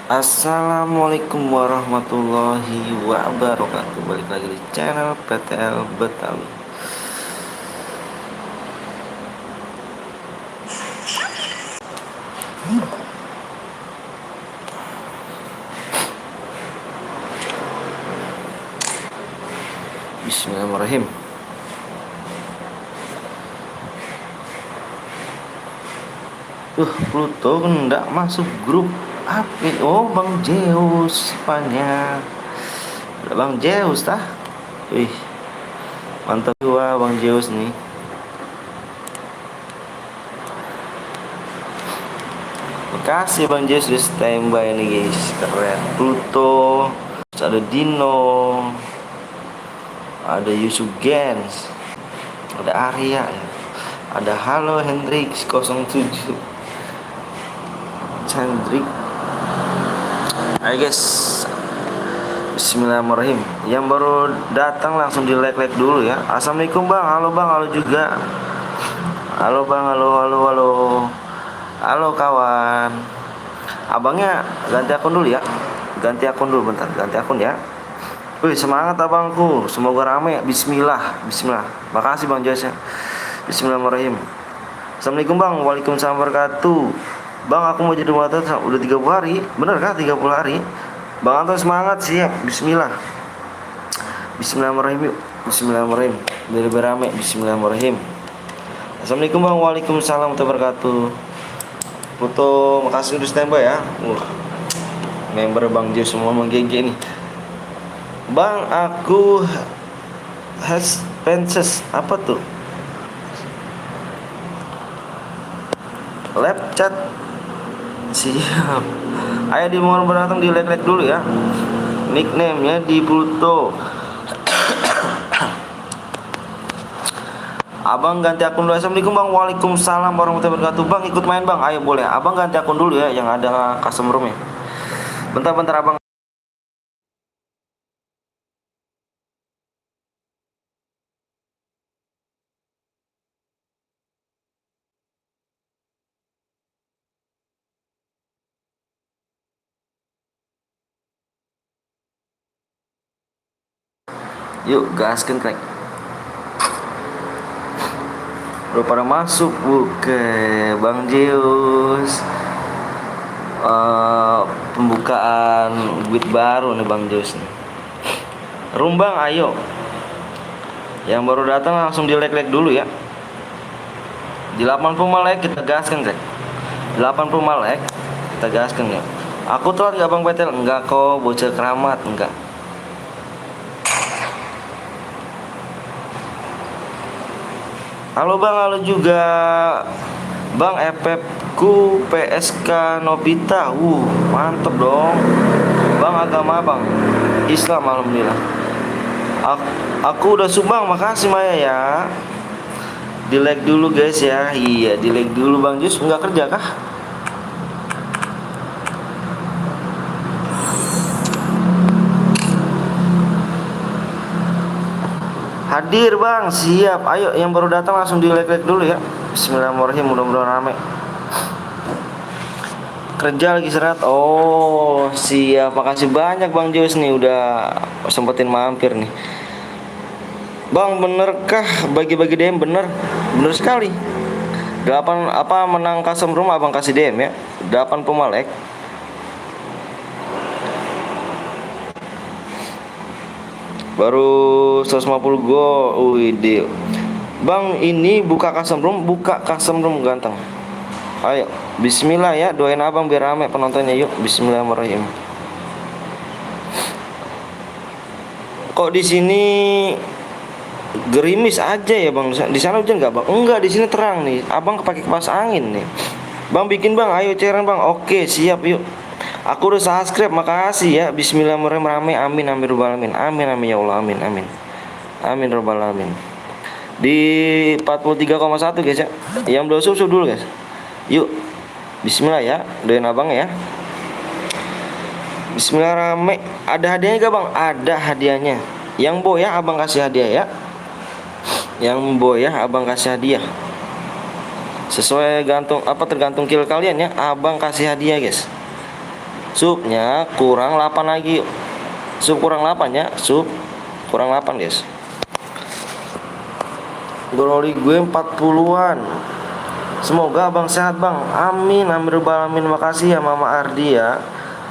Assalamualaikum warahmatullahi wabarakatuh. Balik lagi di channel PTL Betawi. Bismillahirrahmanirrahim. Pluto enggak masuk grup apa? Oh, Bang Zeus banyak. Bang Zeus tah. Wih, mantap juga Bang Zeus nih. Makasih Bang Zeus di standby nih guys. Keren. Pluto, terus ada Dino, ada Yusuf Gens, ada Arya ya. Ada Halo Hendrix 07 Hendrik. Ayo guys, Bismillahirrahmanirrahim. Yang baru datang langsung di like dulu ya. Assalamualaikum bang, halo bang, halo juga. Halo bang, halo kawan. Abangnya ganti akun dulu ya. Ganti akun dulu bentar, ganti akun ya. Wih, semangat abangku, semoga rame. Bismillah, Bismillah. Makasih bang Joyce ya. Bismillahirrahmanirrahim. Assalamualaikum bang, waalaikumsalam wabarakatuh. Bang, aku mau jadi moderator udah 30 hari. Bener kah 30 hari? Bang Anton semangat, siap. Bismillah. Bismillahirrahmanirrahim. Bismillahirrahmanirrahim. Biar berame. Bismillahirrahmanirrahim. Assalamualaikum bang, waalaikumsalam wabarakatuh. Foto, makasih udah standby ya. Member Bang Jo semua menggege nih. Bang, aku has penses apa tuh? Lab chat. Siap. Ayo di mau datang di like dulu ya. Nickname-nya di Pluto. Abang ganti akun dulu. Assalamualaikum bang, waalaikumsalam warahmatullahi wabarakatuh. Bang ikut main bang, ayo boleh. Abang ganti akun dulu ya, yang ada custom room ya. Bentar abang. Yuk gaskan crack. Udah pada masuk buke Bang Zeus. Pembukaan bit baru nih Bang Zeus nih. Rumbang ayo. Yang baru datang langsung di like dulu ya. Di 80 like kita gaskan crack. 80 like kita gaskan ya. Aku telat gak Bang Petel? Enggak kok, bocah keramat enggak. Halo bang, halo juga bang. FF-ku PSK Nobita. Mantep dong bang. Agama bang Islam, alhamdulillah. Aku udah sumbang, makasih Maya ya. Di like dulu guys ya. Iya, di like dulu Bang Jus. Enggak kerja kah? Hadir bang, siap. Ayo yang baru datang langsung di like dulu ya. Bismillahirrahmanirrahim, mudah-mudahan rame. Kerja lagi serat. Oh siap, makasih banyak Bang Jus nih udah sempetin mampir nih. Bang, benerkah bagi-bagi DM? Bener sekali. 8 apa menang custom room abang kasih DM ya. 8 pemalek. Baru 150 go. Wih, bang ini buka custom room ganteng. Ayo, bismillah ya, doain abang biar rame penontonnya. Yuk, bismillahirrahmanirrahim. Kok di sini gerimis aja ya bang? Di sana hujan nggak bang? Enggak, di sini terang nih. Abang kepake kipas angin nih. Bang bikin bang, ayo cairan bang. Oke siap yuk. Aku udah subscribe, makasih ya. Bismillahirrahmanirrahim. Amin amin robbal alamin. Amin amin ya Allah, amin amin. Amin robbal alamin. Di 43,1 guys ya. Yang belum subscribe dulu guys. Yuk. Bismillah ya. Doain abang ya. Bismillahirrahmanirrahim. Ada hadiahnya gak bang? Ada hadiahnya. Yang boya abang kasih hadiah ya. Yang boya abang kasih hadiah. Sesuai tergantung kill kalian ya. Abang kasih hadiah guys. Subnya kurang 8 lagi. Sub kurang 8 ya. Sub kurang 8 guys. Broli gue 40-an. Semoga abang sehat bang. Amin amin rabbal alamin. Makasih ya Mama Ardi ya.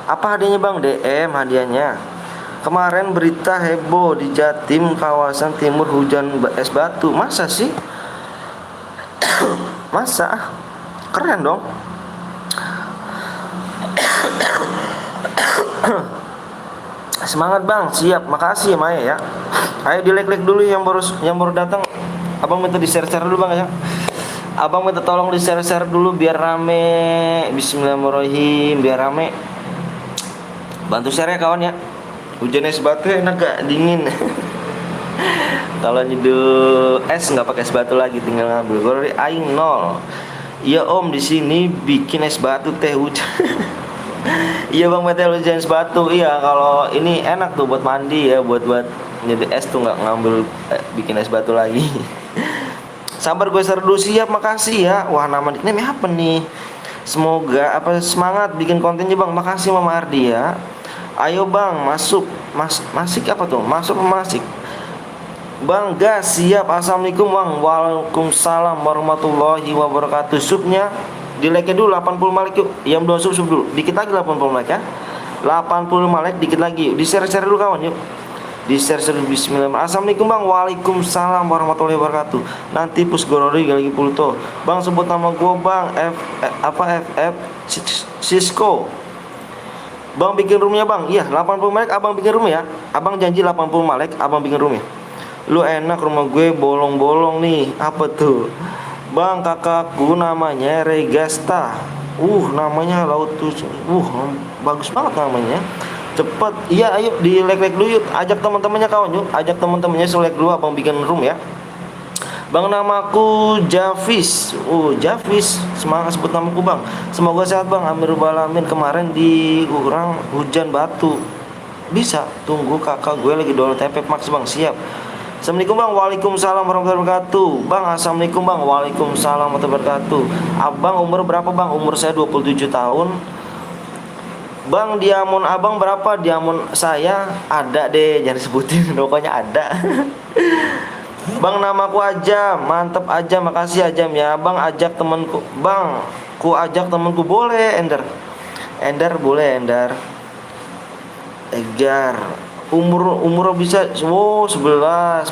Apa hadiahnya bang? DM hadiahnya. Kemarin berita heboh di Jatim kawasan timur hujan es batu. Masa sih? Masa? Keren dong. Semangat bang, siap. Makasih ya Maya ya. Ayo di like dulu yang baru datang. Abang minta di share dulu bang ya. Abang minta tolong di share dulu biar rame. Bismillahirrahmanirrahim, biar rame. Bantu share ya kawan ya. Hujan es batu enak gak? Dingin. Kalau nyeduh es nggak pakai es batu lagi, tinggal ngambil. Gue aing 0. Iya om, di sini bikin es batu teh hujan. Iya bang, betul hujan es batu. Iya, kalau ini enak tuh buat mandi ya, buat nyeduh es tuh nggak ngambil bikin es batu lagi. Sabar gue serdu siap, makasih ya. Wah, nama nickname apa nih? Semoga semangat bikin kontennya bang. Makasih Mama Ardi ya. Ayo bang, masuk. Masik apa tuh? Masuk masik. Bang gas siap. Assalamualaikum bang. Waalaikumsalam warahmatullahi wabarakatuh. Subnya di like dulu 80 like yuk. Yang belum sub dulu. Dikit lagi 80 like ya. 85 like dikit lagi. Di share dulu kawan yuk. Di share bismillah. Assalamualaikum bang. Waalaikumsalam warahmatullahi wabarakatuh. Nanti pus gorori lagi pulto. Bang sebut nama gua bang. FF Cisco. Bang bikin roomnya bang. Iya 80 like abang bikin room ya. Abang janji 80 like abang bikin roomnya. Lu enak, rumah gue bolong-bolong nih. Apa tuh? Bang kakakku namanya Regasta. Namanya Lautus. Bagus banget namanya. Cepet. Iya ayo di like dulu yuk. Ajak teman-temannya kawan yuk. Ajak teman-temannya selek dulu abang bikin room ya. Bang namaku Javis. Javis. Semangat sebut namaku bang. Semoga sehat bang. Amin rabbal alamin. Kemarin di kurang hujan batu. Bisa. Tunggu kakak gue lagi download TP Max bang. Siap. Assalamualaikum bang. Waalaikumsalam warahmatullahi wabarakatuh. Bang assalamualaikum bang. Waalaikumsalam warahmatullahi wabarakatuh. Abang umur berapa bang? Umur saya 27 tahun. Bang diamond abang berapa? Diamond saya ada deh. Jangan sebutin. Pokoknya ada. Bang namaku Ajam. Mantep Ajam. Makasih Ajam ya. Bang ajak temanku. Bang ku ajak temanku. Boleh Ender boleh Ender. Egar. Umur bisa 11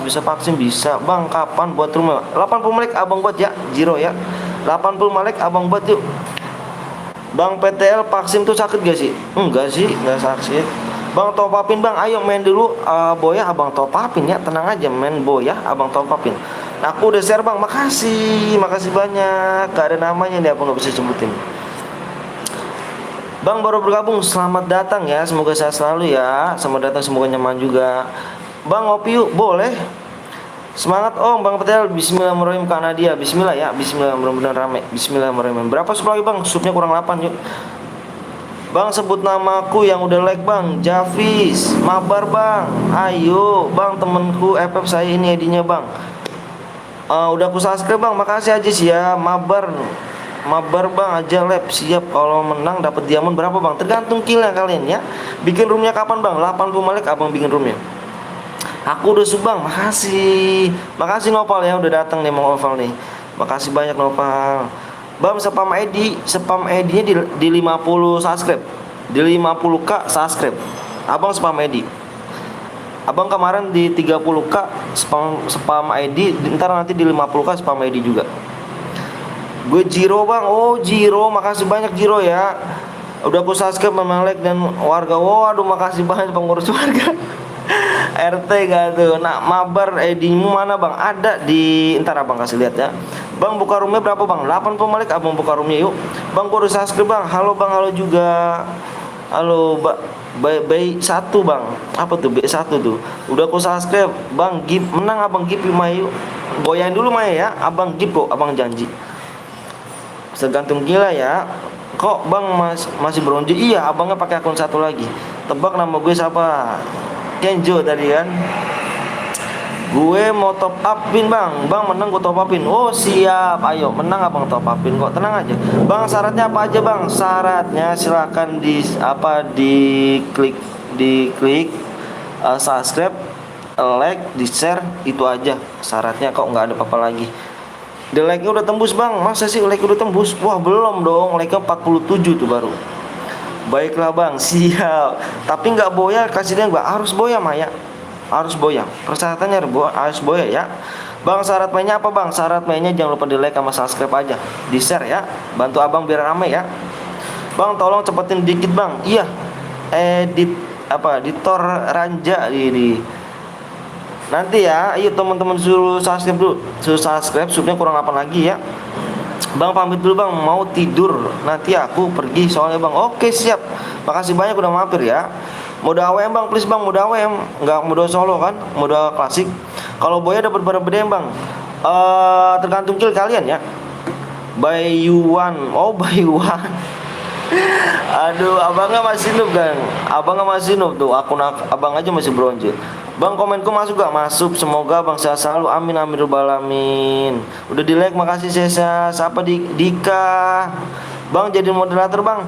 bisa vaksin bisa bang. Kapan buat rumah? 80 menit abang buat ya. Jiro ya 80 menit abang buat yuk. Bang PTL vaksin tuh sakit gak sih? Enggak sih, enggak sakit. Bang top upin bang. Ayo main dulu boya abang top upin ya. Tenang aja main boya abang top upin. Aku udah share bang. Makasih banyak. Gak ada namanya nih aku gak bisa sebutin. Bang baru bergabung, selamat datang ya. Semoga sehat selalu ya. Selamat datang, semoga nyaman juga. Bang ngopi yuk, boleh. Semangat om, Bang Petel. Bismillahirrahmanirrahim Kak Nadia. Bismillah ya, bismillahirrahmanirrahim rame. Bismillahirrahmanirrahim. Berapa sup lagi bang? Supnya kurang 8 yuk. Bang sebut namaku yang udah like bang. Javis, mabar bang. Ayo bang, temenku FF saya ini ID-nya bang. Udah aku subscribe bang, makasih aja sih ya. Mabar bang aja lab. Siap. Kalau menang dapat diamond berapa bang? Tergantung killnya kalian ya. Bikin roomnya kapan bang? 80 menit abang bikin roomnya. Aku udah subang. Makasih Nopal ya udah datang nih mau Oval nih. Makasih banyak Nopal. Bang spam ID-nya di 50 subscribe. Di 50k subscribe. Abang spam ID. Abang kemarin di 30k spam ID. Ntar nanti di 50k spam ID juga. Gue Jiro bang. Jiro, makasih banyak Jiro ya. Udah aku subscribe sama like dan warga. Waduh makasih banyak pengurus warga. RT gak tuh. Nah mabar ID-mu mana bang? Ada di ntar abang kasih lihat ya. Bang buka roomnya berapa bang? 80 menit abang buka roomnya yuk. Bang gue udah subscribe bang. Halo bang, halo juga. Halo B1 bang. Apa tuh B1 tuh? Udah aku subscribe bang. Menang abang gift yuk. Goyain dulu Maya ya. Abang gift kok, abang janji. Tergantung gila ya. Kok bang masih bronze? Iya abangnya pakai akun satu lagi. Tebak nama gue siapa? Kenjo tadi kan. Gue mau top upin bang. Bang menang gue top upin. Oh siap. Ayo menang abang top upin kok. Tenang aja. Bang syaratnya apa aja bang? Syaratnya silakan di klik subscribe, like, di share, itu aja syaratnya, kok nggak ada apa-apa lagi. The like-nya udah tembus bang. Masa sih like udah tembus? Wah belum dong. Like-nya 47 tuh baru. Baiklah bang, siap. Tapi nggak boya, kasih dia nggak harus boya Maya. Harus boya. Persyaratannya harus boya ya. Bang syarat mainnya apa bang? Syarat mainnya jangan lupa di like sama subscribe aja. Di share ya. Bantu abang biar rame ya. Bang tolong cepetin dikit bang. Iya. Editor Ranja ini. Nanti ya, ayo teman-teman suruh subscribe dulu. Suruh subscribe, subnya kurang apa lagi ya. Bang pamit dulu bang, mau tidur. Nanti aku pergi soalnya bang. Oke siap. Makasih banyak udah mampir ya. Mode AWM bang, please bang, mode AWM. Nggak mode solo kan, mode klasik. Kalau boya dapat berapa BDM bang? Tergantung kill kalian ya. By you one. Oh by you one. Aduh, abangnya masih noob kan? Abangnya masih noob tuh. Abang aja masih bronze. Bang komenku masuk gak? Masuk. Semoga bang sehat selalu. Amin amin rabbal alamin. Udah di like, makasih Sesa. Siapa Dika? Bang jadi moderator bang.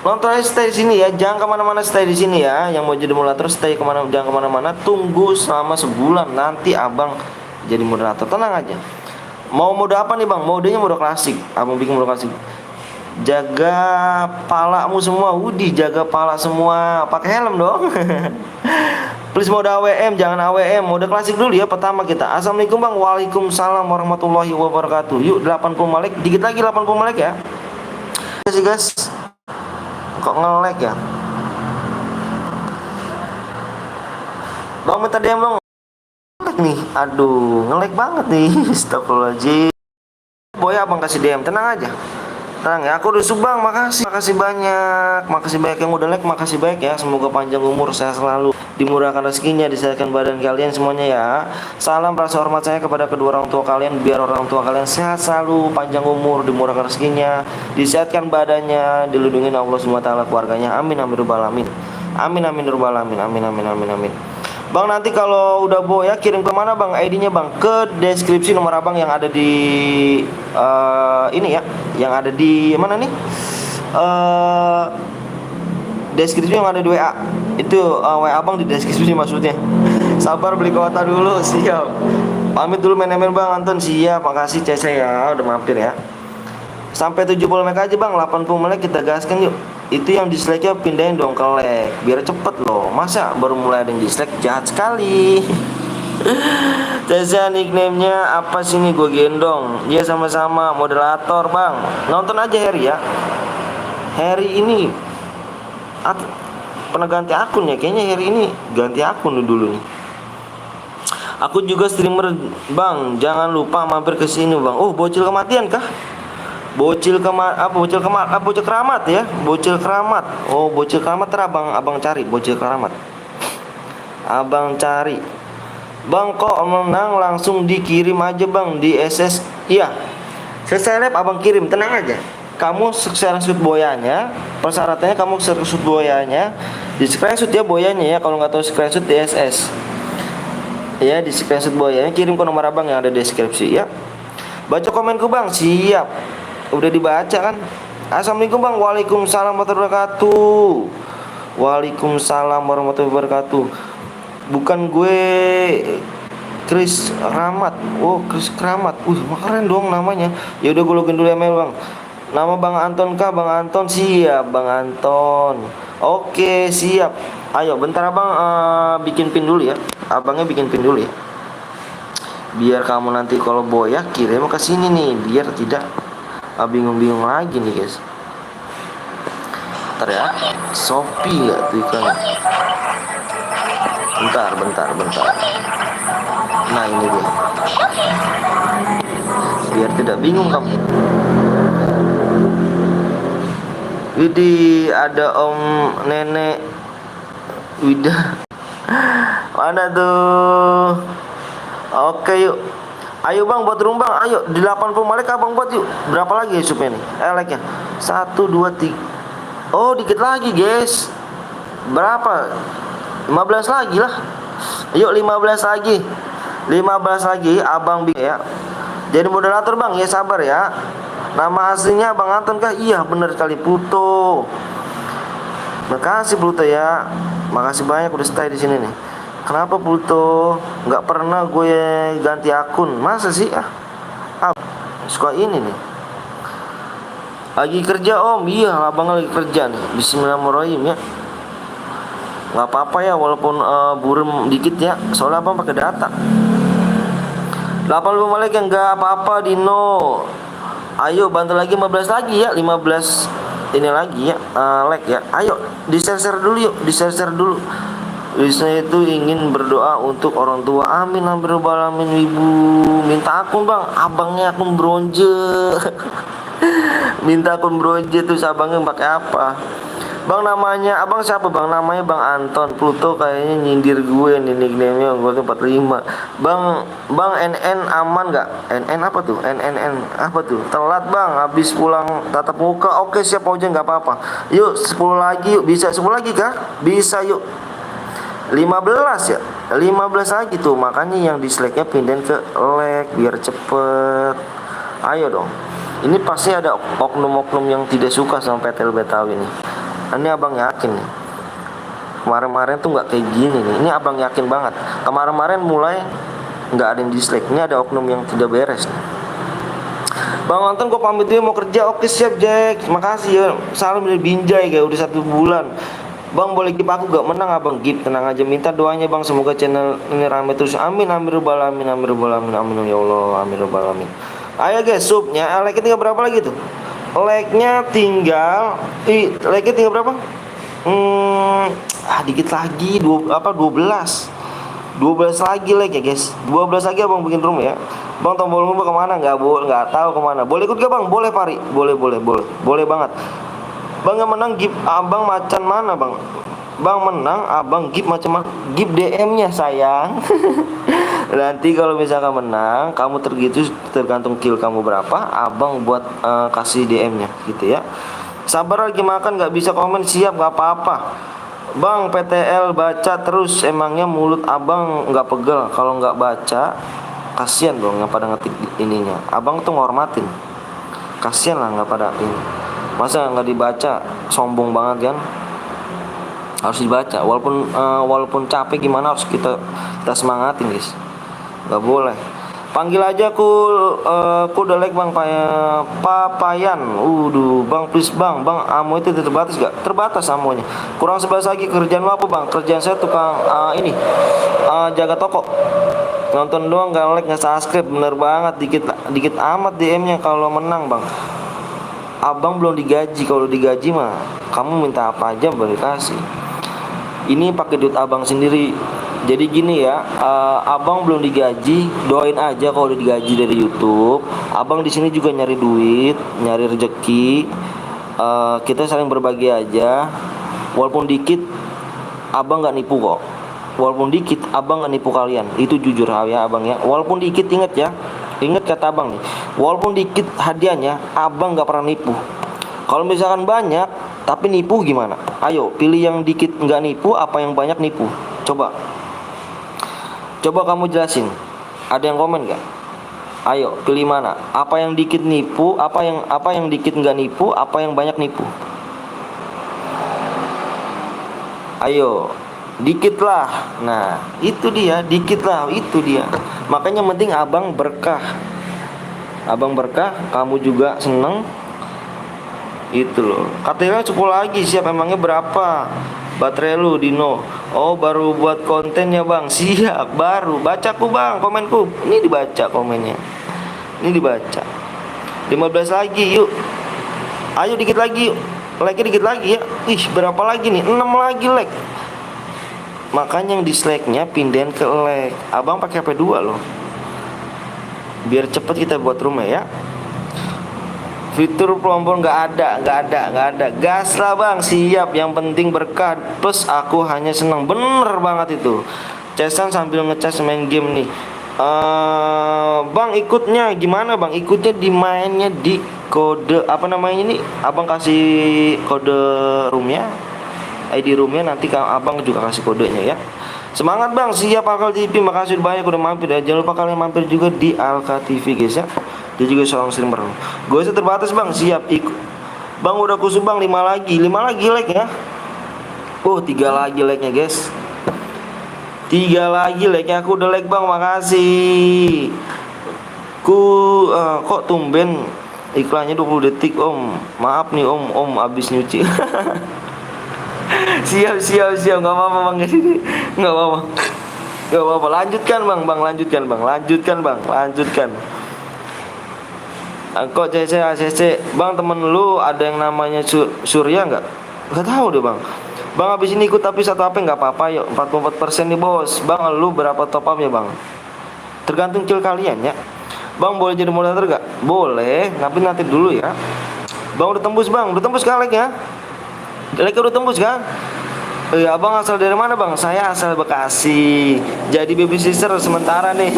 Nonton aja, stay di sini ya. Jangan kemana-mana, stay di sini ya. Yang mau jadi moderator stay jangan kemana-mana. Tunggu selama sebulan. Nanti abang jadi moderator. Tenang aja. Mau mode apa nih bang? Modenya mode klasik. Abang bikin mode klasik. Jaga palamu semua. Wudi jaga pala semua. Pakai helm dong. Please mode AWM, jangan AWM. Mode klasik dulu ya pertama kita. Assalamualaikum bang. Waalaikumsalam warahmatullahi wabarakatuh. Yuk 80 melek. Dikit lagi 80 melek ya. Kasih guys. Kok nge-lag ya? Bang minta DM dong. Nge-lag nih. Aduh, nge-lag banget nih. Astagfirullahaladzim. Boy abang kasih DM, tenang aja. Tenang ya, aku udah subang, makasih. Makasih banyak. Makasih banyak yang udah like, makasih banyak ya. Semoga panjang umur, sehat selalu. Dimurahkan rezekinya, disehatkan badan kalian semuanya ya. Salam rasa hormat saya kepada kedua orang tua kalian. Biar orang tua kalian sehat selalu, panjang umur, dimurahkan rezekinya, disehatkan badannya, dilindungi Allah SWT keluarganya. Amin amin rabbal alamin. Amin amin rabbal alamin. Amin amin amin amin. Bang nanti kalau udah boya kirim ke mana bang ID-nya bang? Ke deskripsi nomor abang yang ada di ini ya, yang ada di mana nih? Deskripsi yang ada di WA. Itu WA abang di deskripsi maksudnya. Sabar beli kuota dulu, siap. Pamit dulu main-main bang Anton, siap. Makasih Cece ya udah mampir ya. Sampai 70 menit aja bang, 80 menit kita gaskan yuk. Itu yang dislike-nya pindahin dong ke like, biar cepet loh. Masa baru mulai ada yang dislike, jahat sekali. Ceza nickname-nya apa sih nih, gue gendong. Iya sama-sama moderator bang. Nonton aja Harry ya. Harry ini pernah ganti akun ya. Kayaknya Harry ini ganti akun dulu nih. Aku juga streamer bang. Jangan lupa mampir ke sini bang. Oh bocil kematian kah? Bocil keramat ya. Bocil keramat. Oh bocil keramat abang cari bocil keramat. Abang cari. Bang kok menang langsung dikirim aja bang di SS. Iya. Seleb abang kirim, tenang aja. Kamu screenshot boyanya. Persyaratannya kamu screenshot boyanya. Di screenshot ya boyanya ya. Kalau nggak tahu screenshot di SS. Ya di screenshot boyanya kirim ke nomor abang yang ada di deskripsi ya. Baca komenku bang, siap. Udah dibaca kan? Assalamualaikum bang. Waalaikumsalam warahmatullahi wabarakatuh. Waalaikumsalam warahmatullahi wabarakatuh. Bukan gue Chris Kramat. Oh Chris Kramat. Keren dong namanya. Ya udah gue login dulu email bang. Nama bang Anton kah? Bang Anton, siap bang Anton. Oke siap. Ayo bentar abang bikin pin dulu ya. Abangnya bikin pin dulu ya. Biar kamu nanti kalau boya kirim ke sini nih. Biar tidak bingung-bingung lagi nih guys. Bentar ya. Shopee gak tuh ikan? Bentar. Nah ini dia. Biar tidak bingung kamu. Widih ada om nenek Wida. Mana tuh? Oke yuk. Ayo bang buat room bang. Ayo di 80 malek abang buat yuk. Berapa lagi ya supnya nih? Like nya 1, 2, 3. Oh dikit lagi guys. Berapa? 15 lagi lah. Yuk 15 lagi. 15 lagi abang ya. Jadi moderator bang ya, sabar ya. Nama aslinya Bang Anton kah? Iya bener sekali, Pluto. Makasih Pluto ya. Makasih banyak udah stay di sini nih. Kenapa Pluto? Nggak pernah gue ganti akun. Masa sih? Suka ini nih. Lagi kerja om. Iya abang lagi kerja nih. Bismillahirrahmanirrahim ya. Nggak apa-apa ya walaupun burem dikit ya. Soalnya abang pakai data. 85 like yang nggak apa-apa Dino. Ayo bantu lagi 15 lagi ya. 15 ini lagi ya, like ya. Ayo di-share dulu yuk. Di-share dulu. Saya itu ingin berdoa untuk orang tua. Amin amin rabbal alamin. Ibu minta akun bang. Abangnya akun bronze. Minta akun bronze tuh abangnya pakai apa? Bang namanya abang siapa bang? Namanya Bang Anton. Pluto kayaknya nyindir gue nih nickname-nya. Gue tuh 45. Bang NN aman gak? NN apa tuh? NNN apa tuh? Telat bang, habis pulang tatap muka. Oke siap aja nggak apa-apa. Yuk 10 lagi yuk. Bisa 10 lagi kah? Bisa yuk. 15 ya. 15 lagi tuh. Makanya yang dislike-nya pindahin ke like biar cepet. Ayo dong. Ini pasti ada oknum-oknum yang tidak suka sama PTL Betawi nih. Ini abang yakin nih. Kemarin-kemarin tuh nggak kayak gini nih. Ini abang yakin banget. Kemarin-kemarin mulai nggak ada yang dislike. Ini ada oknum yang tidak beres nih. Bang Anton gue pamit dulu mau kerja. Oke siap Jack. Makasih ya. Salam dari Binjai kayak udah 1 bulan. Bang boleh gip aku gak menang abang gip. Tenang aja minta doanya bang. Semoga channel ini rame terus. Amin amin rabbal alamin. Amin rabbal alamin. Amin ya Allah. Amin rabbal alamin. Ayo guys subnya. Like-nya tinggal berapa lagi tuh? Like-nya tinggal like-nya tinggal berapa? Dikit lagi 12 lagi like ya guys. 12 lagi abang bikin room ya. Bang tombol rumah kemana? Nggak tahu kemana. Boleh ikut gak bang? Boleh Pari. Boleh banget. Bang yang menang gift abang macan mana bang? Bang menang abang gift macam mana? Gift DM-nya sayang. Nanti kalau misalkan menang, kamu tergantung kill kamu berapa, abang buat kasih DM-nya gitu ya. Sabar lagi makan nggak bisa komen siap nggak apa-apa. Bang PTL baca terus emangnya mulut abang nggak pegel kalau nggak baca. Kasian dong yang pada ngetik ininya. Abang tuh ngormatin. Kasian lah nggak pada ini. Masa nggak dibaca sombong banget kan? Harus dibaca walaupun capek gimana harus kita semangatin guys. Gak boleh. Panggil aja aku udah like bang Papayan. Bang please bang amo itu terbatas gak? Terbatas amonya. Kurang 11 lagi. Kerjaan lo apa bang? Kerjaan saya tukang jaga toko. Nonton doang gak like gak subscribe. Bener banget. Dikit amat DM-nya kalau menang bang. Abang belum digaji. Kalau digaji mah kamu minta apa aja boleh kasih. Ini pakai duit abang sendiri. Jadi gini ya, abang belum digaji, doain aja kalau udah digaji dari YouTube. Abang di sini juga nyari duit, nyari rezeki. Kita saling berbagi aja. Walaupun dikit, abang nggak nipu kok. Walaupun dikit, abang nggak nipu kalian. Itu jujur ya abang ya. Walaupun dikit inget ya, inget kata abang nih. Walaupun dikit hadiahnya, abang nggak pernah nipu. Kalau misalkan banyak, tapi nipu gimana? Ayo, pilih yang dikit nggak nipu, apa yang banyak nipu. Coba kamu jelasin. Ada yang komen gak? Ayo pilih mana? Apa yang dikit nipu? Apa yang dikit nggak nipu? Apa yang banyak nipu? Ayo, dikit lah. Nah, itu dia, dikit lah, itu dia. Makanya penting abang berkah. Abang berkah, kamu juga seneng. Itu loh. Katanya 10 lagi siap emangnya berapa? Baterai lu Dino. Oh baru buat konten ya bang. Siap baru. Bacaku bang komenku. Ini dibaca komennya. Ini dibaca. 15 lagi yuk. Ayo dikit lagi yuk. Like dikit lagi ya. Ih berapa lagi nih? 6 lagi like. Makanya yang dislike-nya pindahin ke like. Abang pakai HP 2 loh. Biar cepet kita buat rumah ya. Fitur plombor nggak ada. Gas lah bang, siap. Yang penting berkah. Plus aku hanya senang. Bener banget itu. Cesan sambil ngecas main game nih. Bang ikutnya gimana bang? Ikutnya dimainnya di kode apa namanya ini? Abang kasih kode roomnya, ID roomnya nanti abang juga kasih kodenya ya. Semangat bang, siap Alka TV. Makasih banyak udah mampir ya. Jangan lupa kalian mampir juga di Alka TV guys ya. Dia juga seorang streamer. Gue terbatas bang, siap ikut. Bang udah kusuk bang, 5 lagi like ya. Oh 3 lagi like nya guys. 3 lagi like nya, aku udah like bang, makasih. Kok tumben iklannya 20 detik om. Maaf nih om abis nyuci. Siap nggak apa-apa bang, kesini nggak apa-apa, lanjutkan bang. Kok CC ACC bang, temen lu ada yang namanya Surya nggak tahu deh bang. Abis ini ikut tapi satu HP nggak apa-apa, yuk 44% nih bos. Bang lu berapa top up ya bang? Tergantung kill kalian ya bang. Boleh jadi moderator gak? Boleh, tapi nanti dulu ya bang. Udah tembus kan like-nya? Like udah tembus kan? Iya, abang asal dari mana bang? Saya asal Bekasi. Jadi babysitter sementara nih.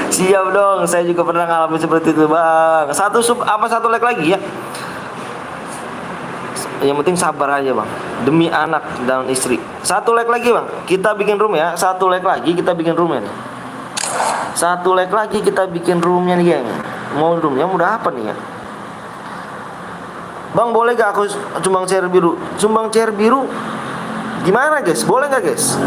Siap dong, saya juga pernah ngalamin seperti itu bang. Satu like lagi ya. Yang penting sabar aja bang. Demi anak dan istri. 1 like lagi bang. Kita bikin room ya. 1 like lagi kita bikin roomnya nih. 1 like lagi kita bikin roomnya nih geng. Mau roomnya mudah apa nih ya? Bang boleh gak aku sumbang chair biru? Sumbang chair biru gimana guys? Boleh gak guys?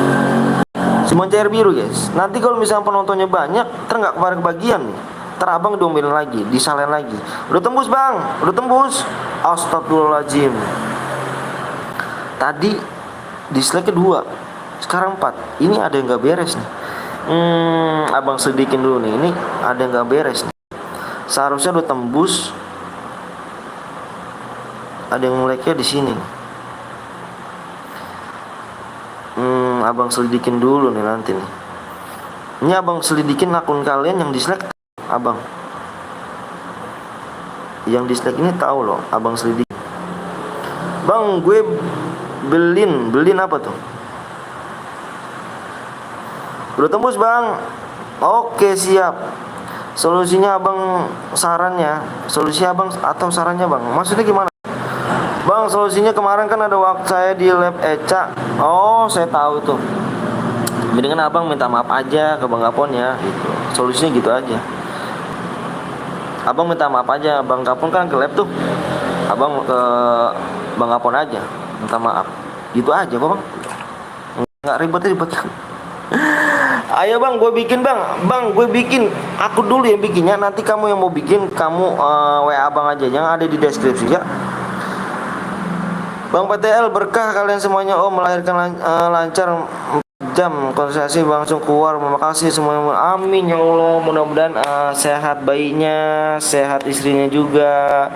Sumbang chair biru guys. Nanti kalau misalnya penontonnya banyak, gak kebagian nih. Abang diomelin lagi, disalahin lagi. Udah tembus bang, udah tembus. Astagfirullahaladzim. Tadi dislike-nya 2, sekarang 4. Ini ada yang gak beres nih. Abang selidikin dulu nih. Ini ada yang gak beres nih. Seharusnya udah tembus. Ada yang like-nya di sini. Abang selidikin dulu nih nanti nih. Ini abang selidikin akun kalian yang dislike abang. Yang dislike ini tahu loh, abang selidikin. Bang, gue belin apa tuh? Udah tembus bang. Oke siap. Solusinya abang, solusi abang atau sarannya bang, maksudnya gimana? Bang, solusinya kemarin kan ada waktu saya di lab Eca. Oh, saya tahu tuh. Mendingan abang minta maaf aja ke Bang Gapon ya gitu. Solusinya gitu aja. Abang minta maaf aja, Bang Gapon kan ke lab tuh. Abang ke Bang Gapon aja minta maaf. Gitu aja kok bang. Nggak ribet. Ayo bang, gue bikin bang. Gue bikin. Aku dulu yang bikinnya. Nanti kamu yang mau bikin, kamu WA abang aja. Yang ada di deskripsi ya. Bang PTL berkah kalian semuanya. Oh melahirkan lancar 4 jam konsentrasi langsung keluar. Terima kasih semuanya. Amin ya Allah. Mudah-mudahan sehat bayinya, sehat istrinya juga.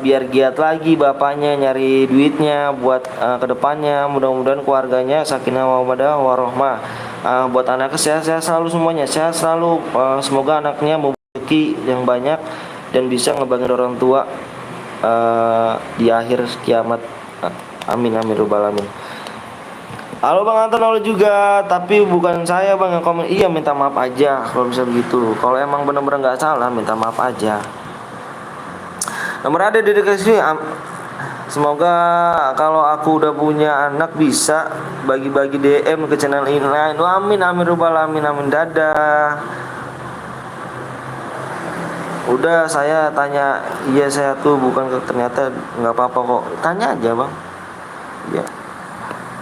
Biar giat lagi bapaknya nyari duitnya buat kedepannya. Mudah-mudahan keluarganya sakinah mawaddah warahmah. Buat anaknya sehat-sehat selalu semuanya. Sehat selalu. Semoga anaknya memiliki yang banyak dan bisa ngebangun orang tua di akhir kiamat. Amin rabbal alamin. Halo Bang Anton, halo juga. Tapi bukan saya bang yang komen. Iya, minta maaf aja kalau bisa begitu. Kalau emang benar-benar nggak salah, minta maaf aja. Nomor ada di deskripsi. Semoga kalau aku udah punya anak bisa bagi-bagi DM ke channel ini. Amin rabbal alamin. Amin. Dadah. Udah saya tanya, iya saya tuh bukan ternyata nggak apa-apa kok. Tanya aja bang. Ya.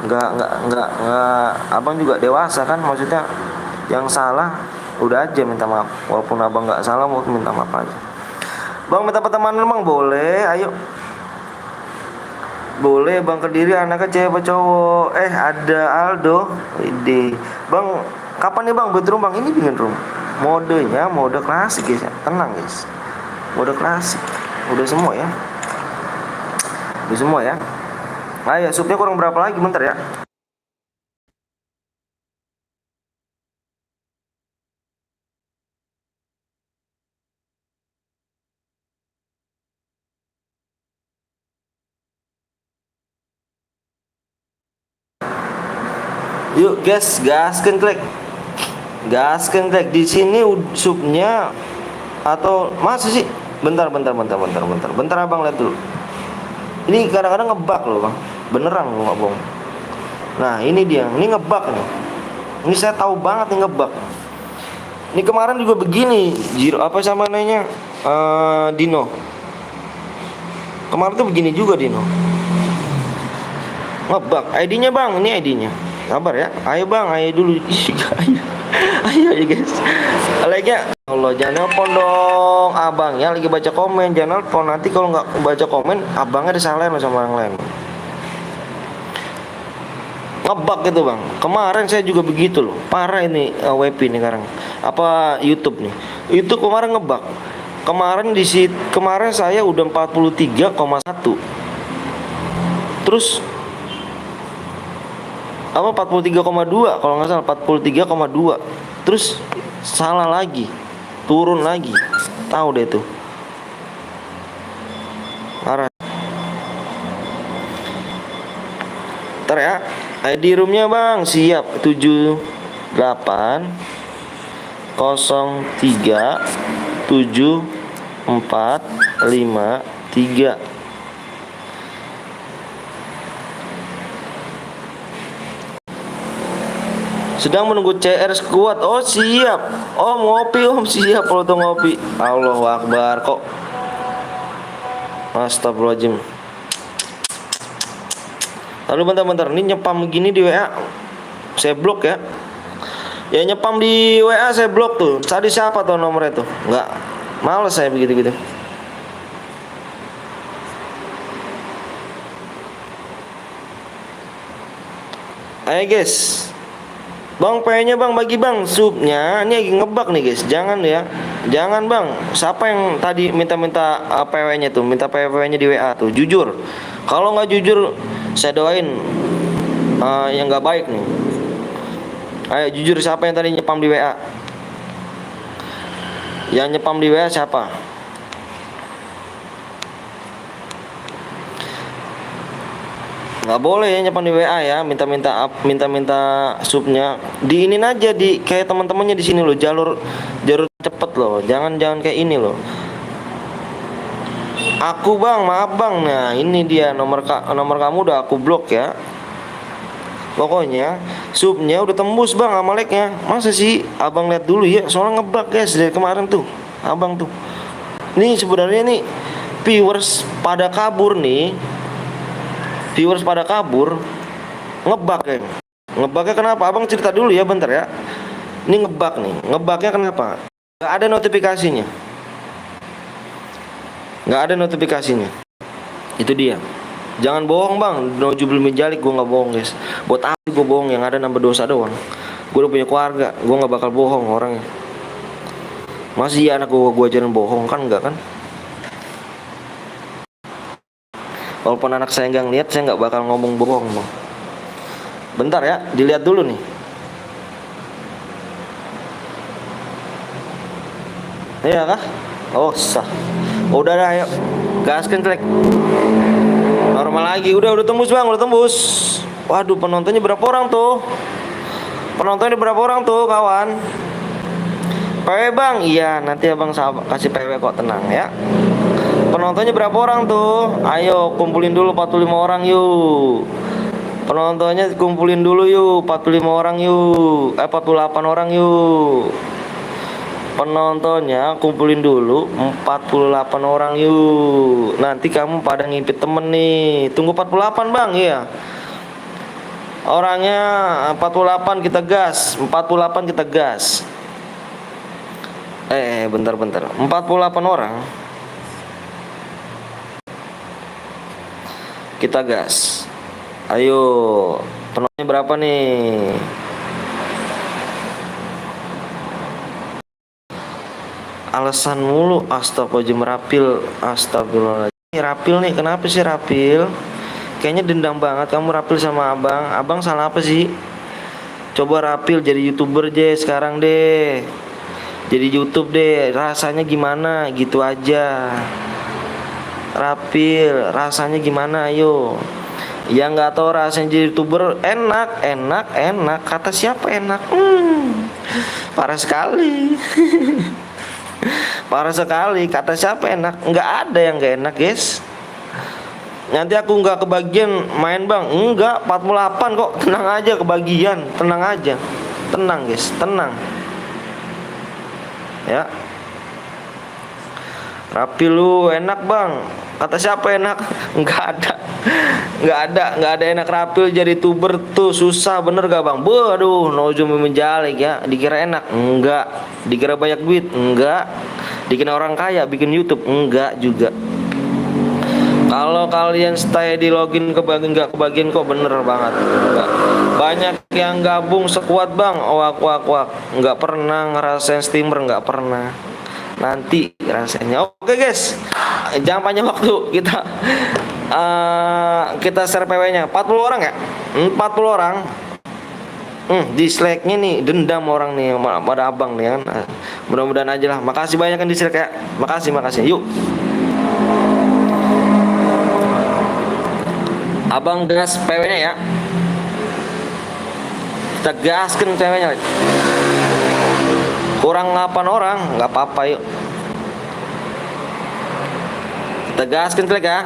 Nggak. Abang juga dewasa kan, maksudnya yang salah udah aja minta maaf. Walaupun abang nggak salah, mau minta maaf aja. Bang minta pertemanan bang, boleh. Ayo. Boleh bang, Kediri anaknya cewek apa cowok? Ada Aldo. Ide. Bang, kapan nih bang buat room bang? Ini bikin room. Modenya mode klasik guys ya. Tenang guys. Mode klasik. Udah semua ya. Ayo, supnya kurang berapa lagi, bentar ya. Yuk guys, gaskan klik. Di sini supnya atau masih sih? Bentar abang lihat dulu. Ini kadang-kadang ngebug loh bang. Beneran loh abang. Nah ini dia, ini ngebug nih. Ini saya tahu banget nih ngebug. Ini kemarin juga begini, Jiro apa sama namanya, Dino. Kemarin tuh begini juga Dino. Ngebug. ID-nya bang, ini ID-nya. Sabar ya. Ayo bang, ayo dulu. Ayo ayo guys. Like-nya. Allah, jangan nelpon dong abang ya, lagi baca komen. Jangan nelpon, nanti kalau nggak baca komen abangnya disalahin sama orang lain. Ngebug gitu bang. Kemarin saya juga begitu loh. Parah ini WP nih sekarang. Apa YouTube nih? YouTube kemarin ngebug. Kemarin saya udah 43,1. Terus apa 43,2 kalau nggak salah, 43,2. Terus salah lagi, turun lagi. Tahu deh tuh. Parah. Ntar ya, ID roomnya bang siap 78037453. Sedang menunggu CR squad. Oh siap. Oh ngopi om, siap kalau tuh ngopi. Allahu Akbar kok. Astagfirullahaladzim. Lalu bentar-bentar, ini nyepam gini di WA saya blok ya. Ya nyepam di WA saya blok tuh. Tadi siapa tuh nomornya tuh? Nggak, males saya begitu-gitu. Ayo guys, bang PW-nya bang, bagi bang subnya. Ini lagi ngebug nih guys. Jangan ya, jangan bang. Siapa yang tadi minta-minta PW-nya tuh, minta PW-nya di WA tuh, jujur. Kalau nggak jujur saya doain yang nggak baik nih. Ayo jujur, siapa yang tadi nyepam di WA? Yang nyepam di WA siapa? Nggak boleh ya nyepam di WA ya, minta-minta subnya. Diinin aja di kayak teman-temannya di sini loh, jalur cepet loh. Jangan kayak ini loh. Aku bang, maaf bang. Nah ini dia nomor kamu udah aku blok ya. Pokoknya subnya udah tembus bang sama like-nya. Masa sih abang lihat dulu ya, soalnya ngebug guys dari kemarin tuh abang tuh. Nih sebenarnya nih viewers pada kabur nih. Viewers pada kabur, ngebug ya. Ngebugnya kenapa? Abang cerita dulu ya bentar ya. Ini ngebug nih. Ngebugnya kenapa? Gak ada notifikasinya. Gak ada notifikasinya. Itu dia. Jangan bohong bang. Nojubul menjalik, gue nggak bohong guys. Buat apa gue bohong? Yang ada nambah dosa doang. Gue udah punya keluarga. Gue nggak bakal bohong orangnya. Masih anak gue ajarin bohong kan? Enggak kan? Walaupun anak saya nggak ngeliat, saya nggak bakal ngomong bohong bang. Bentar ya, dilihat dulu nih. Iya kah? Oh sah. Udah dah, ayo gaskan klik. Normal lagi, udah tembus bang, udah tembus. Waduh, penontonnya berapa orang tuh? Penontonnya berapa orang tuh kawan? PW bang, iya nanti abang kasih PW kok, tenang ya. Penontonnya berapa orang tuh? Ayo kumpulin dulu 45 orang yuk. Penontonnya kumpulin dulu yuk 45 orang yuk. 48 orang yuk. Penontonnya kumpulin dulu 48 orang yuk. Nanti kamu pada ngimpit temen nih. Tunggu 48 bang ya. Orangnya 48 kita gas. 48 kita gas. Bentar 48 orang kita gas. Ayo, penontonnya berapa nih? Alasan mulu, astagfirullahaladzim. Astagfirullahaladzim. Rapil nih, kenapa sih Rapil? Kayaknya dendam banget kamu Rapil sama abang. Abang salah apa sih? Coba Rapil jadi YouTuber deh sekarang deh. Jadi YouTube deh, rasanya gimana? Gitu aja. Rapil, rasanya gimana? Ayo. Yang nggak tahu rasanya jadi YouTuber, enak. Kata siapa enak? Parah sekali. Parah sekali. Kata siapa enak? Nggak ada yang nggak enak, guys. Nanti aku nggak kebagian main bang. Enggak, 48 kok. Tenang aja kebagian. Tenang aja. Tenang guys, tenang. Ya. Rapi lu, enak bang. Kata siapa enak? Nggak ada. Nggak ada enak Rapil jadi tuber tuh susah bener gak bang? Aduh, nojum menjalik ya. Dikira enak? Enggak. Dikira banyak duit? Enggak. Dikira orang kaya bikin YouTube? Enggak juga. Kalau kalian stay di login kebagian nggak kebagian kok bener banget. Enggak. Banyak yang gabung sekuat bang. Wak. Nggak pernah ngerasain steamer, nggak pernah. Nanti rasanya. Oke guys, jangan panjang waktu kita share PW-nya 40 orang ya. 40 orang. Dislike-nya nih dendam orang nih pada abang nih kan. Mudah-mudahan aja lah. Makasih banyak kan dislike ya. Makasih. Yuk. Abang gas PW-nya ya. Kita gaskan PW-nya. Kurang 8 orang, nggak apa-apa yuk. Kita gaskan klik ya.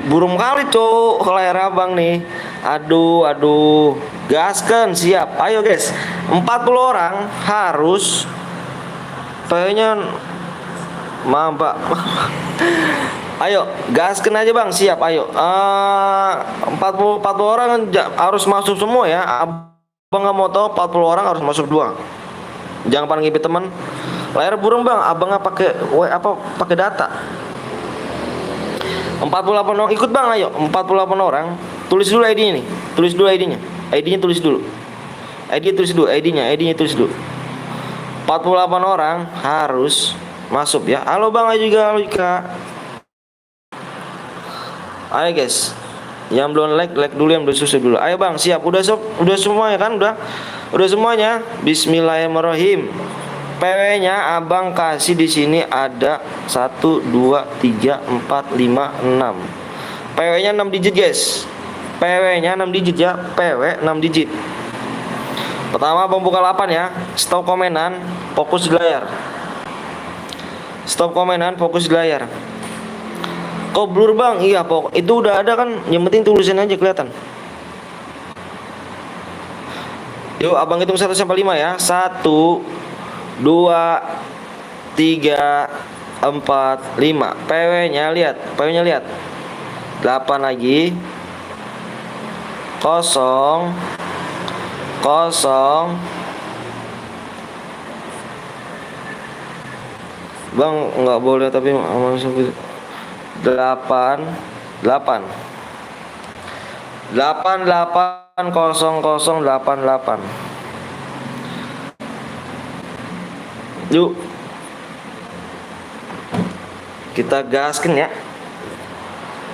Burung kali cok layar abang nih. Aduh. Gaskan siap. Ayo guys. 40 orang harus PW-nya mampak. Ayo, gaskan aja bang, siap. Ayo, 40 orang harus masuk semua ya. Abang nggak mau tahu 40 orang harus masuk dua. Jangan pada ngipit teman. Layar burung bang, abang nggak pakai data. 48 orang ikut bang, ayo. 48 orang, tulis dulu ID-nya nih. Tulis dulu ID-nya. ID-nya tulis dulu. ID-nya tulis dulu. 48 orang harus masuk ya. Halo bang, ayo juga, halo Ika. Ayo guys, yang belum like dulu, yang belum subscribe dulu. Ayo bang, siap. Udah semuanya kan? Udah semuanya. Bismillahirrahmanirrahim. PW-nya abang kasih di sini ada 1, 2, 3, 4, 5, 6. PW-nya 6 digit guys. PW-nya 6 digit ya. PW 6 digit. Pertama abang buka 8 ya. Stop komenan, fokus di layar. Stop komenan, fokus di layar. Kok blur bang? Iya pokok itu udah ada kan. Yang penting tulisan aja kelihatan. Yuk abang hitung 1 sampai 5 ya. 1, 2, 3, 4, 5. PW-nya lihat. 8 lagi. 0, 0. Bang nggak boleh tapi masuk 8 0, 0, 8. Yuk kita gaskan ya.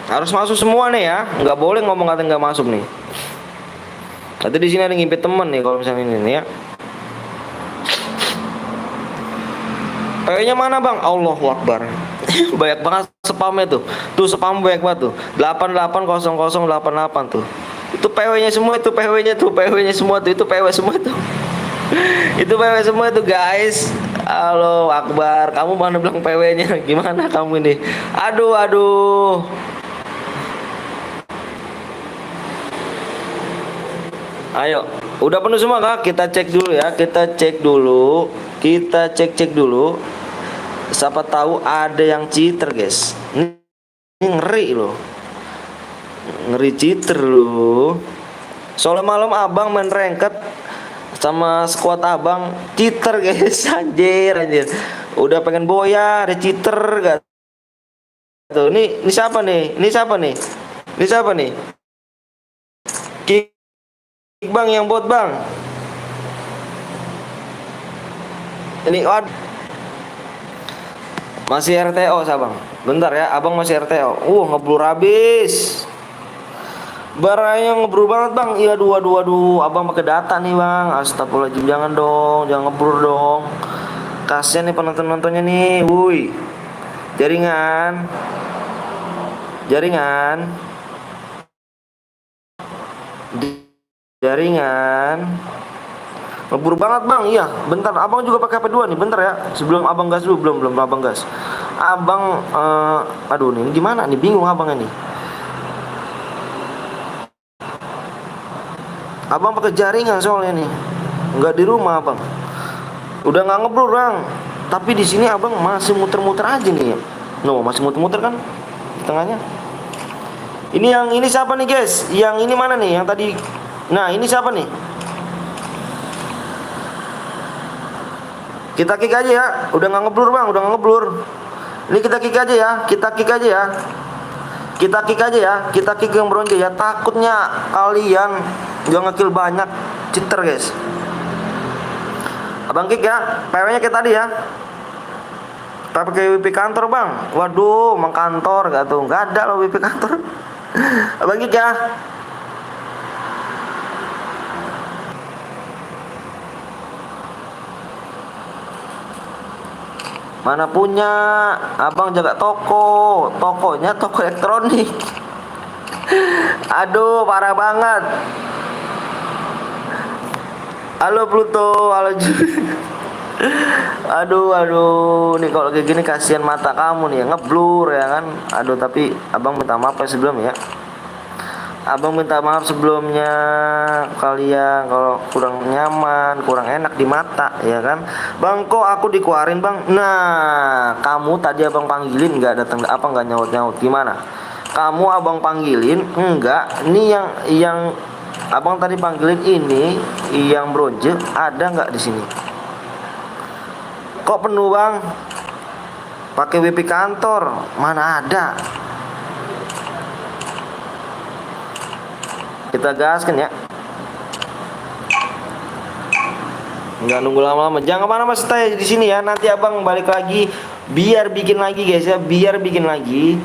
Harus masuk semua nih ya. Nggak boleh ngomong kata nggak masuk nih. Nanti di sini ada ngimpit temen nih kalau misalnya ini nih ya. PW-nya mana bang? Allahu Akbar. Banyak banget spamnya tuh. Tuh spam banyak banget tuh. 880088 tuh. Itu PW-nya semua itu, PW-nya semua tuh. Itu PW semua tuh. Itu PW semua tuh guys. Allahu Akbar. Kamu mana bilang PW-nya? Gimana kamu ini? Aduh. Ayo, udah penuh semua kak? Kita cek dulu ya. Kita cek dulu. Siapa tahu ada yang cheater guys. Ini ngeri loh. Ngeri cheater loh. Soalnya malam abang main ranked sama squad abang cheater guys. Anjir. Udah pengen boya, ada cheater gak? Tuh, ini siapa nih? Kick bang yang bot bang. Ini masih RTO sabang. Bentar ya, abang masih RTO. Ngeblur habis. Barangnya ngeblur banget bang. Iya aduh. Abang pakai data nih bang. Astagfirullahaladzim, jangan dong, jangan ngeblur dong. Kasian nih penonton-nontonnya nih. Wuih. Jaringan. Ngebur banget bang, iya. Bentar, abang juga pakai HP 2 nih, bentar ya. Sebelum abang gas dulu, belum abang gas. Abang, aduh nih, gimana nih, bingung abang ini. Abang pakai jaringan soalnya nih, nggak di rumah abang. Udah nggak ngeblur bang, tapi di sini abang masih muter-muter aja nih. No, masih muter-muter kan di tengahnya. Ini yang ini siapa nih guys? Yang ini mana nih? Yang tadi. Nah ini siapa nih? Kita kick aja ya. Udah nggak ngeblur bang, udah nggak ngeblur. Ini kita kick aja ya. Kita kick aja ya. Kita kick aja ya. Kita kick yang bronze ya. Takutnya kalian nggak ngekill banyak, cheater guys. Abang kick ya. PW-nya kayak tadi ya. Pakai WP kantor bang. Waduh, emang kantor gak tuh? Gak ada loh WP kantor. Abang kick ya. Mana punya? Abang jaga toko. Tokonya toko elektronik. Aduh, parah banget. Halo Pluto, halo aduh, nih kalau kayak gini kasihan mata kamu nih, ngeblur ya kan. Aduh, tapi abang minta maaf ya sebelum ya. Abang minta maaf sebelumnya kalian kalau kurang nyaman, kurang enak di mata ya kan. Bang, kok aku dikeluarin bang? Nah, kamu tadi abang panggilin nggak datang, apa nggak nyaut gimana? Kamu abang panggilin enggak? Ini yang abang tadi panggilin ini yang bronze ada nggak di sini? Kok penuh bang? Pakai WP kantor mana ada? Kita gaskan ya. Nggak nunggu lama-lama. Jangan kemana-mana, stay di sini ya. Nanti abang balik lagi biar bikin lagi guys ya. Biar bikin lagi.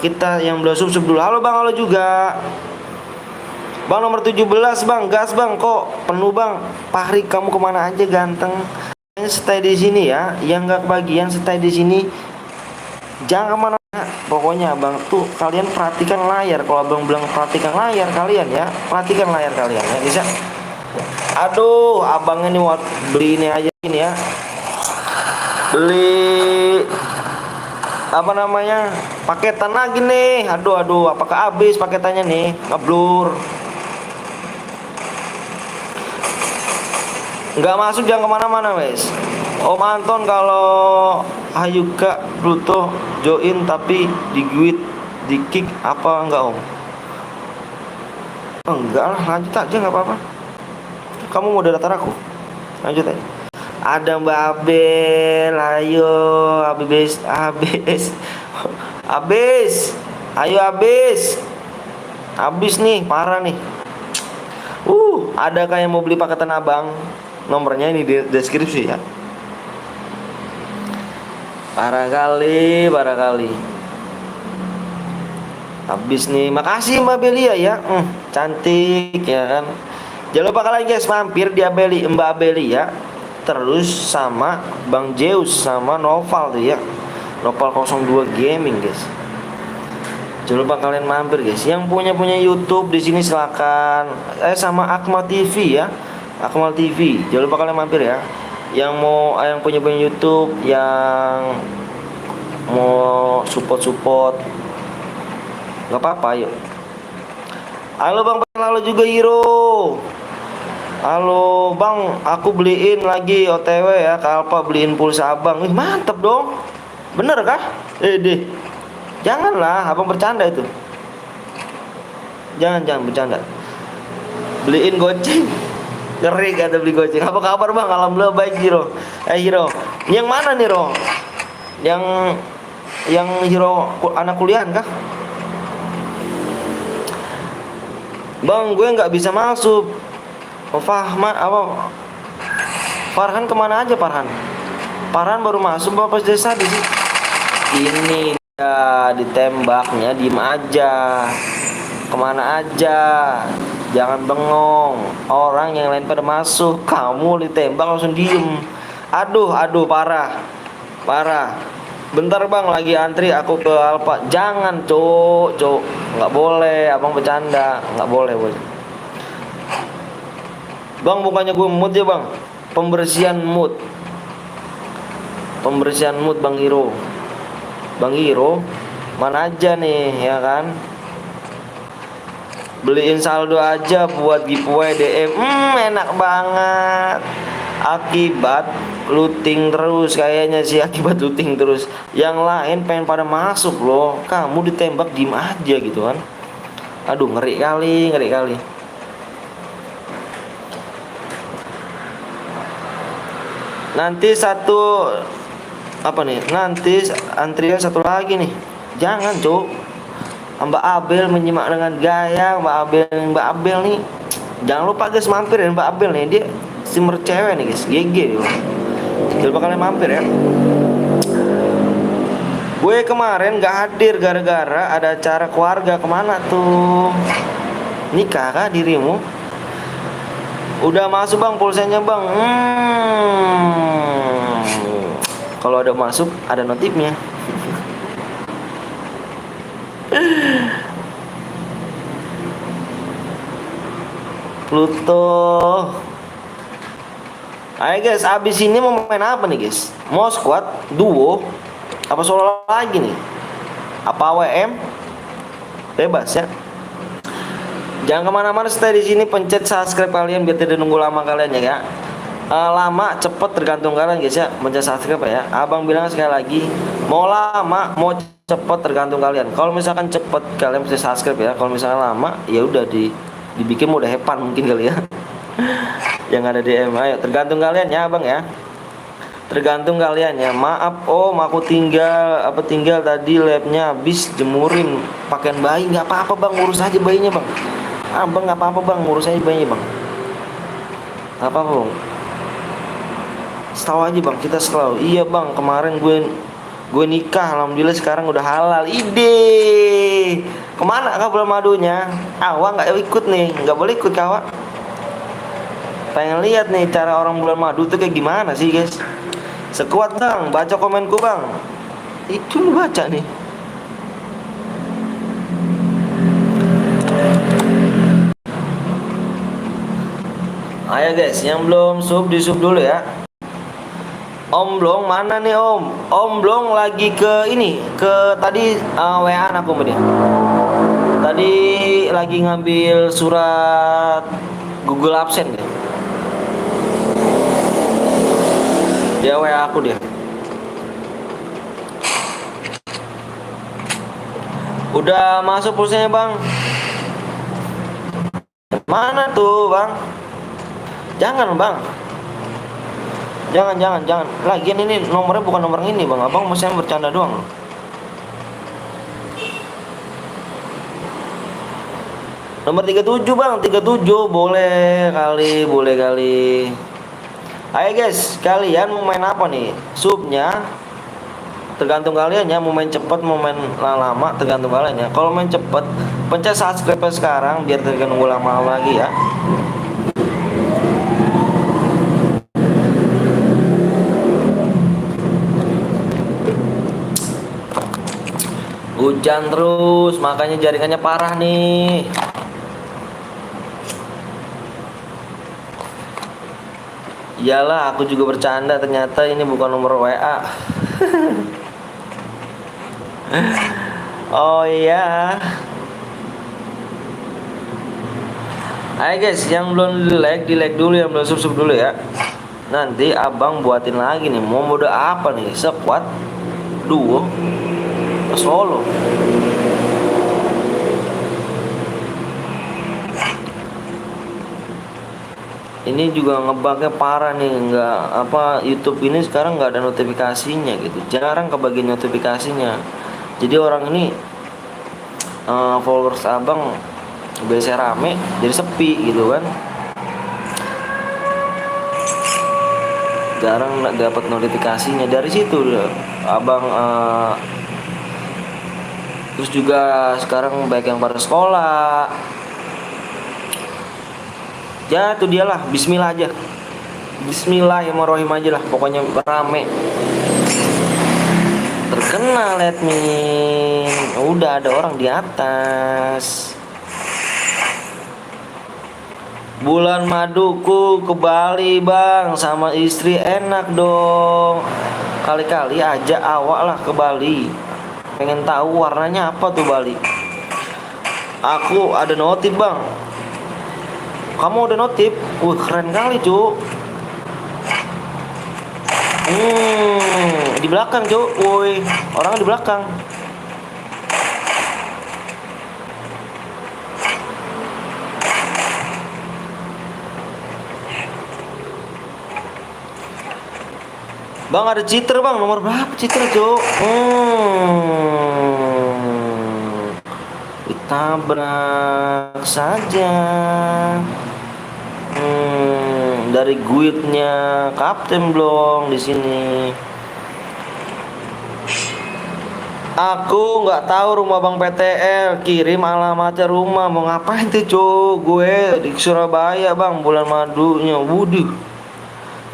Kita yang belum sub dulu. Halo bang, halo juga. Bang nomor 17 bang, gas bang. Kok penuh bang? Fahri kamu kemana aja ganteng? Stay di sini ya. Yang nggak kebagian stay di sini. Jangan kemana. Pokoknya abang tuh kalian perhatikan layar. Kalau abang bilang perhatikan layar kalian ya, perhatikan layar kalian ya, bisa. Aduh, abang ini beli ini aja ini ya. Beli apa namanya? Paketan lagi nih. Aduh, apakah habis paketannya nih? Ngeblur. Nggak masuk, jangan kemana-mana wes. Om Anton kalau Hayuka Pluto join tapi di guide di kick apa enggak om? Enggak lah, lanjut aja nggak apa-apa. Kamu mau daftar aku? Lanjut aja. Ada Mbak Abel, ayo habis, ayo habis nih, parah nih. Ada kayak mau beli paketan abang? Nomornya ini di deskripsi ya. Parah kali. Habis nih, makasih Mbak Belia ya. Cantik ya kan. Jangan lupa kalian guys mampir di Mbak Belia. Terus sama Bang Zeus sama Noval tuh ya. Noval 02 Gaming guys. Jangan lupa kalian mampir guys. Yang punya YouTube di sini silakan. Sama Akmal TV ya. Akmal TV. Jangan lupa kalian mampir ya. Yang punya YouTube, yang mau support nggak apa-apa, yuk. Halo bang, halo juga Hiro. Halo bang, aku beliin lagi OTW ya ke Alfa, beliin pulsa abang. Mantep dong, bener kah? Deh, janganlah abang bercanda itu. Jangan bercanda. Beliin goceng. Ngeri kata beli goceng. Apa kabar bang? Alhamdulillah baik Hiro. Hiro, yang mana nih Ro? Yang Hiro anak kuliahan kah? Bang, gue nggak bisa masuk. Farhan kemana aja Farhan? Farhan baru masuk bapak desa di sini. Ini ya ditembaknya, diem aja. Kemana aja? Jangan bengong. Orang yang lain pada masuk, kamu ditembak langsung diem. Aduh, parah. Bentar bang, lagi antri aku ke Alfa. Jangan cok, nggak boleh. Abang bercanda, nggak boleh. Bang, bukannya gue mood ya bang, pembersihan mood. Pembersihan mood Bang Hiro. Bang Hiro mana aja nih ya kan, beliin saldo aja buat giveaway DM. Enak banget. Akibat looting terus kayaknya sih, akibat looting terus. Yang lain pengen pada masuk loh, kamu ditembak diem aja gitu kan. Aduh, ngeri kali, ngeri kali. Nanti satu apa nih? Nanti antrian satu lagi nih. Jangan, Cuk. Mbak Abel menyimak dengan gaya. Mbak Abel nih. Jangan lupa guys, mampir ya Mbak Abel nih. Dia simmer cewek nih guys. GG nih. Jangan lupa kalian mampir ya. Gue kemarin gak hadir gara-gara ada acara keluarga. Kemana tuh? Nikah kah dirimu? Udah masuk bang pulsanya bang. Kalau ada masuk ada notifnya. Pluto. Ayo guys, abis ini mau main apa nih guys? Mau squad, duo, apa solo lagi nih? Apa WM? Bebas ya. Jangan kemana-mana, stay di sini, pencet subscribe kalian biar tidak nunggu lama kalian ya. Lama cepet tergantung kalian guys ya, pencet subscribe ya. Abang bilang sekali lagi, mau lama mau cepet tergantung kalian. Kalau misalkan cepet kalian pencet subscribe ya. Kalau misalkan lama ya udah dibikin udah hepan mungkin kali ya. Yang ada DM, ayo tergantung kalian ya abang ya. Tergantung kalian ya. Maaf om, aku tinggal tadi labnya habis jemurin pakaian bayi. Nggak apa-apa bang, urus aja bayinya bang. Abang nggak apa-apa bang, urus aja bayinya bang. Nggak apa-apa bang. Setahu aja bang, kita selalu. Iya bang, kemarin gue nikah, alhamdulillah sekarang udah halal. Ide, kemana kau bulan madunya? Awak nggak ikut nih, nggak boleh ikut kawak. Pengen lihat nih cara orang bulan madu tuh kayak gimana sih guys. Sekuat bang, baca komenku bang. Itu lu baca nih. Ayo guys, yang belum sub di sub dulu ya. Om Blong mana nih om? Om Blong lagi ke ini, ke tadi WA aku sama dia. Tadi lagi ngambil surat Google absen deh. Dia WA aku dia. Udah masuk pulsanya bang. Mana tuh bang? Jangan bang. Jangan. Lagian ini nomornya bukan nomor ini bang. Abang masih bercanda doang. Nomor 37 bang, 37 boleh kali. Ayo guys, kalian mau main apa nih? Subnya tergantung kalian ya, mau main cepet, mau main lama, tergantung kalian ya. Kalau main cepet, pencet subscribe sekarang biar tidak nunggu lama-lama lagi ya. Hujan terus, makanya jaringannya parah nih. Iyalah, aku juga bercanda, ternyata ini bukan nomor WA. Oh iya. Ayo guys, yang belum di like dulu, yang belum sub dulu ya. Nanti abang buatin lagi nih. Mau mode apa nih? Squad, duo, solo. Ini juga ngebugnya parah nih, nggak apa, YouTube ini sekarang nggak ada notifikasinya gitu, jarang kebagian notifikasinya. Jadi orang ini followers abang biasa rame jadi sepi gitu kan, jarang dapat notifikasinya dari situ abang. Terus juga sekarang baik yang pada sekolah. Ya itu dia lah, bismillah aja. Bismillahirrahmanirrahim aja lah, pokoknya rame. Terkenal admin. Udah ada orang di atas. Bulan maduku ke Bali bang, sama istri enak dong. Kali-kali aja awak lah ke Bali. Pengen tahu warnanya apa tuh Bali. Aku ada notif bang. Kamu udah notif? Wih keren kali cu. Di belakang cu. Woi, orang di belakang. Bang ada Citra bang, nomor berapa Citra cu? Ditabrak saja. Dari guitnya Kapten Blong di sini. Aku nggak tahu rumah Bang PTL, kirim alamatnya rumah. Mau ngapain tuh cu? Gue di Surabaya bang, bulan madunya. Wuduh.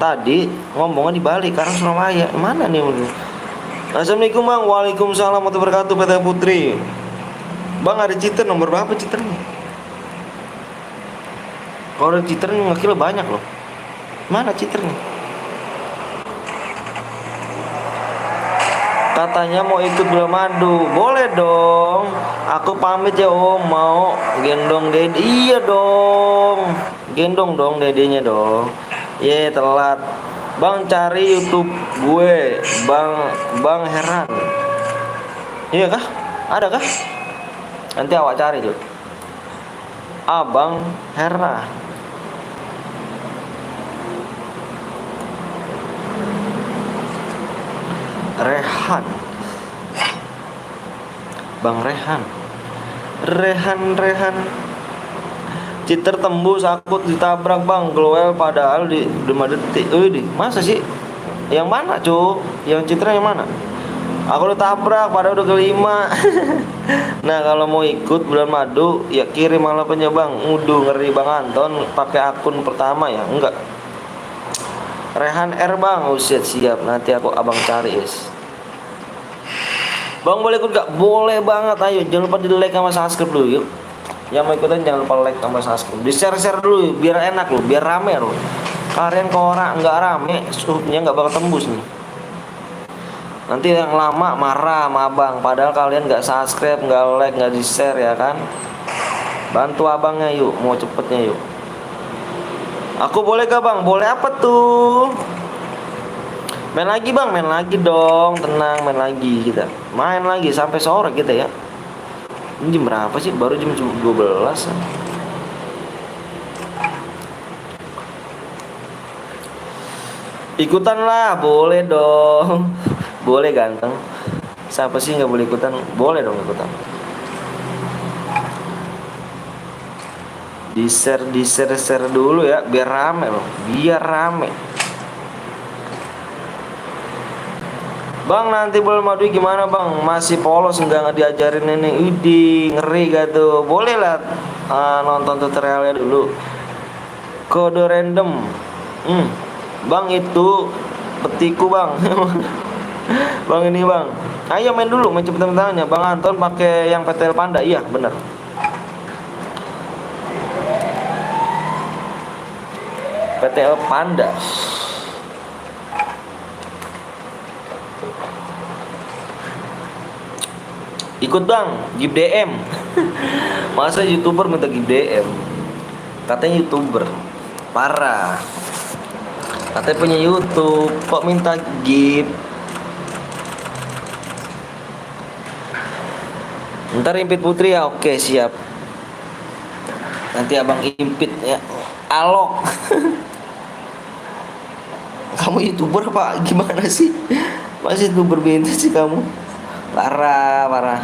Tadi ngomongnya di Bali, sekarang Surabaya. Mana nih udah? Assalamualaikum bang. Waalaikumsalam warahmatullahi wabarakatuh. PT Putri. Bang ada Citra nomor berapa Citranya? Kalau ada Citra ngekil banyak loh. Mana Citranya? Katanya mau ikut bulan madu. Boleh dong. Aku pamit ya om. Mau gendong dede. Iya dong. Gendong dong dedenya dong. Telat. Bang cari YouTube gue. Bang Heran. Iya kah? Ada kah? Nanti awak cari tuh. Abang Hera. Rehan. Bang Rehan. Rehan. Citer tembus, aku ditabrak bang. Glowel padahal di 5 detik. Masa sih? Yang mana cu? Yang Citra yang mana? Aku udah tabrak padahal udah kelima. Nah kalau mau ikut bulan madu ya kirim alamatnya bang. Ngeri bang Anton pakai akun pertama ya? Enggak. Rehan R bang. Siap. Nanti abang cari yes. Bang boleh ikut gak? Boleh banget. Ayo jangan lupa di like sama subscribe dulu yuk. Yang mau ikutan jangan lupa like sama subscribe. Di share dulu biar enak loh, biar rame loh. Kalian kalau nggak rame, subnya nggak bakal tembus nih. Nanti yang lama marah sama abang. Padahal kalian nggak subscribe, nggak like, nggak di share ya kan. Bantu abangnya yuk, mau cepetnya yuk. Aku boleh gak bang? Boleh apa tuh? Main lagi bang, main lagi dong. Tenang, main lagi kita. Main lagi sampai sore kita ya. Ini jam berapa sih? Baru jam 12. Ikutan lah, boleh dong. Boleh ganteng. Siapa sih nggak boleh ikutan? Boleh dong ikutan. Di share dulu ya, biar rame loh, biar rame. Bang nanti bulan madu gimana bang? Masih polos nggak diajarin ini? Ngeri gak tuh? Boleh lah nonton tutorialnya dulu. Kode random. Bang itu petiku bang. Bang ini bang. Ayo main dulu, main cepet-cepetannya. Bang Anton pakai yang PTL Panda. Iya bener. PTL Panda. Ikut bang, give DM. Masa YouTuber minta give DM? Katanya YouTuber. Parah. Katanya punya YouTube, kok minta give? Ntar impit Putri ya, oke siap. Nanti abang impit ya. Alok. Kamu YouTuber apa gimana sih? Masih YouTuber bintu sih kamu. Parah.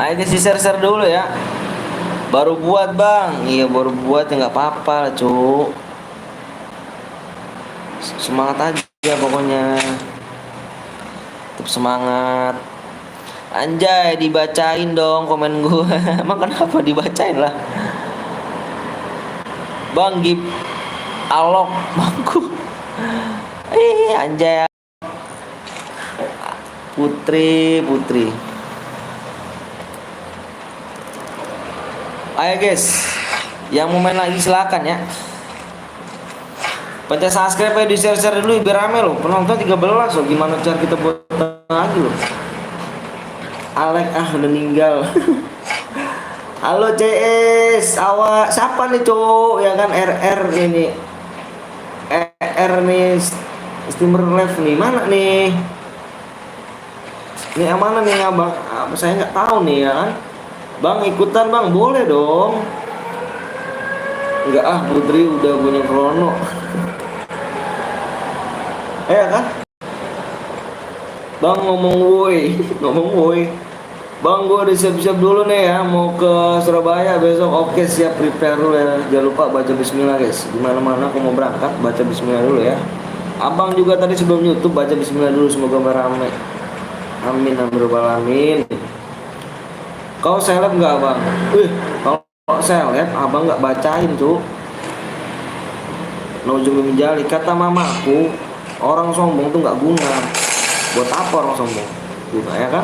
Ayo di share dulu ya. Baru buat bang. Iya baru buat ya nggak apa-apa cu. Semangat aja pokoknya. Tetap semangat. Anjay dibacain dong komen gue. Emang kenapa dibacain lah. Bang Gip Alok bangku. Anjay. Putri. Ayo guys, yang mau main lagi silakan ya. Pencet subscribe aja, di share dulu biar rame loh. Penonton 13 loh. Gimana cara kita buat lagi loh? Alek udah meninggal. Halo CS, awak siapa nih cowok ya kan RR ini. RR nih streamer live nih, mana nih? Ini yang mana nih abang? Saya nggak tahu nih ya kan. Bang ikutan bang, boleh dong. Enggak Putri udah punya krono. Kan? Bang ngomong woi, ngomong woi. Bang gue udah siap-siap dulu nih ya, mau ke Surabaya besok. Oke siap, prepare dulu ya. Jangan lupa baca bismillah guys. Dimana-mana aku mau berangkat, baca bismillah dulu ya. Abang juga tadi sebelum YouTube baca bismillah dulu, semoga ramai. Amin amin. Kau seleb nggak abang? Kalau seleb abang nggak bacain tuh. Nojum menjali kata mamaku, orang sombong tuh nggak guna. Buat apa orang sombong? Guna ya kan?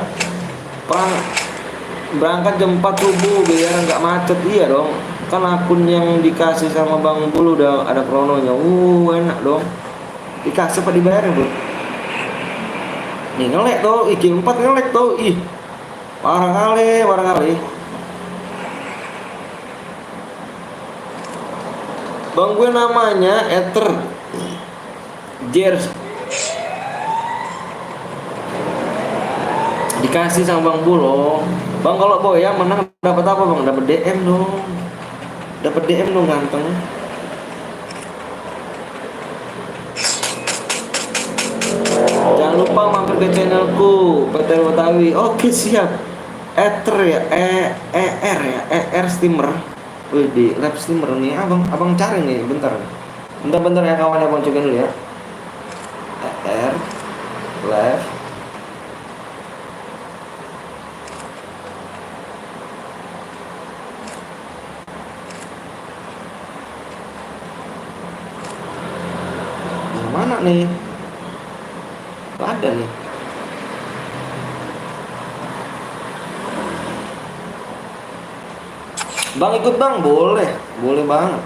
Berangkat jam 4 subuh biar nggak macet. Iya dong. Kan akun yang dikasih sama Bang Bulu udah ada krononya. Enak dong. Dikasih apa dibayar bro? Nih ngelek tuh, Kill 4 ngelek tuh. Ih. Parah kali. Bang gue namanya Ether Jers. Dikasih sama Bang Bulo. Bang kalau Boya menang dapat apa bang? Dapat DM dong. Dapat DM dong ganteng. Jangan lupa mampir ke channelku Peter Betawi. Oke siap. Ether ya, ER streamer. Wih di live streamer nih abang cari nih bentar ya kawan, abang coba dulu ya. ER live. Mana nih? Ada nih. Bang ikut bang, boleh banget.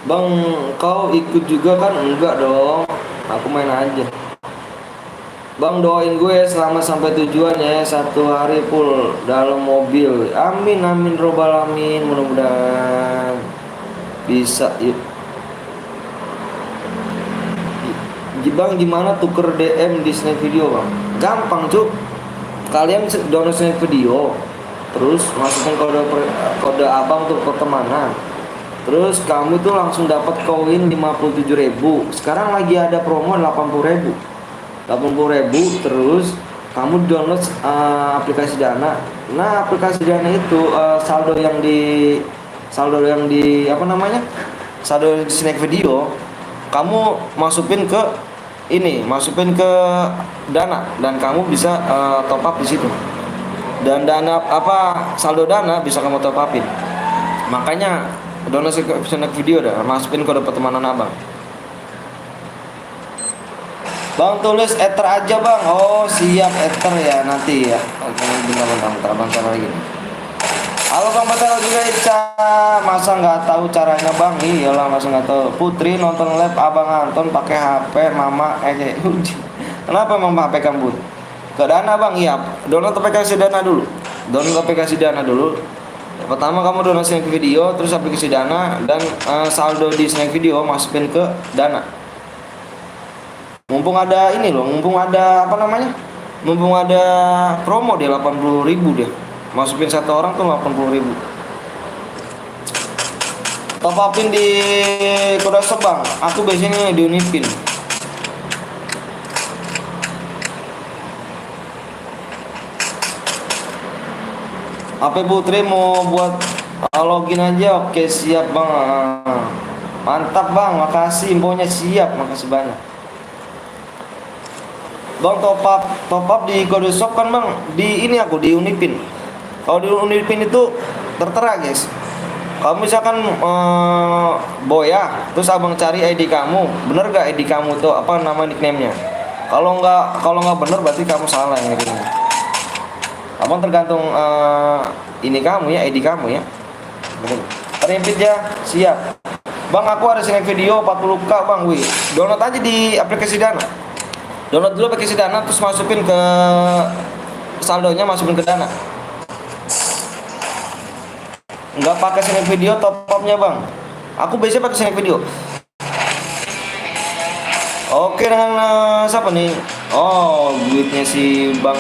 Bang kau ikut juga kan? Enggak dong, aku main aja. Bang doain gue selamat sampai tujuan ya, 1 hari full dalam mobil. Amin robbal alamin, mudah-mudahan bisa yuk. Bang gimana tuker DM di snap video bang? Gampang cuk. Kalian download snap video, terus masukin kode abang untuk pertemanan. Terus kamu tuh langsung dapat koin 57.000. Sekarang lagi ada promo 80.000. Terus kamu download aplikasi Dana. Nah, aplikasi Dana itu saldo yang di Saldo di snack video kamu masukin ke Dana dan kamu bisa top up di situ. Dan saldo Dana bisa kamu top upin. Makanya download snack video dah, masukin kode pertemanan abang. Bang tulis Ether aja bang. Oh siap, Ether ya nanti ya. Bentar abang cara lagi. Halo bang Petero juga Ica. Masa nggak tahu caranya bang? Iyalah masa nggak tahu. Putri nonton live abang Anton pakai HP mama Kenapa mama HP kamu? Ke Dana bang? Iya. Download aplikasi Dana dulu. Pertama kamu download snack video, terus aplikasi Dana dan saldo di snack video masukin ke Dana. Mumpung ada mumpung ada promo dia 80.000 dia. Masukin satu orang tuh 80.000. Top upin di kode sebang. Aku biasanya di Unipin. HP Putri mau buat login aja. Oke siap bang. Mantap bang, makasih infonya, siap, makasih banyak. Bang top up di kode shop kan bang, di Unipin. Kalau di Unipin itu tertera guys. Kalau misalkan Boya, terus abang cari ID kamu, bener gak ID kamu tuh apa nama nickname-nya? Kalau nggak bener berarti kamu salah yang ini. Abang tergantung ID kamu ya. Repeat ya, siap. Bang, aku ada snack video 40k bang, wih. Download aja di aplikasi Dana. Download dulu aplikasi Dana, terus masukin ke saldonya, masukin ke Dana. Nggak pakai snack video top upnya bang. Aku biasanya pakai snack video. Oke, dengan siapa nih? Oh, duitnya si Bang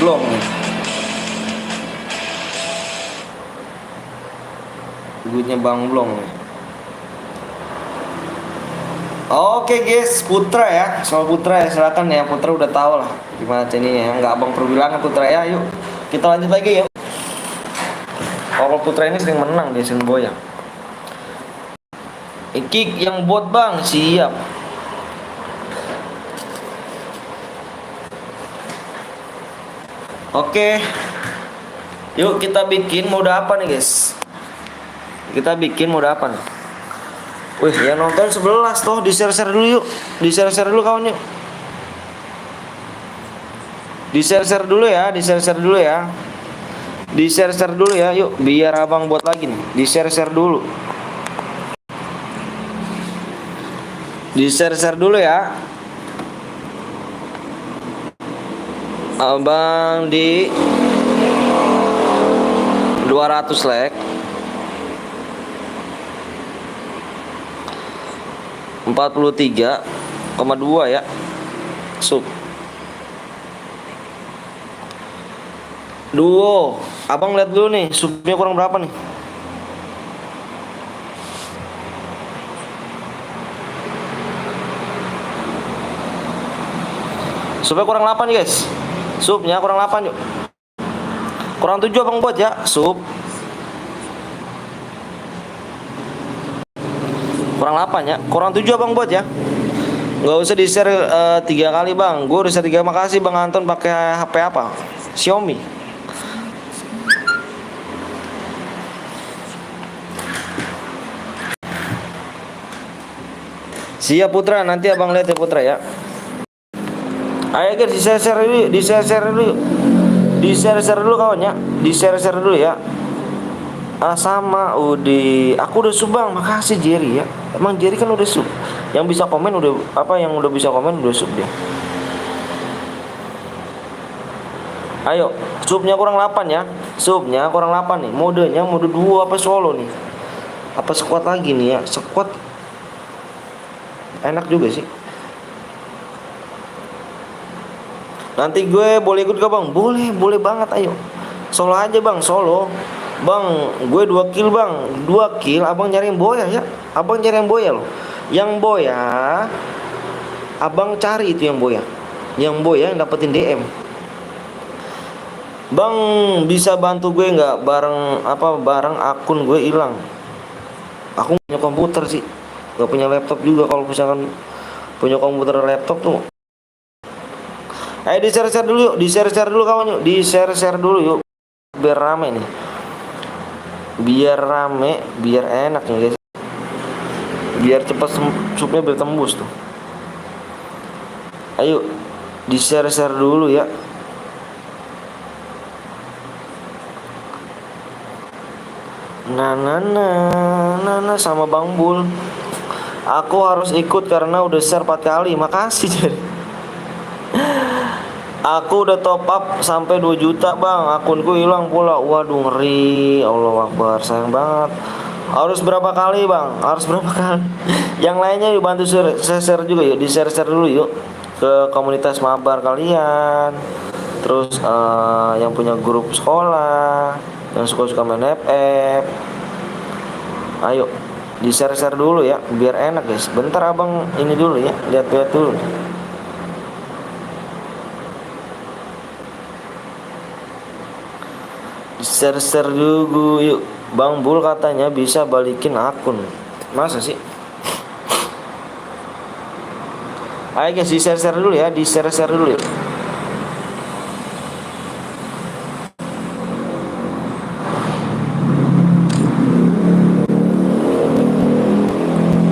Blong nih. Duitnya Bang Blong nih. Oke guys, Putra ya, sama Putra ya, silakan ya. Putra udah tahu lah gimana ini ya, nggak abang perbilangan Putra ya. Yuk kita lanjut lagi ya. Kalau Putra ini sering menang di Asian Boy ya. Kick yang bot bang, siap. Oke, yuk kita bikin mode apa nih guys? Kita bikin mode apa nih? Wih, yang nonton 11 toh, di share dulu yuk. Di share dulu kawan yuk. Di share dulu ya, di share dulu ya. Di share dulu ya, yuk biar abang buat lagi nih. Di share dulu. Di share dulu ya. Abang di 200 like. 43,2 ya sub. Duo, abang lihat dulu nih subnya kurang berapa nih. Subnya kurang 8 guys. Subnya kurang 8 yuk. Kurang 7 abang buat ya sub. Kurang 8 ya, kurang 7 abang buat ya. Nggak usah di share 3 kali bang. Gue udah share 3. Makasih bang Anton. Pakai HP apa? Xiaomi. Siap Putra, nanti abang lihat ya Putra ya. Ayo guys, di share dulu, di share dulu, di share dulu kawan ya, di share dulu ya. Sama Udi, aku udah sub bang, makasih Jerry ya. Emang Jerry kan udah sub. Yang bisa komen udah apa? Yang udah bisa komen udah sub dia. Ayo, subnya kurang 8 ya. Subnya kurang 8 nih. Modenya mode 2 apa solo nih? Apa squad lagi nih ya? Squad enak juga sih. Nanti gue boleh ikut gak bang? Boleh, boleh banget. Ayo solo aja bang, solo. Bang, gue 2 kill bang. 2 kill, abang nyari yang boya ya. Abang nyari yang boya loh. Yang boya abang cari itu yang boya. Yang boya yang dapetin DM. Bang, bisa bantu gue nggak? Bareng akun gue hilang. Aku punya komputer sih, nggak punya laptop juga. Kalau misalkan punya komputer laptop tuh. Ayo di share dulu yuk, di share dulu kawan yuk, di share dulu yuk. Biar rame nih. Biar rame, biar enak nih guys. Biar cepat supnya bertembus tuh. Ayo di share dulu ya. Nah sama Bang Bul. Aku harus ikut karena udah share 4 kali. Makasih jadi. Aku udah top up sampai 2 juta bang. Akunku hilang pula. Waduh ngeri. Allah Akbar, sayang banget. Harus berapa kali bang? Harus berapa kali? Yang lainnya yuk bantu share juga yuk. Di share dulu yuk ke komunitas mabar kalian. Terus yang punya grup sekolah, yang suka-suka main FF. Ayo di share dulu ya, biar enak guys. Bentar abang ini dulu ya, lihat-lihat dulu. Share dulu yuk. Bang Bul katanya bisa balikin akun. Masa sih? Ayo guys, di share dulu ya, di share dulu yuk.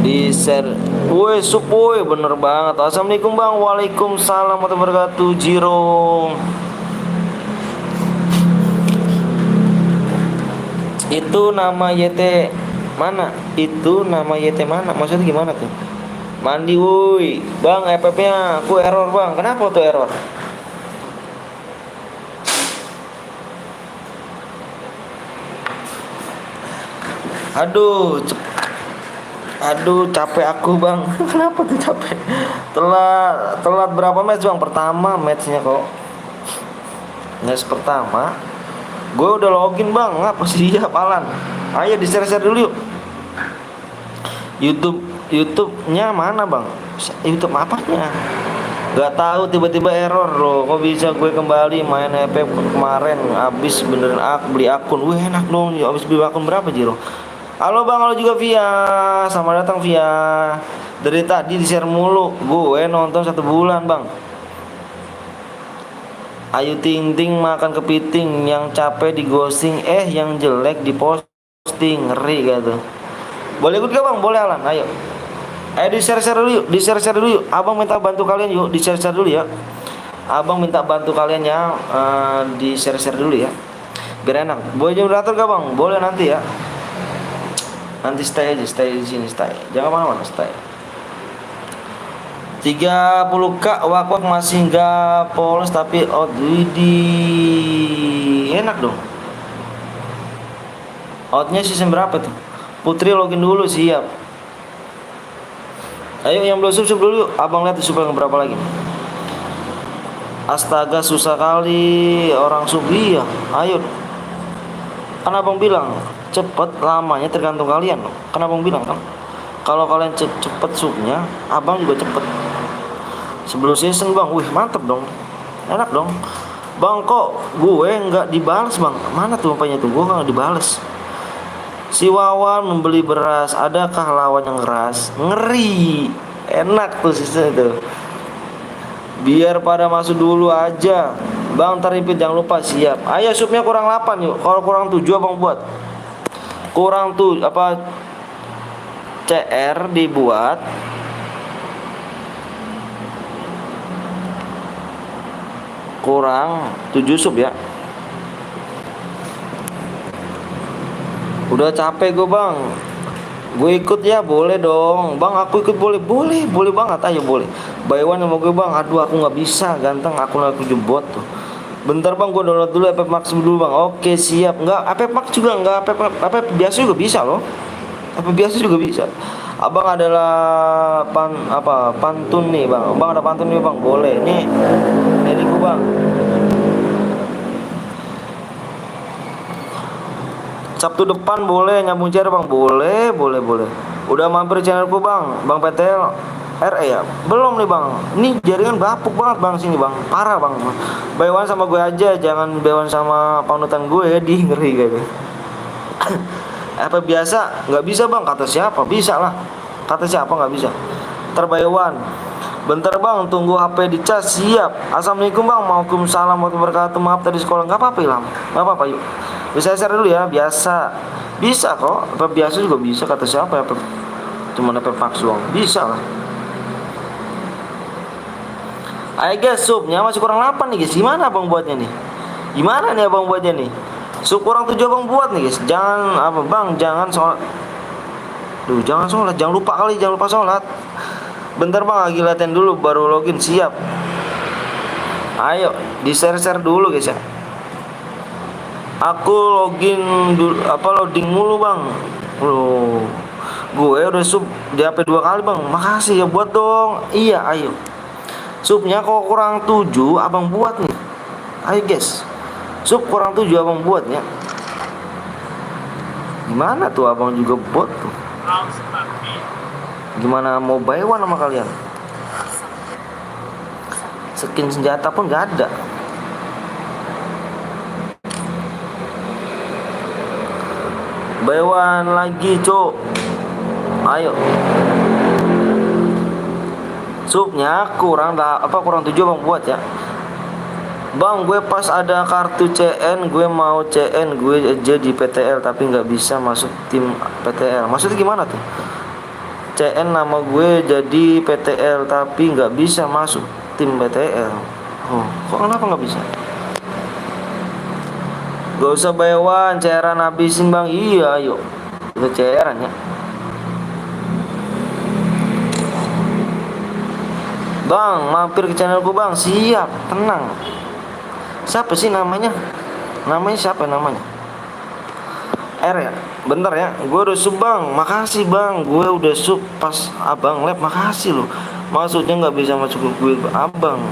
Di share. Woi sup woi, bener banget. Assalamualaikum bang. Waalaikumsalam warahmatullahi wabarakatuh. Jiro. Itu nama YT mana? Itu nama YT mana? Maksudnya gimana tuh? Mandi woi. Bang, FF-nya aku error, Bang. Kenapa tuh error? Aduh, aduh capek aku, Bang. Kenapa tuh capek? Telat berapa match, Bang? Pertama matchnya kok. Match pertama. Gue udah login, Bang. Ngapa sih ya, Alan? Ayo di-share dulu yuk. YouTube-nya mana, Bang? YouTube apanya? Gak tahu, tiba-tiba error loh. Kok bisa gue kembali main FF kemarin habis beneran beli akun. Wih, enak dong. Habis beli akun berapa, Jiro? Halo Bang, halo juga Via. Selamat datang Via. Dari tadi di-share mulu. Gue nonton 1 bulan, Bang. Ayu Ting Ting makan kepiting, yang capek di ghosting, yang jelek di posting. Ngeri gitu. Boleh ikut gak, Bang? Boleh, Alan. Ayo. Di-share dulu yuk, di-share dulu yuk. Abang minta bantu kalian yuk, di-share dulu ya. Abang minta bantu kalian ya, di-share dulu ya. Biar enak. Boleh moderator gak, Bang? Boleh nanti ya. Nanti stay aja, stay di sini, stay. Jangan mana-mana, stay. 30k wak masih nggak polos tapi enak dong. Outnya season berapa tuh? Putri login dulu, siap. Ayo yang belum sub dulu yuk. Abang lihat super berapa lagi. Astaga, susah kali orang sub. Iya, ayo. Kan abang bilang cepet, lamanya tergantung kalian loh. Kan abang bilang kan, kalau kalian cepet subnya, abang juga cepet. Sebelum season, Bang. Wih, mantep dong. Enak dong. Bang, kok gue nggak dibales, Bang? Mana tuh apanya tuh? Gue nggak dibales. Si Wawan membeli beras, adakah lawan yang keras? Ngeri. Enak tuh season itu. Biar pada masuk dulu aja. Bang, teripit jangan lupa, siap. Ayo subnya kurang 8 yuk. Kalau kurang 7 abang buat. Kurang tuh apa, CR dibuat. Kurang 7 sub ya. Udah capek gue, Bang. Gue ikut ya, boleh dong. Bang, aku ikut boleh. Boleh banget, ayo boleh. Buy one sama gue, Bang. Aduh, aku nggak bisa, ganteng. Aku jebot tuh. Bentar, Bang, gue download dulu FF Max dulu, Bang. Oke, siap. Enggak, FF Max juga enggak, FF biasa juga bisa loh. FF biasa juga bisa. Abang adalah pantun nih, Bang. Abang ada pantun nih, Bang. Boleh. Nih. Ini gue, Bang. Sabtu depan boleh nyambung share, Bang. Boleh. Udah mampir channelku, Bang. Bang PTL RE ya? Belum nih, Bang. Ini jaringan bapuk banget, Bang, sini, Bang. Parah, Bang. Baywan sama gue aja, jangan baywan sama panutan gue ya, di ngeri gitu. Apa biasa? Nggak bisa, Bang. Kata siapa? Bisa lah. Kata siapa nggak bisa? Terbaywan. Bentar, Bang, tunggu HP dicas. Siap. Assalamualaikum, Bang. Waalaikumsalam warahmatullahi wabarakatuh. Maaf tadi sekolah. Nggak apa-apa, Ilham. Nggak apa-apa, yuk. Bisa share dulu ya, biasa. Bisa kok. Apa biasa juga bisa, kata siapa ya? Cuma dapat fax doang. Bisa lah. Ayo guys, subnya masih kurang 8 nih, guys. Gimana Abang buatnya nih? Gimana nih Abang buatnya nih? Sub kurang 7 Abang buat nih, guys. Jangan Bang, jangan sholat. Jangan sholat, jangan lupa sholat. Bentar, Bang, lagi latihan dulu baru login, siap. Ayo, di-share dulu, guys ya. Aku login dulu, loading mulu, Bang. Loh, gue udah sub di HP 2 kali, Bang. Makasih ya, buat dong. Iya, ayo. Subnya kok kurang 7 Abang buat nih. Ayo guys, sub kurang 7 Abang buat ya. Gimana tuh, Abang juga bot tuh. Gimana mau buy one sama kalian? Skin senjata pun gak ada. Buy one lagi, Cuk. Ayo. Subnya kurang 7 Bang buat ya. Bang, gue pas ada kartu CN, gue mau CN, gue aja di PTL tapi nggak bisa masuk tim PTL. Maksudnya gimana tuh? CN nama gue jadi PTL tapi nggak bisa masuk tim PTL. Oh, kok kenapa nggak bisa? Gak usah bayawan, cairan habisin bang. Iya, yuk. Itu cairan ya. Bang, mampir ke channelku bang. Siap, tenang. Siapa sih namanya? Namanya siapa namanya? R ya? Bentar ya, gue udah sub bang. Makasih bang, gue udah sub pas abang live. Makasih loh. Maksudnya nggak bisa masuk ke gue abang.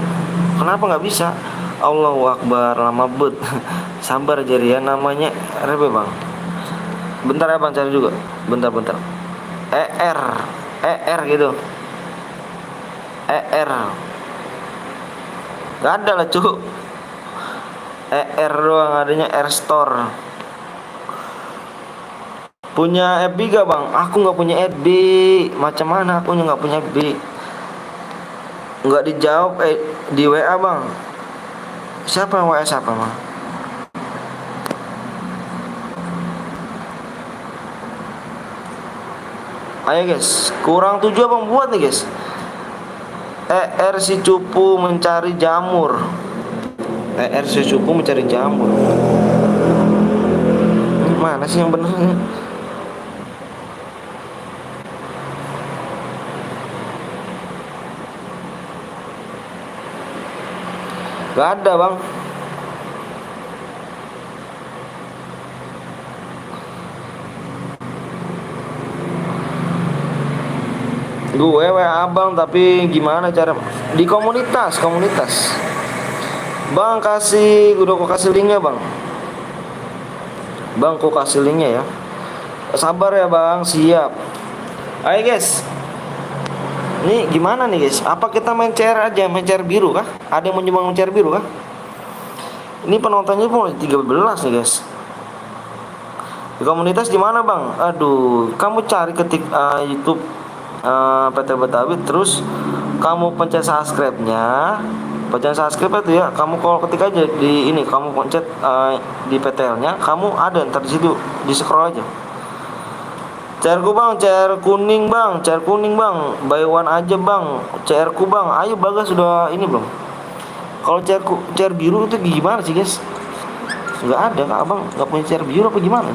Kenapa nggak bisa? Allahu Akbar, lama bet. Sabar jadi ya, namanya RB bang. Bentar ya bang, cari juga. Bentar. ER, ER gitu. ER. Gak ada lah cuy. ER doang adanya, R Store. Punya FB gak bang? Aku nggak punya FB. Macam mana aku nggak punya FB? Nggak dijawab di WA bang. Siapa yang WA siapa bang? Ayo guys, kurang 7 abang buat nih guys. ER si cupu mencari jamur. ER si cupu mencari jamur. Ini mana sih yang bener nih? Gak ada bang. Gue WA abang tapi gimana cara di komunitas bang, kasih udah kok kasih linknya bang. Bang kok kasih linknya ya. Sabar ya bang, siap. Ayo guys, ini gimana nih guys? Apa kita main CR aja, main CR biru kah? Ada yang mau nyoba main CR biru kah? Ini penontonnya pun 13 nih guys. Di komunitas di mana bang? Aduh, kamu cari ketik YouTube PT Betawi, terus kamu pencet subscribe-nya. Pencet subscribe itu ya, kamu kalau ketik aja di ini, kamu pencet di PTL-nya, kamu ada ntar di situ, di scroll aja. CR-ku bang, CR kuning bang, CR kuning bang, buy one aja bang, CR-ku bang. Ayo Bagas sudah ini belum? Kalau CR biru itu gimana sih guys? Nggak ada kak abang, nggak punya CR biru apa gimana?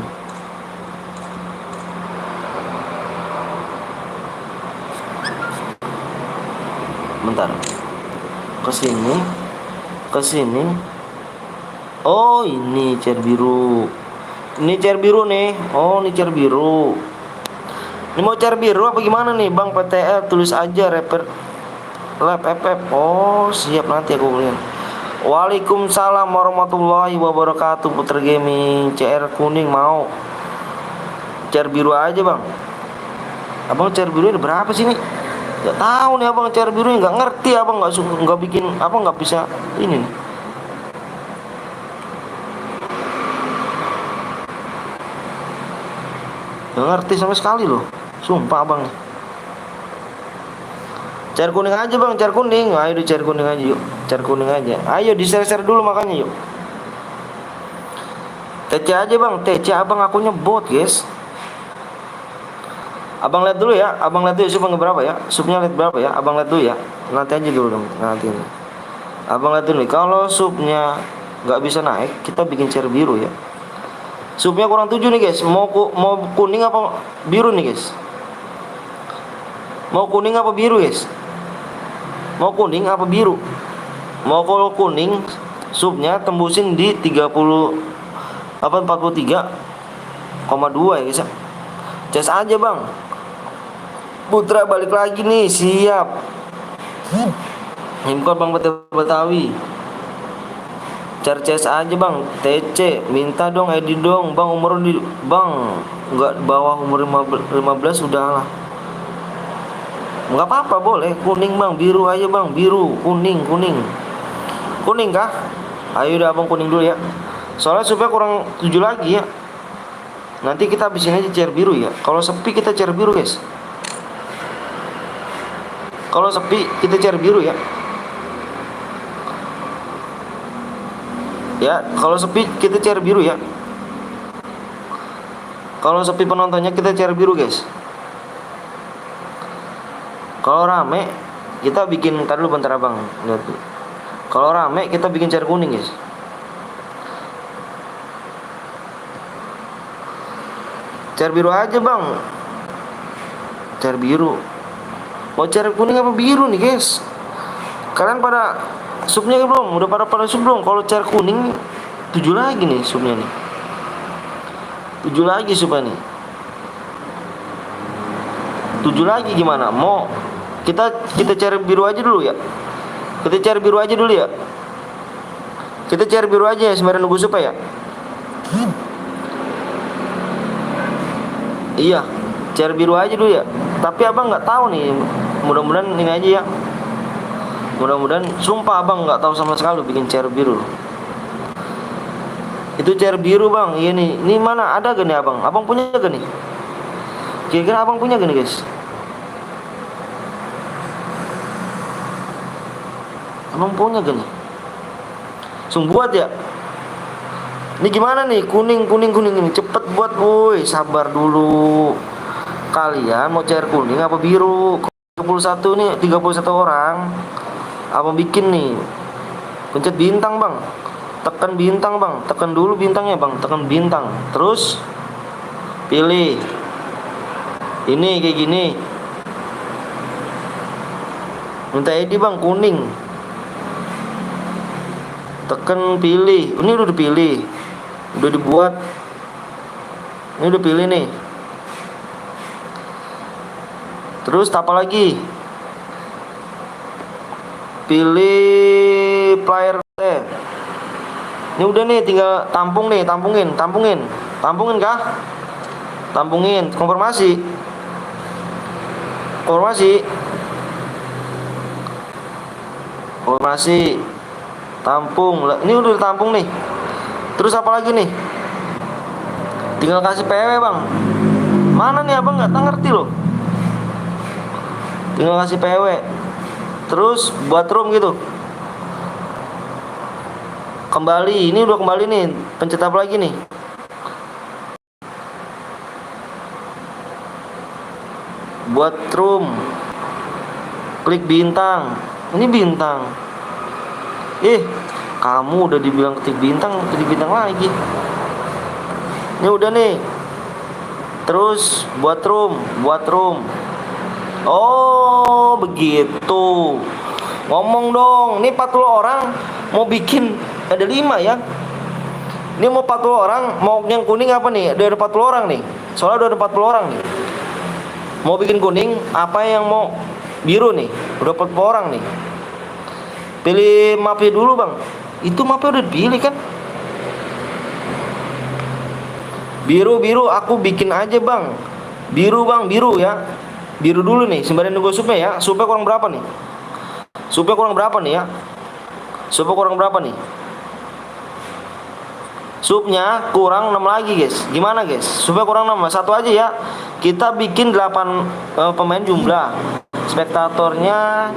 Bentar, kesini. Oh ini CR biru. Ini CR biru nih. Oh ini CR biru. Ini mau CR biru apa gimana nih bang? PTL tulis aja rapper lab FF. Oh siap, nanti aku lihat. Waalaikumsalam warahmatullahi wabarakatuh. Putra Gaming, CR kuning mau. CR biru aja bang. Abang CR biru ada berapa sih nih? Gak tahu nih abang, CR biru nggak ngerti abang, nggak bikin apa, nggak bisa ini nih. Nggak ngerti sama sekali loh, sumpah abang. CR kuning aja bang, CR kuning. Ayo di CR kuning aja yuk, CR kuning aja. Ayo di share dulu makanya yuk. TC aja bang, TC abang akunnya bot guys. Abang lihat dulu ya, abang lihat dulu subnya berapa ya, subnya lihat berapa ya, abang lihat dulu ya. Nanti aja dulu dong, nanti. Abang lihat dulu nih, kalau subnya nggak bisa naik, kita bikin CR biru ya. Subnya kurang 7 nih guys. Mau kuning apa biru nih guys? Mau kuning apa biru guys? Mau kuning apa biru? Mau kalau kuning subnya tembusin di 30 apa 43,2 ya guys. Cas aja bang. Putra balik lagi nih, siap. Impor bang Betawi. Cari CS aja bang, TC, minta dong edit dong bang, umur di bang nggak bawah umur 15 udah lah. Nggak apa-apa, boleh kuning bang, biru aja bang, biru, kuning kah? Ayo udah abang kuning dulu ya, soalnya supaya kurang 7 lagi ya. Nanti kita habisin aja CR biru ya. Kalau sepi kita CR biru guys. Kalau sepi kita CR biru ya. Ya, kalau sepi kita CR biru ya. Kalau sepi penontonnya kita CR biru guys. Kalau rame kita bikin, ntar dulu bentar abang lihat dulu. Kalau rame kita bikin CR kuning guys. Cair biru aja bang. Cair biru. Mau cair kuning apa biru nih guys? Kalian pada supnya belum? Udah pada sup belum? Kalau cair kuning 7 lagi nih supnya nih. 7 lagi supnya nih. 7 lagi gimana? Mau kita cari biru aja dulu ya. Kita cari biru aja dulu ya. Kita cari biru aja ya sembari nunggu sup ya. Iya, cari biru aja dulu ya. Tapi abang nggak tahu nih. Mudah-mudahan ini aja ya. Mudah-mudahan, sumpah abang nggak tahu sama sekali bikin cair biru. Itu cair biru bang. Iya nih. Ini mana ada gak nih abang? Abang punya gak nih? Kira-kira abang punya gak nih guys? Abang punya gak nih? Langsung buat ya. Ini gimana nih? Kuning ini. Cepet buat woi. Sabar dulu. Kalian mau cair kuning apa biru? 31 nih, 31 orang. Abang bikin nih. Pencet bintang bang. Tekan bintang bang. Tekan dulu bintangnya bang. Tekan bintang. Terus pilih. Ini kayak gini. Minta ID bang, kuning. Tekan pilih. Ini udah dipilih. Udah dibuat. Ini udah pilih nih. Terus apa lagi? Pilih player. Ini udah nih, tinggal tampung nih, tampungin kah? Tampungin, konfirmasi, tampung. Ini udah tampung nih. Terus apa lagi nih? Tinggal kasih PW bang. Mana nih abang nggak ngerti loh. Tinggal kasih PW. Terus buat room gitu. Kembali, ini udah kembali nih. Pencet apa lagi nih? Buat room. Klik bintang. Ini bintang. Kamu udah dibilang ketik bintang lagi. Ini udah nih. Terus buat room. Oh, begitu. Ngomong dong. Ini 40 orang mau bikin ada 5 ya. Ini mau 40 orang, mau yang kuning apa nih? Udah ada 40 orang nih. Soalnya udah ada 40 orang nih. Mau bikin kuning, apa yang mau biru nih? Udah 40 orang nih. Pilih mapnya dulu, Bang. Itu mapnya udah dipilih kan? Biru, aku bikin aja, Bang. Biru, Bang, biru ya. Biru dulu nih, sembari nunggu supnya ya. Supnya kurang berapa nih? Supnya kurang berapa nih? Supnya kurang 6 lagi guys. Gimana guys? Supnya kurang 6, satu aja ya. Kita bikin 8 pemain jumlah. Spektatornya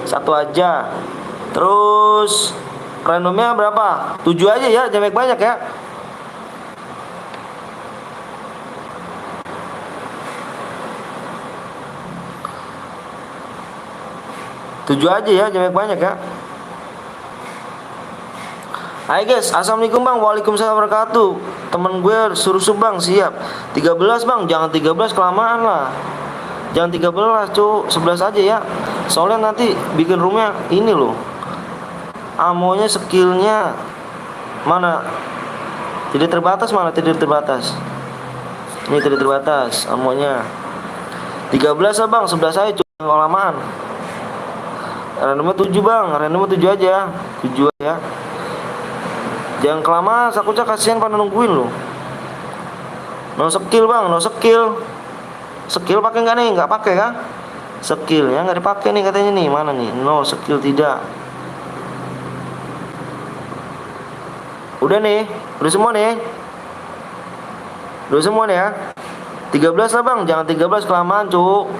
satu aja. Terus randomnya berapa? 7 aja ya, jangan banyak ya. Tujuh aja ya, jangan banyak ya. Hai guys, assalamualaikum bang, waalaikumsalam wabarakatuh. Temen gue suruh bang, siap. 13 bang, jangan 13 kelamaan lah. Jangan 13 cu, 11 aja ya. Soalnya nanti bikin roomnya ini loh. Amonya skillnya mana? Tidak terbatas, mana tidak terbatas. Ini tidak terbatas amonya. 13 lah bang, 11 aja cu, kelamaan. Randomnya 7 bang, randomnya 7 aja. 7 aja. Jangan kelamaan, takutnya kasihan pada nungguin loh. No skill bang, no skill. Skill pakai nggak nih? Nggak pakai kan? Skill ya nggak dipakai nih katanya nih. Mana nih? No skill tidak. Udah nih, udah semua nih. Udah semua nih ya. 13 lah bang, jangan 13 kelamaan cuk.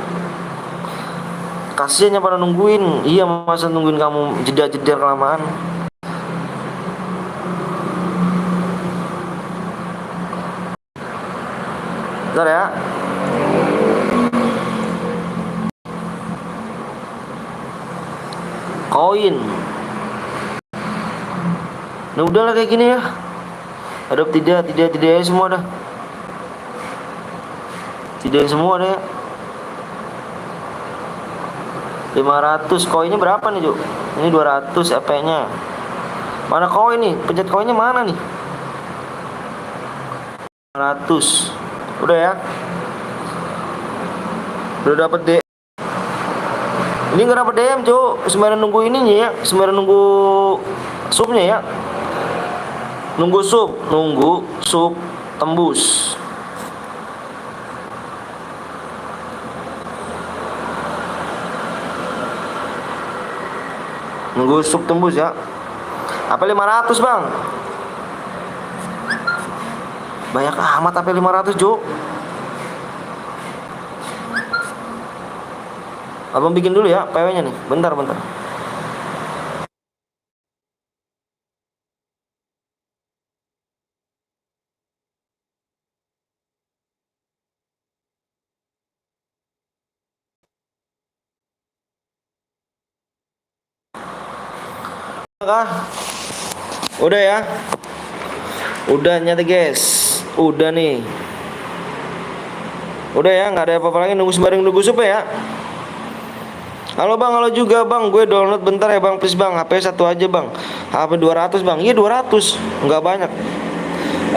Kasiannya pada nungguin. Iya, masa nungguin kamu jeda-jeda kelamaan. Bentar ya. Koin. Nah udahlah kayak gini ya. Ada tidak ya semua dah. Tidak semua deh. 500 koinnya berapa nih, Cuk? Ini 200 EP-nya. Mana koin nih? Pencet koinnya mana nih? 500. Udah ya. Udah dapet deh. Ini nggak dapet DM, Cuk. Sembari nunggu ininya ya. Sembari nunggu supnya ya. Nunggu sup tembus. Nunggu sup tembus ya. Apa 500, Bang? Banyak amat apa 500, Cuk. Abang bikin dulu ya PW-nya nih. Bentar. Kah? Udah ya. Udah nyata, guys. Udah nih. Udah ya, nggak ada apa-apa lagi. Nunggu sup ya. Halo Bang, halo juga Bang. Gue download bentar ya Bang, please Bang. HP satu aja Bang. HP 200 Bang. Iya 200, nggak banyak.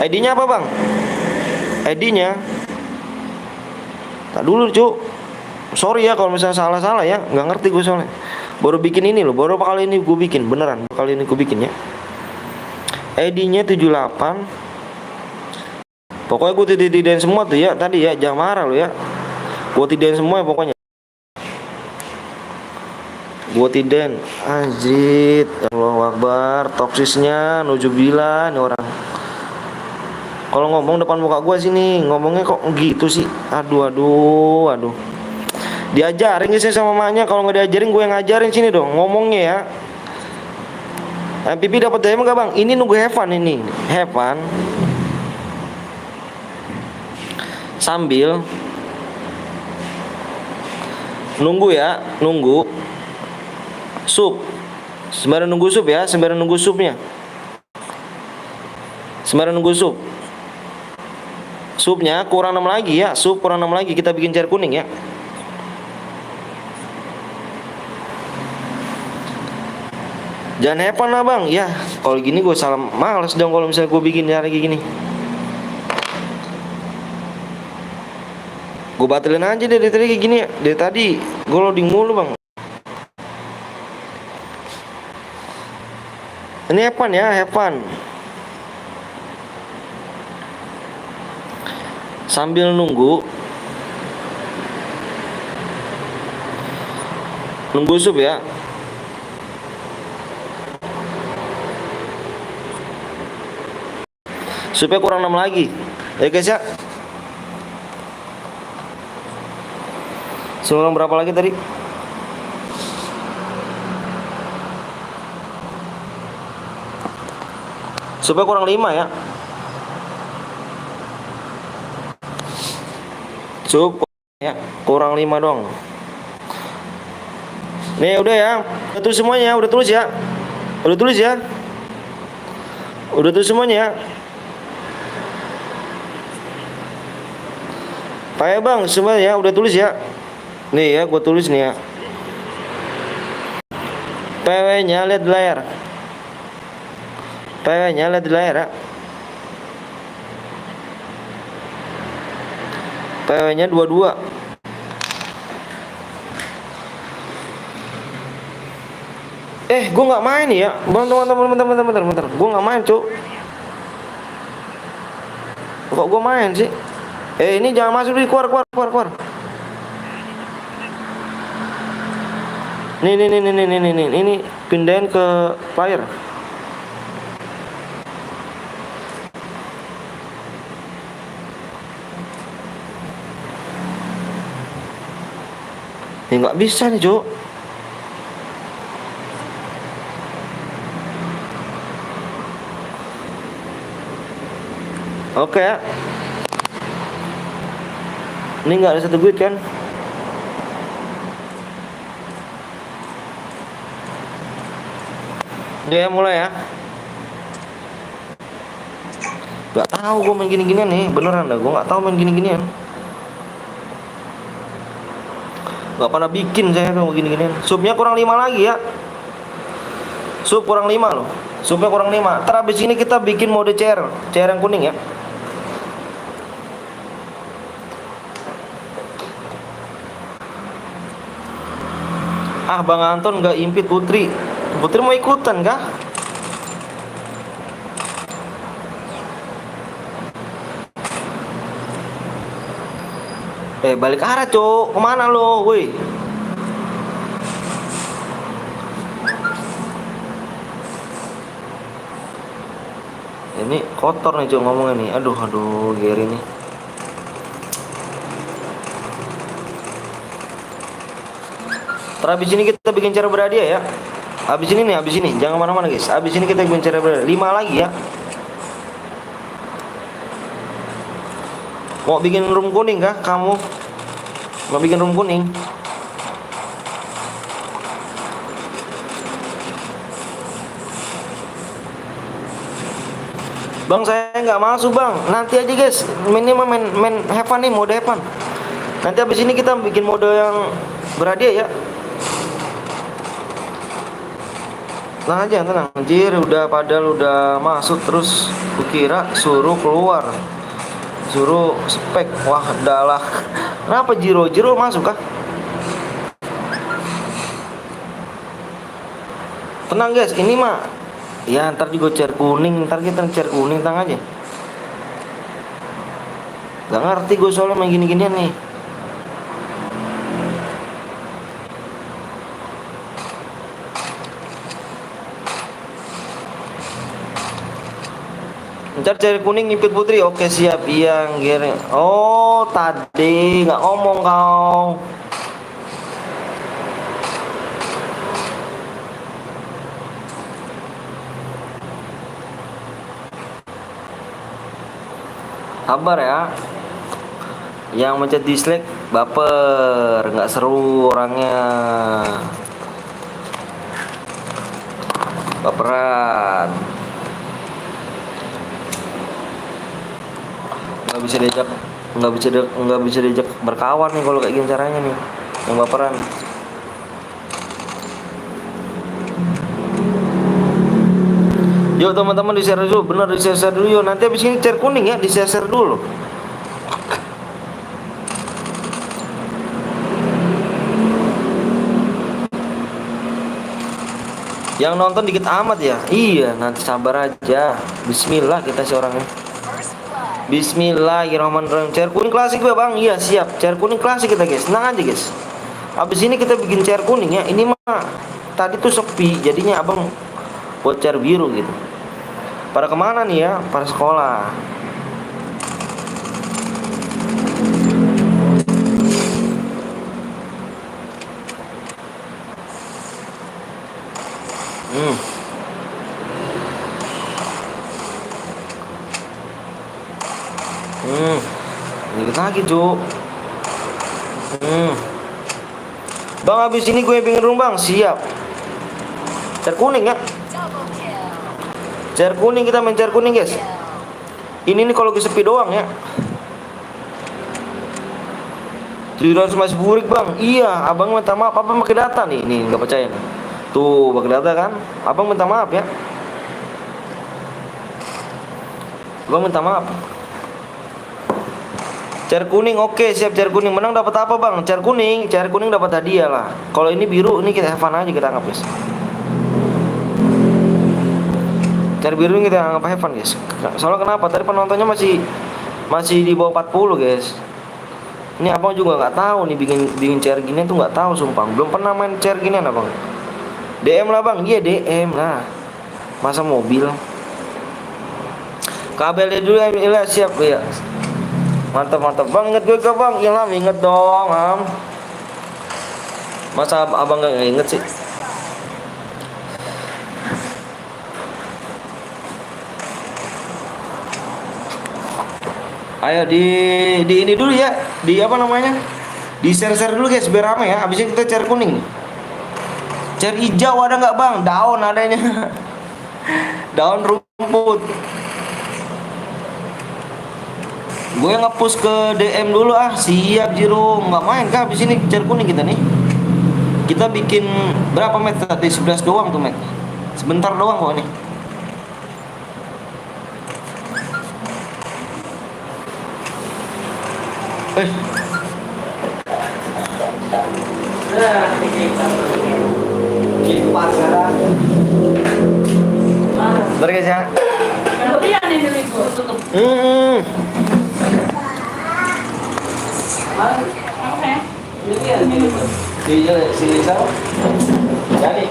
ID-nya apa Bang? ID-nya. Tak dulu Cuk. Sorry ya kalau misalnya salah ya. Nggak ngerti gue soalnya. Baru bikin ini loh. Baru kali ini gue bikin. Beneran. Kali ini gue bikin ya. ID-nya 78. Pokoknya gue tidain semua tuh ya. Tadi ya, jangan marah lo ya. Gue tidain semua ya pokoknya. Gue tidain. Anjir. Allahu Akbar. Toksisnya nujubillah nih orang. Kalau ngomong depan muka gue sini, ngomongnya kok gitu sih. Aduh. Diajarin sih sama mamanya. Kalau nggak diajarin gue yang ngajarin sini dong. Ngomongnya ya. MPP dapat DM nggak Bang? Ini nunggu Heaven ini. Heaven. Sambil nunggu ya, nunggu sup. Sembari nunggu sup ya, sembari nunggu supnya. Sembari nunggu sup. Supnya kurang 6 lagi ya, sup kurang 6 lagi, kita bikin cair kuning ya. Jangan hepan lah Bang. Ya, kalau gini gue salah males dong kalau misalnya gue bikin lagi gini. Gue batalin aja dari tadi kayak gini ya. Dari tadi gue loading mulu Bang. Ini hepan ya, hepan. Sambil nunggu sup ya. Supaya kurang 6 lagi. Ya guys ya. Kurang berapa lagi tadi? Supaya kurang 5 ya. Sup ya, kurang 5 dong. Nih udah ya. Udah tulis semuanya, udah tulis ya. Udah tulis ya. Udah tulis semuanya ya. Pak Bang, semuanya udah tulis ya. Nih ya, gue tulis nih ya. PW-nya lihat di layar. PW-nya lihat di layar ya. PW-nya 22. Gue nggak main ya. Bentar. Gue nggak main, Cuk. Kok gue main sih? Ini jangan masuk, keluar. Nih. Ini pindahin ke player. Ini nggak bisa nih, Cuk. Oke ya. Ini nggak ada 1 bit kan? Ya mulai ya. Gak tahu gue main gini-ginian nih, beneran dah. Gue nggak tahu main gini-ginian. Gak pernah bikin saya tuh begini-ginian. Supnya kurang 5 lagi ya. Sup kurang 5 loh. Supnya kurang 5. Ntar abis ini kita bikin mode chair yang kuning ya. Ah, Bang Anton gak impit Putri. Putri mau ikutan kah? Balik arah, Cok. Kemana lo, woi? Ini kotor nih, Cok, ngomongnya nih. Aduh, Gary nih. Terus ini kita bikin cara berhadiah ya. Habis ini. Jangan mana-mana, guys. Habis ini kita bikin cara berhadiah. 5 lagi ya. Mau bikin room kuning kah kamu? Mau bikin room kuning? Bang, saya nggak masuk, Bang. Nanti aja, guys. Main have fun nih, mode have fun. Nanti habis ini kita bikin mode yang berhadiah ya. Tenang aja, tenang. Anjir, padahal udah masuk terus kukira suruh keluar. Suruh spek. Wah, adalah. Kenapa Jiro masuk kah? Tenang, guys. Ini mah ya ntar juga chair kuning. Ntar kita chair kuning, tenang aja. Gak ngerti gue soalnya main gini-ginian nih. Ntar cari kuning ngipit Putri. Oke, siap. Yang Gere. Oh, tadi nggak ngomong kau. Sabar ya. Yang mencet dislike baper, nggak seru orangnya. Baperan. nggak bisa diajak berkawan nih kalau kayak gini caranya nih, yang baperan. Yuk teman-teman, di share dulu, bener di share dulu yuk. Nanti habis ini chair kuning ya, di share dulu. Yang nonton dikit amat ya. Iya, nanti sabar aja. Bismillah kita si orangnya. Bismillahirrahmanirrahim. Chair kuning klasik ya bang. Iya siap. Chair kuning klasik kita guys. Tenang aja guys. Habis ini kita bikin chair kuning ya. Ini mah tadi tuh sepi. Jadinya abang buat chair biru gitu. Pada kemana nih ya? Pada sekolah. Dikit lagi Cuk. Bang habis ini gue pengen room bang. Siap. Chair kuning ya. Chair kuning, kita main chair kuning guys. Ini nih kalau sepi doang ya. Tiduran masih burik bang. Iya, abang minta maaf. Abang pakai data nih. Nih nggak percaya nih. Tuh pakai data kan. Abang minta maaf ya. Abang minta maaf. Chair kuning, oke siap. Chair kuning menang dapat apa bang? Chair kuning dapat hadiah lah. Kalau ini biru, ini kita have fun aja, kita anggap guys. Chair biru ini kita anggap have fun guys. Soalnya kenapa? Tadi penontonnya masih di bawah 40 guys. Ini abang juga nggak tahu nih bikin chair gini tuh, nggak tahu sumpah. Belum pernah main chair ginian abang. DM lah bang, iya DM lah. Masa mobil? Kabelnya dulu ya, siap ya. Mantap bang, inget gue ke bang, Ilham inget dong Ham. Masa abang gak inget sih? Ayo di ini dulu ya, di apa namanya, di share dulu guys biar rame ya. Abisnya kita chair kuning, chair hijau ada nggak bang? Daun adanya. Daun rumput. Gue nge-push ke DM dulu ah. Siap Jiro. Nggak main kah abis ini cer kuning kita nih. Kita bikin berapa match tadi? 11 doang tuh match. Sebentar doang kok nih. Bentar guys ya. Si siapa? Jadi.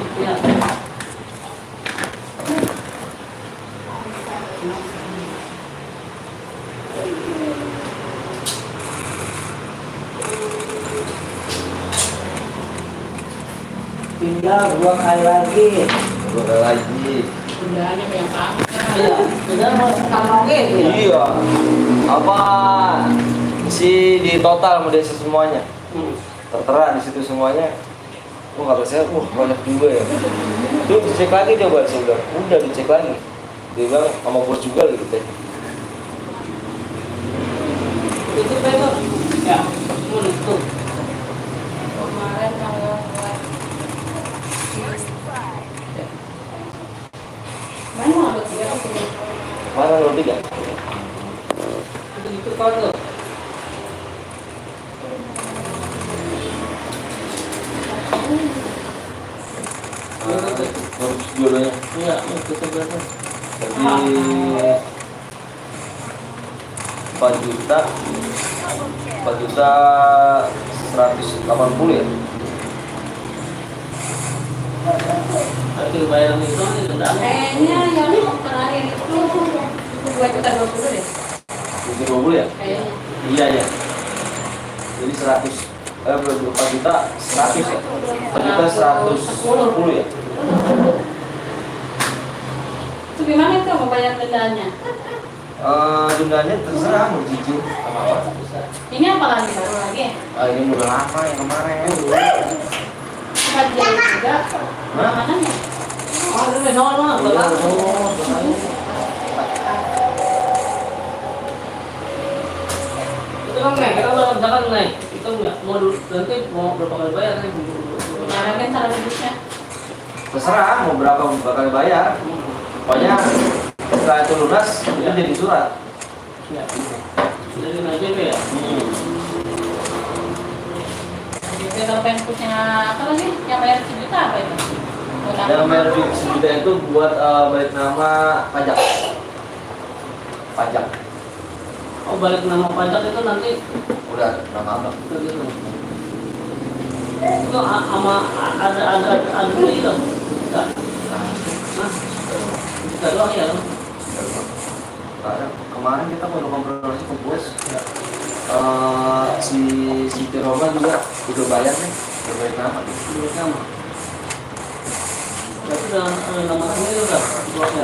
Tinggal 2 kali lagi. Udah aja yang Iya, udah mau kalau gitu ya. Iya. Apa si di total mau desa semuanya? Tertera di situ semuanya. Kata saya, banyak juga ya. Tuh dicek lagi coba, saya bilang. Udah dicek lagi. Dia bilang sama bos juga gitu teh. Itu betul. Ya, itu. kemarin kalau mana ada tiga Mana lo 3? Itu kau tuh. Dulunya. Iya, itu berapa? Jadi 4 juta 180 ya. Nanti bayaran itu udah. kayaknya yang terakhir itu 2,20 deh 20 ya? kayaknya. Iya ya. Jadi 4 juta 100 ya. 4 juta 110 ya. Itu gimana itu mau bayar dendanya? Dendanya terserah mau cicil sama apa. Ini apa lagi baru lagi? Ini udah lama yang kemarin. Kajian juga. Hah? Mana ya? Oh, udah nol. Itu kan nih, kita udah jangan nih. Kita mau nanti mau berapa kali bayar nih? Kemarin kan cara duduknya. Terserah mau berapa bakal bayar. Pokoknya setelah itu lunas itu jadi surat. Ya. Jadi aja ya. Jadi kalau pengen punya apa lagi? Yang bayar 1 juta apa itu? Yang bayar di sejuta itu buat balik nama pajak. Pajak. Oh, balik nama pajak itu nanti Udah nama abang. begitu. Itu sama ada itu. Enggak. Nah. Kita doang ya. Kemarin kita mau ngobrol lagi ke bos. Si Roman juga udah bayar nih, udah bayar nama. Dulu sama. Berarti udah nama sendiri udah.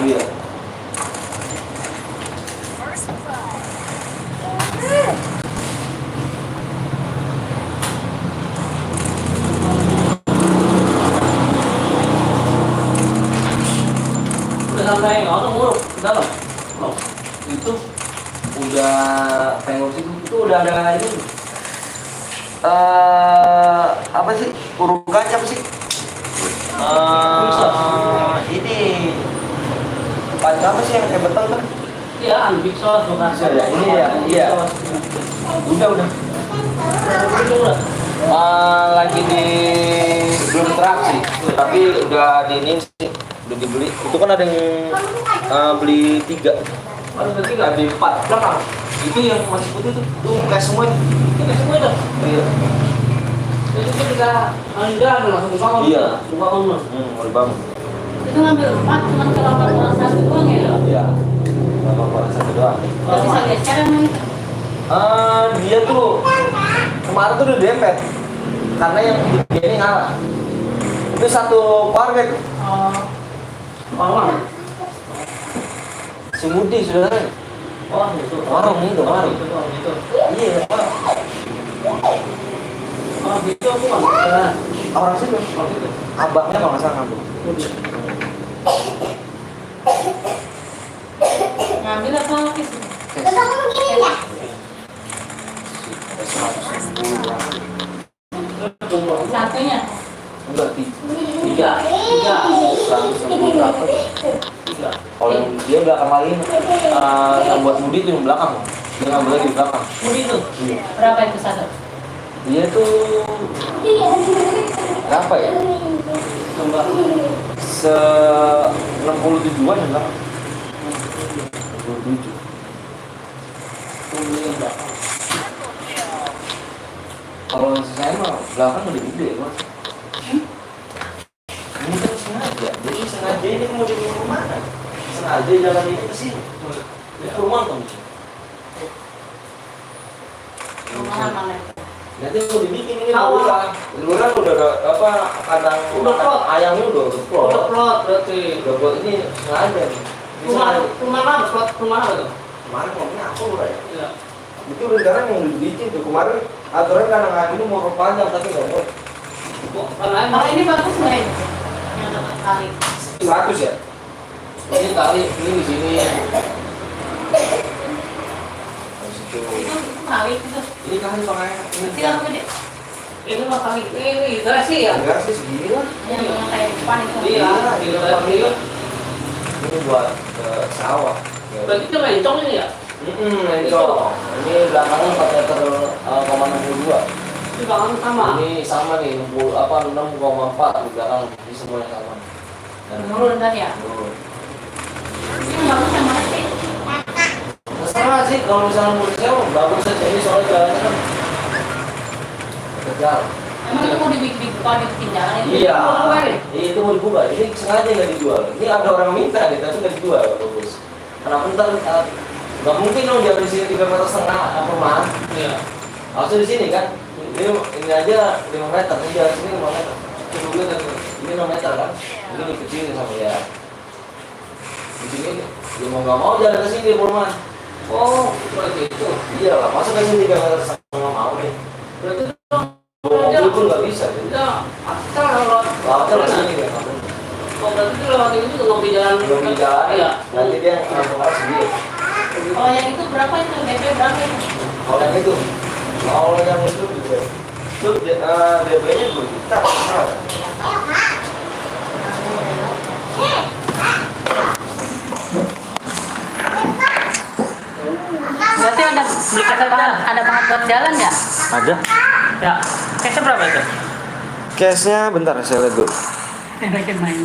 Iya. Udah sampai orang nguruk ke dalam. Belum. Itu udah pengen itu udah ada ini. Apa sih? Urukannya apa sih? Ini pajak apa sih yang kayak betul kan? Iya, Anbixos bukan. Ya, ini ya, iya. Udah. Udah. Lagi di belum teraksi, tapi udah di ini sih, udah dibeli. Itu kan ada yang beli 3, ada 4 belakang. Itu yang masih putih tuh kayak semua. Kita semua udah. Iya. Jadi kita juga enggak langsung bangun. Iya. Bangun. Mau dibangun. Itu ngambil 4 cuma kalau orang satu doang ya? Iya. Nama orang satu doang. Gak bisa geser emang itu? Dia tuh kemarin tuh udah dempet karena yang dia ini ngalah. Itu satu keluarga tuh. Bangun. Si Mudi saudaranya. Oh, itu. Warung itu, warung. Itu. Iya, Pak. Oh, gitu aku bang. Orang situ. Oh, gitu. Abangnya kalau nggak salah ngambek. Ngambil apa lagi sih? Enggak, tiga. 160 berapa? Tiga. Kalau yang dia belakang lagi, yang buat Budi itu yang belakang. Dia ngambil lagi di belakang. Budi itu? Iya. Berapa itu satu? Dia tuh berapa ya? Coba 67-an ya belakang. 67. Tunggu yang belakang. Kalau saya mah belakang lebih gede ya, Mas. Ini kan sengaja, jadi sengaja ini mau dibawa kemana? Sengaja jalan ini ke sini. Ini ke rumah kamu. Rumahan mana itu? Nanti mau dibikin ini luar. Luar udah ada apa kandang Udah plot. ayamnya udah plot. Udah plot berarti. Udah plot ini sengaja nih. Ini sengaja. Rumah mana? Plot rumah apa tuh? Kemarin ngomongnya aku udah ya. Iya. Itu rencana mau dibikin tuh kemarin aturan kandang ayam ini mau perpanjang tapi nggak mau. Kalau ini bagus nggak ini? Yang dekat kali. 100 ya? Ini kali ini di sini. Habis itu Itu kali itu. ini kali pakai ini Kecil apa gede? Itu mah kali. Ini garasi ya? enggak sih segini lah. Yang kayak di depan itu. Iya, di depan ini. Ini buat sawah. Berarti itu mencong ini ya? Itu. Ini belakangnya 4 meter 0,62. Di belakang sama. Ini sama nih 6,4 di belakang ini semuanya sama. Menurun kan ya? Menurun. Ini bagus yang mana sih? Terserah sih kalau misalnya menurut saya bagus saja ini soalnya jalannya kan tegal. Emang itu mau dibuka dibikin jalan itu? Iya, Mau nih? itu mau dibuka. Ini sengaja nggak dijual. Ini ada orang minta nih, tapi nggak dijual, bagus. Kenapa ntar nggak mungkin dong dia di sini 3,5 meter perumahan. Iya. Harusnya di sini kan. Ini aja 5 meter, ini jalan sini 5 meter. Ini 6 meter kan. Ini dikecilin sama dia. Di sini dia mau nggak mau jalan ke sini perumahan. Oh, seperti itu. Iya lah, masa ke sini 3,5 meter nggak mau nih. Berarti Bawa mobil pun nggak bisa. ya, asal lewat. Lalu ke sini nggak mau. Oh, berarti itu lewat itu tuh di jalan. Belum di jalan, Iya. nanti dia langsung arah sendiri. Kalau yang itu berapa itu? DP berapa itu? Kalau yang itu juga itu DP-nya 2 juta. Berarti ada beli kaset ada banget buat jalan ya? Ada. Ya. Cashnya berapa itu? Cashnya bentar saya lihat dulu. Yang main.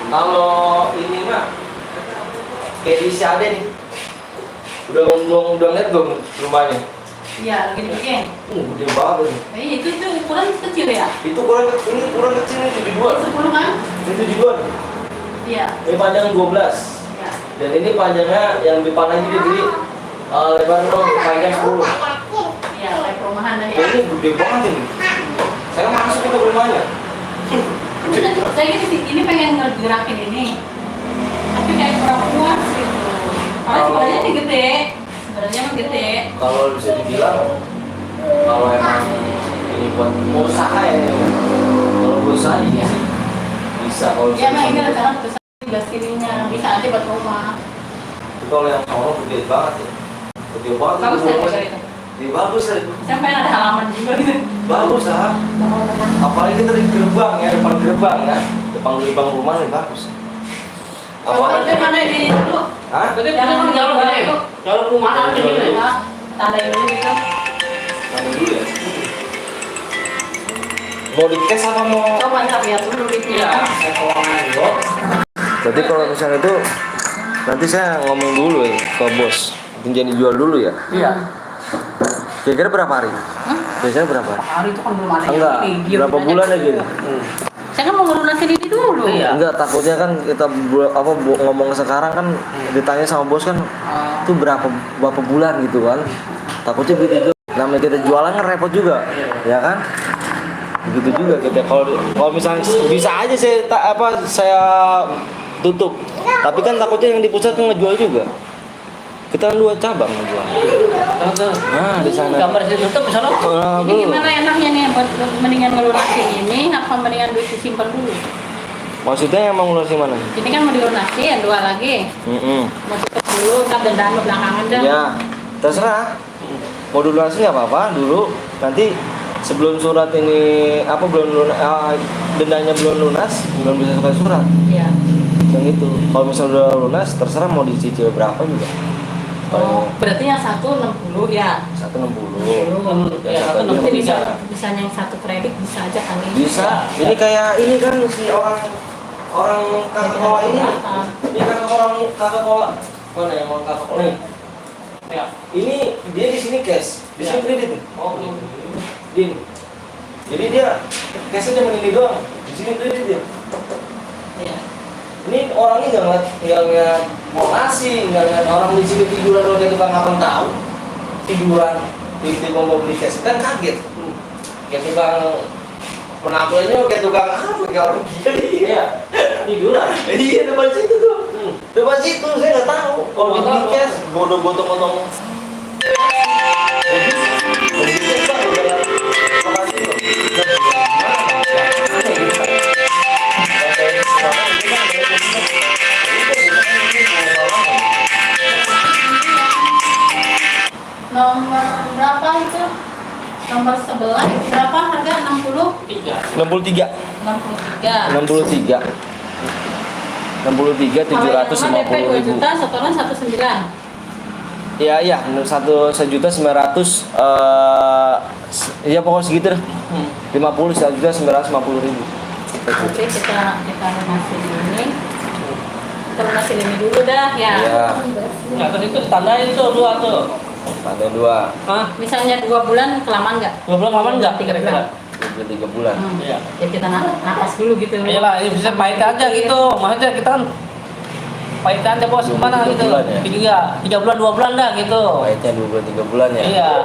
Kalau ini mah kayak di Siade nih. Udah lihat belum rumahnya? Iya, lagi dibikin. Gede banget. Itu ukuran kecil ya? Itu ini ukuran kecil nih 72. 10 kan? Ini 72. Iya. Ini panjang 12. Iya. Dan ini panjangnya yang depan lagi dia jadi lebar dong, panjang 10. Iya, kayak perumahan dah ya. Ini gede banget ini. Saya masuk ke rumahnya. Saya ini pengen ngegerakin ini. Tapi kayak kurang puas gitu. Karena sebenarnya ini gede. Sebenarnya emang gede. Kalau bisa dibilang, kalau emang ini buat usaha ya, kalau usaha iya sih bisa. Kalau Iya, emang ini bisa. rencana besar 13 kirinya. Bisa aja buat rumah. Tapi kalau yang sono gede banget ya. Gede banget. Bagus ya rumahnya. kayak itu. Iya, bagus ya. Sampai ada halaman juga gitu. Bagus lah. Apalagi dari gerbang ya, depan gerbang ya. Depan gerbang rumah nih bagus. Apalagi mana ini dulu? Hah? Jangan jauh itu. Kalau rumah Mana ini ya? Tanda dulu gitu. Tunggu dulu ya. Mau dites apa mau? Coba ntar lihat dulu duitnya. Saya keuangan dulu. Jadi kalau misalnya itu nanti saya ngomong dulu ya ke bos. Jangan dijual dulu ya. Iya. Kira-kira berapa hari? Hah? Biasanya berapa? Hari itu kan belum ada Enggak, berapa bulan aja? Saya kan mau ngelunasin ini dulu. Enggak, takutnya kan kita ngomong sekarang kan ditanya sama bos kan itu berapa bulan gitu kan. Takutnya begitu. Namanya kita jualan kan repot juga. Ya kan? Begitu juga kita kalau misalnya bisa aja saya tutup. Tapi kan takutnya yang di pusat kan ngejual juga. Kita kan 2 cabang ngejual. Nah, di sana. Gambar situ tuh misalnya. Ini gimana enaknya nih buat mendingan ngelunasin ini apa mendingan duit disimpan dulu? Maksudnya yang mau ngelunasin mana? Ini kan mau dilunasin 2 lagi. Mau tutup dulu, ntar dendam belakangan dah. Ya, terserah. Mau dilunasin nggak apa-apa dulu. Nanti sebelum surat ini dendanya belum lunas, belum bisa sampai surat. Iya. Yang itu. Kalau misalnya udah lunas, terserah mau dicicil berapa juga. Oh, berarti yang 160 ya. 160. Ya, satu aja jadi bisa. bisa yang satu kredit bisa aja kali. Bisa. Ini kayak ini kan si orang kakak kola ini. Ini kakak kola. Mana yang orang kakak kola? Ya. Ini dia di sini cash, di sini kredit. Oh, ini. Din. Jadi dia cashnya cuma ini doang, di sini kredit dia. Iya. Ini orangnya nggak ngeliat mau ngasih, nggak ngeliat orang di sini tiduran udah kayak tukang apa tahu. Tiduran, tiba-tiba mau beli cash kan kaget. Kayak tukang penampilannya kayak tukang apa kayak orang gila. Iya. Tiduran. Iya depan situ tuh. Depan situ saya nggak tahu. Kalau Nggak beli tahu. cash, bodoh gotong-gotong. Beli cash bang, udah makasih loh. Nomor berapa itu? Nomor 11 berapa harga 60? 3. 63. 63. 63 Kalau yang rumah DP 2 750.000. juta, setoran 19. Iya, 1.900.000 ya pokoknya segitu deh. 1.950.000. Oke, kita lunasin ini. Kita lunasin ini dulu dah ya. Iya. Nah, terus itu ditandain tuh 2 tuh. Ada 2. Hah? Misalnya 2 bulan kelamaan nggak? 2 bulan aman enggak 3 bulan. 3 bulan. Iya. Jadi kita napas dulu gitu. Iyalah, ini bisa pahit aja gitu. Maksudnya kita kan pahit aja bos, gimana 3 gitu. bulan ya? 3 bulan, 2 bulan dah gitu. Pahitnya 2 bulan 3 bulan ya. Iya.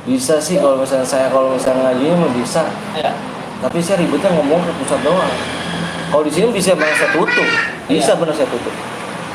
Bisa sih kalau misalnya ngajuin mah bisa. Iya. Tapi saya ribetnya ngomong ke pusat doang. Kalau di sini bisa benar saya tutup. Bisa Iya. benar saya tutup.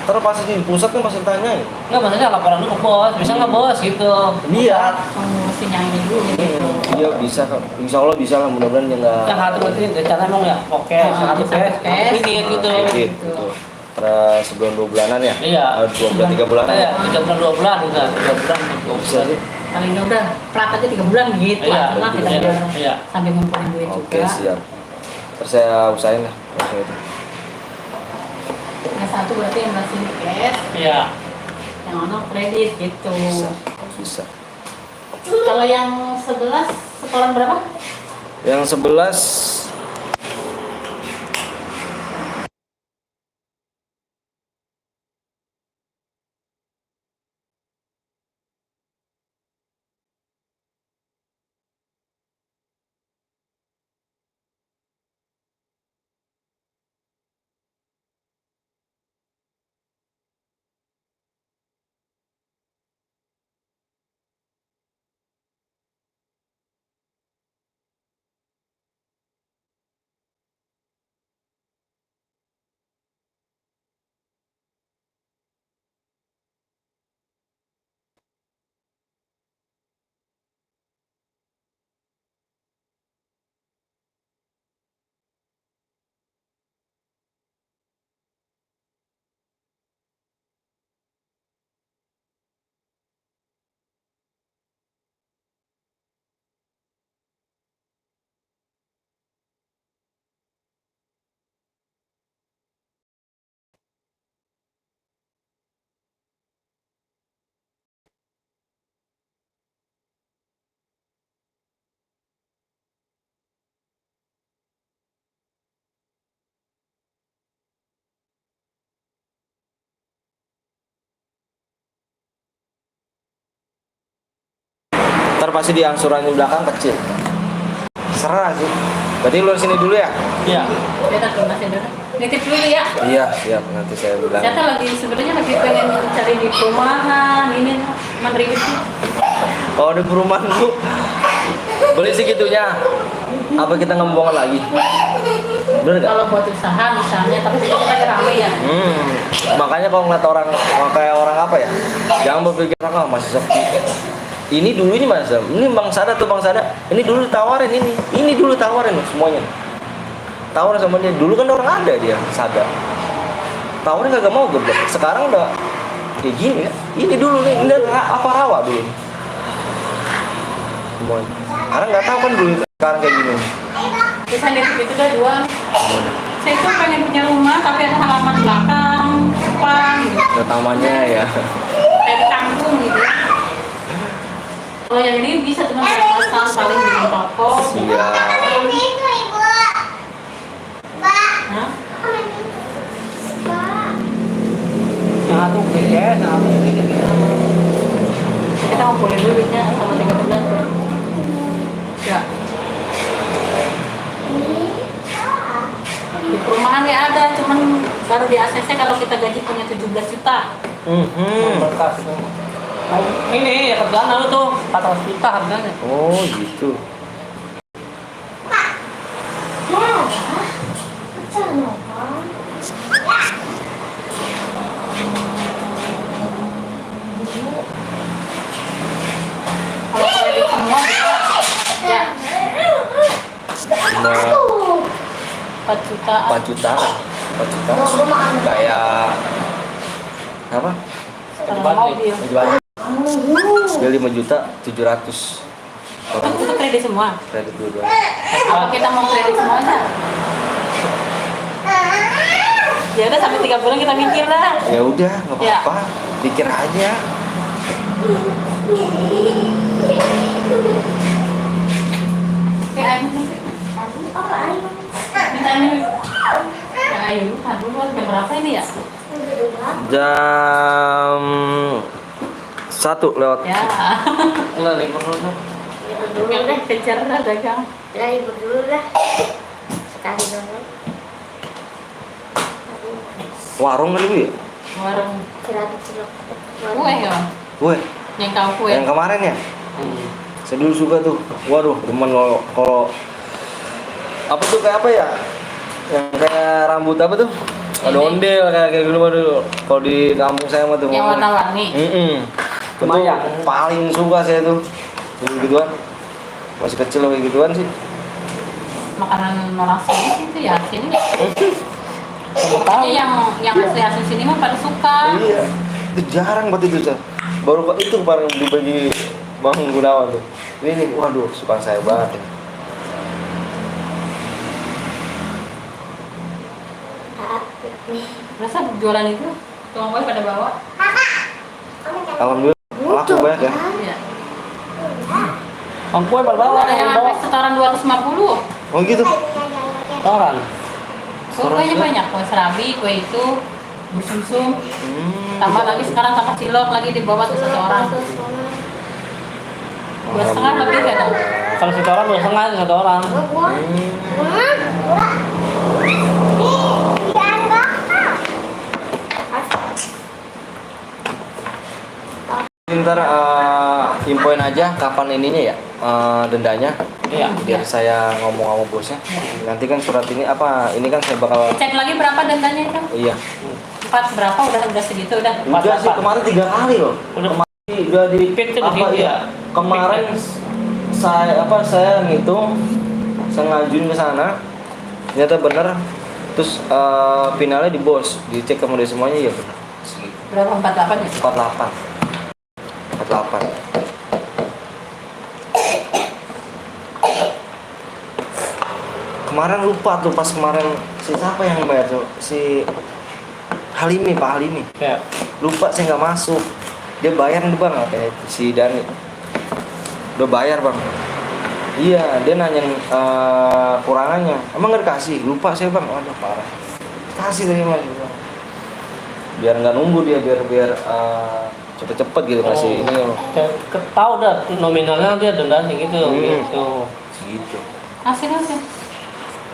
Terus pasti di pusat kan pasti ditanyain. Enggak, maksudnya laporan dulu ke bos, bisa nggak bos gitu. Lihat. Mesti nyanyi dulu gitu. Iya bisa kok. Insya Allah bisa lah, mudah-mudahan dia nggak Yang satu berarti rencana emang ya, oke, satu cash, kredit gitu. Kredit, gitu. Terus sebelum 2 bulanan ya? Iya. 2 bulan 3 bulan. Iya, 3 bulan 2 bulan udah, 3 bulan. Bisa sih. Paling udah plat aja 3 bulan gitu. Iya, Lah kita iya, biar iya. sambil ngumpulin duit Oke juga. siap. Terus saya usahain lah. Langsung itu. Yang satu berarti yang lunasin cash, Iya. yang ono kredit gitu. Bisa. Bisa. Kalau yang 11 setoran berapa? Yang 11 Ntar pasti di angsurannya belakang kecil. Serah sih. Berarti lu sini dulu ya? Iya. Kita masih dulu. Nitip dulu ya. Iya, siap. Nanti saya bilang. Saya lagi sebenarnya lagi pengen cari di perumahan ini menerima sih. Kalau di perumahan lu beli segitunya. Apa kita ngembong lagi? Bener nggak? Kalau buat usaha misalnya, tapi kita lagi rame ya. Makanya kalau ngeliat orang kayak orang apa ya, jangan berpikir ah masih sepi. Ini dulu ini mas, ini Bang Sada tuh Bang Sada, ini dulu tawarin ini dulu tawarin semuanya. Tawarin sama dia, dulu kan orang ada dia Sada. Tawarin kagak mau geblek, sekarang udah kayak gini ya. Ini dulu nih, ini apa rawa dulu. Semuanya. Sekarang nggak tahu kan dulu sekarang kayak gini. Terus saya nitip itu udah dua. Saya tuh pengen punya rumah tapi ada halaman belakang, depan, gitu. Ada tamannya ya. Kayak di kampung gitu. Kalau yang ini bisa cuma pasang saling bikin toko. Iya. Hah? Nah, tuh ya, nah, Kita ngumpulin duitnya sama 3 bulan. Ya. Di perumahan ya ada, cuman baru di ACC kalau kita gaji punya 17 juta. berkas itu. Oh, ini ya kerjaan lalu tuh 400 juta harganya. Oh gitu. Kalau kredit semua ya 4 juta. 4 juta. 4 juta. Kayak apa? Kalau mobil. Jual. Dia 5 juta 700. Kan itu kredit semua. Kredit dulu. Kalau kita mau kredit semuanya, ya udah sampai 3 bulan kita mikir lah. Ya udah, nggak Ya. apa-apa. Pikir aja. Oke, ayo. Minta ini. Ya, ayo, aduh, jam berapa ini ya? Jam 1 lewat. Ya. Enggak nih, perlu tuh. Oke, deh, kejar lah dagang. Ya ibu dulu lah. Sekali dulu. Warung kali Bu ya? Warung Cilok. kue ya. Kue. Yang tahu kue. Yang kemarin ya? Saya dulu suka tuh. Waduh, demen kalau apa tuh kayak apa ya? Yang kayak rambut apa tuh? Ada Ini. ondel kayak gitu waduh. Kalau di kampung saya mah tuh. Yang warna-warni. Itu Kebayang. paling suka saya tuh. Gituan. Masih kecil kayak gituan sih. Makanan orang sini itu ya sini. Tahu. Ini yang asli sini mah pada suka. Iya. Itu jarang banget itu, Chan. Baru kok itu barang dibagi Bang Gunawan tuh. Ini nih, waduh, suka saya banget. Ya. Rasa jualan itu tukang kue pada bawa. Alhamdulillah laku banyak ya. Iya. Bang kue bawa Ada yang sampai setoran 250. Oh gitu. orang. Kuenya banyak, kue serabi, kue itu, bersumsum. Tambah lagi sekarang tambah cilok lagi di bawah tuh 1 orang. 2,5 lebih kan? Kalau 1 orang 2,5 1 orang. Ntar infoin aja kapan ininya ya dendanya. Iya. Biar saya ngomong sama bosnya. Nanti kan surat ini apa? Ini kan saya bakal. Cek lagi berapa dendanya itu? Iya. 4 berapa? Udah segitu udah. Udah sih kemarin 3 kali loh. Udah. Kemarin udah di Pit tuh apa gede, ya? ya. Kemarin saya ngitung, saya ngajuin ke sana. Ternyata bener. Terus finalnya di bos, dicek sama dia semuanya ya benar. Berapa? 48 ya? 48. 48. Kemarin lupa tuh pas kemarin si siapa yang bayar tuh? Si Halimi, Pak Halimi. Ya. Lupa saya nggak masuk. Dia bayar nih bang, kayak si Dani. Udah bayar bang. Iya, dia nanyain kurangannya. Emang nggak dikasih? Lupa saya bang. Waduh parah. Kasih tadi mas. biar nggak nunggu dia, biar cepet-cepet gitu kasih ini loh. Tahu dah nominalnya dia denda segitu gitu. Gitu. Hasil.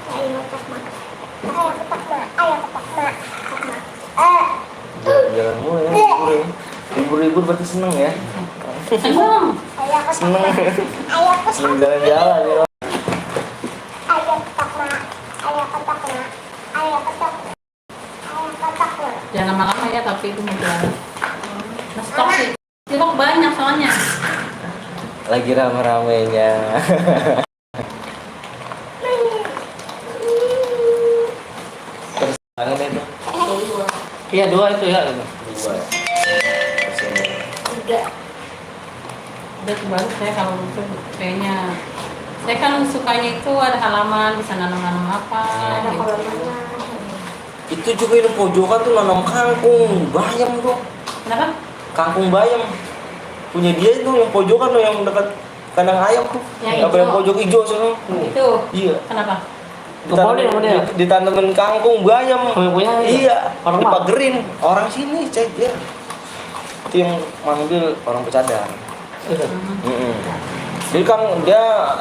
Ayo ketok mak. Ayo ketok mak. Ayo ketok mak. Ketok mak. Jalan mulu ya, libur ya. Libur-libur berarti seneng ya. Seneng. Ayo ketok Seneng. mak. Ayo ketok Seneng jalan-jalan ya. Ayo ketok mak. Ayo ketok mak. Ayo ketok. Ayo ketok mak. Jangan lama-lama ya, tapi itu menjual. Nah, stok sih. Stok banyak soalnya. Lagi rame-ramenya. Terus tangan itu Iya 2 itu ya. Gitu. 2 ya. Persennya. Tiga. Udah tuh baru saya kalau itu kayaknya saya kan sukanya itu ada halaman bisa nanam-nanam apa Ada gitu. kolamnya. Itu juga di pojokan tuh nanam kangkung, bayam tuh. Kenapa? Kangkung bayam. Punya dia itu yang pojokan tuh yang dekat kandang ayam tuh. Yang Apa yang hijau. pojok hijau sana? Itu. Iya. Kenapa? Kebodin sama dia? Ditanemin kangkung bayam. Punya Iya, orang dipagerin. Orang sini cek dia. Itu yang manggil orang Pecadang. Gitu. Mm-mm. Jadi kan dia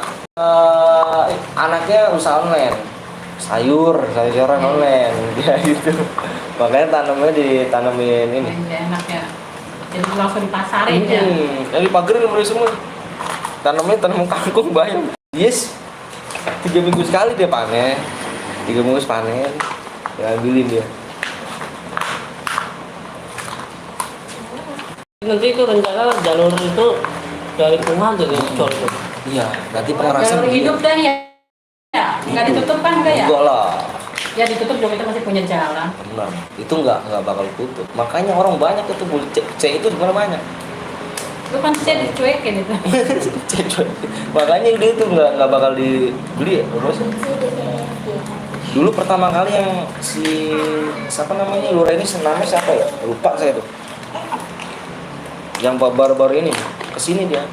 anaknya usaha online, sayuran online, dia gitu. Makanya tanamnya ditanemin ini. Yang enak ya. Jadi langsung dipasarin ya. Yang dipagerin mereka semua. Tanam kangkung bayam. Yes. 3 minggu sekali dia panen. 3 minggu panen. Ya ambilin dia. Nanti itu rencana jalur itu dari Kumah jadi Cor itu. Iya, nanti pengerasan Jalur hidup deh ya. Ya, nggak ditutup kan enggak ya? Enggak lah. Ya ditutup juga kita masih punya jalan. Benar. Itu nggak bakal tutup. Makanya orang banyak itu C itu di mana banyak. Lu kan saya dicuekin itu. Cewek. Makanya dia itu nggak bakal dibeli ya, bos. Dulu pertama kali yang si siapa namanya lurah ini namanya siapa ya? Lupa saya tuh. Yang baru-baru ini kesini dia.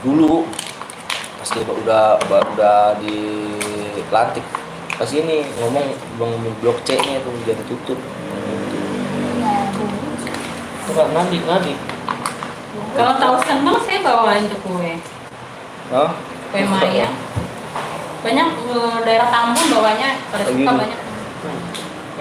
Dulu pas dia udah dilantik kesini ngomong bangun blok C-nya itu jadi tutup. Bukan ngadi. Kalau tahu seneng saya bawain tuh kue. Hah? Kue Maya. Banyak daerah Tambun bawanya pada suka Gitu. banyak.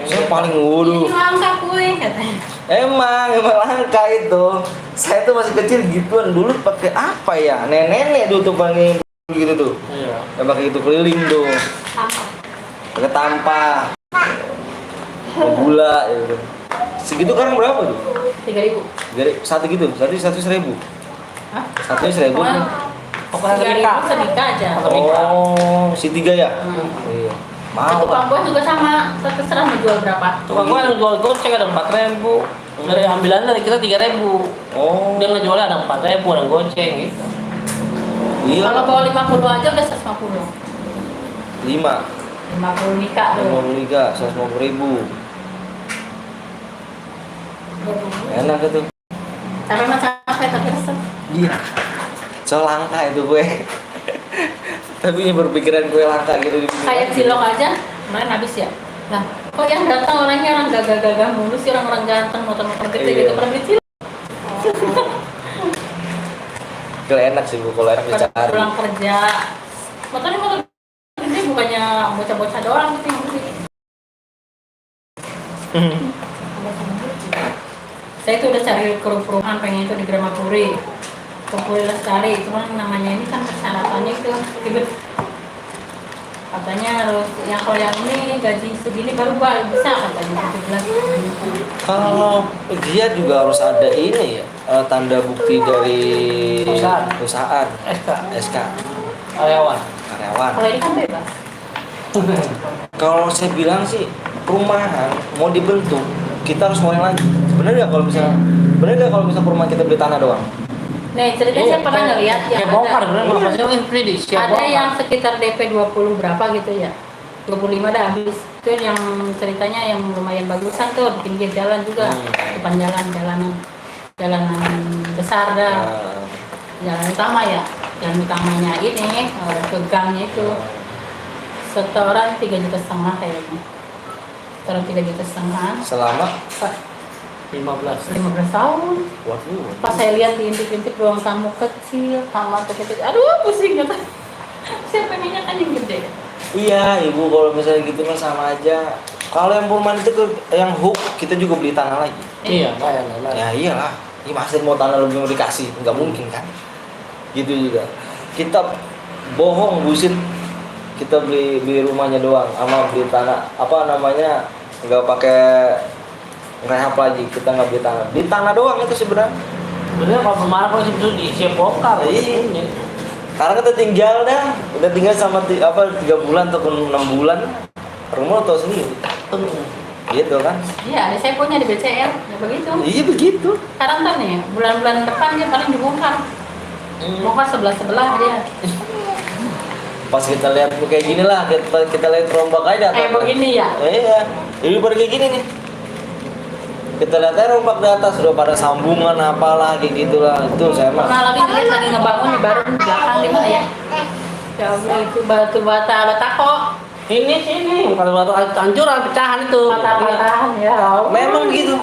Saya paling Ini waduh. langka kue katanya. Emang langka itu. Saya tuh masih kecil gituan dulu pakai apa ya? Nenek dulu tuh pakai gitu tuh. Iya. Ya pakai itu keliling tuh. Pakai tampah. Pakai gula gitu. Segitu sekarang berapa tuh? 3.000. Jadi satu gitu, satu 1.000. Hah? Satunya 1.000. Pokoknya 3.000 sedikah aja. Oh, si 3 ya? Hmm. Iya. Itu Mau Tukang kan? buah juga sama, terserah mau jual berapa. Tukang gua yang jual goceng ada 4.000. Dari ambilan dari kita 3.000. Oh. Dia ngejualnya ada 4.000, ada goceng gitu. Iya. Kalau bawa 50 aja udah 150. 5. 50 nikah tuh. 53, 150.000. Enak itu. Tapi macam apa tapi resep. Iya. So langka itu gue. Tapi ini berpikiran gue langka gitu di Kayak cilok aja kemarin habis ya. Nah, kok yang datang orangnya orang gagah-gagah mulu sih, orang-orang ganteng, motor-motor gede Iya. gitu, pada beli cilok. Kalau enak sih bu, kalau enak Pada dicari. pulang kerja. Motornya motor gede, bukannya bocah-bocah doang gitu yang beli. Saya tuh udah cari perumahan pengen itu di Gramapuri, Puri Lestari, cuman namanya ini kan persyaratannya itu ribet. Katanya harus yang kalau yang ini gaji segini baru bisa katanya 17. Kalau dia juga harus ada ini ya, tanda bukti dari perusahaan, SK, Karyawan. karyawan. Kalau ini kan bebas. Kalau saya bilang sih perumahan mau dibentuk kita harus mulai lagi. Bener nggak kalau misalnya perumahan kita beli tanah doang? Nih ceritanya saya pernah ngeliat yang Kayak bongkar ada, bener maksudnya kan prediksi siap ada bongkar. yang sekitar DP 20 berapa gitu ya, 25 dah habis. Itu yang ceritanya yang lumayan bagusan tuh di pinggir jalan juga, depan jalanan besar dah. Jalan utama ya, jalan utamanya ini ke gangnya itu setoran 3,5 juta kayaknya. Sekarang 3,5 juta. Selama 15. 15 tahun. waduh. Pas saya lihat diintip-intip ruang tamu kecil, kamar kecil, aduh pusing gitu. Saya pengennya kan yang gede. Iya, Ibu, kalau misalnya gitu mah sama aja. Kalau yang perumahan itu yang hook, kita juga beli tanah lagi. Iya, kayak lah. Ya iyalah. Ini masa mau tanah lebih mau dikasih, nggak mungkin kan? Gitu juga. Kita bohong, bullshit. Kita beli rumahnya doang, sama beli tanah apa namanya, nggak pakai rehab lagi. Kita nggak beli tanah. Beli tanah doang itu sebenarnya. Sebenarnya kalau pemarah kalau itu siap bongkar. Iya. Karena kita tinggal dah, udah tinggal sama 3 bulan atau 6 bulan, rumah tau sendiri. Gitu kan? Iya, ada saya punya di BCL, ya begitu. Iya begitu. Sekarang kan nih, bulan-bulan depan dia paling dibongkar. Bongkar sebelah-sebelah dia. Pas kita lihat kayak gini lah, kita lihat rombak aja. Kayak begini ya. Iya, ini baru kayak gini nih. Kita lihat aja rombak di atas, udah pada sambungan apalah kayak gitulah. Itu saya mah. Pernah lagi lihat lagi ngebangun di baru di belakang di mana ya? Ya Allah, itu batu bata batako. Ini sini, kalau batu hancuran pecahan itu. Patah-patahan ya. Allah. Memang begitu.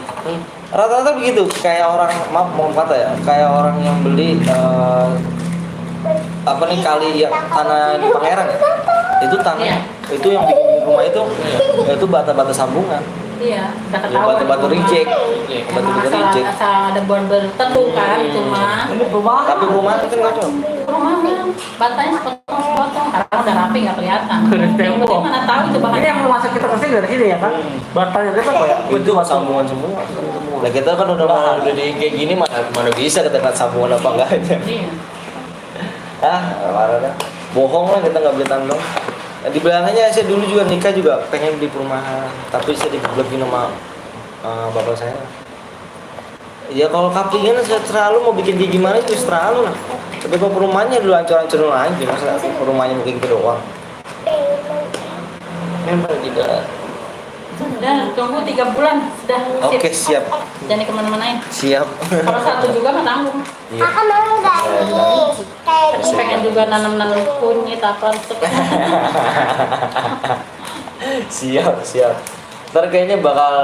Rata-rata begitu. Kayak orang, maaf mau kata ya, kayak orang yang beli apa nih kali yang tanah di Pangerang ya? Itu tanah, Iya. itu yang bikin rumah itu bata-bata sambungan. Iya, udah Ya, ketahuan. batu-batu reject, Emang batu-batu asal, reject. asal ada border tertentu kan itu mah. Ini perumahan. Tapi rumah itu nggak cocok. Rumahnya batanya sepotong-sepotong karena udah rapi nggak kelihatan. Yang Tempo. penting mana tahu itu bahan. Ini yang masuk kita kesini dari sini ya kan? Batanya itu apa ya? Itu sambungan semua. Nah kita kan udah di kayak gini mana bisa kita lihat sambungan apa enggaknya. Iya. Parah dah. Bohong lah kita nggak beli tanah. Nah, di belakangnya saya dulu juga nikah juga pengen beli perumahan, tapi saya digeblekin sama bapak saya. Ya kalau kaplingan terlalu mau bikin kayak gimana itu terlalu lah. Tapi kalau perumahannya dulu hancur-hancurin lagi, masa perumahannya mau kayak gitu doang. Memang tidak. Sudah, tunggu 3 bulan sudah. Oke, siap. Jangan kemana-manain. Siap. Kalau satu juga mah tanggung. Iya. Aku mau dari kayak Terus pengen juga nanam-nanam kunyit apa gitu. Siap. Ntar kayaknya bakal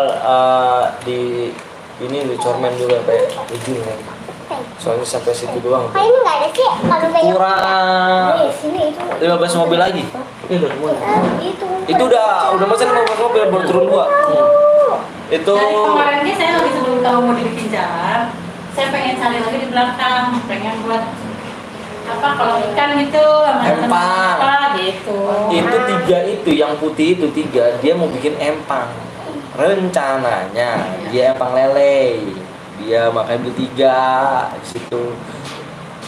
di ini Cormen juga kayak ujung kan. Soalnya sampai situ doang. Kok ini nggak ada sih? Kalau banyak Kurang di sini itu 15 mobil lagi. Itu semua. itu. Itu udah mesen 15 mobil baru turun 2. Itu Dari kemarin ini saya lagi sebelum tahu mau dibikin jalan, saya pengen cari lagi di belakang, pengen buat apa kalau ikan gitu, sama Empang. apa gitu. itu 3 itu yang putih itu 3 dia mau bikin empang. Rencananya dia empang lele. Dia makanya beli 3 di situ.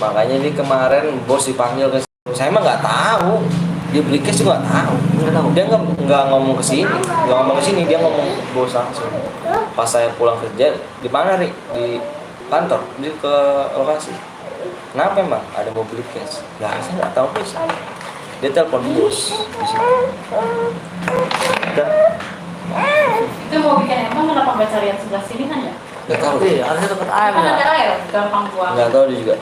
Makanya ini kemarin bos dipanggil ke sini. Saya mah nggak tahu. Dia beli cash juga nggak tahu. Dia nggak ngomong ke sini, dia ngomong bos langsung. Pas saya pulang kerja di mana nih? Di kantor, di ke lokasi. Kenapa emang ada mau beli cash? Ya saya nggak tahu bos. Dia telepon bos di sini. Udah, Itu mau bikin emang kenapa nggak cari yang sebelah sini kan ya? nggak tahu. Iya, harusnya tempat air Kan ya. ada air, gampang buang. Nggak tahu dia juga.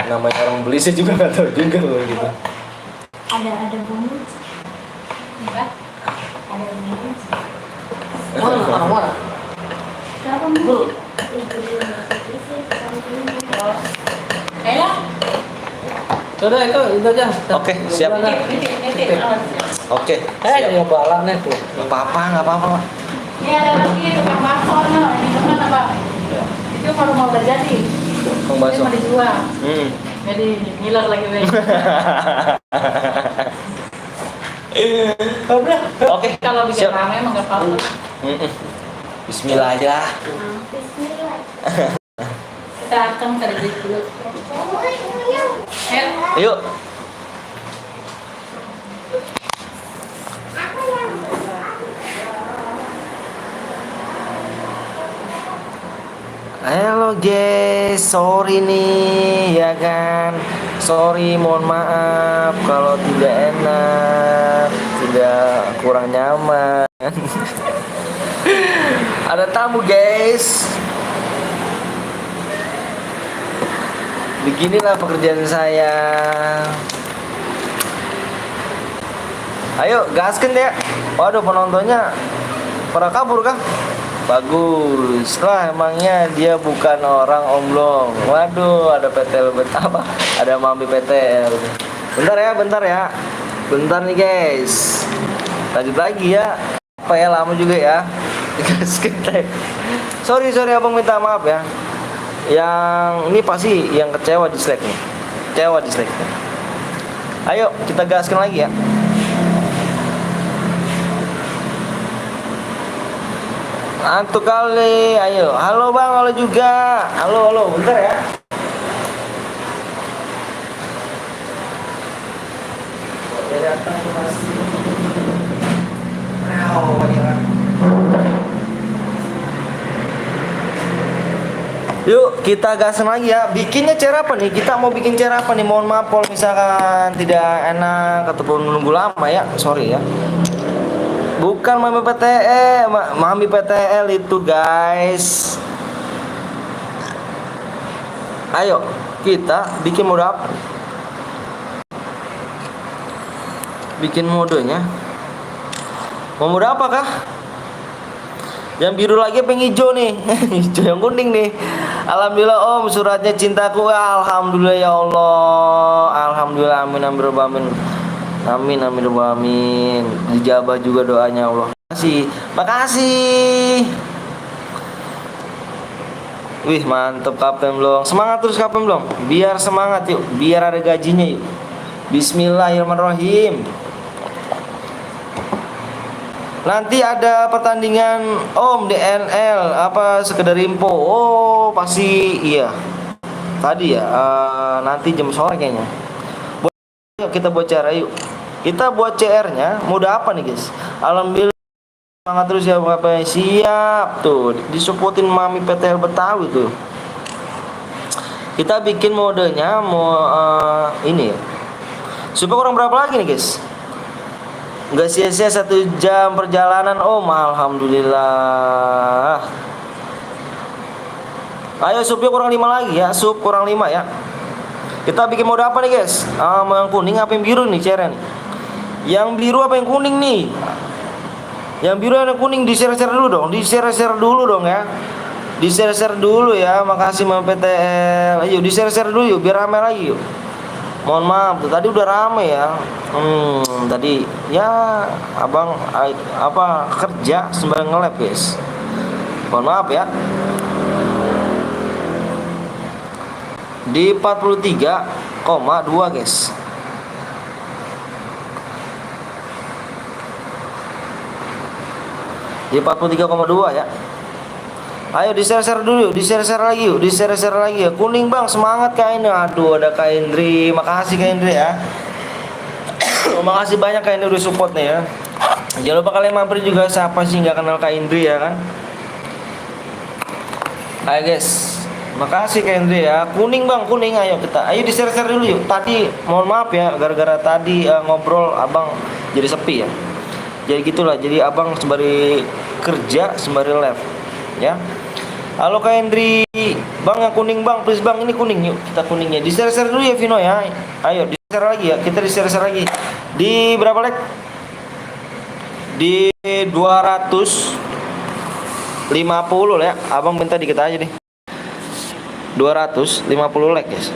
Namanya orang beli saya juga nggak tahu juga kalau gitu. Ada bunyi. Enggak. Ada bunyi. Mana? Berapa Dulu. Ayo, Sudah itu aja. Oke, siap. nitip. Oke, Saya juga balannya tuh. nggak apa-apa. Ini ada lagi tukang bakso nih, ini teman apa? Itu kalau mau terjadi, Kang itu Baso. mau dijual. Hmm. Jadi ngiler lagi weh. Oke, Kalau bikin siap. rame emang nggak apa-apa. Mm-mm. Bismillah aja lah. Bismillah. Kita akan kerja dulu. Ayo. Yuk. Halo guys, sorry nih ya kan. Sorry, mohon maaf kalau tidak enak, tidak kurang nyaman. Ada tamu guys. Beginilah pekerjaan saya. Ayo gasken deh. Waduh penontonnya Pada kabur kah? Bagus lah, emangnya dia bukan orang omblong. Waduh, ada PTL apa? Ada mami PTL. Bentar ya. Bentar nih guys. Lanjut lagi ya. Apa ya, lama juga ya. Sorry abang, minta maaf ya. Yang ini pasti yang kecewa dislike nih. Kecewa dislike nih. Ayo kita gaskan lagi ya. Antuk kali, ayo. Halo bang, halo juga. Halo, bentar ya. Yuk kita gasan lagi ya. Bikinnya cara apa nih? Kita mau bikin cara apa nih? Mohon maaf kalau misalkan tidak enak ataupun menunggu lama ya. Sorry ya. Bukan Mami PTL, Mami PTL itu guys. Ayo kita bikin mode apa? Bikin modenya. Mau mode apa kah? Yang biru lagi apa yang hijau nih? Hijau, yang kuning nih. Alhamdulillah om, suratnya cintaku. Alhamdulillah ya Allah. Alhamdulillah, amin amin amin. Amin amin amin. Dijabah juga doanya Allah. Makasih. Wih mantep Kapten Blong. Semangat terus Kapten Blong. Biar semangat yuk. Biar ada gajinya yuk. Bismillahirrahmanirrahim. Nanti ada pertandingan om DNL apa sekedar info. Oh pasti iya. Tadi ya. Nanti jam sore kayaknya. Yuk kita buat cara yuk. Kita buat CR-nya. Mode apa nih guys? Alhamdulillah. Semangat terus ya Bapak. Siap tuh. Disupport Mami PTL Betawi tuh. Kita bikin modenya mau ini. Supaya kurang berapa lagi nih guys? Nggak sia-sia 1 jam perjalanan om. Alhamdulillah. Ayo supnya kurang 5 lagi ya. Sup kurang 5 ya. Kita bikin mode apa nih guys? Mau yang kuning apa yang biru nih CR nih? Yang biru apa yang kuning nih? Yang biru yang kuning di-share-share dulu dong. Di-share-share dulu dong ya. Di-share-share dulu ya. Makasih Mami PTL. Ayo di-share-share dulu yuk biar rame lagi yuk. Mohon maaf tuh tadi udah rame ya. Tadi ya abang apa kerja sembari nge-lab guys. Mohon maaf ya. Di 43,2 guys. Di 43,2 ya. Ayo di-share-share dulu, di-share-share lagi yuk, di-share-share lagi ya. Kuning bang, semangat Kak Indri. Aduh, ada Kak Indri. Makasih Kak Indri ya. Makasih banyak Kak Indri udah support nih ya. Jangan lupa kalian mampir juga, siapa sih nggak kenal Kak Indri ya kan? Ayo guys. Makasih Kak Indri ya. Kuning bang, kuning, ayo kita. Ayo di-share-share dulu yuk. Tadi mohon maaf ya, gara-gara tadi ngobrol abang jadi sepi ya. Jadi gitulah, jadi abang sembari kerja, sembari live ya. Halo Kak Hendri, bang yang kuning bang, please bang, ini kuning yuk, kita kuningnya. Di-share-share dulu ya Vino ya. Ayo di-share lagi ya, kita di-share lagi. Di berapa like? Di 250 ya. Abang minta dikit aja nih. 250 like guys.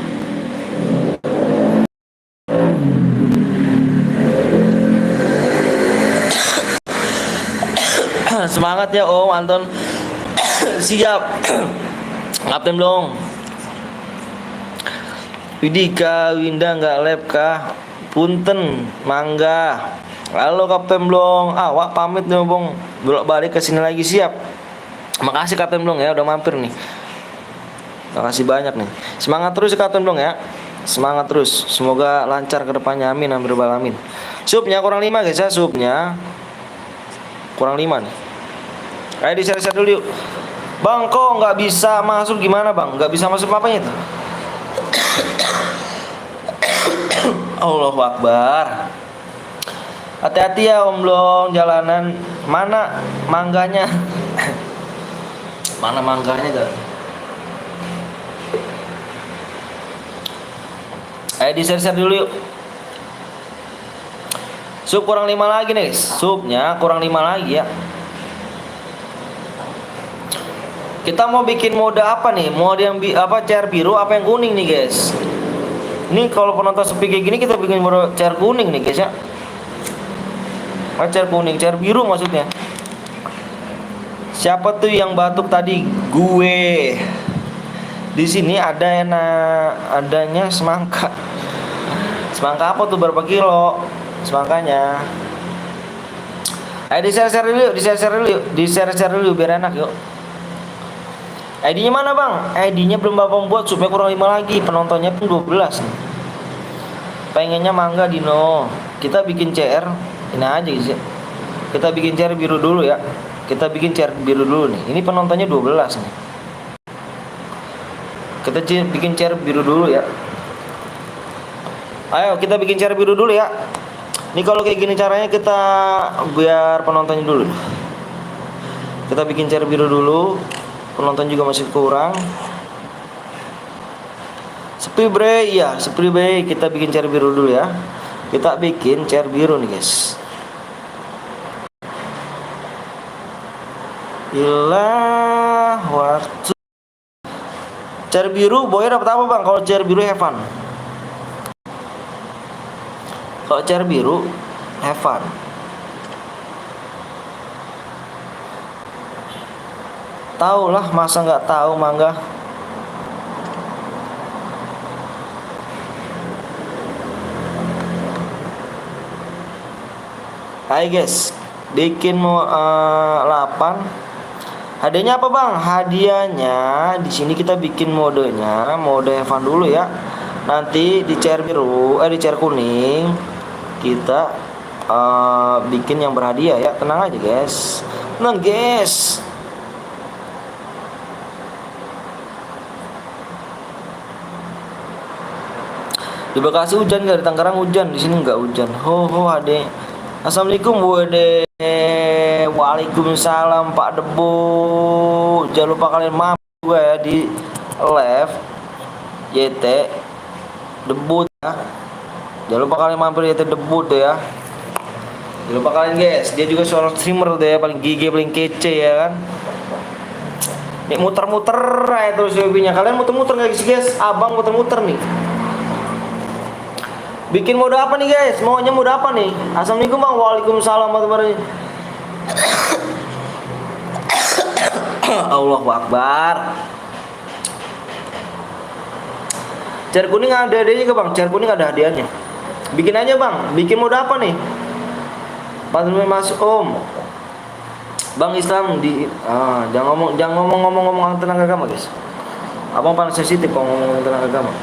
Semangat ya Om Anton. Siap. Kapten Blong. Widika Winda nggak lab kah? Punten mangga. Halo Kapten Blong. Awak pamit nih Bang. Bolak-balik ke sini lagi siap. Makasih Kapten Blong ya udah mampir nih. Makasih banyak nih. Semangat terus Kapten Blong ya. Semangat terus. Semoga lancar ke depannya. Amin amin alamin. Supnya kurang 5 guys ya, supnya. Kurang 5 nih. Ayo di-share dulu yuk. Bang kok nggak bisa masuk gimana bang? Nggak bisa masuk apanya itu? Allahu Akbar. Hati-hati ya Om Blong jalanan. Mana mangganya? Mana mangganya dah? Ayo di-share dulu yuk. Sup kurang 5 lagi nih. Supnya kurang 5 lagi ya. Kita mau bikin mode apa nih? Mode yang chair biru apa yang kuning nih guys? Ini kalau penonton sepi kayak gini kita bikin mode chair kuning nih guys ya. Chair kuning, chair biru maksudnya. Siapa tuh yang batuk tadi? Gue. Di sini adanya semangka. Semangka apa tuh berapa kilo? Semangkanya. Ayo di-share dulu yuk, di-share dulu biar enak yuk. ID-nya mana bang? ID-nya belum Bapak buat supaya kurang 5 lagi. Penontonnya pun 12 nih. Pengennya mangga Dino. Kita bikin CR. Ini aja guys ya. Kita bikin CR biru dulu ya. Kita bikin CR biru dulu nih. Ini penontonnya 12 nih. Kita bikin CR biru dulu ya. Ayo kita bikin CR biru dulu ya. Ini kalau kayak gini caranya kita biar penontonnya dulu. Kita bikin CR biru dulu. Penonton juga masih kurang. Sepi bre, iya sepi bre. Kita bikin CR biru dulu ya. Kita bikin CR biru nih guys. Ilah waktu. CR biru, boy dapat apa bang? Kalau CR biru have fun. Kalau CR biru have fun. Tahu lah, masa nggak tahu mangga. Hai guys, bikin 8. Hadiahnya apa bang? Hadiahnya di sini kita bikin modenya, mode Evan dulu ya. Nanti di chair biru, di chair kuning kita bikin yang berhadiah ya. Tenang aja guys, tenang guys. Di Bekasi hujan nggak? Di Tangerang hujan, di sini nggak hujan. Ho ade. Assalamualaikum Wade. Waalaikumsalam Pak Debu. Jangan lupa kalian mampir gue ya di live YT debut ya. Jangan lupa kalian mampir YT debut tuh ya. Jangan lupa kalian guys, dia juga seorang streamer tuh ya, paling gigi paling kece ya kan. Nih muter-muter aja terus hobinya. Kalian muter-muter nggak guys? Abang muter-muter nih. Bikin mode apa nih guys? Maunya mode apa nih? Assalamualaikum bang. Waalaikumsalam warahmatullahi wabarakatuh. Allahu Akbar. Chair kuning ada hadiahnya ke bang? Chair kuning ada hadiahnya. Bikin aja bang. Bikin mode apa nih? Padahal masuk om. Bang Islam di jangan ngomong tentang agama guys. Abang paling sensitif kalau ngomong tentang agama.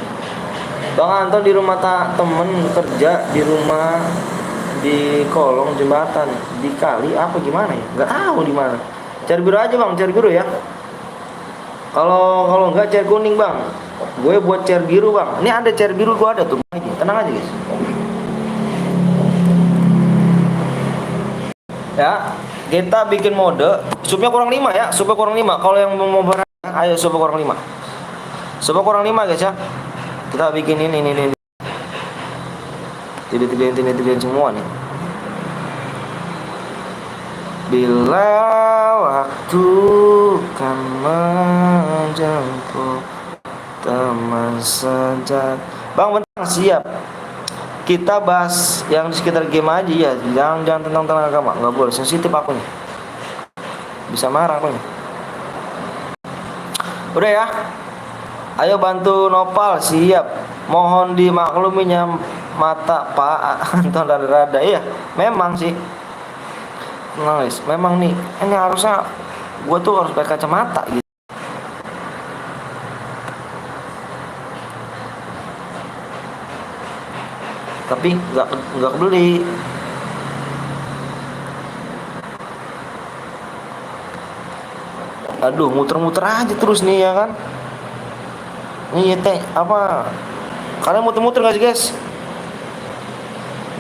Bang Anton di rumah temen kerja di rumah di kolong jembatan di kali apa gimana ya? Nggak tahu di mana. Cari biru aja bang, cari biru ya. Kalau nggak cari kuning bang. Gue buat cari biru bang. Ini ada cari biru gue ada tuh. Tenang aja guys. Ya, kita bikin mode supaya kurang 5 ya, supaya kurang 5. Kalau yang mau berani, ayo supaya kurang 5. Supaya kurang 5 guys ya. Kita bikin ini. Tidak semua nih. Bila waktu kan menjemput teman sejat. Bang bentar siap. Kita bahas yang di sekitar game aja ya. Jangan tentang agama. Nggak boleh, sensitif aku nih. Bisa marah aku nih. Udah ya. Ayo bantu Nopal, siap. Mohon dimakluminya mata Pak Anton rada-rada. Iya, memang sih. Tenang guys, memang nih. Ini harusnya gue tuh harus pakai kacamata gitu. Tapi nggak kebeli. Aduh, muter-muter aja terus nih ya kan. Ini teh apa? Kalian muter-muter nggak sih guys?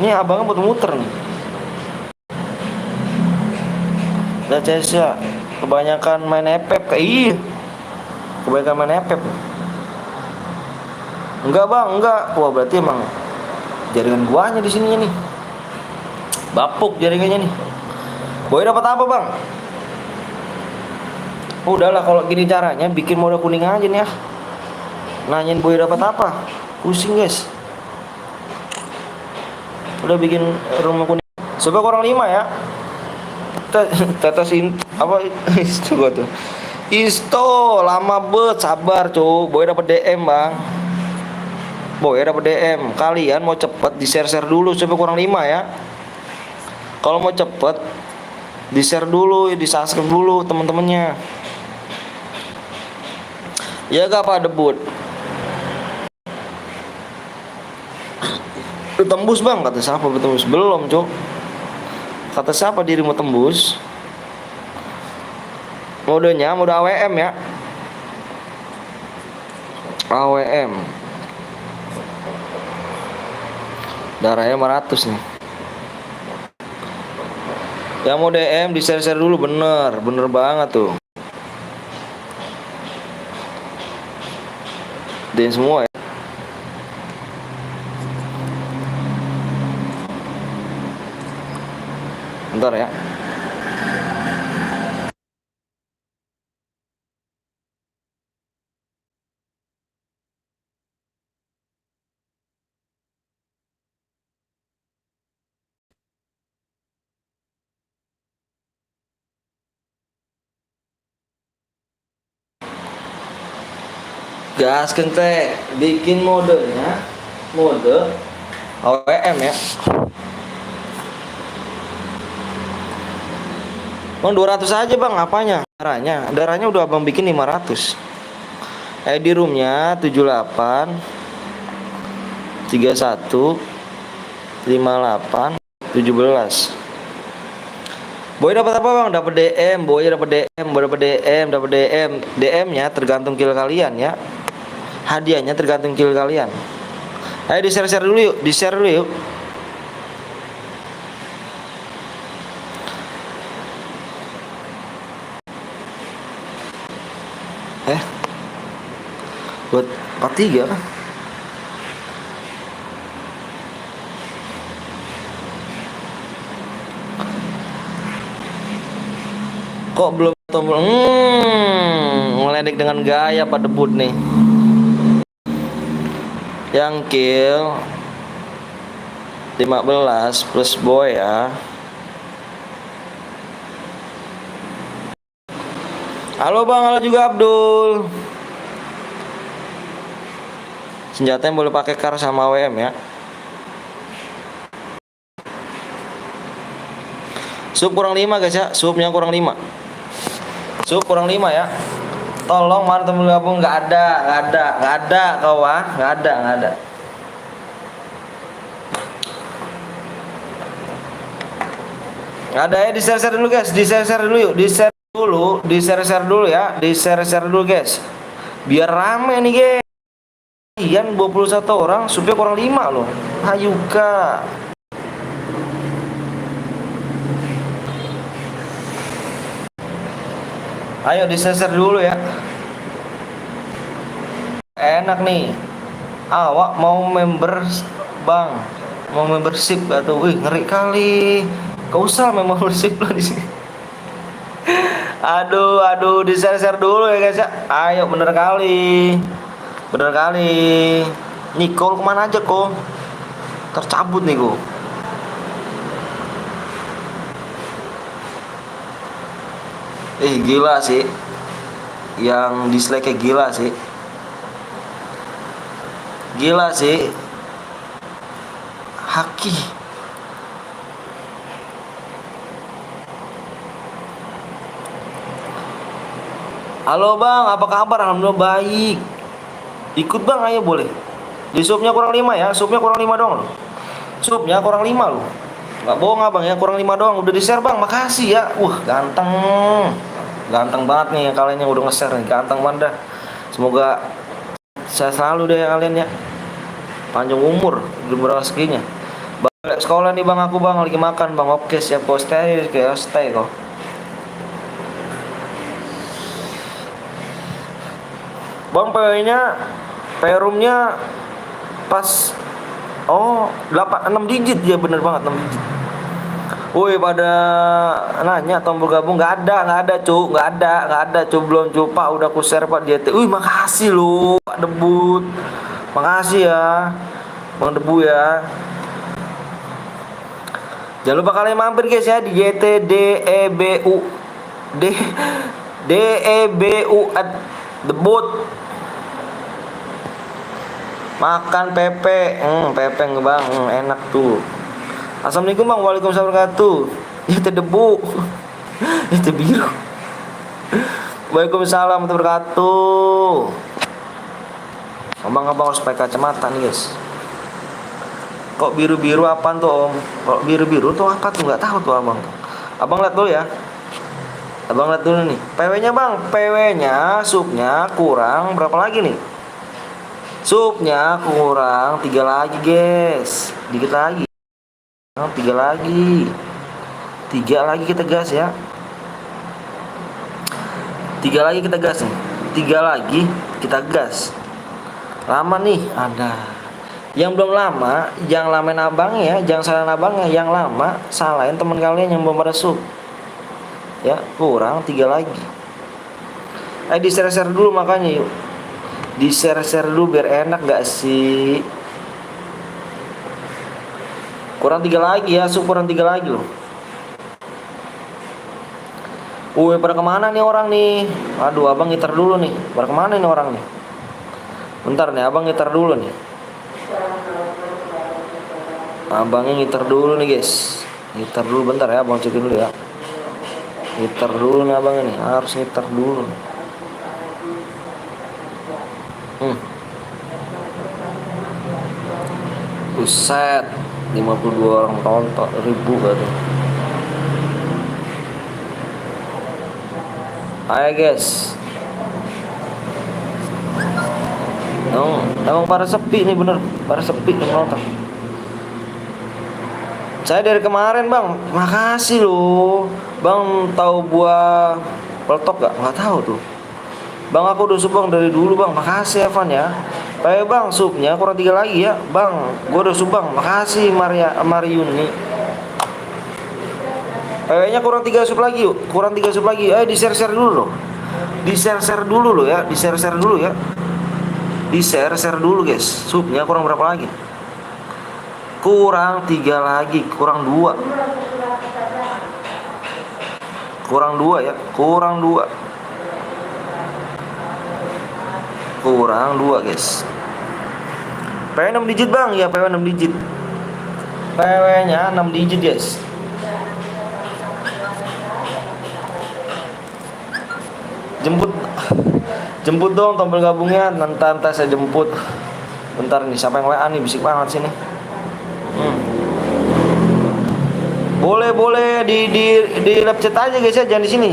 Ini abangnya muter-muter nih. Udah ya, kebanyakan main epep kayak kebanyakan main epep. Enggak bang, enggak. Wah berarti emang jaringan guanya di sininya nih. Bapuk jaringannya nih. Boy dapat apa bang? Udahlah kalau gini caranya bikin mode kuning aja nih ya. Nanyain boy dapat apa? Pusing guys. Udah bikin rumah kuning. Coba kurang 5 ya. Tetesin apa itu gua tuh. Isto lama bet sabar cu. Boy dapat DM bang. Boy dapat DM. Kalian mau cepet di share dulu coba kurang 5 ya. Kalau mau cepet di share dulu, di subscribe dulu teman-temannya. Ya gak apa debut. Tembus bang kata siapa tembus belum cok. Kata siapa dirimu tembus? Modenya mode AWM ya. AWM. Darahnya 500 nih. Yang mau DM di share dulu bener banget tuh. Dan semua ya. Bentar ya. Gas teh bikin modenya mode AWM ya. Bang 200 aja bang apanya? Darahnya udah abang bikin 500. ID roomnya 78 31 58 17. Boy dapat apa bang? Dapat DM, boy dapat DM, boy dapat DM, dapat DM. DM-nya tergantung kill kalian ya. Hadiahnya tergantung kill kalian. Ayo di share dulu yuk, di share dulu yuk. Buat 43 kan? Kok belum tombol? Ngeledek dengan gaya pada debut nih. Yang kill 15 plus boy ya. Halo bang, halo juga Abdul. Senjatanya boleh pakai kar sama WM ya. Sub kurang 5 guys ya, subnya kurang 5. Sub kurang 5 ya. Tolong mana temen gabung nggak ada kawan, nggak ada. Nggak ada ya, di share dulu guys, di share dulu yuk, di share dulu ya, di share dulu guys. Biar rame nih guys. Kalian 21 orang, subnya kurang 5 loh. Ayo kak. Ayo di share dulu ya. Enak nih. Awak mau member bang, mau membership atau wih ngeri kali. Gak usah membership lah di sini. Aduh di share dulu ya guys ya. Ayo bener kali. Nicole kemana aja kok? Tercabut nih kok. Gila sih. Yang dislike gila sih. Haki. Halo bang, apa kabar? Alhamdulillah baik. Ikut bang, ayo boleh. Di subnya kurang 5 ya, subnya kurang 5 doang loh. Subnya kurang 5 loh. Gak bohong abang ya, kurang 5 doang. Udah di share bang, makasih ya. Ganteng. Ganteng banget nih kalian yang udah nge-share nih, ganteng banget dah. Semoga saya selalu deh ya kalian ya. Panjang umur, umur rezekinya. Balik sekolah nih bang, aku bang lagi makan bang. Oke siap kok, stay kok. Bang roomnya pas 6 digit ya, bener banget 6 digit. Woi, pada nanya tombol gabung nggak ada cu, nggak ada cu, belum cu Pak, udah ku share Pak JT. Wih, makasih lu Pak Debut, makasih ya Bang Debu ya. Jangan lupa kalian mampir guys ya di JT DEBU DEBU at Debut. Makan pepe, pepe bang, enak tuh. Assalamualaikum bang, waalaikumsalam wabarakatuh. Itu debu, itu biru. Waalaikumsalam warahmatullahi wabarakatuh. Abang harus pakai kacamata nih guys. Kok biru-biru apaan tuh om? Kok biru-biru tuh apa tuh, nggak tahu tuh abang. Abang lihat dulu ya. Abang lihat dulu nih. PW-nya bang, PW-nya supnya kurang berapa lagi nih? Supnya kurang 3 lagi guys, dikit lagi. 3 lagi kita gas ya. 3 lagi kita gas nih. 3 lagi kita gas. Lama nih ada. Yang belum lama jangan lamain abangnya ya, jangan salahin abangnya. Yang lama salahin teman kalian yang belum pada sub ya. Kurang 3 lagi. Di share dulu makanya yuk. Di share dulu biar enak gak sih. Kurang 3 lagi ya, kurang 3 lagi loh. Woi, pada kemana nih orang nih? Aduh, abang ngiter dulu nih. Pada kemana nih orang nih? Bentar nih, abang ngiter dulu nih. Abangnya ngiter dulu nih guys. Ngiter dulu bentar ya, abang cekin dulu ya. Ngiter dulu nih abang ini, harus ngiter dulu. Buset, 52 orang tonton, 1000 baru. Ayo guys. Emang pada sepi nih bener, pada sepi nih nonton. Saya dari kemarin bang, makasih loh. Bang tahu buah peletok gak? Nggak tahu tuh. Bang aku udah sub bang dari dulu bang, makasih Evan ya. Baik bang, supnya kurang 3 lagi ya bang. Gue udah sub bang, makasih Mariuni. Kayaknya kurang 3 sub lagi yuk, kurang 3 sub lagi. Ayo di share dulu loh. Di share dulu loh ya, di share dulu ya. Di share dulu guys. Supnya kurang berapa lagi? Kurang 3 lagi, kurang 2. Kurang 2 ya, kurang 2. Kurang 2 guys. PW 6 digit bang, ya PW 6 digit. PW nya 6 digit guys. Jemput dong tombol gabungnya, nanti saya jemput. Bentar nih, siapa yang WA nih, bisik banget sini. Boleh di live chat aja guys ya, jangan di sini.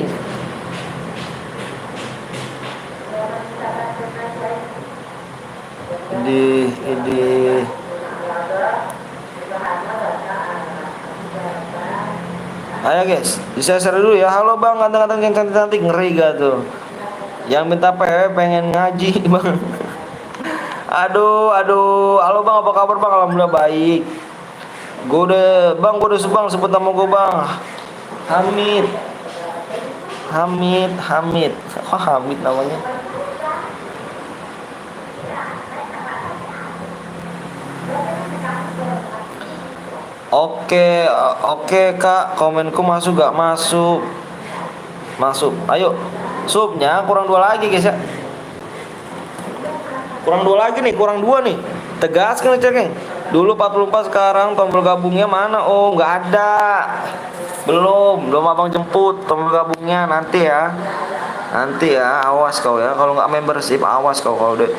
Ayo guys, di share dulu ya. Halo bang, ganteng-ganteng yang cantik-cantik, ngeri gak tuh? Yang minta PW pengen ngaji bang. Aduh. Halo bang, apa kabar bang? Alhamdulillah baik. Gue udah sebut nama gue bang. Hamid. Wah, Hamid namanya. Oke kak, komenku masuk gak masuk? Masuk. Ayo, subnya kurang 2 lagi guys ya. Kurang 2 lagi nih, kurang 2 nih. Tegaskan ceknya. Dulu 44, sekarang tombol gabungnya mana? Oh, nggak ada. Belum abang jemput tombol gabungnya, nanti ya. Awas kau ya. Kalau nggak membership, awas kau kalau udah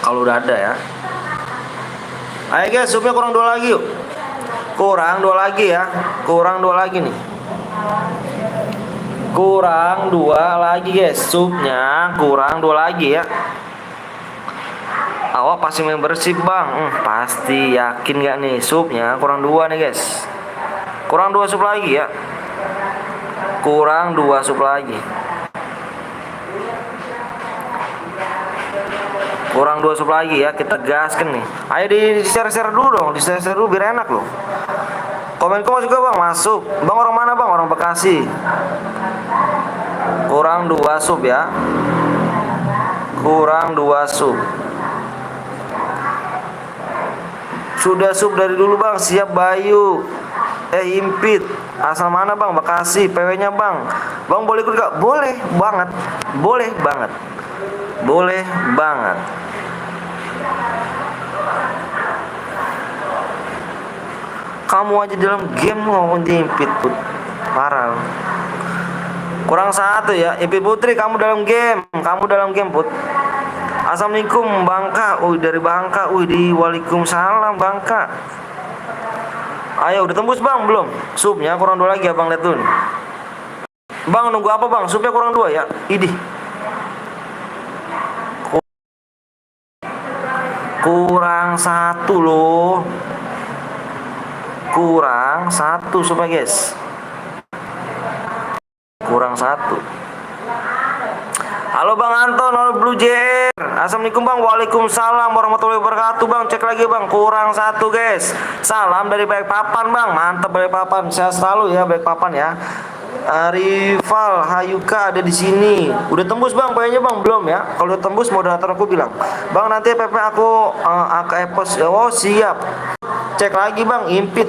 kalau udah ada ya. Ayo guys, subnya kurang 2 lagi yuk. Kurang 2 lagi ya. Kurang 2 lagi nih. Kurang 2 lagi guys. Subnya kurang 2 lagi ya. Awak pasti membership bang. Pasti, yakin gak nih? Subnya kurang 2 nih guys. Kurang 2 sub lagi ya. Kurang 2 sub lagi. Kurang 2 sub lagi ya. Kita gaskan nih. Ayo di share dulu dong. Di share dulu biar enak loh. Komenku masuk gak bang? Masuk. Bang orang mana bang? Orang Bekasi. Kurang 2 sub ya. Kurang 2 sub. Sudah sub dari dulu bang. Siap Bayu. Impit. Asal mana bang? Bekasi. PW-nya bang. Bang boleh ikut gak? Boleh banget. Boleh banget. Boleh banget. Kamu aja dalam game ngomong Impit put. Parah. Kurang 1 ya. Impit Putri kamu dalam game. Kamu dalam game put. Assalamualaikum Bangka. Dari Bangka. Di Waalaikumsalam Bangka. Ayo udah tembus bang belum? Subnya kurang 2 lagi ya bang, lihat dulu nih. Bang nunggu apa bang? Subnya kurang 2 ya. Idih. Kurang 1 loh. Kurang 1 supaya guys. Kurang 1. Halo Bang Anton, halo Blue JR. Assalamualaikum Bang. Waalaikumsalam warahmatullahi wabarakatuh Bang. Cek lagi Bang. Kurang 1 guys. Salam dari Balikpapan Bang. Mantap Balikpapan. Sehat selalu ya Balikpapan ya. Rival Hayuka ada di sini. Udah tembus Bang, kayaknya Bang belum ya. Kalau udah tembus moderator aku bilang, Bang nanti PP aku e-post. Oh siap. Cek lagi Bang, Impit.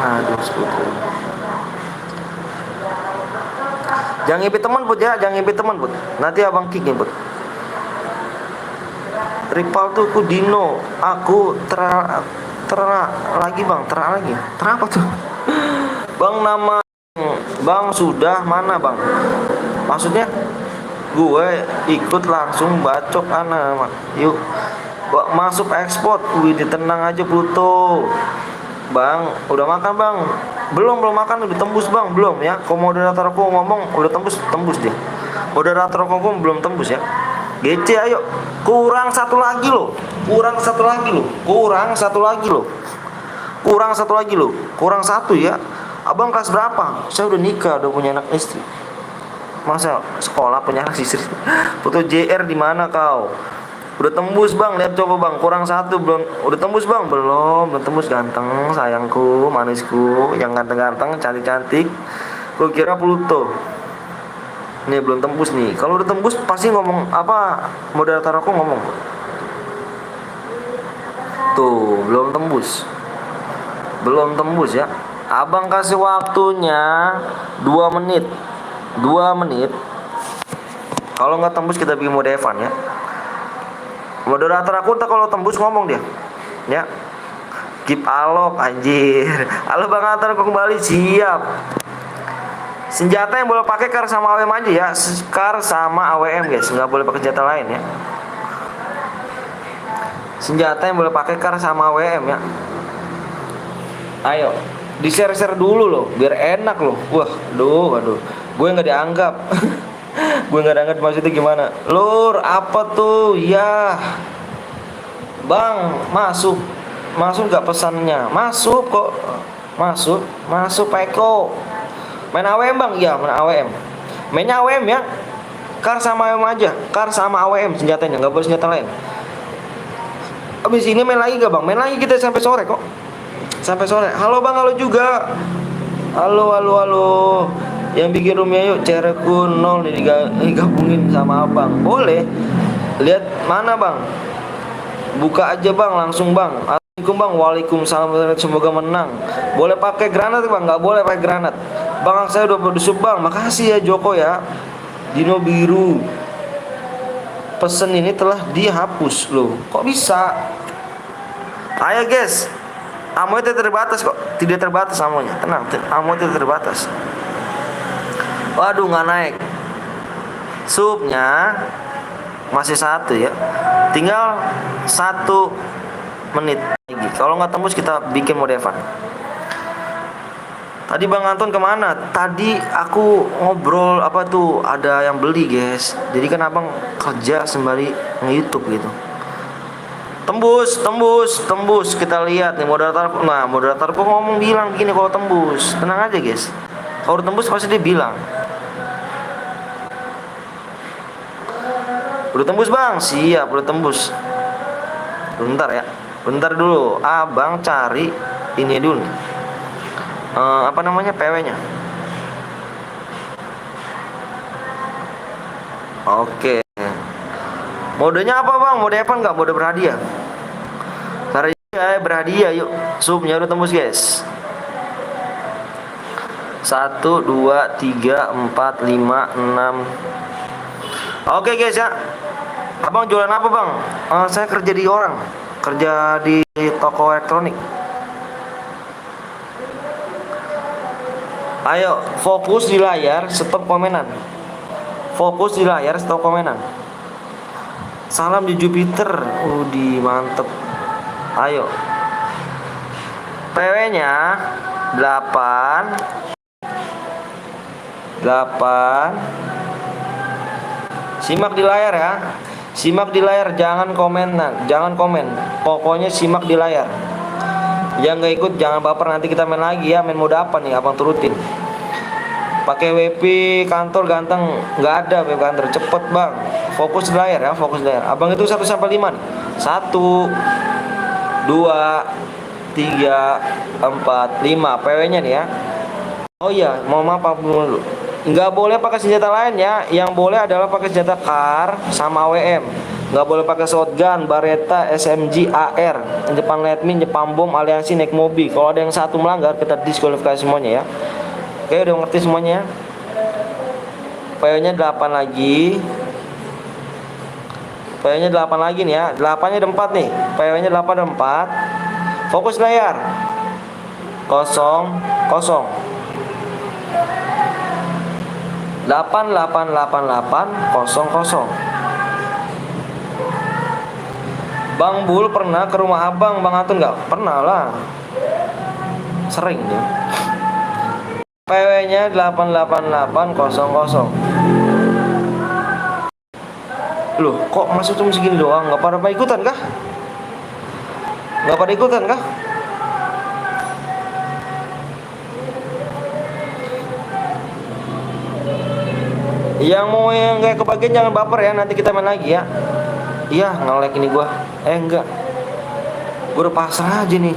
Aduh, sebetulnya. Jangan impit teman Bud ya, jangan impit teman Bud. Nanti abang kick nih Bud. Rival tuh ku Dino, aku lagi Bang, lagi. Apa tuh? Bang nama Bang sudah mana Bang? Maksudnya gue ikut langsung bacok anak. Yuk. Masuk ekspor. Wih, tenang aja Pluto. Bang, udah makan Bang? Belum makan, udah tembus Bang, belum ya. Kalau moderator aku ngomong udah tembus dia. Moderator aku ngomong belum tembus ya. GC ayo. Kurang 1 lagi loh. Kurang 1 lagi loh. Kurang 1 ya. Abang kelas berapa? Saya udah nikah, udah punya anak istri. Masa sekolah punya anak istri? Foto JR di mana kau? Udah tembus Bang, lihat coba Bang. Kurang 1 belum. Udah tembus Bang? Belum tembus ganteng, sayangku, manisku, yang ganteng-ganteng, cantik-cantik. Gue kira Pluto. Nih belum tembus nih. Kalau udah tembus pasti ngomong apa? Moderator aku ngomong. Tuh, belum tembus. Belum tembus ya. Abang kasih waktunya 2 menit. 2 menit. Kalau nggak tembus kita bikin mode Evan ya. Moderator aku ntar kalau tembus ngomong dia. Ya. Keep alok anjir. Halo Bang Anton, aku kembali. Siap. Senjata yang boleh pakai kar sama AWM aja ya. Kar sama AWM guys, nggak boleh pakai senjata lain ya. Senjata yang boleh pakai kar sama AWM ya. Ayo, di share dulu loh, biar enak loh. Waduh, gue nggak dianggap. Gue nggak dianggap maksudnya gimana? Lur, apa tuh? Ya, Bang, masuk nggak pesannya? Masuk kok, masuk Peko. Main AWM Bang? Iya, main AWM. Mainnya AWM ya. Kar sama AWM aja. Kar sama AWM senjatanya, nggak boleh senjata lain. Abis ini main lagi gak Bang? Main lagi kita sampai sore kok. Sampai sore. Halo Bang, halo juga. Halo. Yang bikin roomnya yuk, cereku 0 nih digabungin sama Abang. Boleh. Lihat mana Bang? Buka aja Bang, langsung Bang. Assalamualaikum Bang. Waalaikumsalam. Semoga menang. Boleh pakai granat Bang? Nggak boleh pakai granat. Bang, saya udah berdusuk Bang. Makasih ya Joko ya. Dino biru. Pesen ini telah dihapus loh. Kok bisa? Ayo guys. Ammo itu terbatas kok. Tidak terbatas amonya. Tenang, ammo itu terbatas. Waduh, nggak naik. Subnya masih 1 ya. Tinggal 1 menit lagi. Kalau nggak tembus kita bikin mode Evan. Tadi Bang Anton kemana? Tadi aku ngobrol apa tuh, ada yang beli guys. Jadi kan abang kerja sembari nge-YouTube gitu. Tembus. Kita lihat nih moderator. Nah, moderatorku ngomong bilang begini kalau tembus. Tenang aja guys. Kalau tembus pasti dia bilang. Udah tembus Bang? Siap, udah tembus. Bentar ya. Bentar dulu. Abang cari ini dulu. apa namanya, PW-nya. Oke. Modenya apa bang? Mode apa nggak? Mode berhadiah. Berhadiah yuk. Subnya udah tembus guys. 1, 2, 3, 4, 5, 6. Oke guys ya. Abang jualan apa bang? Saya kerja di toko elektronik. Ayo fokus di layar, stop komenan. Fokus di layar, stop komenan. Salam di Jupiter. Mantep. Ayo. PW-nya 8. Simak di layar ya. Simak di layar, jangan komen. Pokoknya simak di layar. Yang nggak ikut jangan baper, nanti kita main lagi ya. Main mode apa nih? Abang turutin. Pakai WP kantor ganteng, nggak ada WP kantor. Cepet bang. Fokus di layar ya, fokus di layar. Abang itu 1 sampai 5 nih. 1, 2, 3, 4, 5. PW-nya nih ya. Oh iya, mau maaf dulu. Nggak boleh pakai senjata lain ya. Yang boleh adalah pakai senjata KAR sama AWM. Nggak boleh pakai shotgun, Beretta, SMG, AR, Jepang Lightning, Jepang Bom, Aliansi, naik mobil. Kalau ada yang satu melanggar, kita diskualifikasi semuanya ya. Oke, udah ngerti semuanya. PW-nya 8 lagi. PW-nya 8 lagi nih ya. 8-nya ada 4 nih. PW-nya 8 ada 4. Fokus layar. 0, 0. 8888 00. Bang Bul pernah ke rumah abang, Bang Atun nggak? Pernah lah. Sering dia. PW-nya 8888 00. Loh, kok masuk cuma segini doang? Nggak pada ikutan kah? Nggak pada ikutan kah? Yang kayak kebagian jangan baper ya, nanti kita main lagi ya. Iya, nge-lag ini gua. Enggak. Gua udah pasrah aja nih.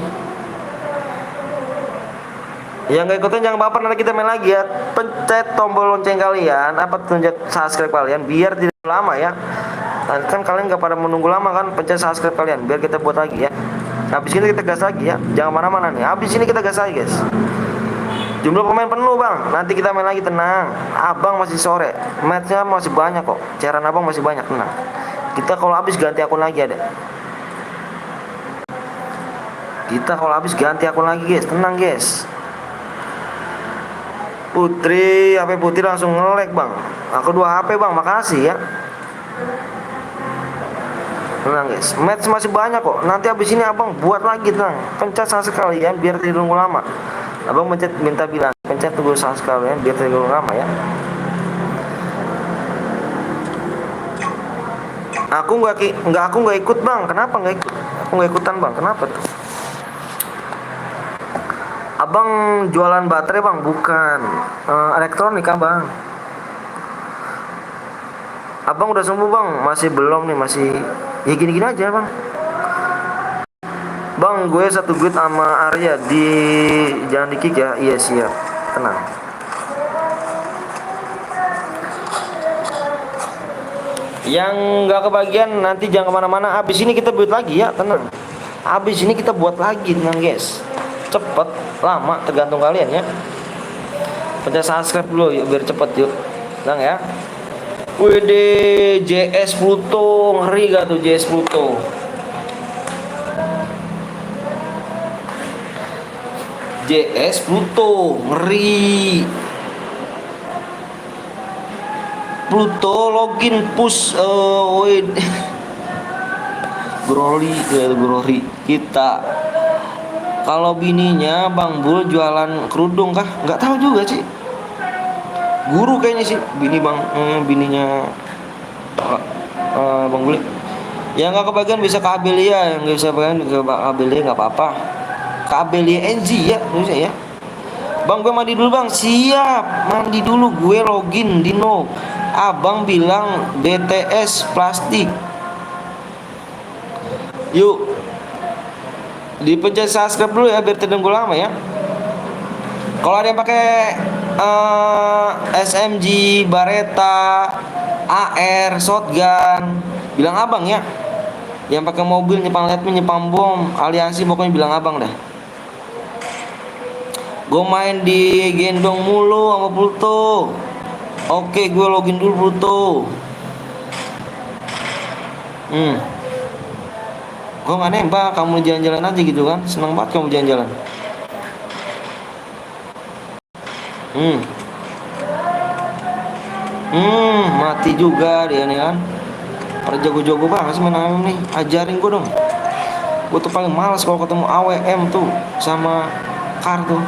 Yang gak ikutan jangan baper, nanti kita main lagi ya. Pencet tombol lonceng kalian, pencet subscribe kalian biar tidak lama ya. Dan kan kalian gak pada menunggu lama kan, pencet subscribe kalian biar kita buat lagi ya. Habis ini kita gas lagi ya. Jangan mana-mana nih. Habis ini kita gas lagi, guys. Jumlah pemain penuh bang, nanti kita main lagi, tenang. Abang masih sore, matchnya masih banyak kok. Cairan abang masih banyak, tenang. Kita kalau habis ganti akun lagi ada. Kita kalau habis ganti akun lagi guys, tenang guys. Putri, HP Putri langsung nge-lag bang. Aku 2 HP bang, makasih ya. Tenang guys, match masih banyak kok. Nanti habis ini abang buat lagi, tenang. Pencet subscribe kalian biar tidak nunggu lama. Abang minta bilang, pencet tunggu subscribe kalian biar tidak nunggu lama ya. Aku nggak ikut bang. Kenapa nggak ikut? Aku nggak ikutan bang. Kenapa tuh? Abang jualan baterai bang, bukan elektronik abang. Abang udah sembuh bang? Masih belum nih, masih ya gini-gini aja bang. Bang, gue satu grup sama Arya jangan di-kick ya. Iya siap, tenang. Yang nggak kebagian nanti jangan kemana-mana. Abis ini kita buat lagi ya, tenang. Abis ini kita buat lagi, tenang guys. Cepet, lama tergantung kalian ya. Pencet subscribe dulu yuk biar cepet yuk, tenang ya. WD JS Pluto, ngeri gak tuh JS Pluto? JS Pluto, ngeri. Pluto login push Groli kita. Kalau bininya Bang Bul jualan kerudung kah? Nggak tahu juga sih. Guru kayaknya sih bininya Bang Bul. Yang nggak kebagian bisa ke Abelia, yang nggak bisa kebagian ke Abelia nggak apa-apa. Ke Abelia NZ ya, bisa ya. Bang, gue mandi dulu bang. Siap, mandi dulu, gue login Dino. Abang bilang BTS plastik. Yuk, dipencet subscribe dulu ya biar tidak nunggu lama ya. Kalau ada yang pakai SMG, Beretta, AR, shotgun, bilang abang ya. Yang pakai mobil nyepang letme, nyepang bom, aliansi pokoknya bilang abang dah. Gue main di gendong mulu sama Pluto. Oke, gue login dulu Pluto. Gue gak nembak, kamu jalan-jalan aja gitu kan. Seneng banget kamu jalan-jalan. Mati juga dia nih kan. Pada jago-jago banget sih main AWM nih. Ajarin gue dong. Gue tuh paling males kalau ketemu AWM tuh sama kar tuh.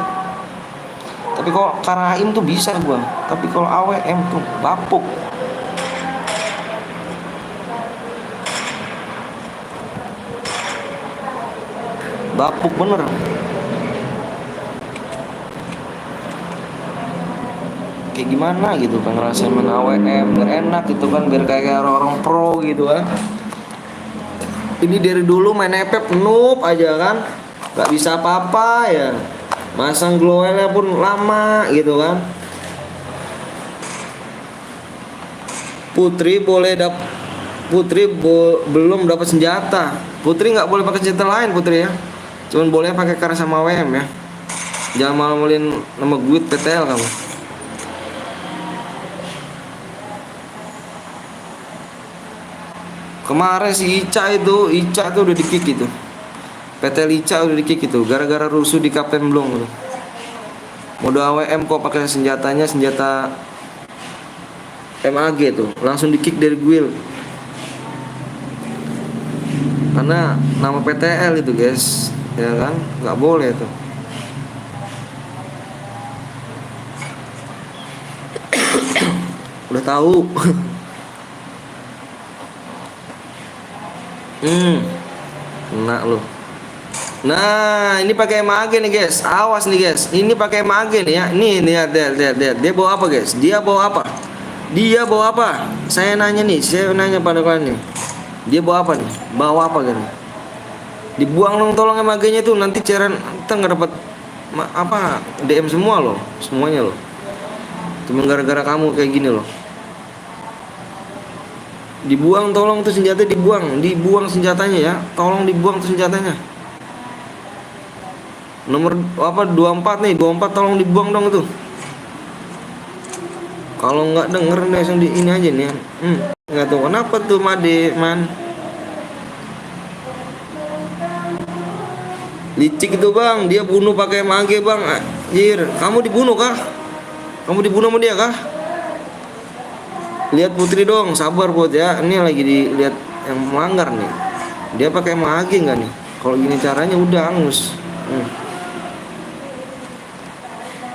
Tapi kalau karaim tuh bisa gue. Tapi kalau AWM tuh bapuk. Bapuk bener. Kayak gimana gitu kan ngerasain main AWM biar enak gitu kan, biar kayak orang-orang pro gitu kan. Ini dari dulu main epep noob aja kan, nggak bisa apa-apa ya, masang glowelnya pun lama gitu kan. Putri belum dapat senjata. Putri nggak boleh pakai senjata lain Putri ya, cuman boleh pakai kar sama WM ya. Jangan malu-maluin nama gue PTL kamu. Kemarin si Ica tuh udah di-kick itu. PTL Ica udah di-kick itu gara-gara rusuh di Kapten Blong tuh. Mode AWM kok pakai senjatanya senjata MAG tuh, langsung di-kick dari guild. Karena nama PTL itu guys, ya kan, nggak boleh tuh. Udah tahu. Enak lo. Nah, ini pakai MAG nih guys. Awas nih guys. Ini pakai MAG nih ya. Nih lihat. Dia bawa apa guys? Dia bawa apa? Saya nanya pada kalian nih. Dia bawa apa nih? Bawa apa kan? Dibuang dong tolong MAG-nya tuh, nanti cairan kita nggak dapat DM semua loh, semuanya loh. Cuma gara-gara kamu kayak gini loh. Dibuang tolong tuh senjata, dibuang senjatanya ya. Tolong dibuang tuh senjatanya. Nomor 24 nih, 24 tolong dibuang dong tuh. Kalau nggak denger langsung di ini aja nih. Nggak tahu kenapa tuh Made man. Licik itu bang, dia bunuh pakai MAG bang. Anjir, kamu dibunuh kah? Kamu dibunuh sama dia kah? Lihat Putri dong, sabar Put ya. Ini lagi dilihat yang melanggar nih. Dia pakai MAG nggak nih? Kalau gini caranya udah angus.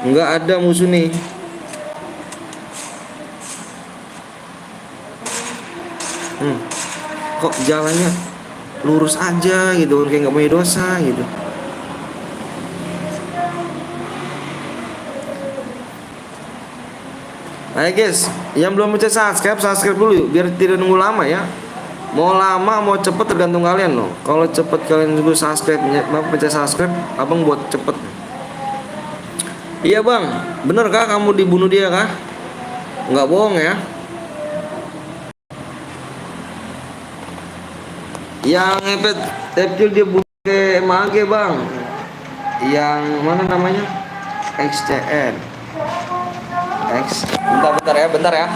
Nggak ada musuh nih. Kok jalannya lurus aja gitu, kayak nggak punya dosa gitu. Ayo guys, yang belum mencet subscribe dulu yuk, biar tidak nunggu lama ya. Mau lama mau cepet tergantung kalian loh. Kalau cepet kalian juga pencet subscribe, abang buat cepet. Iya bang, bener kah kamu dibunuh dia kah? Nggak bohong ya. Yang ngepet Tepjul dia bunuh ke MAG bang. Yang mana namanya? XCN. Bentar ya.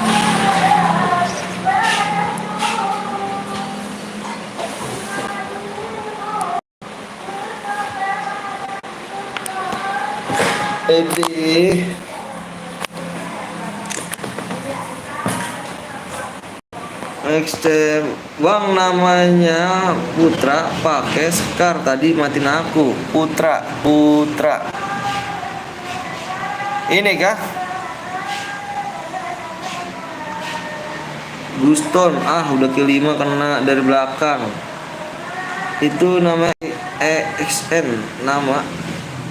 XCN bang, namanya Putra, pakai Scar, tadi matiin aku. Putra ini kah? Bluestone, udah kelima kena dari belakang. Itu nama EXN, nama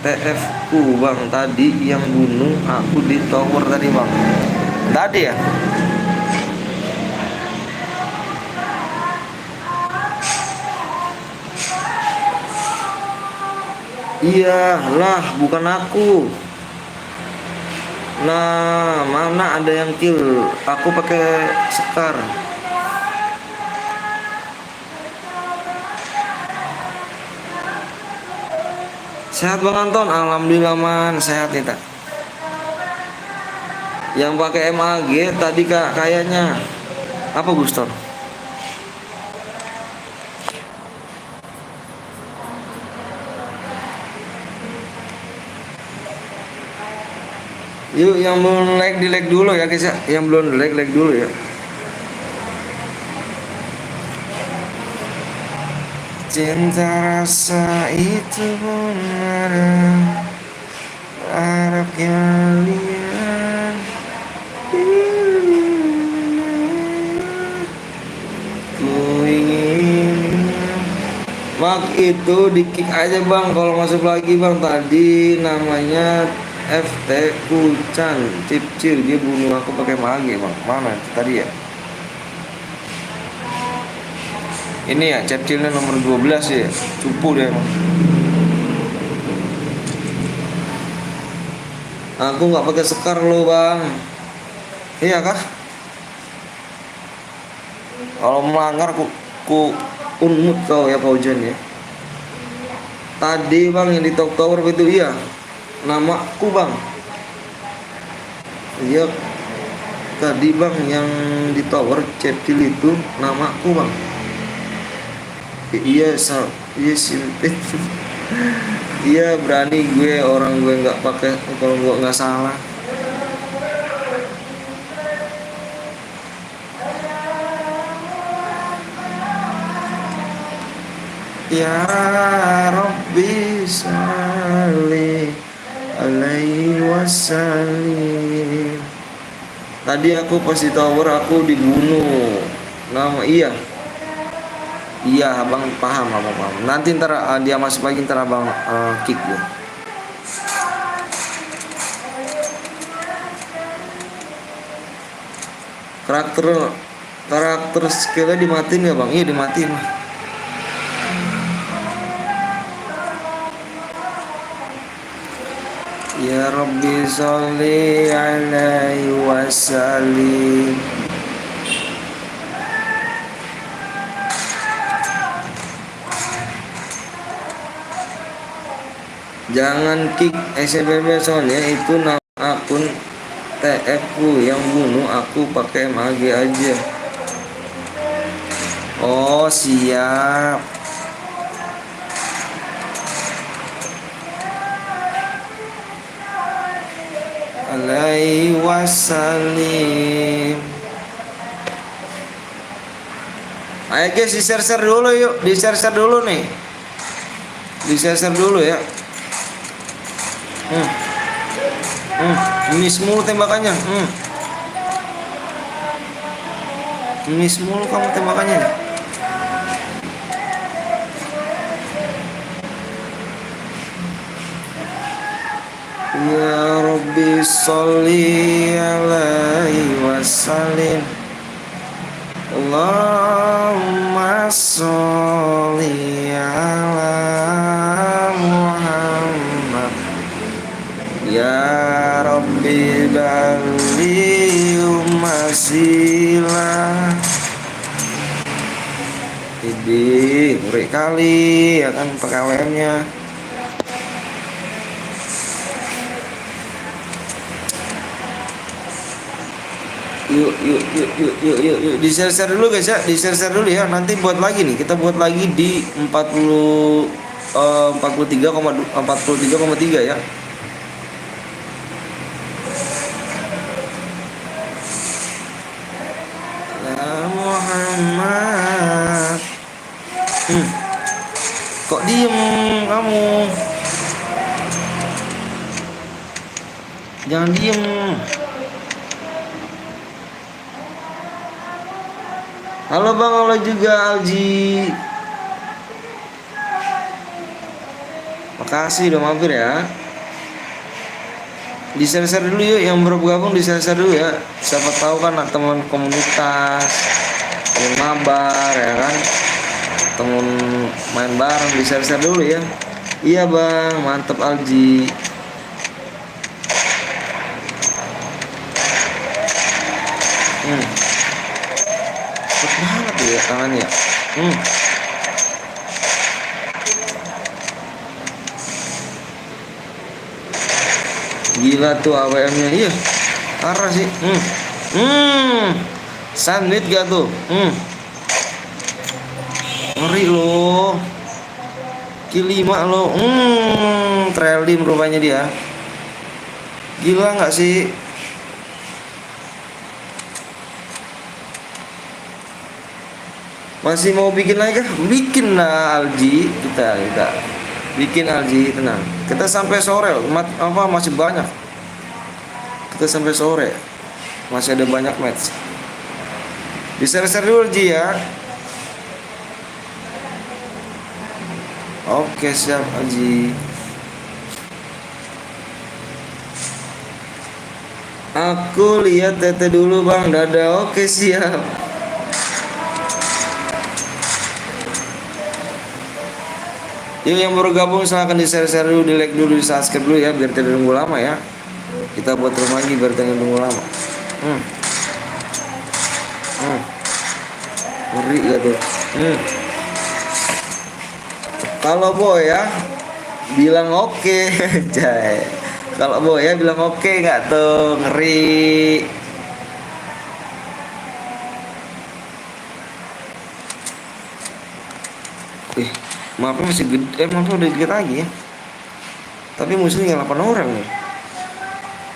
TF ku bang, tadi yang bunuh aku di tower tadi bang. Tadi ya? Iya lah, bukan aku. Nah, mana ada yang kill? Aku pakai sekar. Sehat Bang Anton, alhamdulillah man, sehat nih tak. Yang pakai MAG tadi kak kayaknya apa Gustor? Yuk yang belum like di like dulu ya guys ya. Yang belum di like like dulu ya. Cinta rasa itu benar, harap kalian ku ingin. Mak itu di kick aja bang kalau masuk lagi bang. Tadi namanya FT Kucan Cipcil, dia bunuh aku pakai mage bang. Mana tadi ya? Ini ya Cipcilnya nomor 12 ya. Cupu dia emang. Aku nggak pakai sekar lo bang. Iya kah? Kalau melanggar ku unmut kau ya Pak Ujan ya. Tadi bang yang di Top Tower itu iya. Namaku bang. Iya. Tadi bang yang di Tower Cipcil itu namaku bang. Iya simpit. Iya berani gue, orang gue nggak pakai kalau gue nggak salah. Ya Rabbi salli alaihi wasallim. Tadi aku pas di tower aku dibunuh. Nama iya. Iya abang paham. Nanti ntar dia masuk lagi ntar abang kick ya. Karakter skillnya dimatiin ya bang? Iya dimatiin. Ya Rabbi sholli alaihi wasallim. Jangan kick SPB soalnya itu nama akun TF ku yang bunuh aku pakai MAG aja. Oh siap. Alaihi wasallim. Ayo guys di share dulu yuk, di share dulu nih. Di share dulu ya. Miss mulu tembakannya. Miss mulu kamu tembakannya. Ya Rabbi sholli alaihi wasallim. Allahumma sholli ala Muhammad. Ya Rabbi bali umasila. Ini murid kali ya kan PKWM-nya. Yuk di share dulu guys ya, di share dulu ya. Nanti buat lagi nih, kita buat lagi di 43,3 ya. Muhammad. Kok diem kamu? Jangan diem. Halo Bang, halo juga Alji. Makasih udah mampir ya. Di share dulu yuk, yang baru gabung di share dulu ya. Siapa tahu kan teman komunitas, teman mabar ya kan, teman main bareng, di share dulu ya. Iya Bang, mantep Alji. ya tangannya. Gila tuh AWM-nya. Iya. Parah sih. Sandwich gak tuh? Ngeri loh. Kill 5 loh. Trailing rupanya dia. Gila nggak sih? Masih mau bikin lagi kah? Bikin lah Alji. Kita bikin Alji, tenang. Kita sampai sore. Masih banyak. Kita sampai sore. Masih ada banyak match. Di-share dulu Alji ya. Oke, siap Alji. Aku lihat Tete dulu bang. Dadah. Oke, siap. Yuk yang baru gabung silahkan di-share dulu, di like dulu, di subscribe dulu ya, biar tidak nunggu lama ya. Kita buat rumah lagi biar tidak nunggu lama. Ngeri gak tuh? Kalau boy ya bilang oke. Jay. Kalau boy ya bilang oke nggak tuh? Ngeri. Mapnya masih gede, mapnya udah dikit lagi ya. Tapi musuhnya 8 orang nih.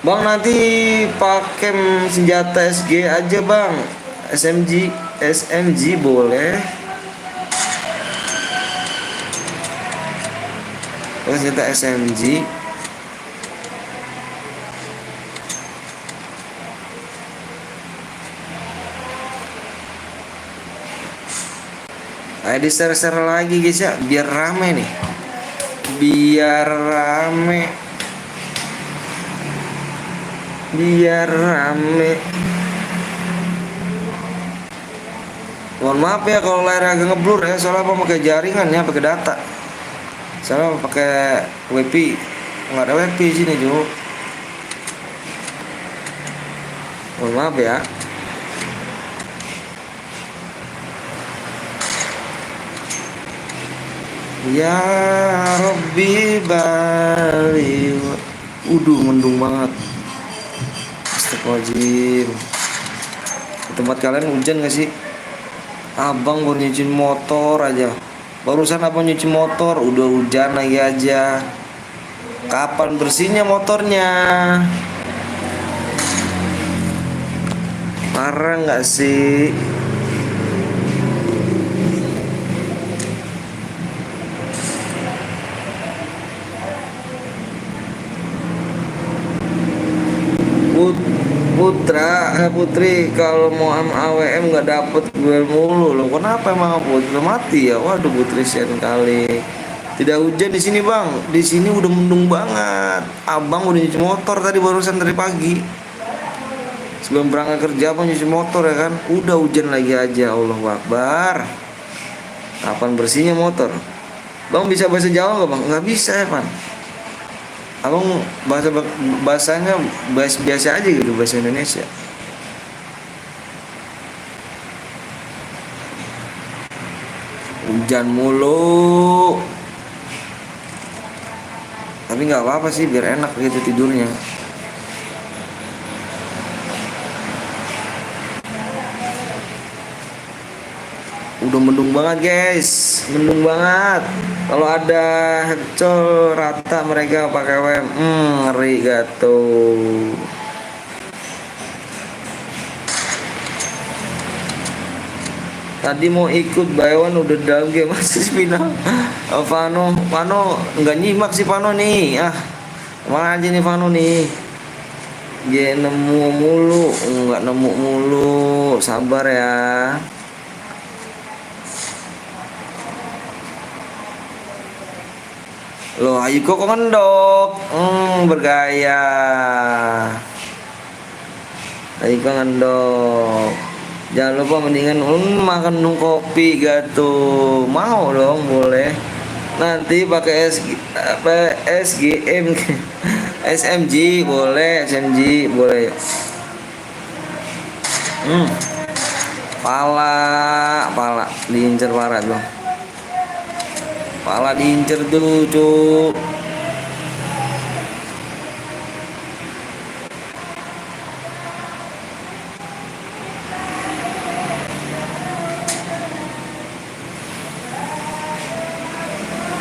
Bang nanti pakai senjata SG aja bang. SMG boleh. Pakai senjata SMG. Ayo di-share lagi guys ya, biar rame nih. Biar rame. Mohon maaf ya kalau layar agak ngeblur ya, soalnya apa pakai jaringan ya, pakai data. Soalnya pakai WiFi. Nggak ada WiFi sini, Jo. Mohon maaf ya. Ya Rabbi bali. Mendung banget. Astagfirullahaladzim. Di tempat kalian hujan gak sih? Abang baru nyuci motor aja. Barusan abang nyuci motor, udah hujan lagi aja. Kapan bersihnya motornya? Parah gak sih? Putri kalau mau AWM nggak dapet gue mulu loh. Kenapa emang Putri mati ya? Waduh Putri sian kali. Tidak hujan di sini bang. Di sini udah mendung banget. Abang udah nyuci motor tadi barusan dari pagi. Sebelum berangkat kerja abang nyuci motor ya kan. Udah hujan lagi aja. Allahu Akbar. Kapan bersihnya motor? Bang bisa bahasa Jawa nggak bang? Nggak bisa ya pan. Abang bahasanya biasa aja gitu, bahasa Indonesia. Hujan mulu. Tapi nggak apa-apa sih, biar enak gitu tidurnya. Udah mendung banget guys, mendung banget. Kalau ada Hecol rata mereka pakai WM, ngeri gato. Tadi mau ikut buy one udah dalam game masih final. Vano nggak nyimak sih Vano nih. Mana aja nih Vano nih. Dia nemu mulu, nggak nemu mulu. Sabar ya. Loh, ayo kok ngendok. Bergaya. Ayo kok ngendok. Jangan lupa mendingan makan kopi gitu. Mau dong, boleh. Nanti pakai SGM SMG boleh, SMG boleh. Pala diincer parah tuh. Pala diincer tuh, cuk.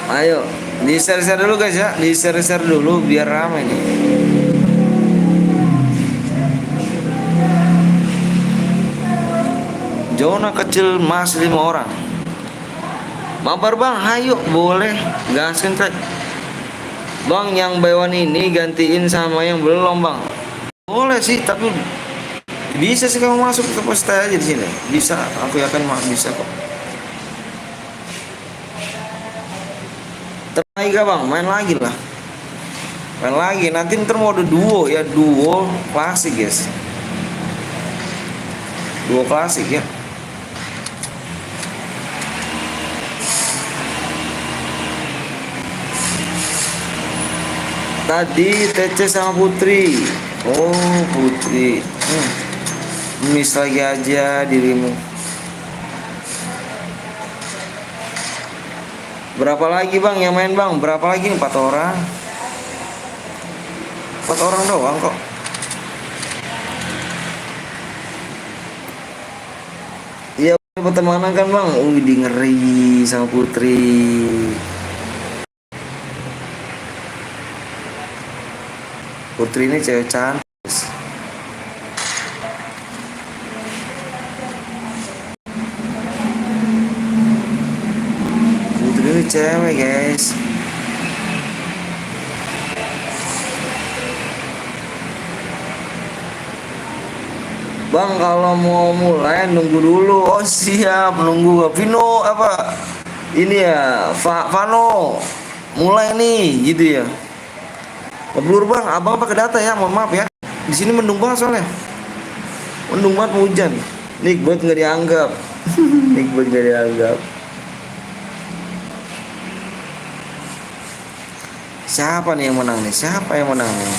Ayo, di share-share dulu guys ya, di share-share dulu biar rame nih. Zona kecil mas 5 orang. Mabar bang, ayo boleh gaskan tag. Bang yang buy one ini gantiin sama yang belum bang. Boleh sih, tapi bisa sih kamu masuk ke post aja di sini. Bisa, aku yakin mah bisa kok. Lagi gak bang, main lagi lah. Main lagi, nanti ntar mode duo ya, duo klasik guys. Duo klasik ya. Tadi TC sama Putri. Oh Putri, miss lagi aja dirimu. Berapa lagi bang yang main bang? Berapa lagi? 4 orang. 4 orang doang kok. Iya pertemanan kan bang. Di ngeri sama Putri. Putri ini cewek cantik. Ini cewek guys. Bang kalau mau mulai nunggu dulu. Oh siap, nunggu Vino apa ini ya, Vano mulai nih gitu ya. Ngeblur bang, abang pakai data ya, mohon maaf ya. Di sini mendung banget soalnya, mendung banget, mau hujan. Nickbot nggak dianggap. Nickbot nggak dianggap. Siapa nih yang menang nih? Siapa yang menang nih?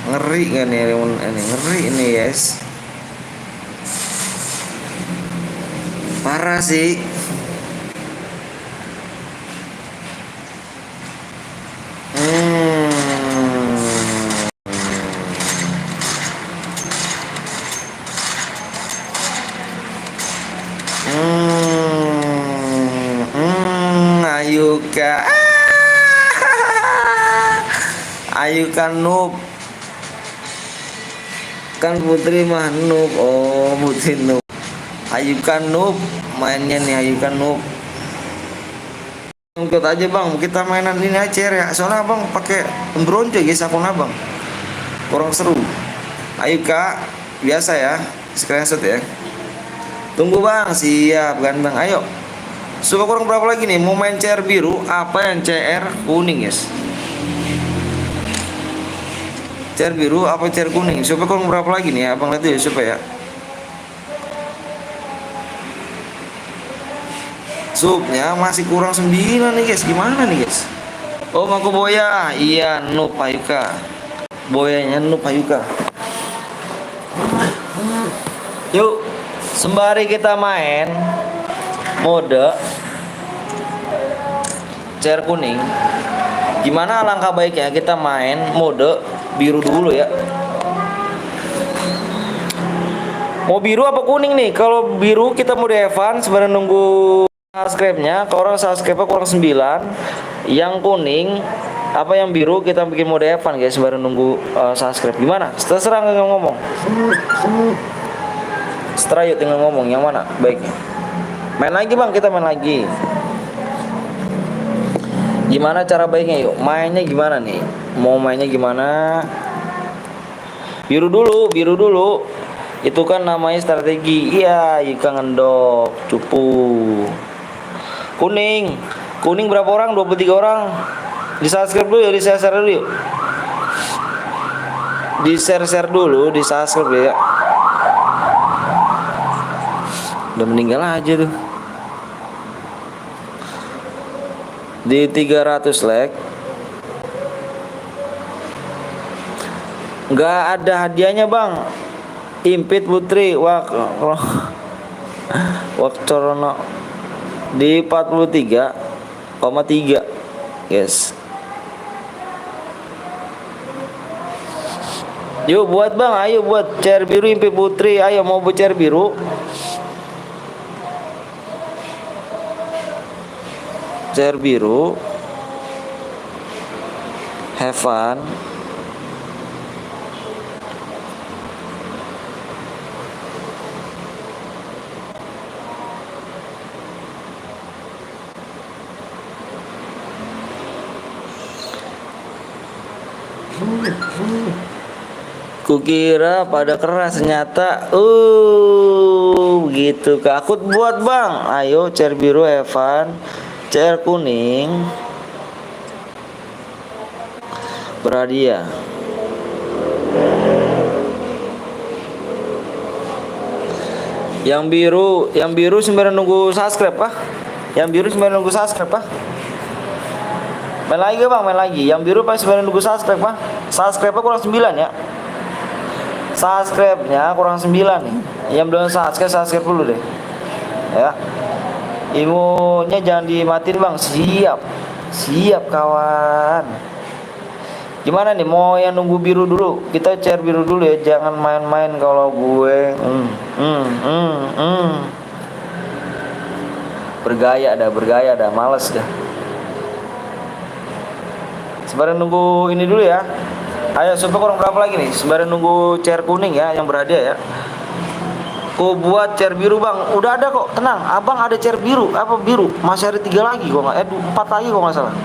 Ngeri kan nih ini? Ngeri ini guys. Parah sih. Ayo kak. Ayu kan noob. Kan Putri mah noob. Oh Putri noob. Ayu kan noob. Mainnya nih Ayu kan noob. Ikut aja bang, kita mainan ini aja ya. Soalnya abang pakai bronco guys, akun abang kurang seru. Ayo kak, biasa ya, screenshot ya. Tunggu bang, siap kan bang. Ayo. Suka kurang berapa lagi nih? Mau main CR biru apa yang CR kuning guys? CR biru apa CR kuning? Supaya kurang berapa lagi nih? Abang lihat ya supaya. Subnya masih kurang 9 nih guys. Gimana nih guys? Oh Mako Boya. Iya noob Ayuka. Boyanya noob Ayuka. Yuk, sembari kita main mode CR kuning, gimana alangkah baiknya kita main mode biru dulu ya. Mau biru apa kuning nih? Kalau biru kita mode Evan sebenarnya nunggu subscribe-nya. Kalau orang subscribe-nya kurang 9. Yang kuning apa yang biru kita bikin mode Evan guys, baru nunggu subscribe. Gimana? Terserah nggak ngomong. Setelah yuk tinggal ngomong yang mana baiknya. Main lagi bang, kita main lagi. Gimana cara baiknya yuk? Mainnya gimana nih? Mau mainnya gimana? Biru dulu, biru dulu. Itu kan namanya strategi. Iya, Ika ngendok, cupu. Kuning. Kuning berapa orang? 23 orang. Di subscribe dulu ya, di share dulu yuk. Di share dulu, di subscribe ya. Udah meninggal aja tuh. Di 300 like. Nggak ada hadiahnya bang. Impit Putri Wakcorono di 43,3 guys. Yuk buat bang, ayo buat chair biru Impit Putri, ayo mau buat chair biru. Chair biru, have fun. Kukira pada keras, ternyata begitu. Akut buat bang, ayo chair biru Evan, chair kuning berhadiah. Yang biru sembari nunggu subscribe pak. Yang biru sembari nunggu subscribe pak. Main lagi bang, main lagi. Yang biru pas sembari nunggu subscribe pak. Subscribe-nya kurang 9 ya. Subscribe-nya kurang 9 nih. Yang belum subscribe dulu deh. Ya. Imunya jangan dimatiin bang. Siap kawan. Gimana nih, mau yang nunggu biru dulu? Kita share biru dulu ya. Jangan main-main kalau gue. Bergaya dah, males dah. Sembari nunggu ini dulu ya. Ayo, supaya kurang berapa lagi nih? Sembari nunggu chair kuning ya, yang berhadiah ya. Ku buat chair biru bang, udah ada kok, tenang. Abang ada chair biru, apa biru? Masih ada 3 lagi kok nggak? 4 lagi kok nggak salah.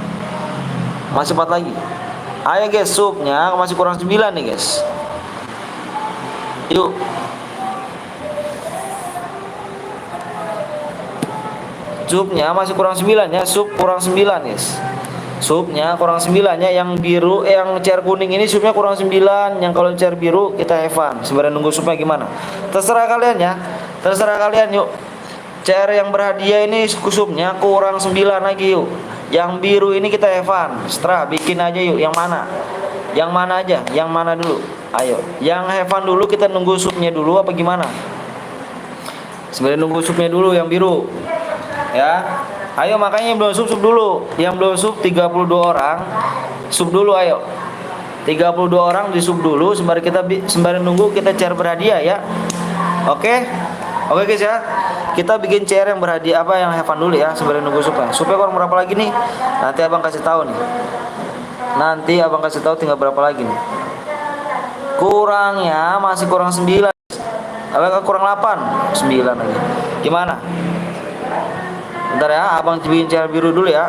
Masih 4 lagi. Ayo guys, supnya masih kurang 9 nih guys. Yuk. Supnya masih kurang 9 ya, sup kurang 9 guys. Supnya kurang 9 ya, yang biru yang chair kuning ini supnya kurang 9. Yang kalau chair biru kita Evan. Sebenarnya nunggu supnya gimana? Terserah kalian ya. Terserah kalian yuk. Chair yang berhadiah ini supnya kurang 9 lagi yuk. Yang biru ini kita Evan. Setelah bikin aja yuk, yang mana? Yang mana aja? Yang mana dulu? Ayo. Yang Evan dulu, kita nunggu supnya dulu apa gimana? Sebenarnya nunggu supnya dulu yang biru. Ya. Ayo makanya yang belum sub dulu. Yang belum sub 32 orang. Sub dulu ayo. 32 orang di sub dulu sembari nunggu kita chair berhadiah ya. Oke. Oke guys ya. Kita bikin chair yang berhadiah apa yang Evan dulu ya, sembari nunggu supnya. Supnya kurang berapa lagi nih? Nanti abang kasih tahu nih. Nanti abang kasih tahu tinggal berapa lagi nih. Kurangnya masih kurang 9. Abang kurang 8, 9 lagi. Gimana? Bentar ya, abang bikin chair biru dulu ya.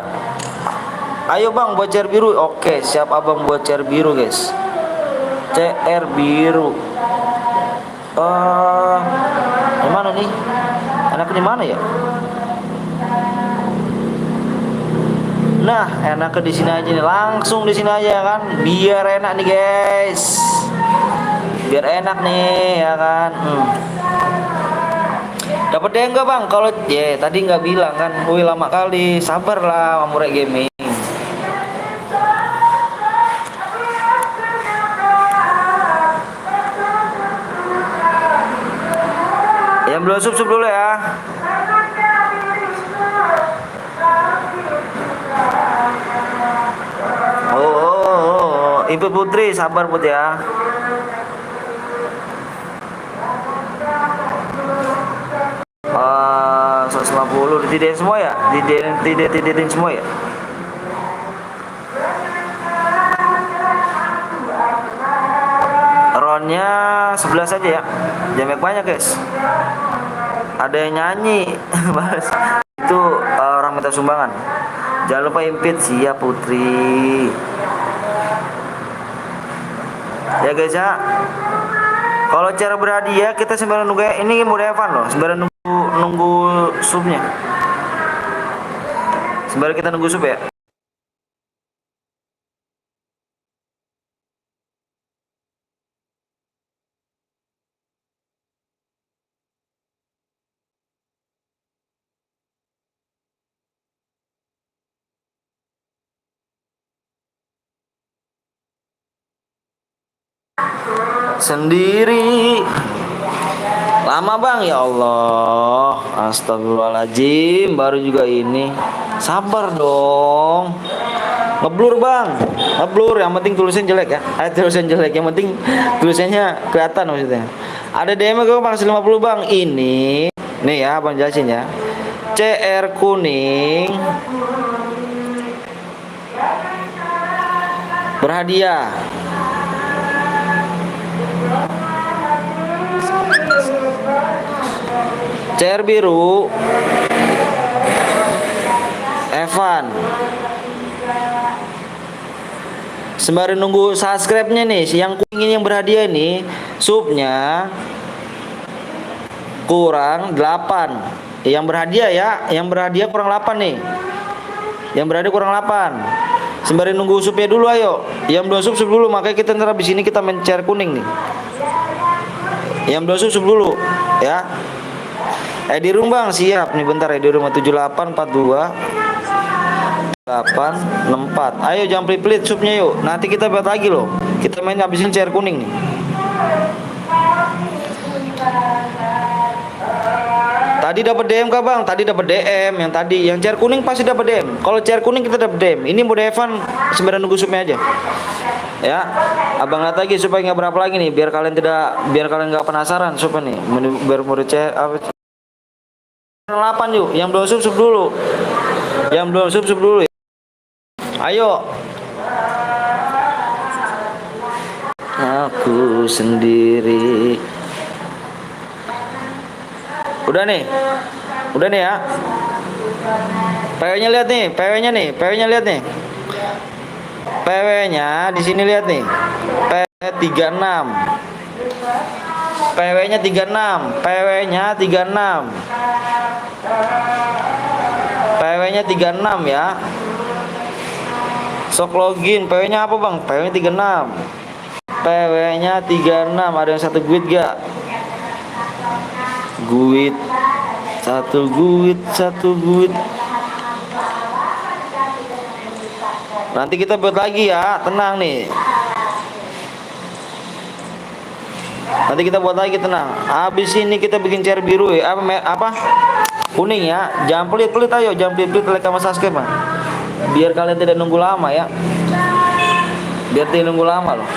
Ayo bang buat chair biru. Oke, siap abang buat chair biru guys. Chair biru. Gimana nih? Enaknya di mana ya? Nah, enaknya di sini aja nih. Langsung di sini aja ya kan. Biar enak nih guys. Biar enak nih ya kan. Dapat deh enggak bang? Kalau tadi nggak bilang kan. Wih lama kali. Sabarlah Mamurek Gaming. Yang belum sub dulu ya. Ibu Putri sabar Put ya. Ah, 150 ditidain semua ya? Tidain semua ya? Ronnya 11 aja ya. Jamek banyak guys. Ada yang nyanyi. Itu orang minta sumbangan. Jangan lupa impit, siap Putri. Ya guys ya. Kalau cara berhadiah kita sembari nunggu ini udah Evan loh, sembari nunggu supnya. Sembari kita nunggu sup ya. Sendiri Lama bang, ya Allah, astagfirullahaladzim, baru juga ini. Sabar dong. Ngeblur bang, ngeblur. Yang penting tulisannya jelek ya. Tulisan jelek, yang penting tulisannya kelihatan maksudnya. Ada DM gue bang 50 bang. Ini, nih ya, bang jelasin ya. CR kuning berhadiah. CR biru Evan. Sembari nunggu subscribe-nya nih, yang kuning ini yang berhadiah nih, subnya kurang 8. Yang berhadiah ya, yang berhadiah kurang 8 nih. Yang berhadiah kurang 8. Sembari nunggu subnya dulu ayo. Yang belum sub dulu, makanya kita ntar habis ini kita main CR kuning nih. Yang belum sub dulu ya. Di rumah bang siap nih, bentar ya, di rumah 7842 864. Ayo jangan pelit-pelit subnya yuk. Nanti kita buat lagi loh. Kita main habisin CR kuning nih. Tadi dapat DM kah bang? Tadi dapat DM yang tadi. Yang CR kuning pasti dapat DM. Kalau CR kuning kita dapat DM. Ini mode Evan sebenarnya nunggu subnya aja. Ya, abang lihat lagi supaya nggak berapa lagi nih. Biar kalian nggak penasaran subnya nih. Biar mode CR apa? 8 yuk. Yang belum sub dulu. Yang belum sub dulu ya. Ayo. Aku sendiri. Udah nih ya. PW-nya lihat nih, PW-nya lihat nih. PW-nya di sini lihat nih. PW 36. PW-nya 36, PW-nya 36. PW-nya 36 ya. Sok login, PW-nya apa bang? PW-nya 36. PW-nya 36, ada yang satu guit gak? Guit. Satu guit. Nanti kita buat lagi ya, tenang nih. Nanti kita buat lagi, tenang. Habis ini kita bikin CR biru ya. Apa? Kuning ya. Jangan pelit-pelit ayo, jangan pelit-pelit like sama subscribe mah. Biar kalian tidak nunggu lama ya. Biar tidak nunggu lama loh.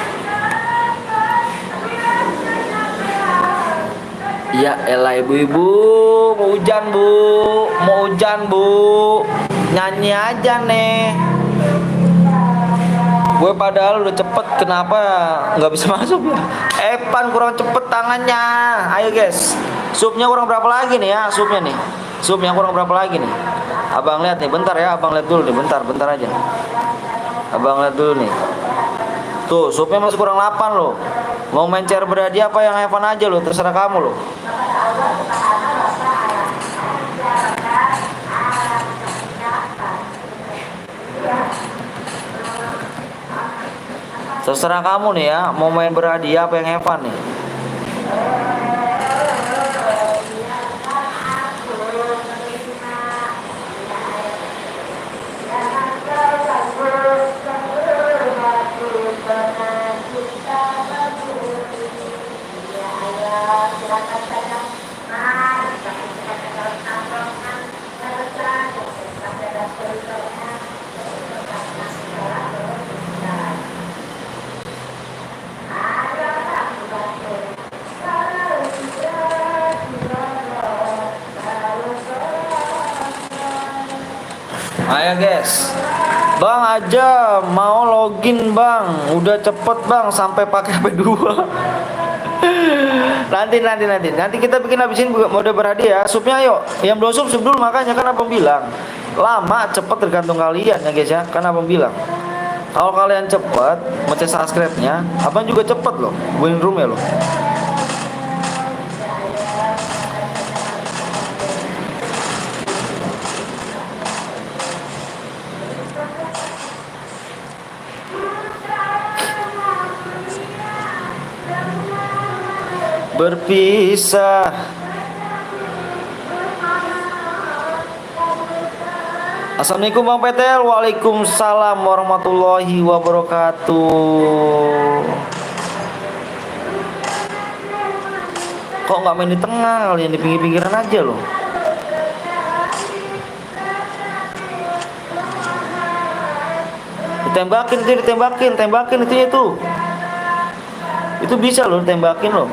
Ya elah ibu-ibu, mau hujan bu, nyanyi aja nih. Gue padahal udah cepet, kenapa nggak bisa masuk ya? Evan kurang cepet tangannya. Ayo guys, subnya kurang berapa lagi nih ya? Subnya kurang berapa lagi nih? Abang lihat nih, bentar ya, abang lihat dulu nih, bentar aja. Abang lihat dulu nih. Tuh, subnya masih kurang 8 loh. Mau main CR berhadiah apa yang Evan aja loh, terserah kamu loh. Terserah kamu nih ya, mau main berhadiah apa yang Evan nih. Ayo guys, bang aja mau login bang, udah cepet bang sampai pakai HP 2. nanti kita bikin habisin mode berhadiah. Subnya ayo, yang belum sub dulu, makanya kan abang bilang lama cepet tergantung kalian ya guys ya, kan abang bilang kalau kalian cepet mencet subscribe-nya, abang juga cepet loh win room ya loh. Berpisah. Assalamualaikum Bang Petel. Waalaikumsalam warahmatullahi wabarakatuh. Kok nggak main di tengah, kalian di pinggir-pinggiran aja loh. Tembakin itu. Itu bisa loh, tembakin loh.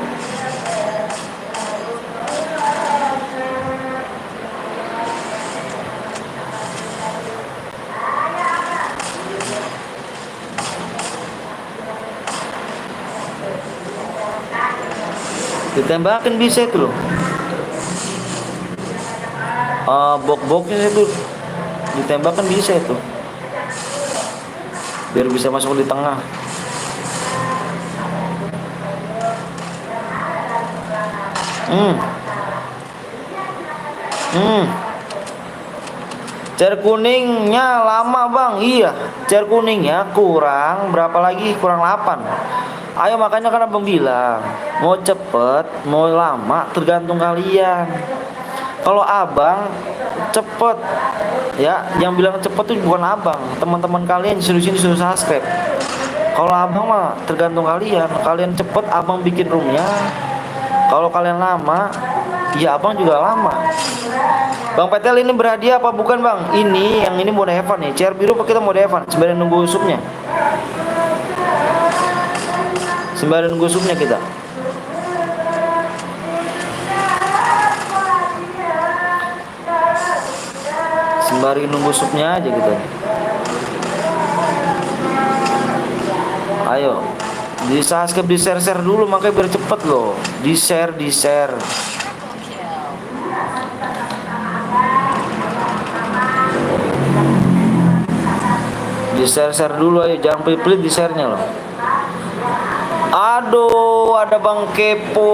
Ditembakin bisa itu loh. Bok-boknya itu ditembakkan bisa itu. Biar bisa masuk di tengah. Cer kuningnya lama bang. Iya, cer kuningnya kurang berapa lagi? Kurang 8. Ayo, makanya kan abang bilang mau cepet mau lama tergantung kalian. Kalau abang cepet ya, yang bilang cepet tuh bukan abang, teman-teman kalian di sini suruh subscribe. Kalau abang mah tergantung kalian. Kalian cepet abang bikin roomnya. Kalau kalian lama ya abang juga lama. Bang Petel ini berhadiah apa bukan bang? Ini yang ini mode Evan nih. Chair biru apa kita mode Evan? Sembari nunggu usupnya. Sembari nunggu usupnya kita. Sembari nunggu supnya aja gitu. Ayo, di subscribe, di share dulu, makanya biar cepet loh. Di share. Di share dulu, ayo jangan pelit-pelit di share-nya loh. Aduh, ada Bang Kepo,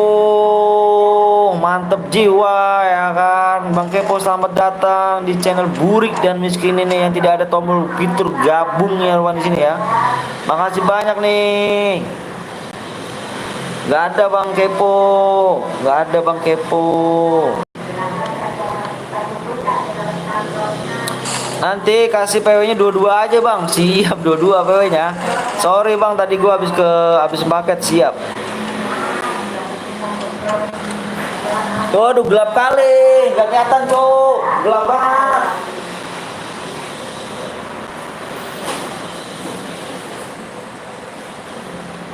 mantep jiwa ya kan. Bang Kepo, selamat datang di channel Burik dan Miskin ini yang tidak ada tombol fitur gabung ya di sini ya. Makasih banyak nih. Gak ada Bang Kepo. Nanti kasih PW-nya 22 aja bang. Siap 22 PW-nya. Sorry bang, tadi gua habis paket. Siap. Tuh, aduh gelap kali, gak kelihatan cowok, gelap banget.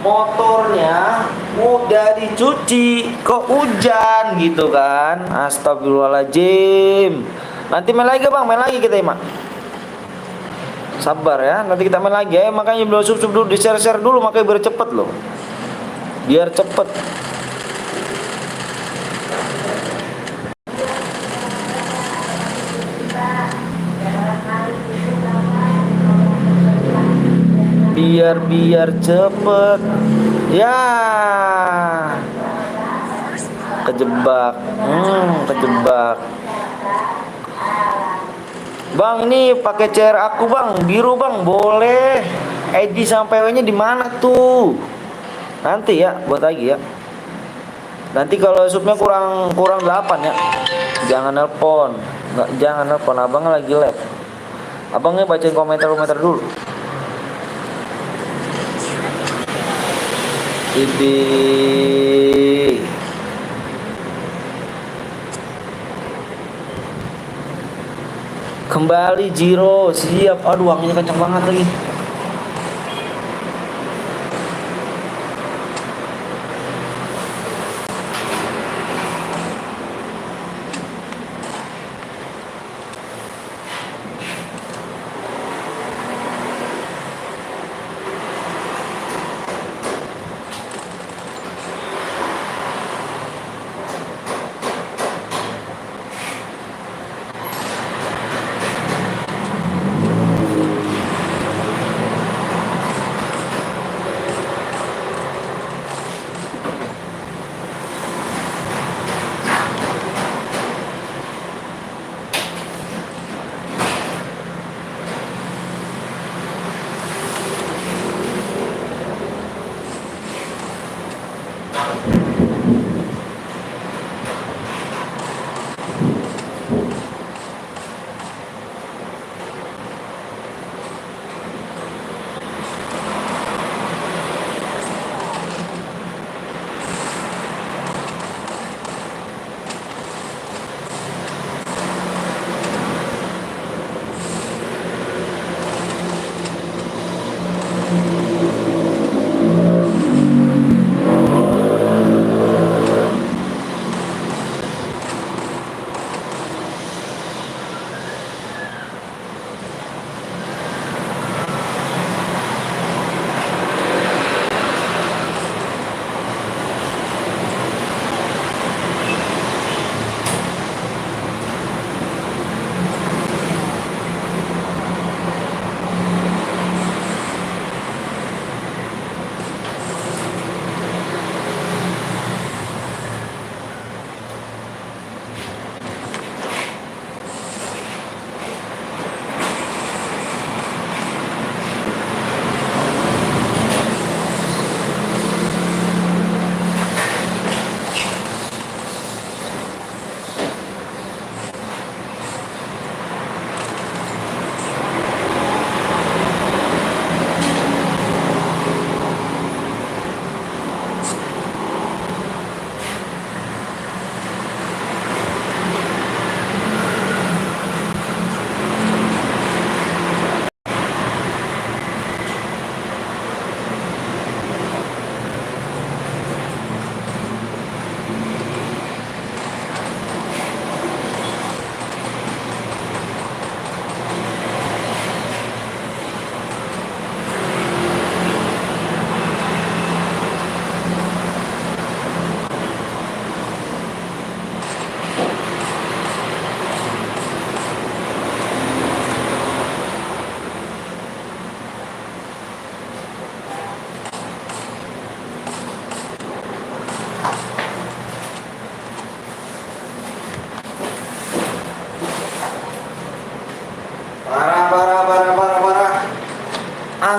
Motornya udah dicuci, kok hujan gitu kan? Astagfirullahaladzim. Nanti main lagi bang, main lagi kita Mak. Sabar ya, nanti kita main lagi ya. Makanya belum sub dulu, di share dulu, makanya biar cepet loh. Biar cepet. Biar cepet. Ya. Kejebak. Kejebak. Bang, ini pakai chair aku bang, biru bang, boleh. ID sampai W-nya di mana tuh? Nanti ya, buat lagi ya. Nanti kalau subnya kurang 8 ya, jangan nelpon, jangan nelpon, abangnya lagi live. Abangnya bacain komentar dulu. Ini kembali Jiro, siap. Aduh, anginnya kencang banget lagi.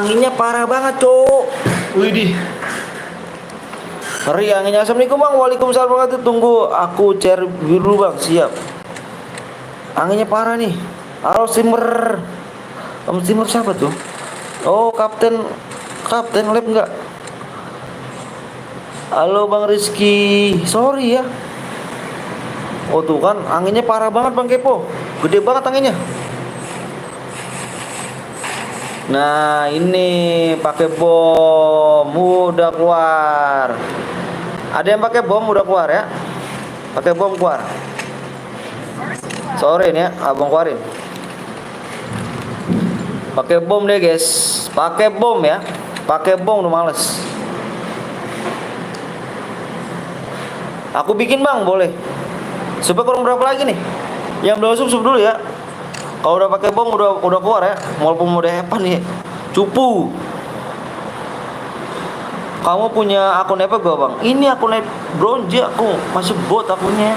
anginnya parah banget, Cok. Widih. Ngeri anginnya. Assalamualaikum Bang. Waalaikumsalam warahmatullahi wabarakatuh. Tunggu aku share dulu Bang. Siap. Anginnya parah nih. Halo Steamer. Om Steamer siapa tuh? Oh, Kapten Lab enggak? Halo Bang Rizky. Sorry ya. Oh tuh kan anginnya parah banget Bang Kepo. Gede banget anginnya. Nah, ini pakai bom udah keluar. Ada yang pakai bom udah keluar ya? Pakai bom keluar. Sorry nih ya, abang keluarin. Pakai bom deh guys. Pakai bom ya. Pakai bom udah males. Aku bikin Bang, boleh. Supaya kurang berapa lagi nih? Yang belum sub dulu ya. Kalau udah pakai bom udah keluar ya. Walaupun udah hepan nih. Cupu. Kamu punya akun apa gua Bang? Ini akun bronze aku, masih bot akunnya.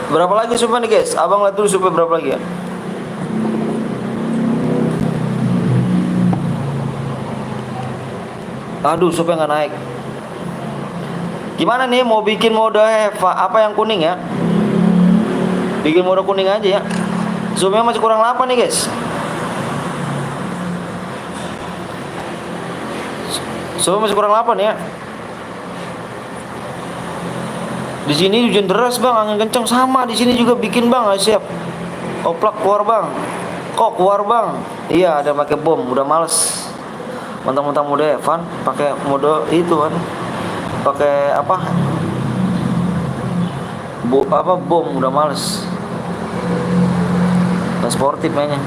Berapa lagi supaya nih guys? Abang lihat dulu supaya berapa lagi ya. Aduh, supaya nggak naik. Gimana nih mau bikin mode apa yang kuning ya? Bikin mode kuning aja ya. Zoomnya masih kurang 8 nih guys. Zoomnya masih kurang 8 ya. Di sini hujan deras Bang, angin kencang sama. Di sini juga bikin Bang, siap. Oplak keluar Bang. Kok keluar Bang? Iya, ada pakai bom, udah males. Mentang-mentang mode fun, pakai mode itu kan. Pakai apa? Bom udah males. Nggak sportif mainnya.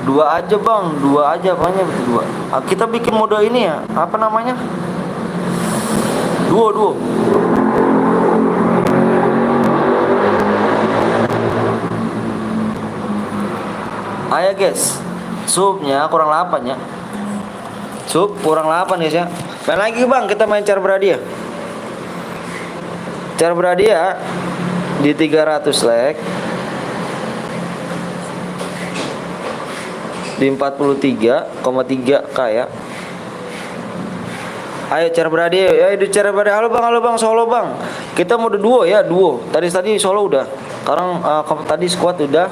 Dua aja Bang, dua aja banyak dua. Kita bikin mode ini ya, apa namanya? Duo. Ayo guys. Subnya kurang 8 ya. Sub kurang 8 guys ya. Main lagi Bang, kita main cara berhadiah. Cara berhadiah di 300 like. Di 43,3k ya. Ayo cara berhadiah. Ya, di cara berhadiah. Halo Bang, solo Bang. Kita mode duo ya, duo. Tadi solo udah. Sekarang tadi squad udah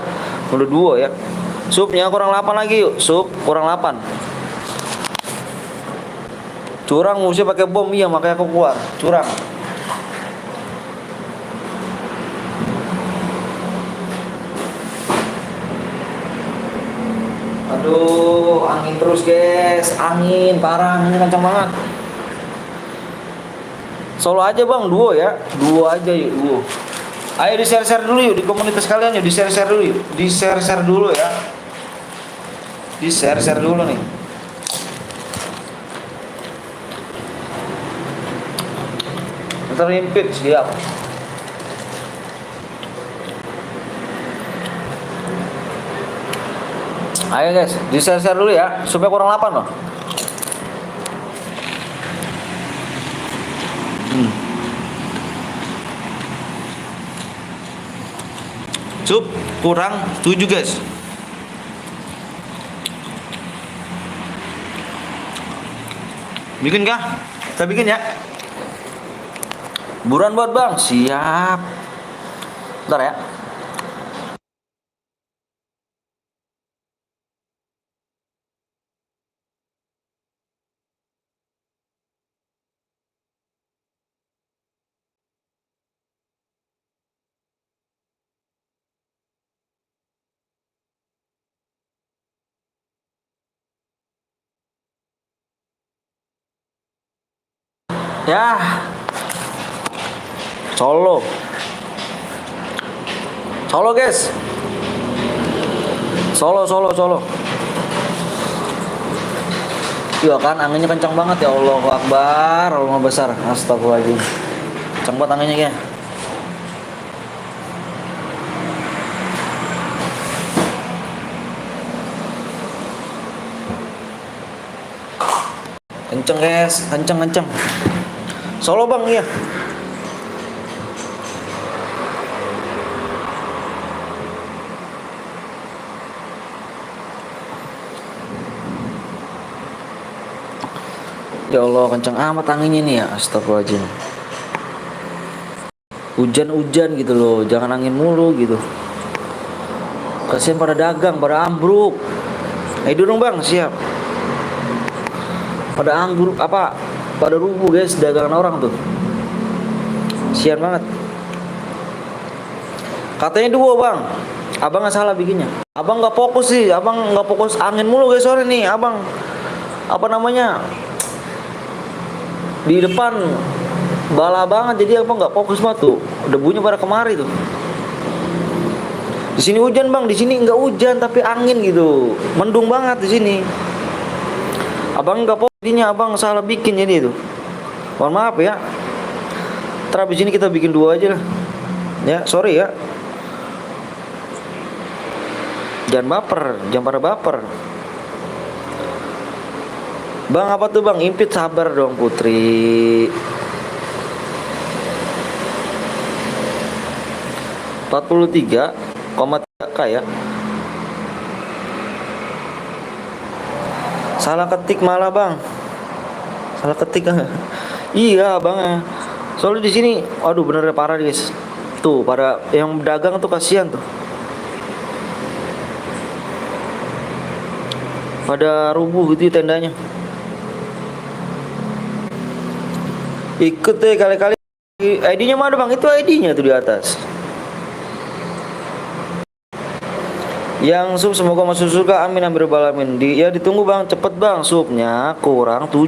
mode duo ya. Subnya kurang 8 lagi yuk. Sub kurang 8. Curang musuhnya pakai bom, iya makanya aku keluar. Curang. Aduh, angin terus guys. Angin parah, angin kencang banget. Solo aja Bang, duo ya. Duo aja yuk, duo. Ayo di share dulu yuk di komunitas kalian yuk, di share dulu yuk. Di share dulu ya. Di share dulu nih. Terimpit siap. Ayo guys, di share dulu ya, supaya kurang 8 loh. Sub kurang 7 guys. Bikin kah? Kita bikin ya. Buruan buat Bang, siap. Bentar ya. Ya. Solo guys. Solo. Iya kan anginnya kencang banget ya. Allahu Akbar, Allah besar. Astagfirullahaladzim. Kencang banget anginnya ya. Kenceng guys, kenceng. Solo Bang, iya. Ya Allah, kenceng amat anginnya nih ya. Astagfirullahaladzim. Hujan-hujan gitu loh, jangan angin mulu gitu. Kasian pada dagang, pada ambruk. Ayo dong bang, siap. Pada ambruk apa? Pada rubuh guys, dagangan orang tuh. Sian banget. Katanya dua bang. Abang nggak salah bikinnya. Abang nggak fokus sih, abang nggak fokus angin mulu guys sore nih, abang. Apa namanya? Di depan bala banget jadi abang nggak fokus banget tuh. Debunya pada kemari tuh. Di sini hujan bang, di sini nggak hujan tapi angin gitu, mendung banget di sini. Abang nggak fokus, jadinya abang salah bikin jadi itu. Mohon maaf ya. Terus ini kita bikin dua aja lah. Ya, sorry ya. Jangan baper, jangan pada baper. Bang apa tuh bang? Impit sabar dong Putri. 43,3K ya. Salah ketik malah bang. Salah ketik. Iya bang. Soalnya di sini, aduh bener parah guys. Tuh pada yang dagang tuh kasihan tuh. Pada rubuh gitu tendanya. Ikut deh kali-kali. ID-nya mana bang? Itu ID-nya tuh di atas. Yang sub semoga masuk surga amin amin rabbal alamin. Ya ditunggu bang, cepet bang, subnya kurang 7.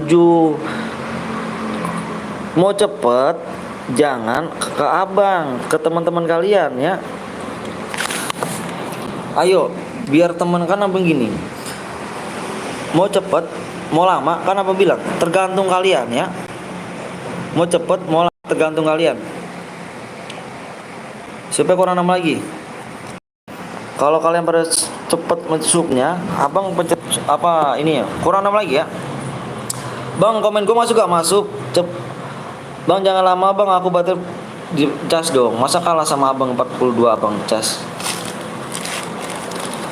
Mau cepet jangan ke abang, ke teman-teman kalian ya. Ayo biar teman kan abang gini. Mau cepet mau lama kan abang bilang tergantung kalian ya. Mau cepet mau lama tergantung kalian. Supaya kurang 6 lagi. Kalau kalian pada cepet masuknya, abang pencet apa ini ya? Kurang 6 lagi ya. Bang, komen gue masuk gak masuk? Bang jangan lama bang, aku batal di cas dong. Masa kalah sama abang 42 abang cas.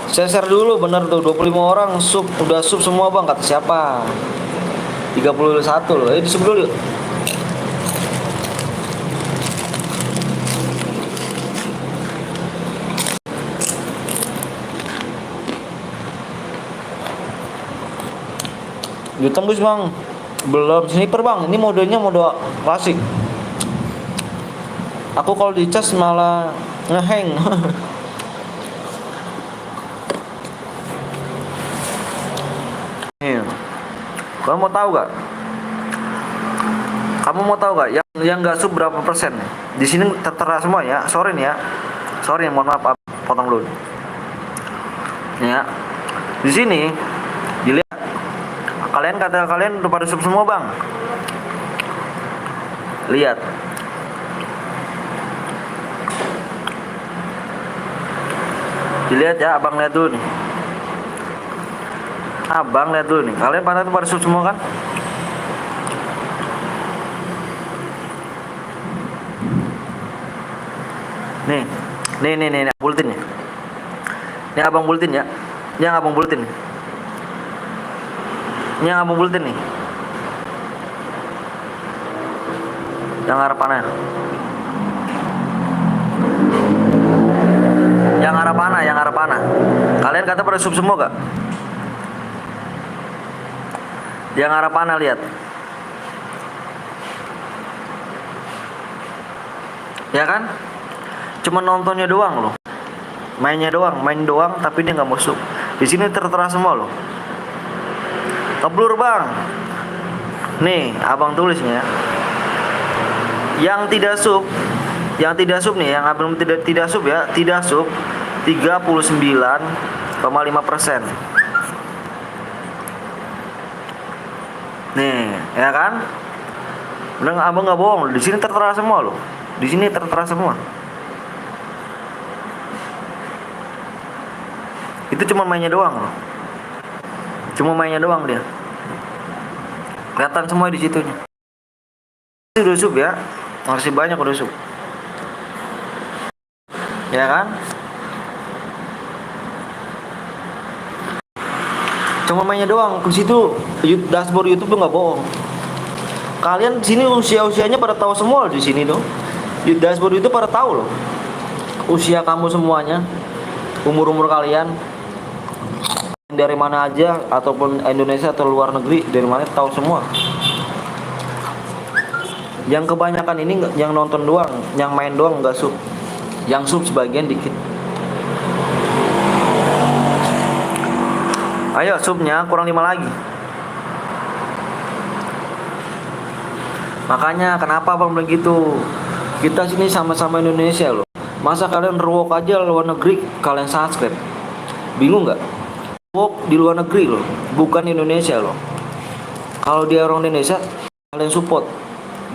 Share dulu bener tuh 25 orang sub, udah sub semua bang, kata siapa? 31 loh. Di sub dulu yuk. Ditembus bang. Belum sniper bang. Ini modenya mode klasik. Aku kalau dicas malah ngeheng. Kamu mau tahu gak? Kamu mau tahu gak? Yang nggak sub berapa persen? Di sini tertera semua ya. Sorry nih ya. Sorry, mohon maaf. Potong dulu. Ya. Di sini dilihat. Kalian udah pada sub semua bang. Lihat. Dilihat ya, abang lihat dulu nih. Abang lihat dulu nih. Kalian pada sub semua kan? Nih, bulletin nih. Ini abang bulletin ya. Yang abang bulletin nih. Ini yang abang bulletin nih. Yang arah panah. Yang arah panah. Kalian kata pada sub semua gak? Yang arah panah lihat. Ya kan? Cuma nontonnya doang loh. Main doang tapi dia nggak masuk. Di sini tertera semua loh. Keblur bang. Nih, abang tulisnya. Yang tidak sub nih, yang abang tidak sub ya, tidak sub 39,5%. Nih, ya kan? Bener abang nggak bohong. Di sini tertera semua loh. Di sini tertera semua. Itu cuma mainnya doang loh. Cuma mainnya doang dia. Kelihatan semua di situ. Udah sub ya. Masih banyak udah sub. Ya kan? Cuma mainnya doang. Di situ dashboard YouTube tuh nggak bohong. kalian di sini usianya pada tahu semua loh di sini tuh. Di dashboard itu pada tahu loh. Usia kamu semuanya, umur kalian, dari mana aja, ataupun Indonesia atau luar negeri, dari mana tahu semua. Yang kebanyakan ini yang nonton doang, yang main doang nggak sub. Yang sub sebagian dikit. Ayo subnya kurang 5 lagi. Makanya kenapa bang begitu? Kita sini sama-sama Indonesia loh. Masa kalian ruwok aja luar negeri kalian subscribe? Bingung nggak? Ruwok di luar negeri loh, bukan Indonesia loh. Kalau dia orang Indonesia kalian support.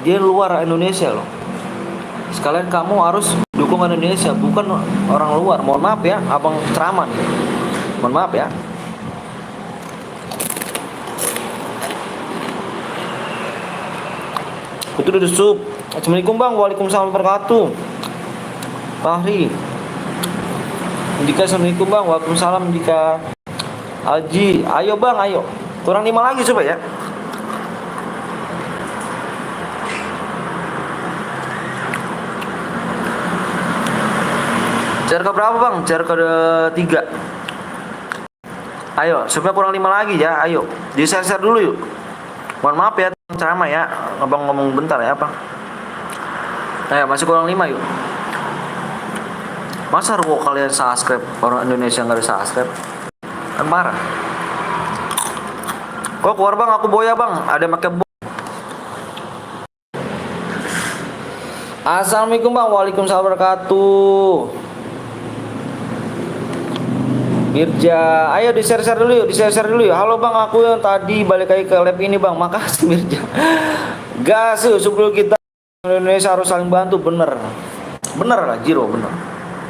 Dia luar Indonesia loh. Sekalian kamu harus dukung Indonesia, bukan orang luar. Mohon maaf ya, abang ceramah nih. Mohon maaf ya. Itu udah sub. Assalamualaikum bang, waalaikumsalam wabarakatuh. Fahri. Indika, assalamualaikum bang, waalaikumsalam Indika. Alji, ayo bang, ayo. Kurang 5 lagi coba ya. Cara ke berapa bang? Cara ke 3. Ayo, supaya kurang 5 lagi ya. Ayo, di share dulu yuk. Mohon maaf ya, ceramah ya. Abang ngomong bentar ya bang. Ayo, masih kurang 5 yuk. Masa ruwok kalian subscribe, orang Indonesia nggak ada subscribe? Kan marah. Kok keluar bang? Aku boya bang. Ada make bo. Assalamualaikum bang, waalaikumsalam wabarakatuh. Mirja, ayo di share dulu yuk, dulu yuk. Halo bang, aku yang tadi balik lagi ke lab ini bang. Makasih Mirja. Gas yuk, sebelum kita Indonesia harus saling bantu, bener lah Jiro, bener.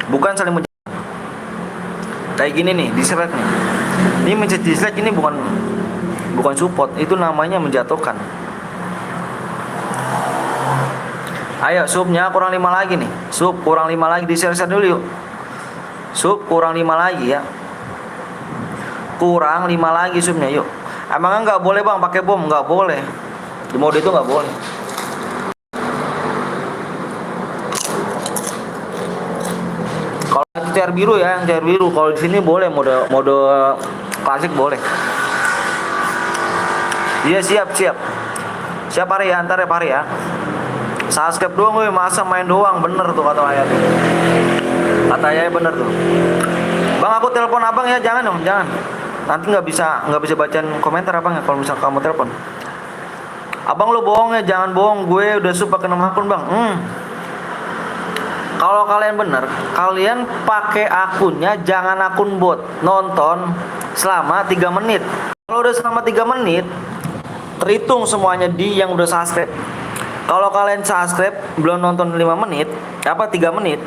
Bukan saling menjatuhkan. Kayak gini nih, dislike nih. Ini mencet dislike ini bukan support, itu namanya menjatuhkan. Ayo subnya kurang 5 lagi nih. Sub kurang 5 lagi, di share dulu yuk. Sub kurang 5 lagi ya. Kurang 5 lagi subnya yuk. Emangnya nggak boleh bang pakai bom? Nggak boleh. Di mode itu nggak boleh. Kalau itu cair biru ya, yang cair biru. Kalau di sini boleh mode klasik boleh. Iya siap. Siap hari ya, antar ya hari ya. Subscribe doang gue, masa main doang, bener tuh kata ayah tuh. Kata ayah bener tuh. Bang aku telepon abang ya, jangan dong, jangan. Nanti nggak bisa bacain komentar abang ya kalau misal kamu telepon. Abang lu bohong ya, jangan bohong. Gue udah sub pakai nama akun bang. Kalau kalian bener, kalian pakai akunnya jangan akun bot. Nonton selama 3 menit. Kalau udah selama 3 menit, terhitung semuanya di yang udah subscribe. Kalau kalian subscribe belum nonton 5 menit, 3 menit,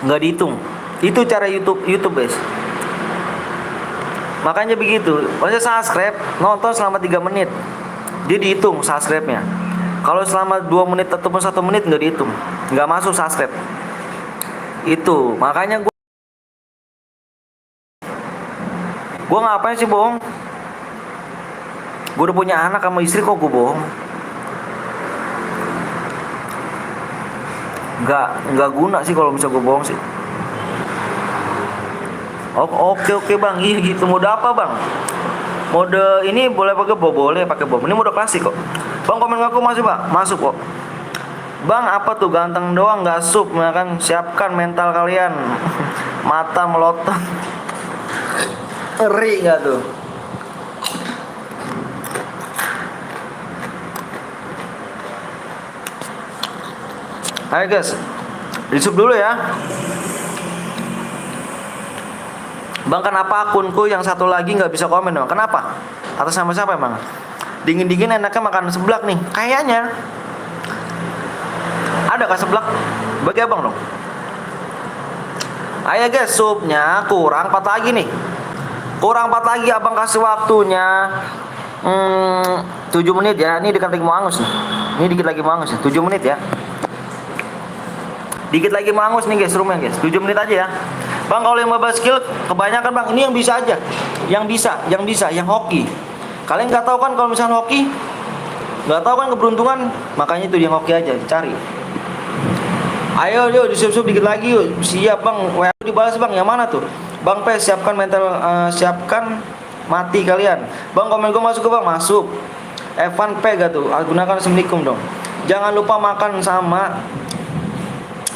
nggak dihitung. Itu cara YouTube guys. Makanya begitu. Maksudnya subscribe, nonton selama 3 menit, dia dihitung subscribe-nya. Kalau selama 2 menit ataupun 1 menit nggak dihitung, nggak masuk subscribe. Itu makanya gue ngapain sih bohong? Gue udah punya anak sama istri, kok gue bohong? Nggak guna sih kalau misalnya gue bohong sih. Oke bang, iya gitu. Mode apa bang? Mode ini boleh pakai bom, boleh pakai bom. Ini mode klasik kok. Bang komen aku masuk bang, masuk kok. Bang apa tuh ganteng doang nggak sub ya kan? Siapkan mental kalian. Mata melotot. Ngeri nggak tuh? Ayo guys, di sub dulu ya. Bang kenapa akunku yang satu lagi nggak bisa komen bang? Kenapa? Atas nama siapa emang? Dingin enaknya makan seblak nih. Kayaknya ada kah seblak? Bagi abang dong. Ayo guys, subnya kurang 4 lagi nih. Kurang 4 lagi, abang kasih waktunya 7 menit ya. Ini dekat lagi mau angus nih. Ini dikit lagi mau angus ya. 7 menit ya. Dikit lagi mau angus nih guys, roomnya guys. 7 menit aja ya. Bang kalau yang 15 skill kebanyakan bang, ini yang bisa aja. Yang hoki. Kalian nggak tahu kan kalau misalnya hoki? Nggak tahu kan keberuntungan, makanya itu yang oke aja cari. Ayo yuk disup-sup dikit lagi yuk. Siap bang, WA dibalas bang. Yang mana tuh? Bang P siapkan mental, siapkan mati kalian. Bang komen gue masuk ke bang, masuk. Evan P gak tuh? Gunakan assalamualaikum dong. Jangan lupa makan sama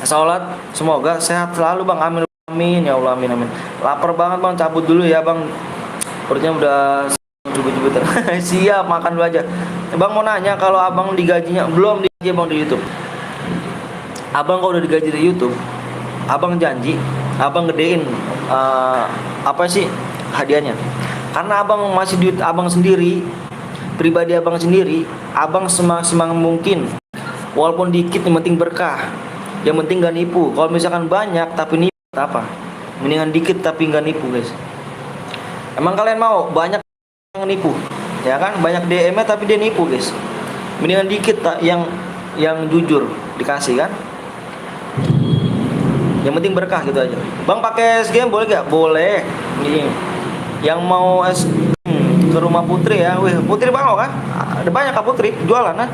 sholat. Semoga sehat selalu bang. Amin amin ya Allah amin amin. Lapar banget bang, cabut dulu ya bang. Perutnya udah jubut-jubutan. Siap, makan dulu aja. Bang mau nanya, kalau abang digajinya belum digaji bang di YouTube. Abang kalau udah digaji di YouTube, abang janji, abang gedein apa sih hadiahnya? Karena abang masih duit abang sendiri, pribadi abang sendiri, abang semaksimal mungkin, walaupun dikit yang penting berkah, yang penting gak nipu. Kalau misalkan banyak tapi nipu apa? Mendingan dikit tapi gak nipu guys. Emang kalian mau banyak yang nipu? Ya kan, banyak DM-nya tapi dia nipu guys. Mendingan dikit yang jujur dikasih kan. Yang penting berkah gitu aja. Bang pakai SGM boleh gak? Boleh. Nih. Yang mau ke rumah Putri ya. Wih, Putri bang kan? Ada banyak Kak Putri jualan kan?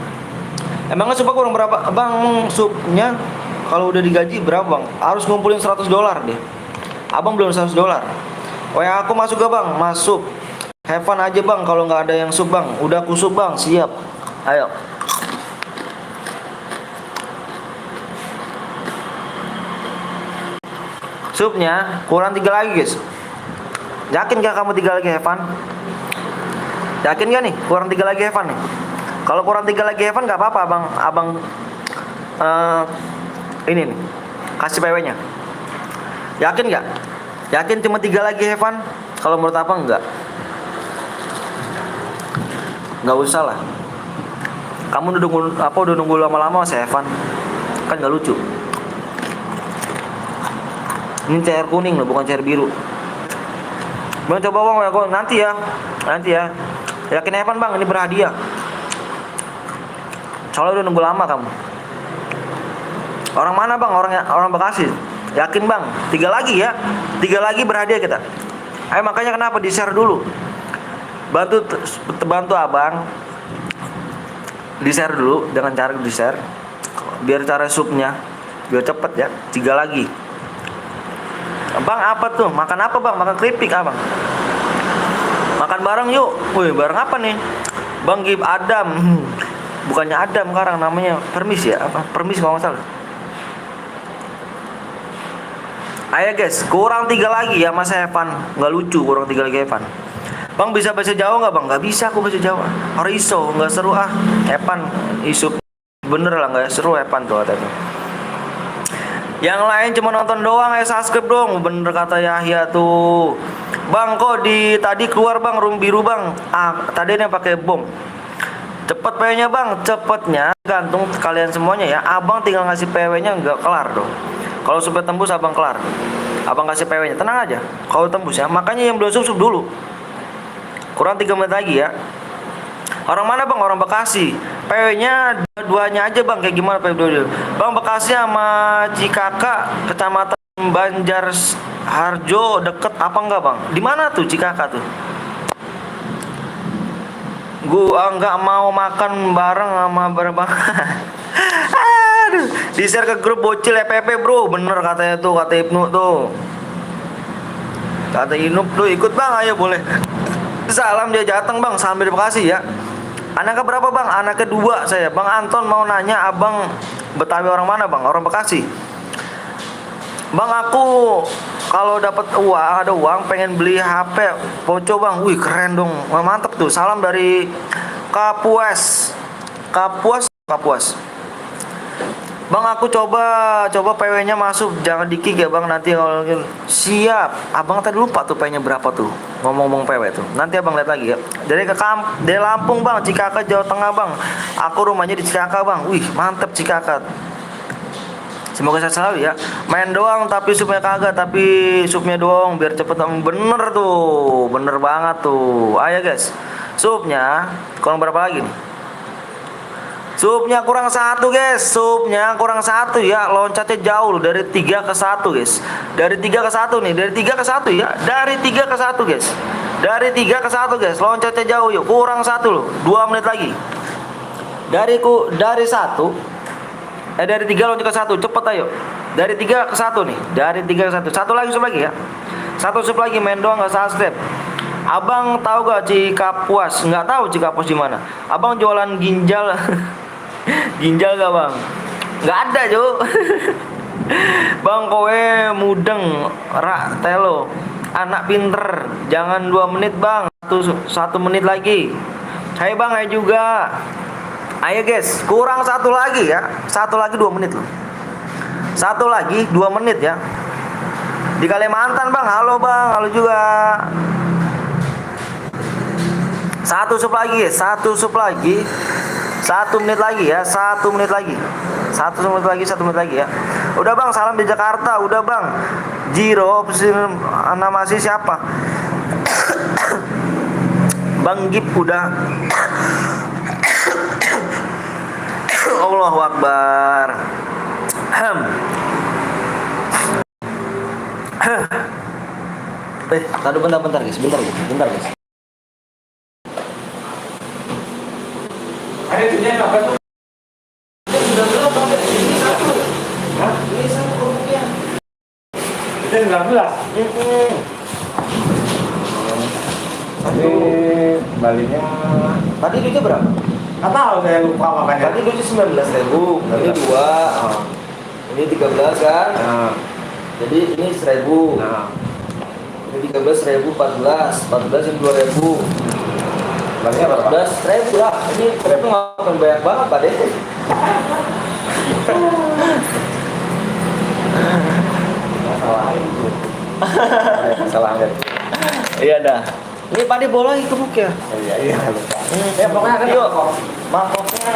Emangnya sup kurang berapa? Bang supnya kalau udah digaji berapa bang? Harus ngumpulin $100 deh. Abang belum $100. WA aku masuk gak bang? Masuk. Have fun aja bang kalau nggak ada yang sup bang. Udah aku sup bang, siap. Ayo. Supnya kurang 3 lagi guys. Yakin gak kamu 3 lagi Evan? Yakin gak nih kurang 3 lagi Evan nih? Kalau kurang 3 lagi Evan gak apa-apa abang ini nih kasih PW nya. Yakin gak? Yakin cuma 3 lagi Evan? Kalau menurut apa enggak? Gak usah lah. Kamu udah nunggu lama-lama si Evan. Kan gak lucu. Ini cair kuning loh, bukan cair biru. Bang coba bang, aku nanti ya. Yakin Evan bang, ini berhadiah. Soalnya udah nunggu lama kamu. Orang mana bang? Orang Bekasi. Yakin bang? 3 lagi ya. 3 lagi berhadiah kita. Ayo makanya kenapa di share dulu. Bantu abang. Di share dulu dengan cara di share. Biar cara supnya biar cepet ya. 3 lagi. Bang apa tuh? Makan apa bang? Makan keripik abang. Makan bareng yuk. Wih bareng apa nih? Bang Gib Adam. Bukannya Adam sekarang namanya Permis ya? Apa? Permis kalau nggak salah. Ayo guys, kurang 3 lagi ya Mas Evan. Nggak lucu kurang 3 lagi Evan. Bang bisa bahasa Jawa nggak bang? Nggak bisa aku bahasa Jawa. Horiso nggak seru ah. Evan isu bener lah nggak seru Evan tuh katanya. Yang lain cuma nonton doang ya subscribe dong. Bener kata Yahya tuh. Bang kok tadi keluar bang room biru bang. Tadi yang pakai bom. Cepet PW-nya bang. Cepetnya gantung kalian semuanya ya. Abang tinggal ngasih PW-nya nggak kelar dong. Kalau sampai tembus abang kelar. Abang kasih PW-nya tenang aja. Kalau tembus ya. Makanya yang belum sup dulu. Kurang 3 menit lagi ya. Orang mana bang? Orang Bekasi. PW-nya duanya aja bang. Kayak gimana PW? Bang Bekasi sama Cikaka, kecamatan Banjar Harjo, deket apa enggak bang? Di mana tuh Cikaka tuh? Gua nggak mau makan bareng sama berapa. Aduh, di share ke grup bocil EPP bro. Bener katanya tuh, kata Ibnu tuh. Kata Inup tuh ikut bang, ayo boleh. Salam dia Jateng bang, salam dari Bekasi ya. Anaknya berapa bang? Anaknya 2 saya. Bang Anton mau nanya abang Betawi orang mana bang? Orang Bekasi. Bang aku kalau dapat ada uang pengen beli HP Poco bang. Wih keren dong. Wah, mantep tuh. Salam dari Kapuas. Bang aku coba PW-nya masuk, jangan di-kick ya bang nanti kalau siap. Abang tadi lupa tuh PW-nya berapa tuh. Ngomong-ngomong PW tuh. Nanti abang lihat lagi ya. Dari Lampung bang, Cikaka Jawa Tengah bang. Aku rumahnya di Cikaka bang. Wih mantep Cikaka. Semoga sehat selalu ya. Main doang tapi supnya kagak, tapi supnya doang biar cepet. Bener tuh, bener banget tuh. Ayo guys, supnya kurang berapa lagi nih? Supnya kurang 1 guys. Supnya kurang 1 ya. Loncatnya jauh loh. Dari 3 ke 1 guys. Dari 3 ke 1 nih. Dari 3 ke 1 ya. Dari 3 ke 1 guys. Dari 3 ke 1 guys. Loncatnya jauh yuk. Kurang 1 loh. 2 menit lagi. Dari satu, dari 3 loncat ke 1, cepet ayo. Dari 3 ke 1 nih, dari 3 ke 1. Satu lagi ya. Satu sub lagi, main doang nggak subscribe. Abang tahu gak Cikapuas? Nggak tahu Cikapuas di mana. Abang jualan ginjal, ginjal gak bang? Nggak ada Jo. Bang kowe mudeng rak telo. Anak pinter, jangan 2 menit bang, satu menit lagi. Hai bang, hai juga. Ayo guys, kurang satu lagi ya. Satu lagi 2 menit loh. Satu lagi 2 menit ya. Di Kalimantan bang, halo bang, halo juga. Satu sub lagi, guys. Satu sub lagi. 1 menit lagi ya, 1 menit lagi. 1 menit lagi, 1 menit lagi ya. Udah bang, salam di Jakarta, udah bang. Jiro, nama si siapa? Bang Gip udah. Allahu Akbar. Tadi bentar guys, bentar guys. Ada tujuan apa tuh? Sudah berapa? Ini satu. Hah? Ini satu kemudian. Itu 19. Tapi balinya Tadi duitnya berapa? nggak tahu, saya lupa makanya. Tadi duitnya 19.000. Ini 2. Ini 13 kan? Nah, Jadi ini 1.000. nah, Ini 13.000, 14 yang 2.000. balinya berapa? 14.000 lah. Ini 1.000 ngapain banyak banget Pak Dede. Salah itu. Salah angkat. Iya dah. Ini Pak Dede bola lagi kebuk ya. Iya, lupa. Ya pokoknya kan yuk. Mangkoknya.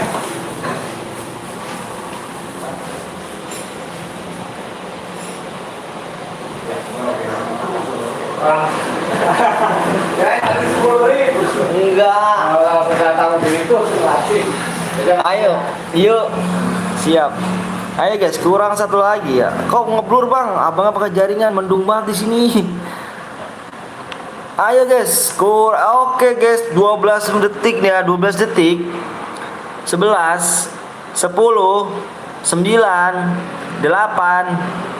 Ya, tadi 10.000. Enggak. Kalau saya tahu begitu, latih. Ayo, yuk. Siap. Ayo guys, kurang satu lagi ya. Kok ngeblur bang? Abang pakai jaringan, mendung banget di sini. Ayo guys, oke guys, 12 detik nih ya, 12 detik. 11, 10, 9, 8,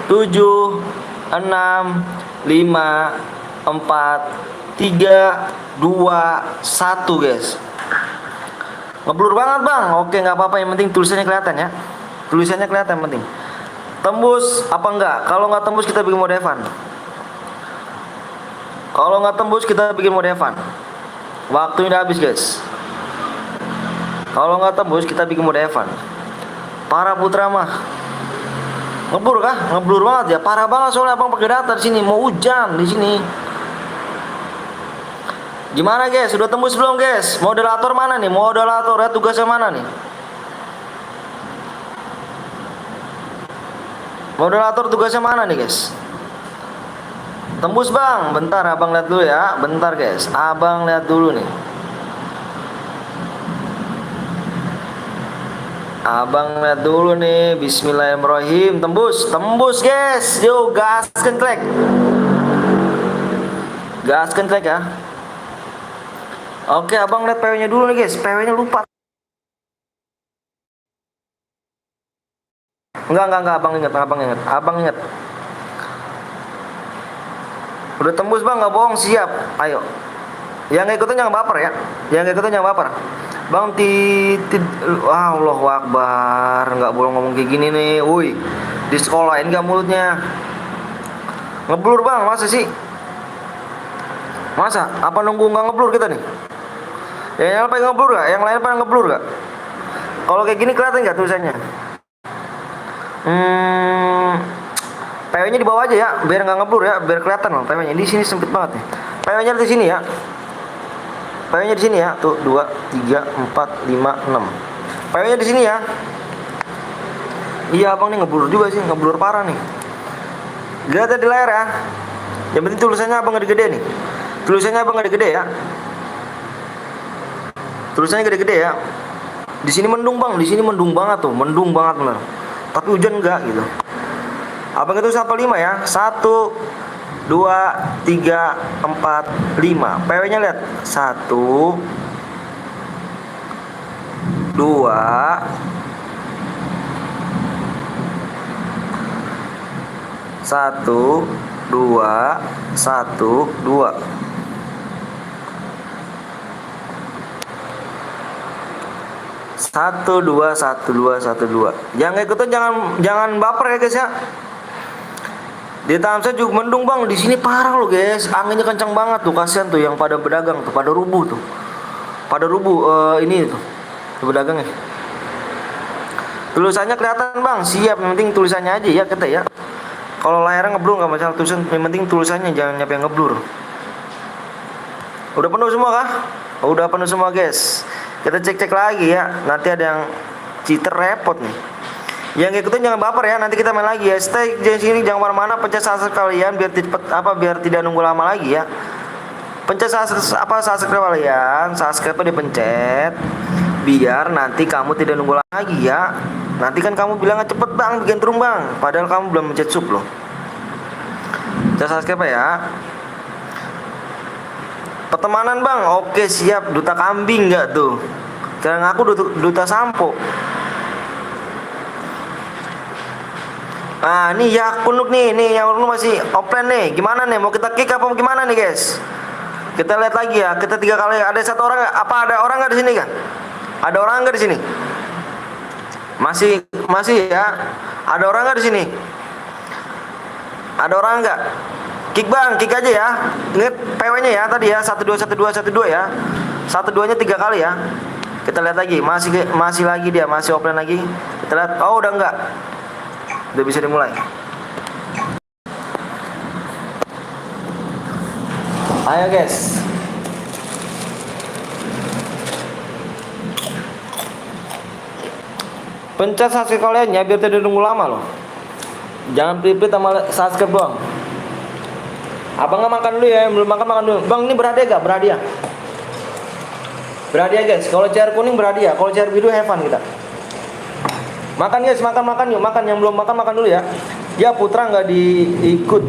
7, 6, 5, 4, 3, 2, 1 guys. Ngeblur banget bang. Oke, nggak apa-apa, yang penting tulisannya kelihatan ya. Tulisannya kelihatan yang penting. Tembus apa enggak? Kalau nggak tembus kita bikin mode Evan. Kalau nggak tembus kita bikin mode Evan. Waktunya udah habis guys. Kalau nggak tembus kita bikin mode Evan. Para putra mah ngeblur kah? Ngeblur banget ya. Parah banget soalnya abang pakai data di sini. Mau hujan di sini. Gimana guys? Sudah tembus belum guys? Moderator mana nih? Moderator ya, tugasnya mana nih? Moderator tugasnya mana nih guys? Tembus bang, bentar abang lihat dulu ya. Bentar guys, abang lihat dulu nih. Abang lihat dulu nih. Bismillahirrahmanirrahim. Tembus guys. Yo, gaskan klek. Gaskan klek ya. Oke, abang lihat PW-nya dulu nih guys. PW-nya lupa. Enggak, abang inget. Udah tembus bang, nggak bohong, siap. Ayo. Yang nggak ikutan jangan baper ya. Bang Allahu Akbar, nggak boleh ngomong kayak gini nih. Woi, di sekolahin nggak mulutnya. Ngeblur bang, masa sih? Masa? Apa nunggu nggak ngeblur kita nih? Yang lain pada ngeblur gak? Yang lain pada ngeblur gak? Kalau kayak gini kelihatan nggak tulisannya? PW-nya di bawah aja ya, biar nggak ngeblur ya, biar kelihatan loh PW-nya. Di sini sempit banget nih. PW-nya di sini ya. PW-nya di sini ya. Tuh 2, 3, 4, 5, 6. PW-nya di sini ya. Iya abang nih ngeblur juga sih, ngeblur parah nih. Lihat di layar ya. Yang penting tulisannya abang gede-gede nih. Tulisannya abang gede-gede ya. Tulisannya gede-gede ya. Di sini mendung bang, di sini mendung banget tuh, mendung banget bener. Tapi hujan enggak gitu. Abang itu sampai 5 ya. 1, 2, 3, 4, 5. PW-nya lihat. 1, 2, 2 1 2 1 2. Satu dua satu dua satu dua. Jangan ikutan, jangan baper ya guys ya. Di Tamsa juga mendung bang. Di sini parah loh guys. Anginnya kencang banget tuh. Kasihan tuh yang pada berdagang tuh, pada rubuh tuh. Pada rubuh ini tuh pedagangnya. Tulisannya kelihatan bang. Siap. Yang penting tulisannya aja ya kita ya. Kalau layarnya ngeblur nggak masalah, tulisan. Yang penting tulisannya, jangan nyampe yang ngeblur. Udah penuh semua kah? Udah penuh semua guys. Kita cek lagi ya. Nanti ada yang cheater repot nih. Yang ikutin jangan baper ya. Nanti kita main lagi ya. Stay di sini, jangan kemana-mana. Pencet subscribe kalian biar cepet biar tidak nunggu lama lagi ya. Pencet subscribe kalian. Subscribe dipencet biar nanti kamu tidak nunggu lagi ya. Nanti kan kamu bilangnya cepet bang bikin turun bang, padahal kamu belum mencet sub loh. Pencet subscribe ya. Pertemanan bang, oke siap. Duta kambing nggak tuh? Sekarang aku duta sampo. Ah nih ya kunuk nih yang lu masih offline nih. Gimana nih? Mau kita kick apa gimana nih guys? Kita lihat lagi ya. Kita 3 kali. Ada satu orang nggak? Apa ada orang nggak di sini kan? Ada orang nggak di sini? Masih ya. Ada orang nggak di sini? Ada orang nggak? Kick bang, kick aja ya. Ingat PW-nya ya tadi ya, 121212 ya. 12-nya 3 kali ya. Kita lihat lagi, masih lagi dia, masih offline lagi. Kita lihat, oh udah enggak. Udah bisa dimulai. Ayo guys. Pencet subscribe kalian ya biar tidak nunggu lama loh. Jangan pilih-pilih sama subscribe doang. Abang nggak makan dulu ya, yang belum makan dulu. Bang ini berhadiah gak? Berhadiah guys. Kalau cair kuning berhadiah, kalau cair biru have fun kita. Makan guys, makan yuk, makan. Yang belum makan dulu ya. Ya Putra nggak diikut.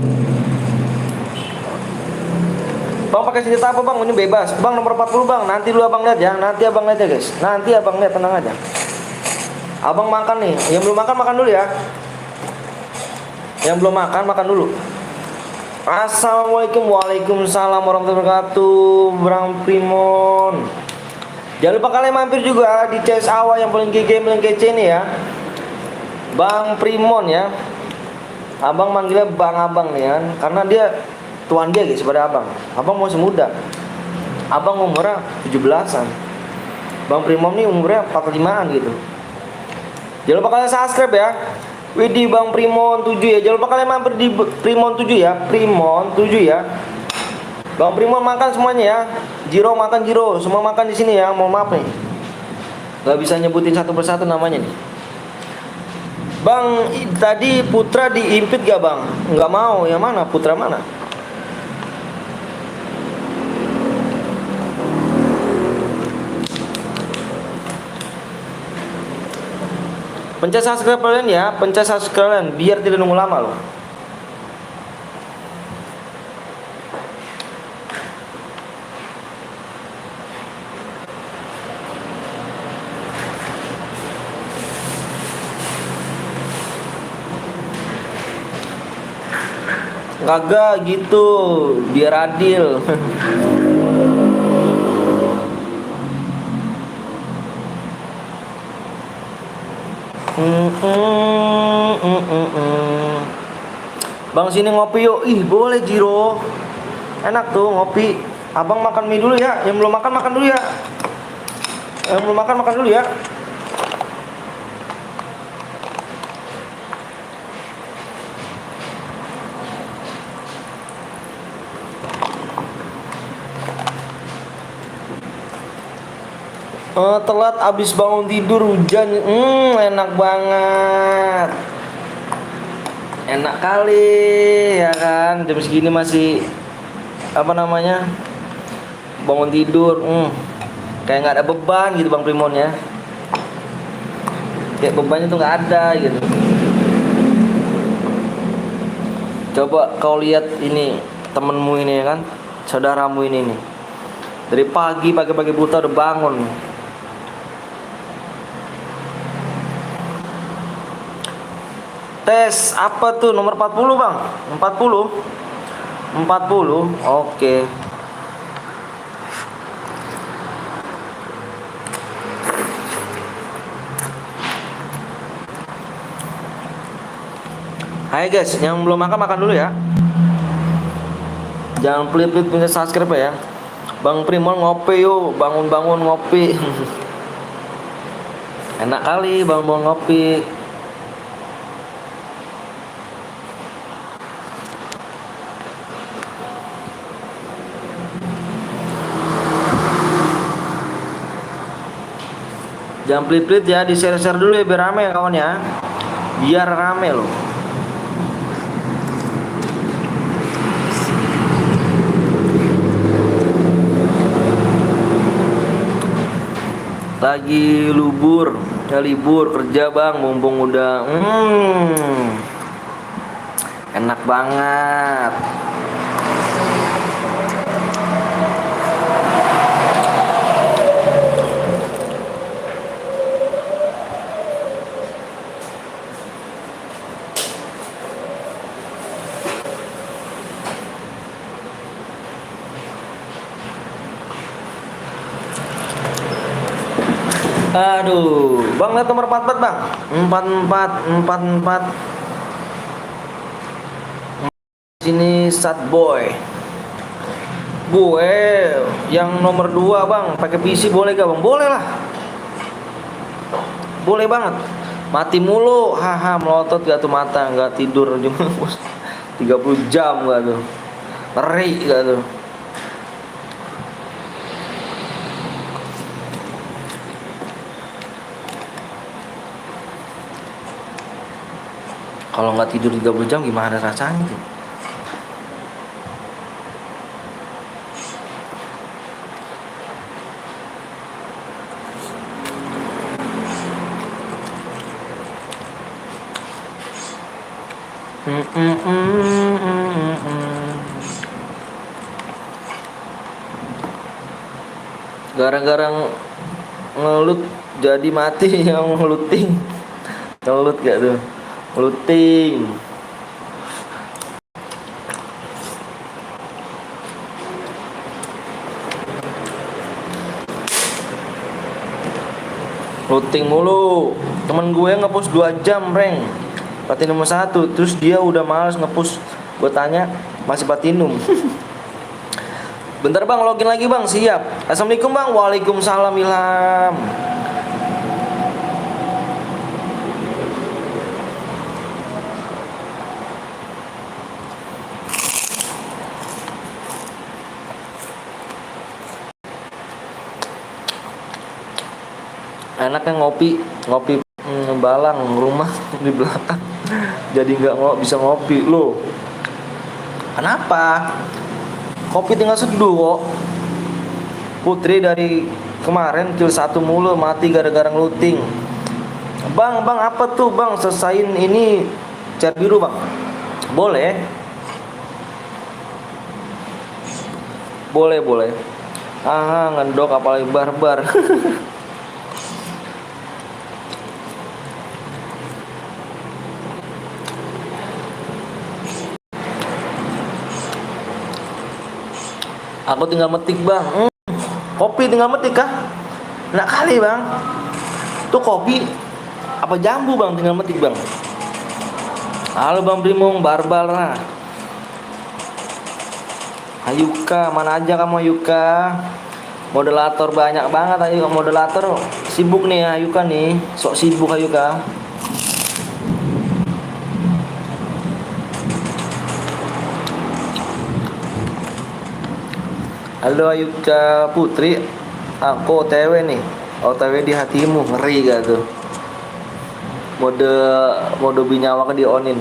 Bang pakai senjata apa bang? Ini bebas. Bang nomor 40 bang. Nanti dulu abang lihat ya. Nanti abang lihat ya guys. Nanti abang lihat, tenang aja. Abang makan nih. Yang belum makan dulu ya. Yang belum makan dulu. Assalamualaikum, waalaikumsalam warahmatullahi wabarakatuh. Bang Primon. Jangan lupa kalian mampir juga di CS awal yang paling GG, paling kece nih ya. Bang Primon ya. Abang manggilnya Bang Abang nih kan, karena dia tuan dia guys pada abang. Abang masih muda. Abang umurnya 17-an. Bang Primon nih umurnya 45-an gitu. Jangan lupa kalian subscribe ya. Widih Bang Primon 7 ya. Jangan lupa kalian mampir di Primon 7 ya. Primon 7 ya. Bang Primon makan semuanya ya. Jiro makan Jiro. Semua makan di sini ya. Mohon maaf nih. Gak bisa nyebutin satu persatu namanya nih. Bang, tadi Putra diimpit gak bang? Nggak mau. Yang mana? Putra mana? Pencet subscribe kalian ya, pencet subscribe kalian biar tidak nunggu lama loh. Kagak gitu, biar adil. Bang sini ngopi yuk. Ih boleh Jiro. Enak tuh ngopi. Abang makan mie dulu ya. Yang belum makan dulu ya. Yang belum makan dulu ya. Telat abis bangun tidur hujan. Enak banget. Enak kali ya kan. Jam segini masih apa namanya, bangun tidur. Kayak nggak ada beban gitu Bang Primon ya. Kayak bebannya tuh nggak ada gitu. Coba kau lihat ini temenmu ini ya kan, saudaramu ini nih. Dari pagi buta udah bangun. Tes apa tuh nomor 40 bang? 40 oke. Hai guys, yang belum makan makan dulu ya. Jangan pelit-pelit punya subscribe ya. Bang Primon ngopi yuk, bangun-bangun ngopi. Enak kali bangun-bangun ngopi. Jangan pelit-pelit ya, di share-share dulu ya biar rame ya kawan ya. Biar rame loh. Lagi libur kerja bang, mumpung udah enak banget. Aduh, bang lihat nomor 44 bang. 44. Sini sad boy. Gue yang nomor 2 bang, pakai PC boleh gak bang? Boleh lah. Boleh banget. Mati mulu, haha melotot gak tuh mata, gak tidur cuma 30 jam gak tuh. Ngeri gak tuh. Kalau nggak tidur 30 jam gimana rasanya tuh? Gara-gara ngelut jadi mati yang ngeluting. Ngelut gak tuh? Ngeluting. Looting mulu. Temen gue ngepost 2 jam rank platinum 1, terus dia udah males ngepost. Gue tanya masih platinum. Bentar bang, login lagi bang. Siap. Assalamualaikum bang. Waalaikumsalam Ilham. Enaknya ngopi balang rumah di belakang. Jadi nggak bisa ngopi loh. Kenapa? Kopi tinggal seduh kok. Putri dari kemarin kill 1 mulu mati gara-gara ngeluting. Bang apa tuh bang? Selesain ini chat biru bang. Boleh. Boleh. Ngendok apalagi barbar. Aku tinggal metik bang. Kopi tinggal metik kah? Enak kali bang. Tuh kopi apa jambu bang tinggal metik bang. Halo bang Primong, barbal lah. Ayuka, mana aja kamu Ayuka? Moderator banyak banget Ayuka, moderator sibuk nih Ayuka nih. Sok sibuk Ayuka. Halo Ayuka Putri, aku OTW nih. OTW di hatimu, ngeri gak tuh? Mode binyawa ke di onin.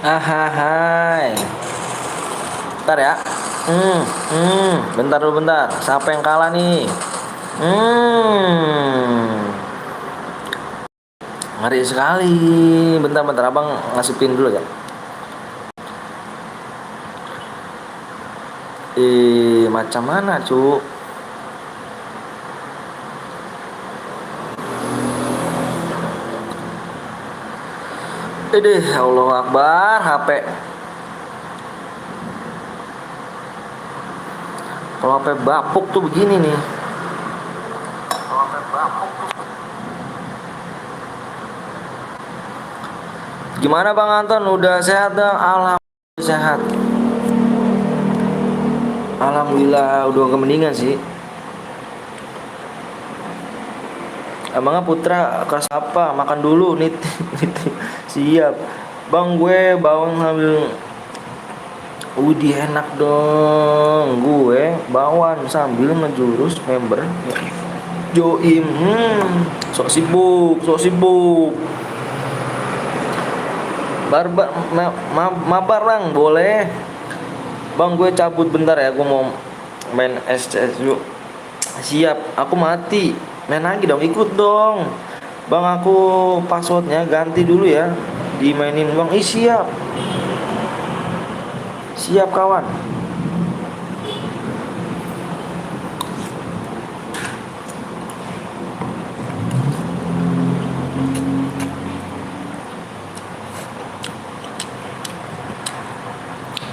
Hai. Bentar ya. Bentar dulu bentar. Siapa yang kalah nih? Ngeri sekali. Bentar abang ngasih pin dulu ya. Macam mana cu? Allahu Akbar, HP. Kalau HP bapuk tuh begini nih. Gimana Bang Anton? Udah sehat dong? Alhamdulillah sehat. Alhamdulillah udah kemendingan sih. Emangnya Putra kelas apa? Makan dulu nih. Siap. Bang gue bawang sambil Udih enak dong. Gue bawang sambil ngejurus member Joim. Sok sibuk. Mabar Bang, boleh. Bang gue cabut bentar ya, gue mau main SCS dulu. Siap, aku mati. Main lagi dong, ikut dong. Bang aku passwordnya ganti dulu ya. Dimainin Bang, siap. Siap kawan.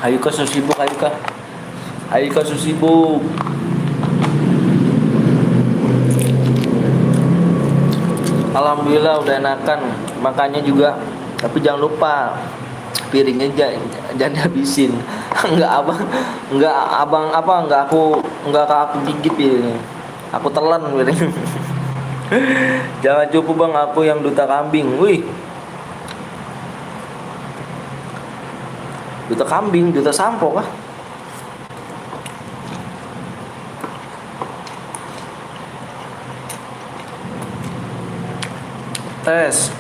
Ayo kau sibuk, Alhamdulillah udah enakan makannya juga. Tapi jangan lupa piringnya jangan dihabisin. Enggak aku gigit piringnya. Aku telan piring. Jangan cukup Bang, aku yang duta kambing. Wih. Duta kambing, duta sampo kah? Tes.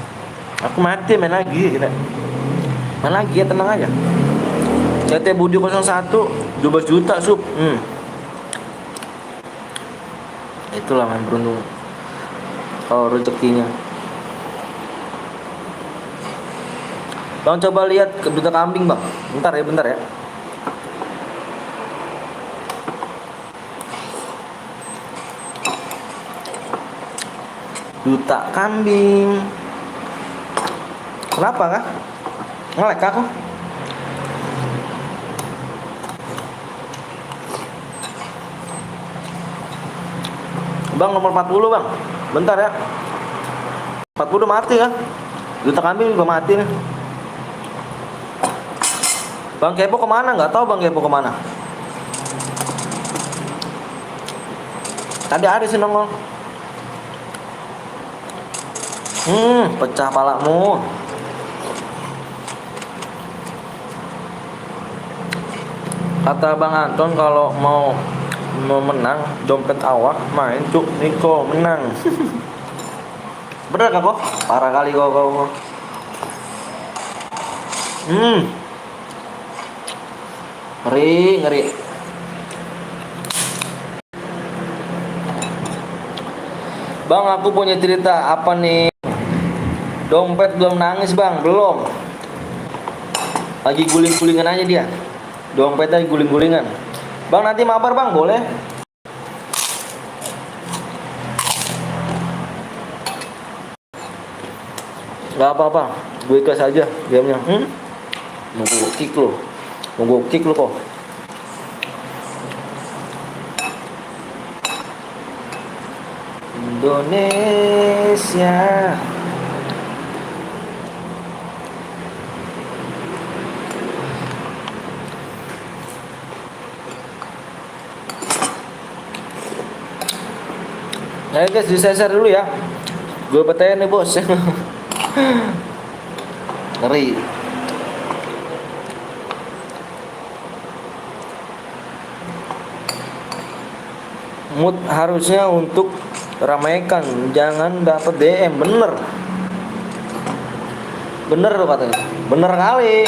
Aku mati main lagi kita. Main lagi ya, tenang aja. CT Budi 01 12 juta sub. Itulah main beruntung. Kalau rezekinya. Bang coba lihat ke duta kambing Bang. Bentar ya. Duta kambing. Kenapa kah? Ngelek aku. Bang nomor 40 Bang. Bentar ya. 40 mati kan? Duta kambing juga mati nih. Bang Kepo kemana? Nggak tahu Bang Kepo kemana. Tadi ada sih nongol. Pecah palamu. Kata Bang Anton kalau mau menang dompet awak main cuk Niko menang. Bener gak kok? Parah kali kok. Ngeri. Bang aku punya cerita apa nih? Dompet belum nangis Bang, belum. Lagi guling-gulingan aja dia. Dompetnya guling-gulingan. Bang nanti mabar Bang, boleh? Gak apa-apa, gue ikhlas aja gamenya. Mau gue kick lo kok. Indonesia. Nah guys, diseser dulu ya. Gue petain nih bos. Ngeri. Mood harusnya untuk ramaikan, jangan dapat DM. Bener loh katanya. Bener kali.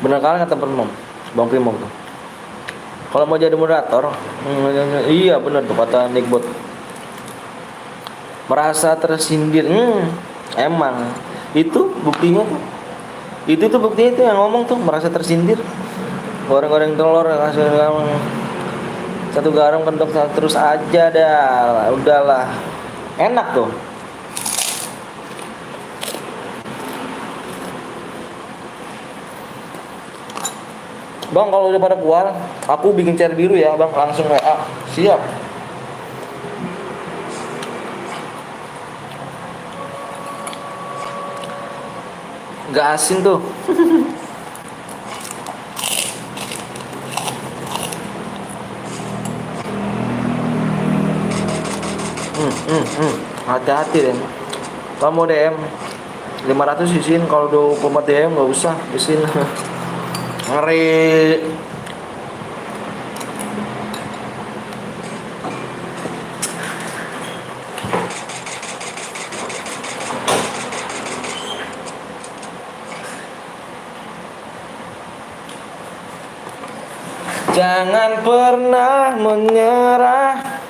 Bener kali kata Permom. Bang Primo tuh. Kalau mau jadi moderator, iya benar tuh kata Nickbot. Merasa tersindir, emang itu buktinya tuh. Itu tuh buktinya tuh yang ngomong tuh merasa tersindir. Goreng-goreng telur kasih satu garam kentok terus aja dah, udahlah, enak tuh. Bang kalau udah pada keluar, aku bikin share biru ya bang, langsung WA. Siap. Gak asin tuh. Hati-hati deh. Kalau mau DM 500 isin, kalau 24 DM nggak usah isin. Ngeri. Jangan pernah menyerah.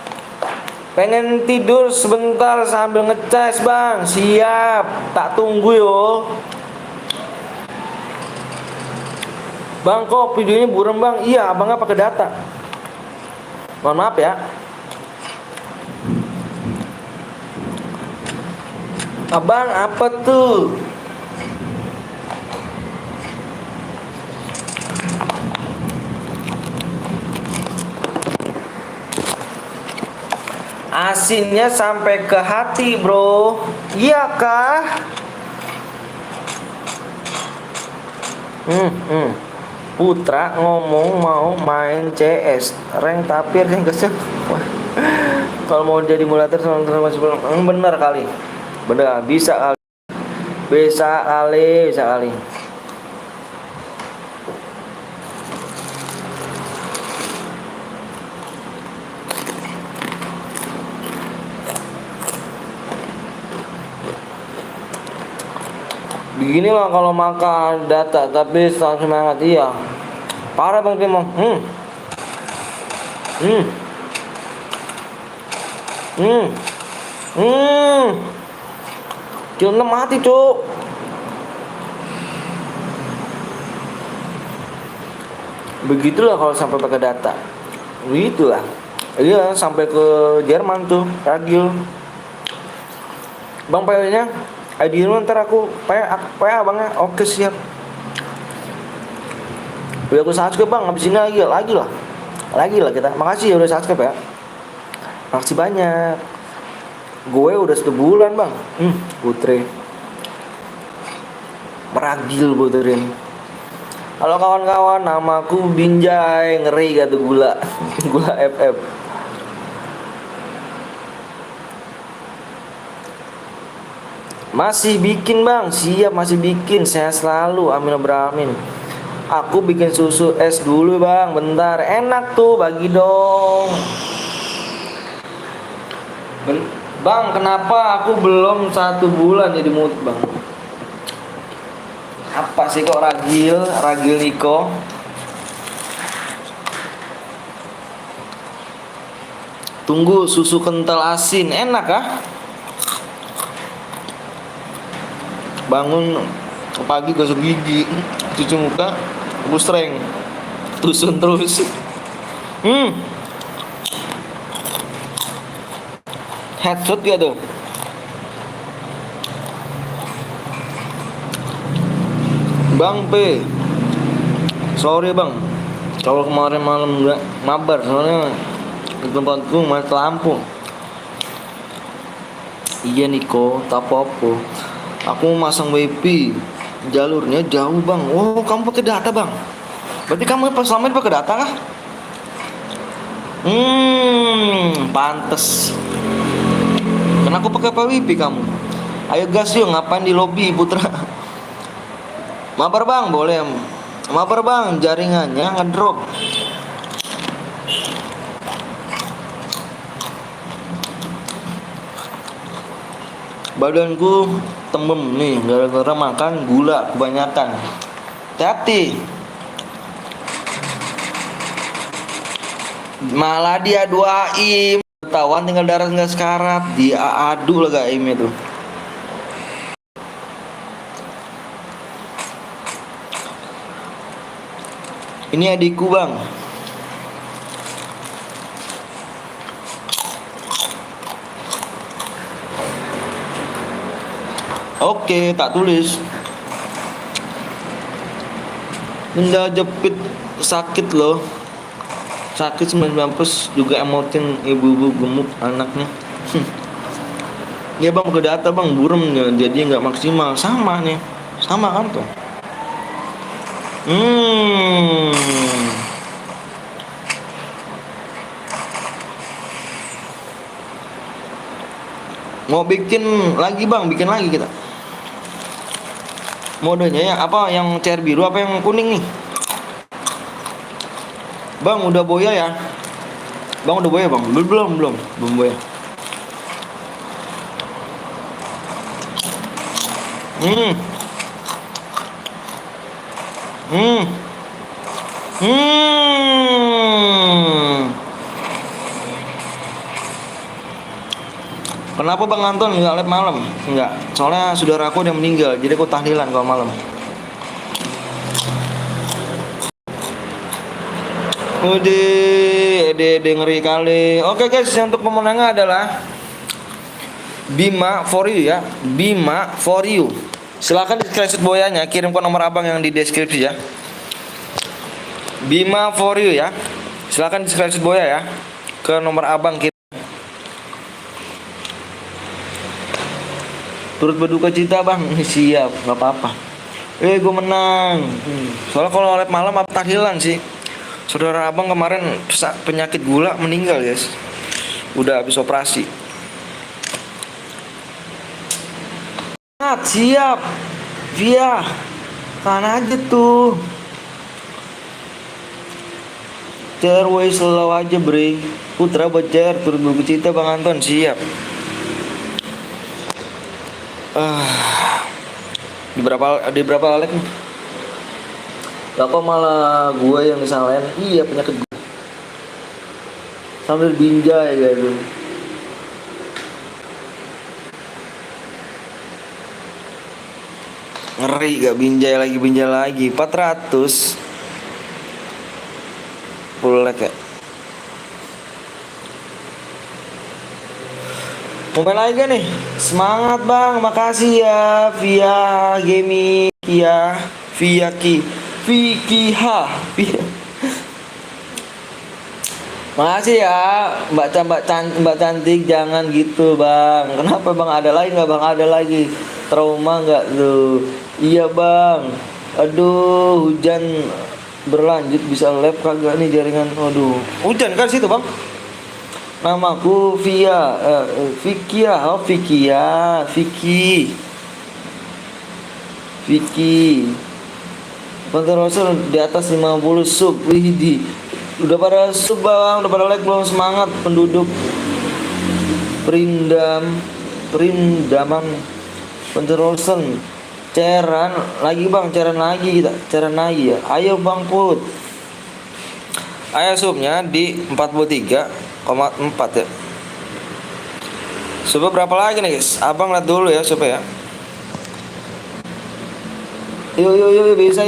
Pengen tidur sebentar sambil ngecas bang. Siap, tak tunggu yo. Bang kok videonya buram bang? Iya abangnya pakai data. Mohon maaf ya. Abang apa tuh? Asinnya sampai ke hati bro. Iya kah? Putra ngomong mau main CS rank tapi rank kesel. Kalau mau jadi moderator sama masih belum. Bener kali. Bener bisa kali. Bisa kali. Beginilah kalau makan data tapi selalu semangat iya. Parah bang Timo. Kill 6 mati cuk. Begitulah kalau sampai pakai data. Begitulah. Iya sampai ke Jerman tuh Ragil. Bang PW-nya ID lu ntar aku PA bang ya. Oke siap. Udah aku subscribe bang, habis ini lagi lah kita. Makasih ya udah subscribe ya. Makasih banyak. Gue udah 1 bulan bang. Putre meragil puterin. Halo kawan-kawan, namaku Binjai. Ngeri gak tuh gula. Gula FF. Masih bikin bang, siap masih bikin. Sehat selalu, amin amin. Aku bikin susu es dulu bang, bentar. Enak tuh, bagi dong. Bang, kenapa aku belum 1 bulan jadi mood bang? Apa sih kok ragil Niko? Tunggu susu kental asin, enak ah? Bangun pagi gosok gigi, cuci muka, busreng, tusun terus. Headshot gak tuh? Bang P, sorry bang, kalau kemarin malam nggak mabar soalnya di tempatku mati lampu. Iya Niko, tak apa-apa. Aku mau masang WiFi, jalurnya jauh bang. Oh kamu pakai data bang? Berarti kamu pas selama ini pakai data kah? Pantes. Karena aku pakai WiFi kamu. Ayo gas yuk, ngapain di lobby Putra? Mabar bang, boleh. Mabar bang, jaringannya ngedrop. Badanku tembem nih gara-gara makan gula kebanyakan. Hati-hati. Malah dia aim. Ketahuan tinggal darah nggak sekarat. Dia adu lah gak aimnya tuh. Ini adikku bang. Oke, tak tulis. Benda jepit sakit loh. Sakit 99 plus juga emotin ibu-ibu gemuk anaknya. Ya bang ke data bang burem jadi nggak maksimal sama nih. Sama kan tuh. Mau bikin lagi bang, bikin lagi kita. Modenya ya apa yang cair biru apa yang kuning nih? Bang udah boya ya? Bang udah boya bang? Belum boya. Kenapa Bang Anton nggak live malam? Enggak, soalnya saudara aku udah meninggal, jadi aku tahlilan kalau malam. Udah ngeri kali. Oke guys, yang untuk pemenangnya adalah Bima for you ya, Bima for you. Silakan di screenshot boyanya, kirim ke nomor abang yang di deskripsi ya. Bima for you ya. Silakan di screenshot boya ya ke nomor abang kirim. Turut berduka cita bang. Siap, nggak apa-apa. Gue menang. Soalnya kalau live malam apa tahlilan sih. Saudara abang kemarin penyakit gula meninggal guys. Udah habis operasi. Siap. Via. Tahan aja tuh. Cerway selalu aja bre. Putra Bacer turut berduka cita bang Anton. Siap. Di berapa like nih? Lah kok malah gue yang disalahin? Iya penyakit gue. Sambil binjai gitu. Ngeri gak binjai lagi 400 full like ya. Mau main lagi nih? Semangat bang, makasih ya via gaming ya via Vicky H. Makasih ya Mbak cantik, jangan gitu bang. Kenapa bang, ada lagi nggak bang? Ada lagi trauma nggak tuh? Iya bang. Aduh hujan berlanjut bisa lab kagak nih jaringan? Aduh hujan kan situ bang. Namaku Via Vicky ya, oh Vicky ya, Vicky. Kontrol di atas 50 sub. Wih, udah pada sub bang, udah pada like belum? Semangat penduduk Perindaman Penterosen. Cairan lagi bang, cairan lagi ya. Ayo bang Put. Ayo subnya di 43,4 ya. Subnya berapa lagi nih guys? Abang lihat dulu ya subnya ya. Yuk bisa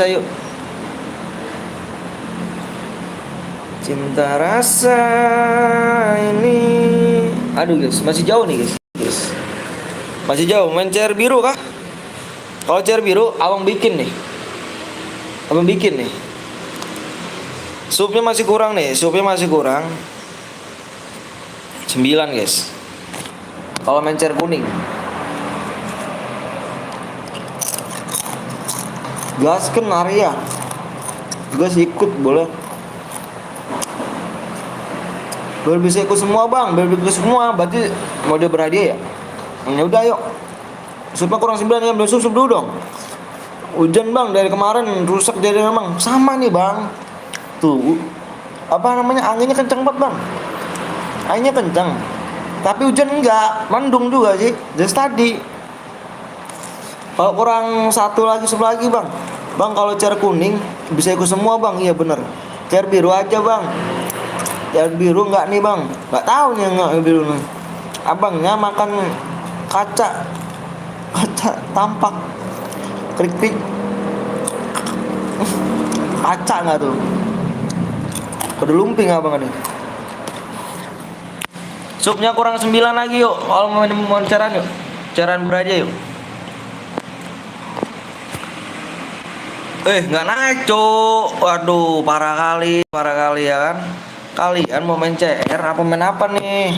yuk. Cinta rasa ini. Aduh guys, masih jauh nih guys. Masih jauh. Main cair biru kah? Kalau cair biru abang bikin nih. Supnya masih kurang nih. 9 guys. Kalau main cair kuning. Gaskan Arya. Gas ikut boleh. Biar bisa ikut semua bang, berarti mau dia berhadiah ya? Ya udah yuk. Supnya kurang 9 ya, ambil sub dulu dong. Hujan bang dari kemarin rusak jadi memang sama nih bang. Tuh apa namanya, anginnya kencang banget bang. Anginnya kencang. Tapi hujan enggak, mendung juga sih. Just tadi. Kalau kurang sub lagi bang. Bang kalau cair kuning bisa ikut semua bang, iya bener. Cair biru aja bang. Air biru nggak nih bang? Nggak tahu nih nggak air biru nih. Abangnya makan kaca tampak keripik kaca nggak tuh? Kudu lumping abang nih. Supnya kurang 9 lagi yuk. Kalau mau cairan yuk. Cairan beraja yuk. Nggak naik cuk. Waduh parah kali ya kan. Kalian mau main CR apa main apa nih?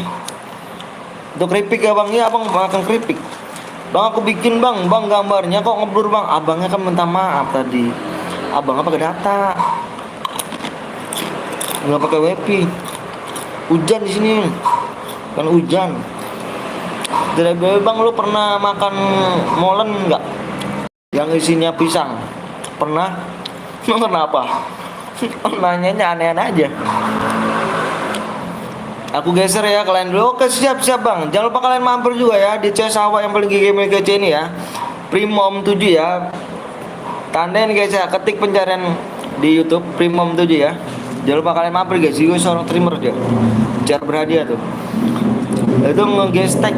Itu keripik ya bang, iya abang makan keripik. Bang aku bikin bang gambarnya kok ngeblur bang. Abangnya kan minta maaf tadi. Abangnya pakai data, nggak pakai wifi. Hujan di sini, kan hujan. Jadi bang lu pernah makan molen nggak? Yang isinya pisang? Pernah? Emang kenapa? Nanyanya aneh-aneh aja. Aku geser ya kalian dulu. Oke siap bang. Jangan lupa kalian mampir juga ya di CS Sawah yang paling GG ini ya. Primom 7 ya. Tandain guys ya, ketik pencarian di YouTube Primom 7 ya. Jangan lupa kalian mampir guys. Gue seorang streamer dia. Cara berhadiah tuh. Itu nge-gestek.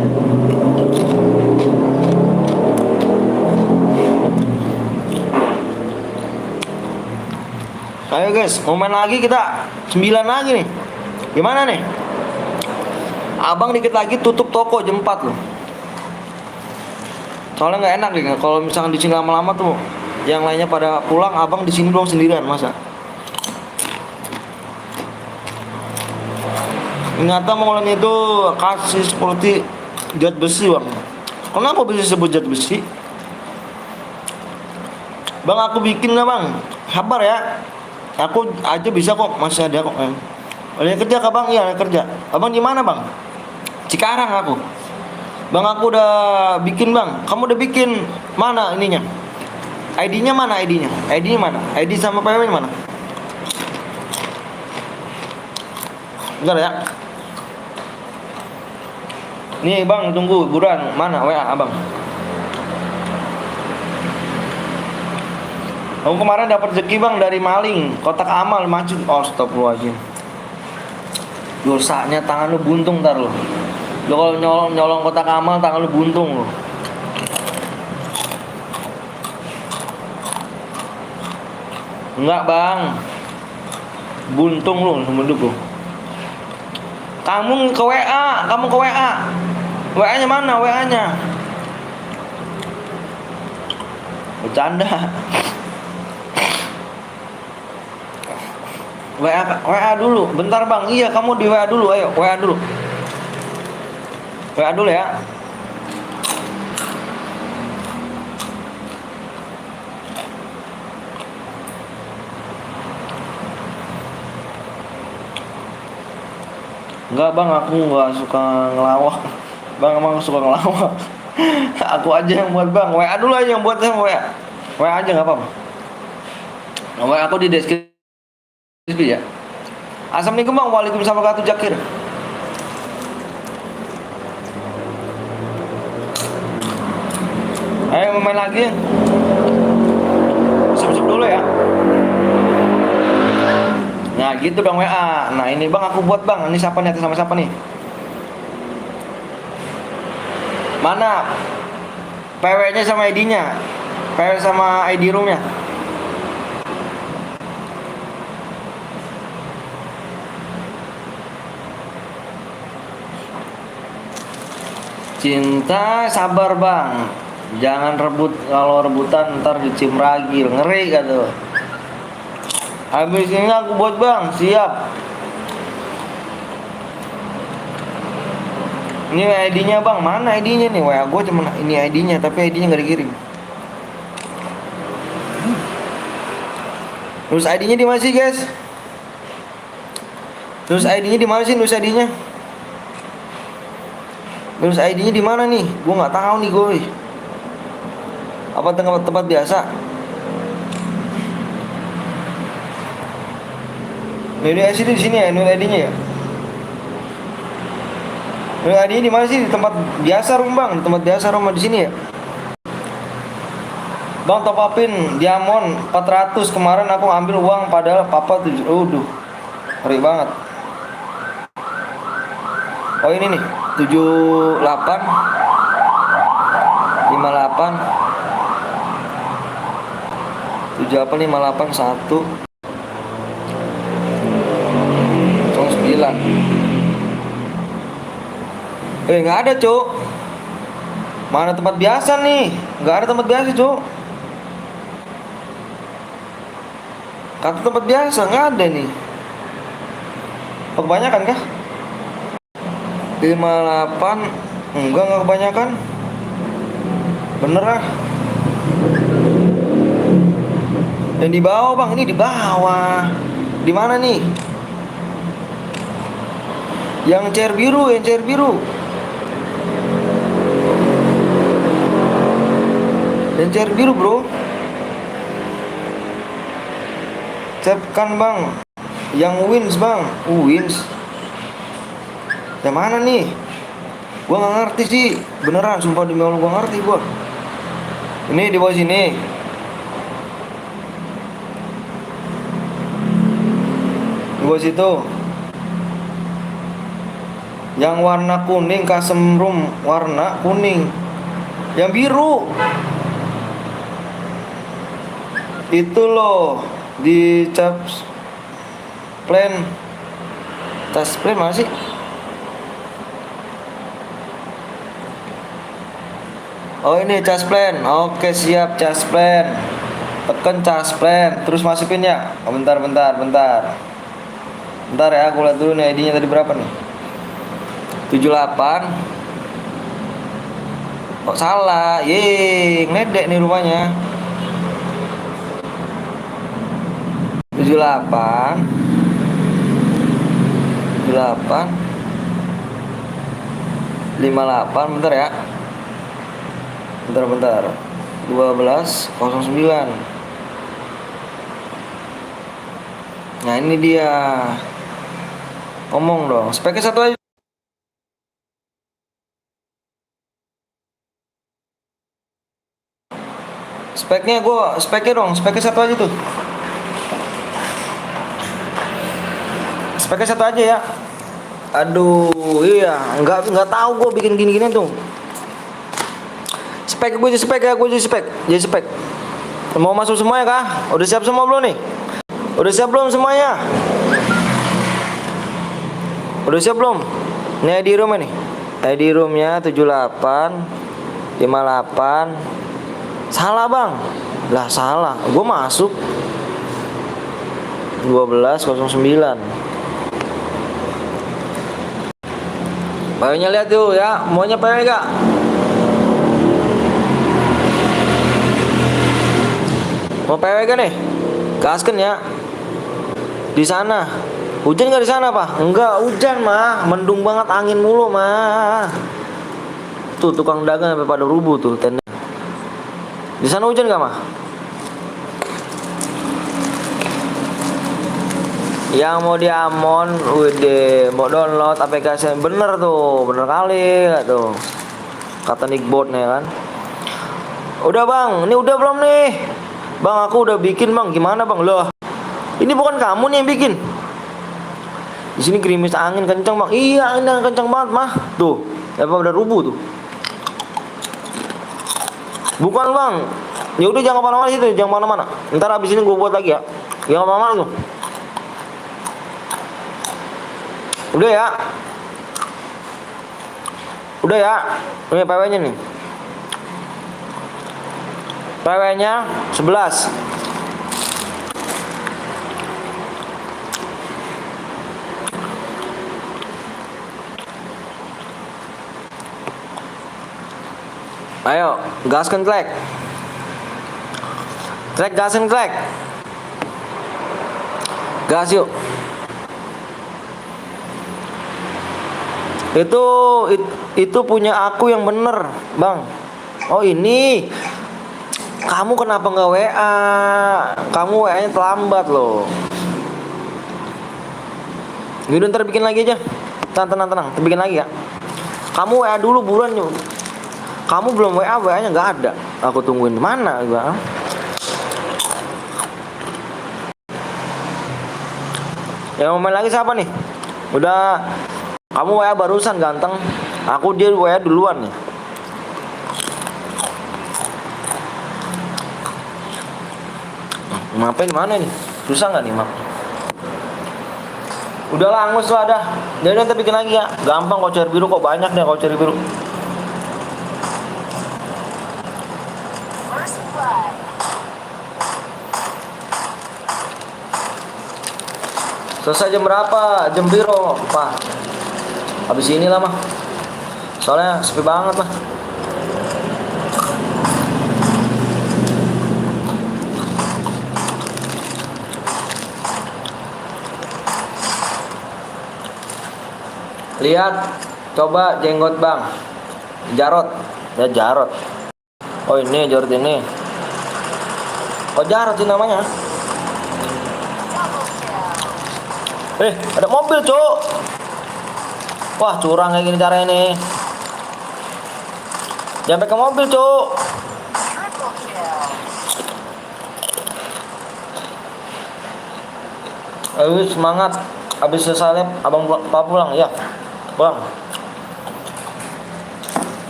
Ayo guys, mau main lagi kita. 9 lagi nih. Gimana nih? Abang dikit lagi tutup toko jam 4 loh. Soalnya nggak enak nih kalau misalkan di sini lama-lama tuh yang lainnya pada pulang, abang di sini doang sendirian masa. Ternyata molen itu kasih seperti zat besi bang. Kenapa bisa sebut zat besi? Bang aku bikin lah bang. Sabar ya. Aku aja bisa kok, masih ada kok. Ada kerja kah bang? Iya ada kerja. Abang di mana bang? Cikarang aku. Bang aku udah bikin bang. Kamu udah bikin mana ininya? ID-nya mana ID-nya? ID-nya mana? ID sama PW-nya mana? Bentar ya. Nih bang tunggu buruan. Mana WA abang? Aku kemarin dapat rezeki bang dari maling kotak amal maju. Oh stop lu aja. Dosanya tangan lu buntung ntar lu. Lu kalau nyolong kotak amal tangan lu buntung lu. Enggak bang, buntung lu seumur hidup lu. Kamu ke WA, WA-nya mana WA-nya? Bercanda. WA dulu, bentar bang. Iya kamu di WA dulu, ayo WA dulu. WA dulu ya. Enggak bang, aku nggak suka ngelawak. Bang emang suka ngelawak. Aku aja yang buat bang. WA dulu aja yang buat sama WA. WA aja nggak apa-apa. WA aku di deskripsi ya. Assalamualaikum bang. Waalaikumsalam warahmatullahi Jakir. Ayo main lagi. Siap-siap dulu ya. Nah gitu dong WA. Nah ini bang aku buat bang. Ini siapa nih? Atas sama siapa nih? Mana PW-nya sama ID-nya? PW sama ID room-nya. Cinta sabar bang. Jangan rebut. Kalau rebutan ntar dicium ragil. Ngeri gak tuh? Habis ini aku buat bang. Siap. Ini ID-nya bang. Mana ID-nya nih? WA gue cuma ini ID-nya. Tapi ID-nya gak dikirim. Terus ID-nya di mana sih guys? Terus ID-nya di mana sih? Terus ID-nya? Terus ID-nya di mana nih? Gue nggak tahu nih gue. Apa tempat biasa? Ini di sini ya, ini ID-nya ya. Ini ID-nya di mana sih? Di tempat biasa rumah bang, di tempat biasa rumah di sini ya. Bang top upin diamond 400 kemarin aku ambil uang padahal papa 7. Ngeri banget. Oh ini nih 78 58 78 58 1 09. Nggak ada cuk. Mana tempat biasa nih? Nggak ada tempat biasa cuk. Kata tempat biasa nggak ada nih. Kebanyakan kah? 58. Enggak kebanyakan. Bener lah. Yang di bawah bang, ini di bawah. Di mana nih? Yang chair biru, yang chair biru. Yang chair biru bro. Kan bang. Yang wins bang, wins. Yang mana nih? Gua nggak ngerti sih, beneran, sumpah demi Allah gua ngerti gua. Ini di bawah sini. Di bawah situ. Yang warna kuning, custom room warna kuning. Yang biru. Itu loh di caps plan. Tas plan mana sih? Oh ini cas plan. Oke siap, cas plan. Tekan cas plan. Terus masukin ya. Oh, bentar. Bentar ya, aku lihat dulu nih ID-nya tadi berapa nih. 78. Kok salah? Yeay, ngedek nih rumahnya. 78 58. Bentar ya. Bentar 1209. Nah ini dia. Ngomong dong, speknya satu aja. Speknya satu aja tuh. Speknya satu aja ya. Aduh, iya, nggak tahu gue bikin gini-gini tuh. Gue jadi spek. Mau masuk semuanya kah? Udah siap semua belum nih? Udah siap belum semuanya? Udah siap belum? Ini ID room nih. ID roomnya 78 58. Salah bang. Lah salah. Gue masuk 1209. Pawainya lihat tuh ya. Maunya pawai gak? Mau PW kan nih? Gasken ya. Di sana. Hujan nggak di sana, Pak? Enggak, hujan, mah. Mendung banget, angin mulu, mah. Tuh tukang dagang sampai pada rubuh tuh tenda. Di sana hujan nggak, mah? Yang mau di Amon, udah mau download aplikasi bener tuh, bener kali tuh. Kata Nickbot nih kan. Udah bang, ini udah belum nih? Bang aku udah bikin bang, gimana bang? Loh, ini bukan kamu nih yang bikin. Di sini gerimis angin kencang bang. Iya angin kencang banget mah. Tuh, apa udah rubuh tuh? Bukan bang. Ya udah jangan kemana-mana situ, jangan kemana-mana. Ntar abis ini gue buat lagi ya. Jangan kemana-mana tuh. Udah ya. Udah ya. Ini PW-nya nih. PW-nya 11. Ayo, gaskan track. Gaskan track. Gas yuk. Itu punya aku yang bener, bang. Oh ini. Kamu kenapa nggak WA? Kamu WA-nya terlambat loh. Yaudah ntar bikin lagi aja. Tenang. Bikin lagi ya. Kamu WA dulu buruan yuk. Kamu belum WA, WA-nya nggak ada. Aku tungguin mana gua. Yang mau main lagi siapa nih? Udah Kamu WA barusan ganteng. Aku dia WA duluan nih. Ngapain mana nih? Susah nggak nih, Mak? Udahlah, angus lah dah. Jadi nanti bikin lagi ya. Gampang voucher biru kok, banyak deh voucher biru. Selesai jam berapa? Jam biru, Pak. Habis ini lah mah. Soalnya sepi banget mah. Lihat, coba jenggot bang, Jarot, ya Jarot. Oh ini Jarot ini. Oh Jarot ini namanya. Ada mobil cuk. Wah curang kayak gini cara ini. Jangan pakai mobil cuk. Ayo semangat. Habis selesai lab, abang pulang ya. Pulang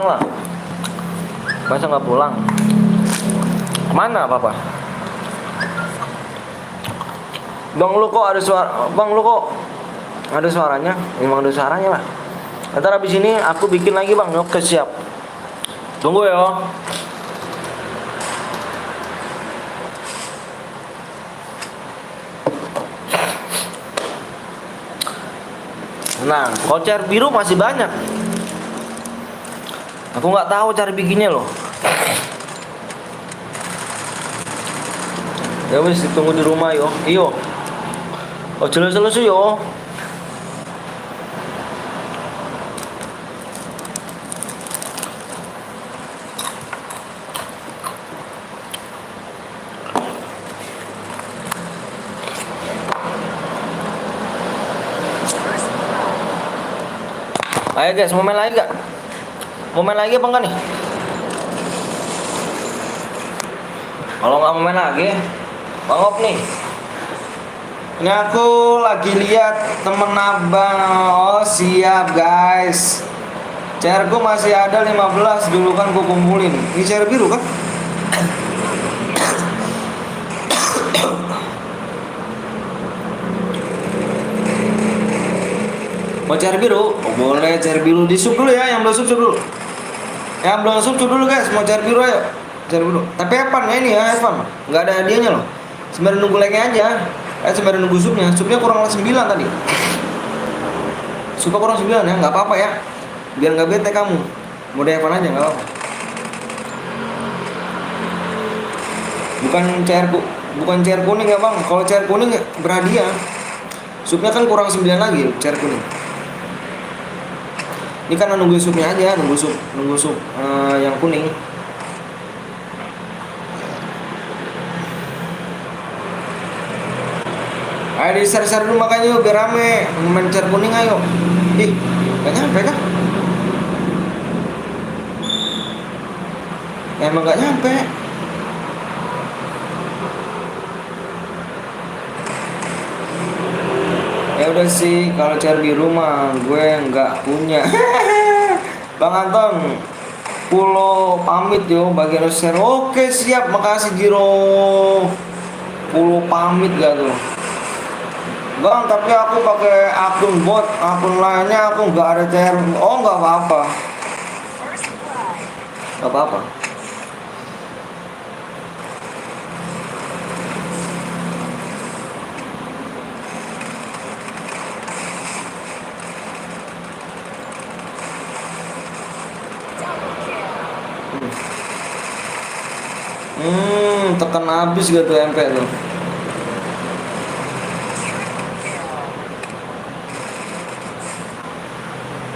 lah. Masa nggak pulang? Mana papa? Bang lu kok ada suara? Bang lu kok ada suaranya? Memang ada suaranya lah. Ntar abis ini aku bikin lagi bang. Oke siap. Tunggu ya. Nah, voucher biru masih banyak. Aku nggak tahu cara bikinnya loh. Ya wis ditunggu di rumah yo. Iyo. Oh jelas yo. Ayo guys, mau main lagi gak? Mau main lagi apa enggak nih? Kalau nggak mau main lagi, Bang Op nih. Ini aku lagi lihat temen abang. Oh siap guys. Cairku masih ada 15 dulu kan ku kumpulin. Ini cair biru kan? Mau cair biru? Oh, boleh cair biru di sub dulu ya, yang belum sub dulu. Yang belum sub dulu guys, mau cair biru ayo. Cair biru. Tapi Evan ya ini ya, Evan. Nggak ada hadiahnya loh. Sembari nunggu like-nya aja. Sembari nunggu subnya. Subnya kurang 9 tadi. Subnya kurang 9 ya, nggak apa-apa ya. Biar nggak bete kamu. Mau Evan aja nggak apa-apa. Bukan cair kuning ya bang. Kalau cair kuning berhadiah. Subnya kan kurang 9 lagi cair kuning. Ini kan nunggu subnya aja, nunggu sub yang kuning. Ayo di share dulu makanya yuk biar rame. Main cair kuning ayo. Ih, gak nyampe kan? Emang gak nyampe. Ya udah sih, kalau cair biru mah gue nggak punya. Bang Anton, Pulo pamit yo bagi share. Oke siap, makasih Jiro. Pulo pamit gak tuh? Bang, tapi aku pakai akun bot, akun lainnya aku nggak ada cair. Oh nggak apa-apa, nggak apa-apa. Tekan habis gitu MP tuh.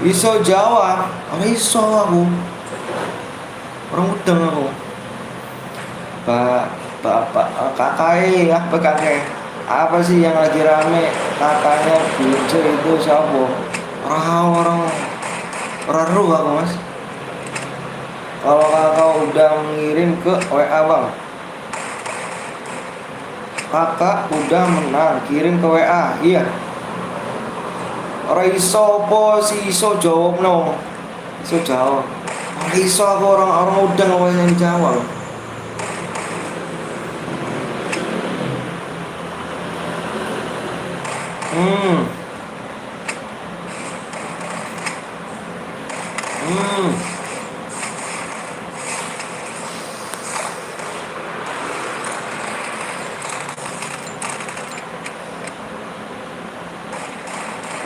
Iso Jawa, iso aku. Orang udang aku. Kakak apa kakek? Apa sih yang lagi rame? Kakaknya Bujo itu siapa? Orang ruh aku mas. Kalau kakak udah mengirim ke WA bang, kakak udah menang kirim ke WA. Iya Ora iso apa si iso jawabno. Iso jawab. Ora iso aku orang udang kok yang Jawa. Hmm. Hmm.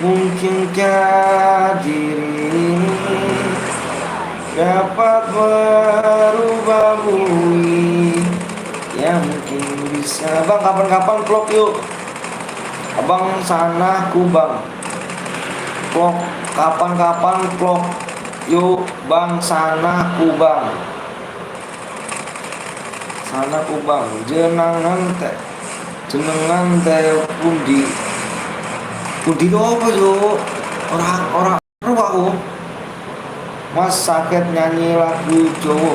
Mungkinkah diri ini dapat merubah bumi? Ya mungkin bisa. Bang, kapan-kapan vlog yuk. Abang sana Kubang. Vlog kapan-kapan vlog yuk Bang sana Kubang. Sana Kubang. Jenengan teh pundi. Pundi itu apa yo? Orang aku. Mas sakit nyanyi lagu Jawa.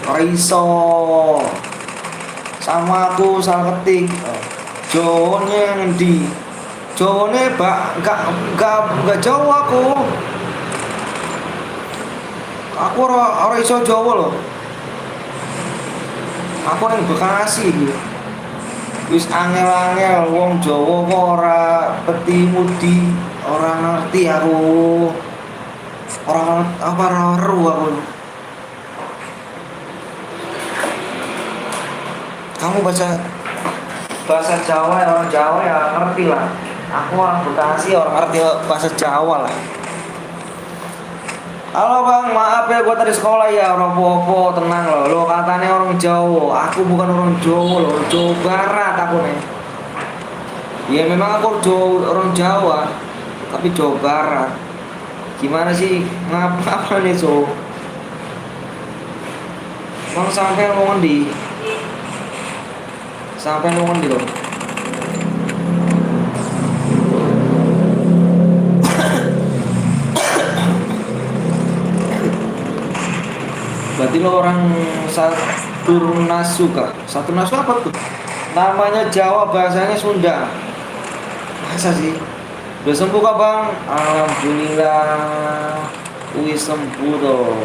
Ora iso. Sama aku salah ketik. Jawane ngendi? Jawane enggak Jawa aku. Aku ora iso Jawa loh. Aku ning Bekasi iki. Wis angel-angel wong Jawa kok ora peti mudi, ora ngerti aku. Ora weru aku. Kamu bahasa Jawa ya, orang Jawa ya ngerti lah. Aku orang Bekasi orang ngerti bahasa Jawa lah. Halo bang, maaf ya gua tadi sekolah ya orang popo tenang loh. Lo katanya orang Jawa, aku bukan orang Jawa loh, Jawa Barat aku nih. Ya memang aku orang Jawa, tapi Jawa Barat. Gimana sih ngapa nih so? Bang sampai ngomong di, sampai ngomong di loh. Berarti lo orang satu nasu kah? Satu nasu apa tuh? Namanya Jawa, bahasanya Sunda. Masa sih? Udah sembuh kah bang? Alhamdulillah. Wih sembuh dong.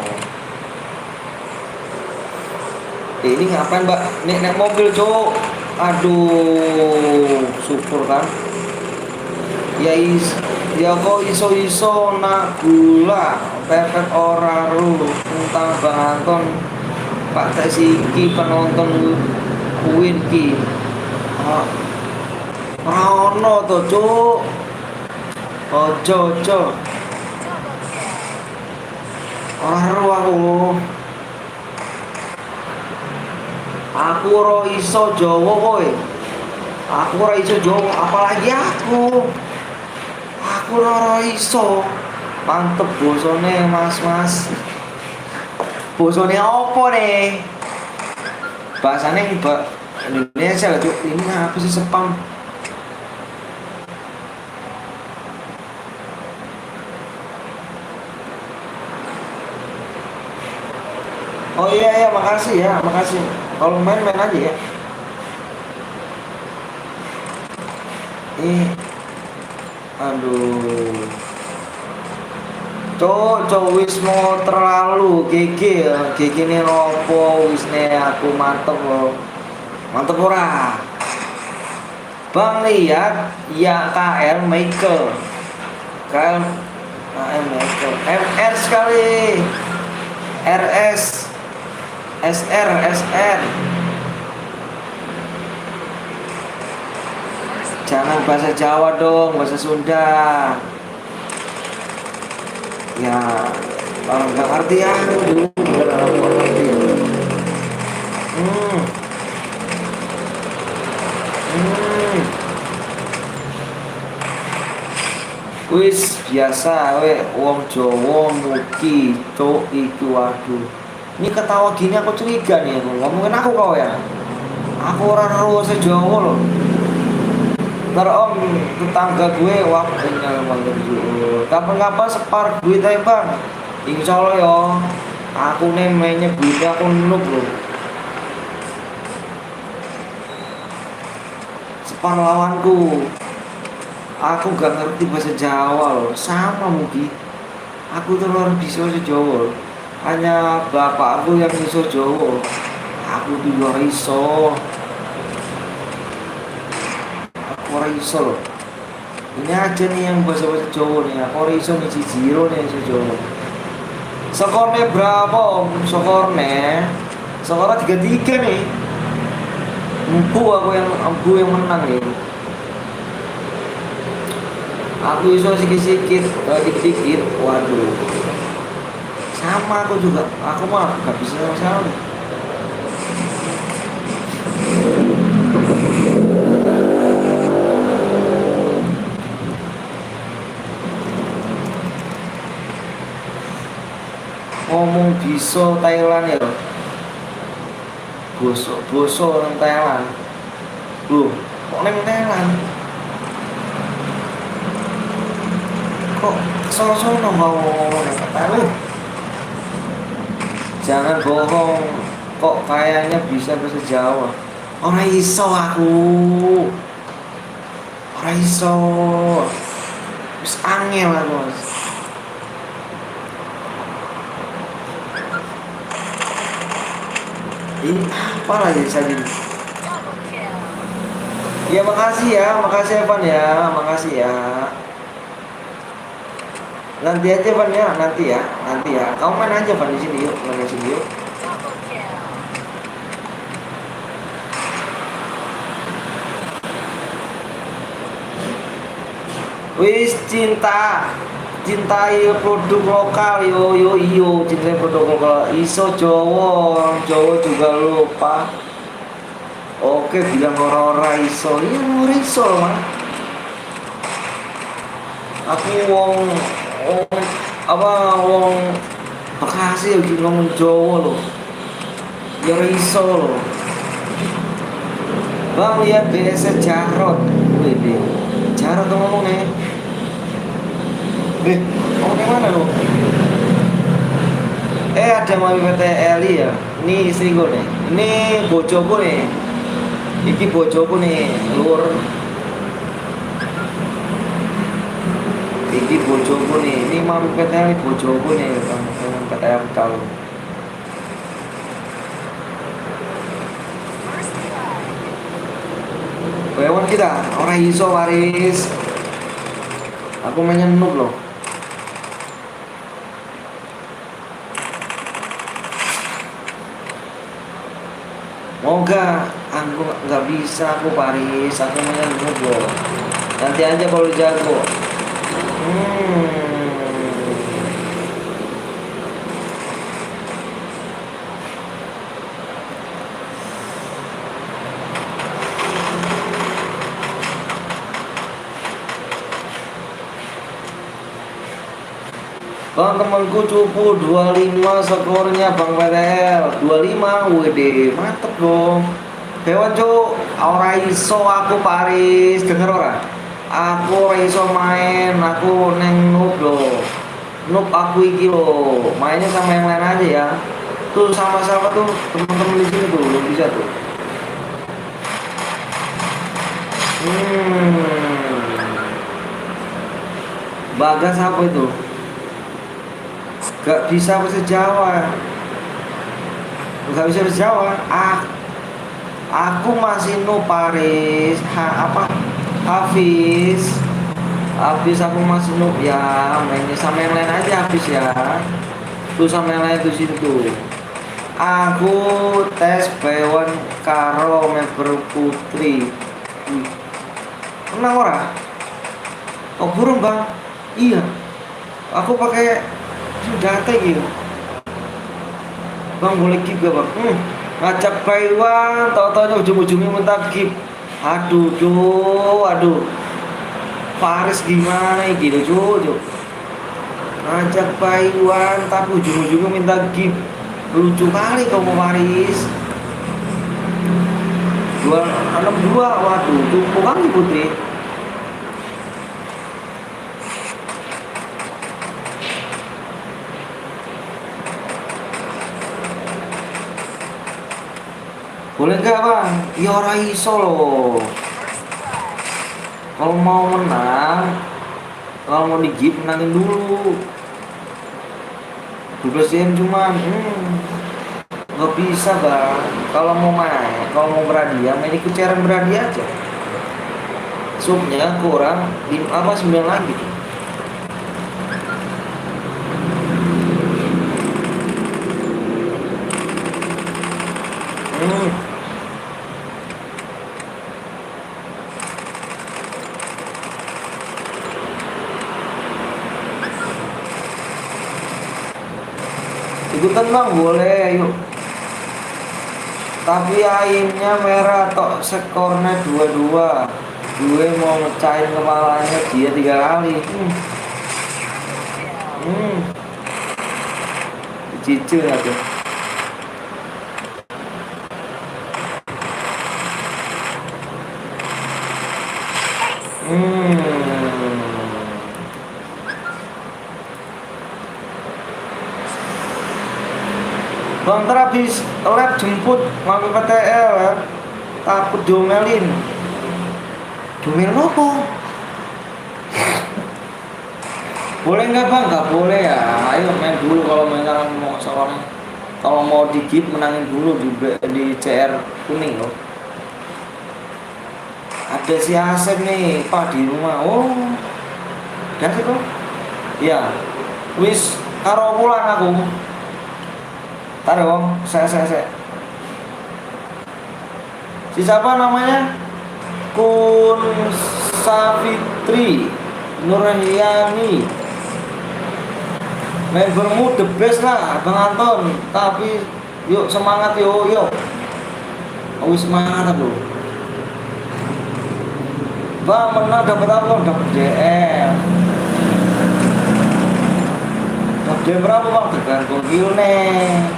Ini ngapain mbak? Naik mobil cowok. Aduh, syukur kan? Ya kok iso nak gula pepet ora ru tentang Bang Anton Pak Tesiki penonton Queen ki ora ono to cuk ojo ora ru aku ora iso Jawa kowe aku ora iso Jawa apalagi aku ora iso. Mantep bosone mas. Bosone opo nih? Bahasanya Indonesia lah cuk. Ini apa sih spam? Oh iya makasih ya, makasih. Kalau main aja ya. Aduh. Cok wis mau terlalu GG ini nopo wis aku mantep loh. Mantep ora? Bang lihat ya KL Michael. KL Michael. MR sekali. RS SR. Jangan bahasa Jawa dong, bahasa Sunda. Ya, orang nggak ngerti ya, dulu nggak ngerti. Wis biasa we wong Jawa muki cuk iku waduh. Ini ketawa gini aku curiga nih, ngomongin aku kau ya. Aku orang Jawa Jawa loh. Ntar om tetangga gue wah kenyal banget juga. Kapan-kapan separ duit aja bang. Insya Allah ya. Aku nih mainnya duitnya aku noob loh. Separ lawanku. Aku gak ngerti bahasa Jawa loh, sama mungkin. Aku tuh orang bisa bahasa Jawa loh. Hanya bapak aku yang iso Jawa. Aku tuh ora iso. Aku ora iso loh. Ini aja nih yang bahasa Jawa nih. Aku ora iso nih Jiro nih iso Jawa. Skornya berapa om? Skornya 3-3 nih. Empu yang menang nih. Aku iso sikit-sikit, dikit-dikit. Waduh. Sama aku juga. Aku mah gak bisa sama nih. Ngomong bisa Thailand ya. Boso orang Thailand. Loh, kok neng Thailand? Kok sono mau ngomong Thailand? Jangan bohong. Kok kayaknya bisa bahasa Jawa. Ora iso aku. Ora iso. Wis angel aku. Ini apa lagi tadi? Ya makasih Evan ya, makasih ya. Nanti aja Evan ya, nanti ya. Kamu main aja Evan di sini yuk, main di sini yuk. Wis cintai produk lokal yo cintai produk lokal iso Jawa juga lupa. Oke bilang orang-orang iso iya orang iso mah aku wong Bekasi lagi ngomong Jawa loh ya ora iso loh. Bang lihat BS Jarot wede Jarot ngomong nih ngomong mana lo? Ada mami PT Eli ya. Ini istri gue nih. Ini bojoku nih. Iki bojoku nih, lur. Iki bojoku nih. Ini mami PT Eli bojoku nih, Bang. PT Eli tahu. Wewan kita, orang iso waris. Aku mainnya noob loh. Moga aku nggak bisa aku Paris aku menunggu loh. Nanti aja kalau jago. Bang temanku cupu 25 skornya Bang PTL 25 WD mantep dong. Hewan cu ora iso aku Paris denger ora? Aku ora iso main, aku neng noob loh. Noob aku iki loh. Mainnya sama yang lain aja ya. Tuh sama siapa tuh teman-teman di sini tuh belum bisa tuh. Bagas apa itu? Gak bisa bahasa Jawa. Gak bisa bahasa Jawa. Aku masih no Paris. Hafiz aku masih noob ya. Mainnya sama yang lain aja Hafiz ya. Tuh sama yang lain tuh situ tuh. Aku tes B1 karo member putri. Menang ora? Oh burung bang. Iya. Aku pakai data gitu. Bang boleh keep gak bang? Ngajak Paiwan, tau-taunya ujung-ujungnya minta keep. Aduh. Faris gimana gitu cuy. Ngajak Paiwan tapi ujung-ujungnya minta keep. Lucu kali kamu Faris. 262, waduh, cukup kali putri. Boleh gak bang? Ya ora iso loh. Kalau mau menang, kalau mau di-gift menangin dulu. 12 jam cuman, nggak bisa bang. Kalau mau main, kalau mau berhadiah, main ikut cairan berhadiah aja. Subnya kurang 9 lagi. Ikutan bang, boleh, yuk. Tapi aimnya merah, tok skornya 2-2. Gue mau mecahin kepalanya dia 3 kali. Cicil aja. Bang habis lab jemput mampir PTL ya. Takut diomelin. Diomelin apa? Boleh nggak bang? Nggak boleh ya. Ayo main dulu kalau misalkan mau soalnya. Kalau mau di gift menangin dulu di CR kuning loh. Ada si Asep nih pak di rumah. Oh, udah sih kok. Iya. Wis karo pulang aku. Taruh, saya. Si siapa namanya? Kun Safitri Nurhayani. Membermu the best lah, Bang Anton. Tapi yuk semangat yuk. Wis semangat aku. Bang menang dapat apa? Dapat JM. Dapat JM berapa bang? Tergantung kill nih.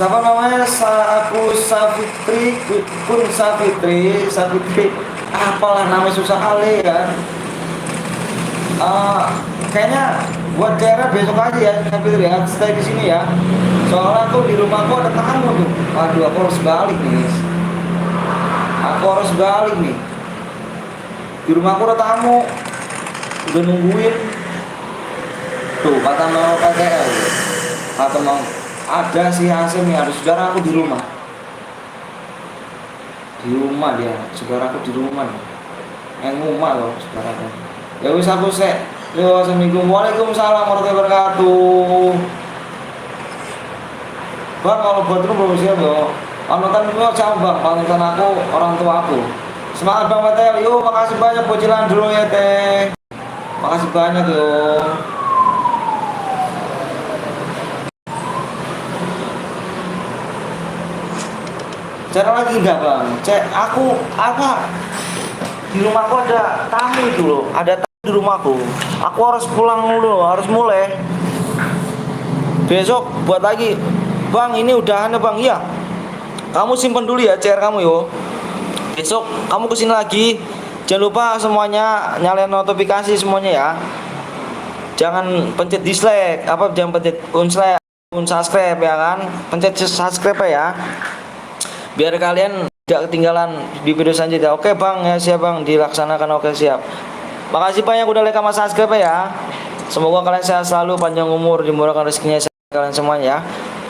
Siapa namanya? Aku Safitri, Kun Safitri. Apalah namanya susah kali ya. Kayaknya buat daerah besok aja ya, Safitri ya. Stay di sini ya. Soalnya tuh di rumahku ada tamu tuh. Waduh, aku harus balik nih. Di rumahku ada tamu. Udah nungguin. Tuh kata mau PTL. Kata mau ada si Hasim nih, ada saudara aku di rumah. Di rumah dia, saudara aku di rumah nih. Yang rumah loh saudara aku. Ya wis aku sek. Yo, assalamualaikum, waalaikumsalam warahmatullahi wabarakatuh. Bang kalau buat itu belum siap yo. Panutan itu sama bang, panutan aku orang tua aku. Semangat bang PTL, yo makasih banyak bocilan dulu ya teh. Makasih banyak yo. Cara lagi enggak bang? Cek aku apa? Di rumahku ada tamu itu loh, ada tamu di rumahku. Aku harus pulang dulu, harus mulai. Besok buat lagi. Bang ini udahan ya bang, iya. Kamu simpen dulu ya CR kamu yo. Besok kamu kesini lagi. Jangan lupa semuanya nyalain notifikasi semuanya ya. Jangan pencet dislike, jangan pencet unsubscribe ya kan. Pencet subscribe ya. Biar kalian tidak ketinggalan di video selanjutnya. Oke bang ya, siap bang, dilaksanakan. Oke siap. Makasih banyak udah like sama subscribe ya. Semoga kalian sehat selalu, panjang umur, dimurahkan rezekinya kalian semuanya ya.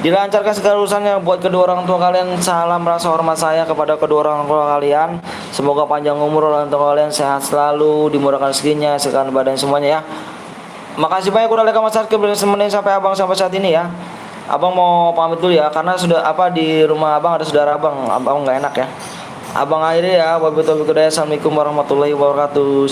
Dilancarkan segala urusannya buat kedua orang tua kalian. Salam rasa hormat saya kepada kedua orang tua kalian. Semoga panjang umur orang tua kalian, sehat selalu, dimurahkan rezekinya, segan badan semuanya ya. Makasih banyak udah like sama subscribe sampai abang sampai saat ini ya. Abang mau pamit dulu ya, karena sudah di rumah abang ada saudara abang nggak enak ya. Abang akhirnya ya. Wabillahi taufiq hidayah. Assalamualaikum warahmatullahi wabarakatuh.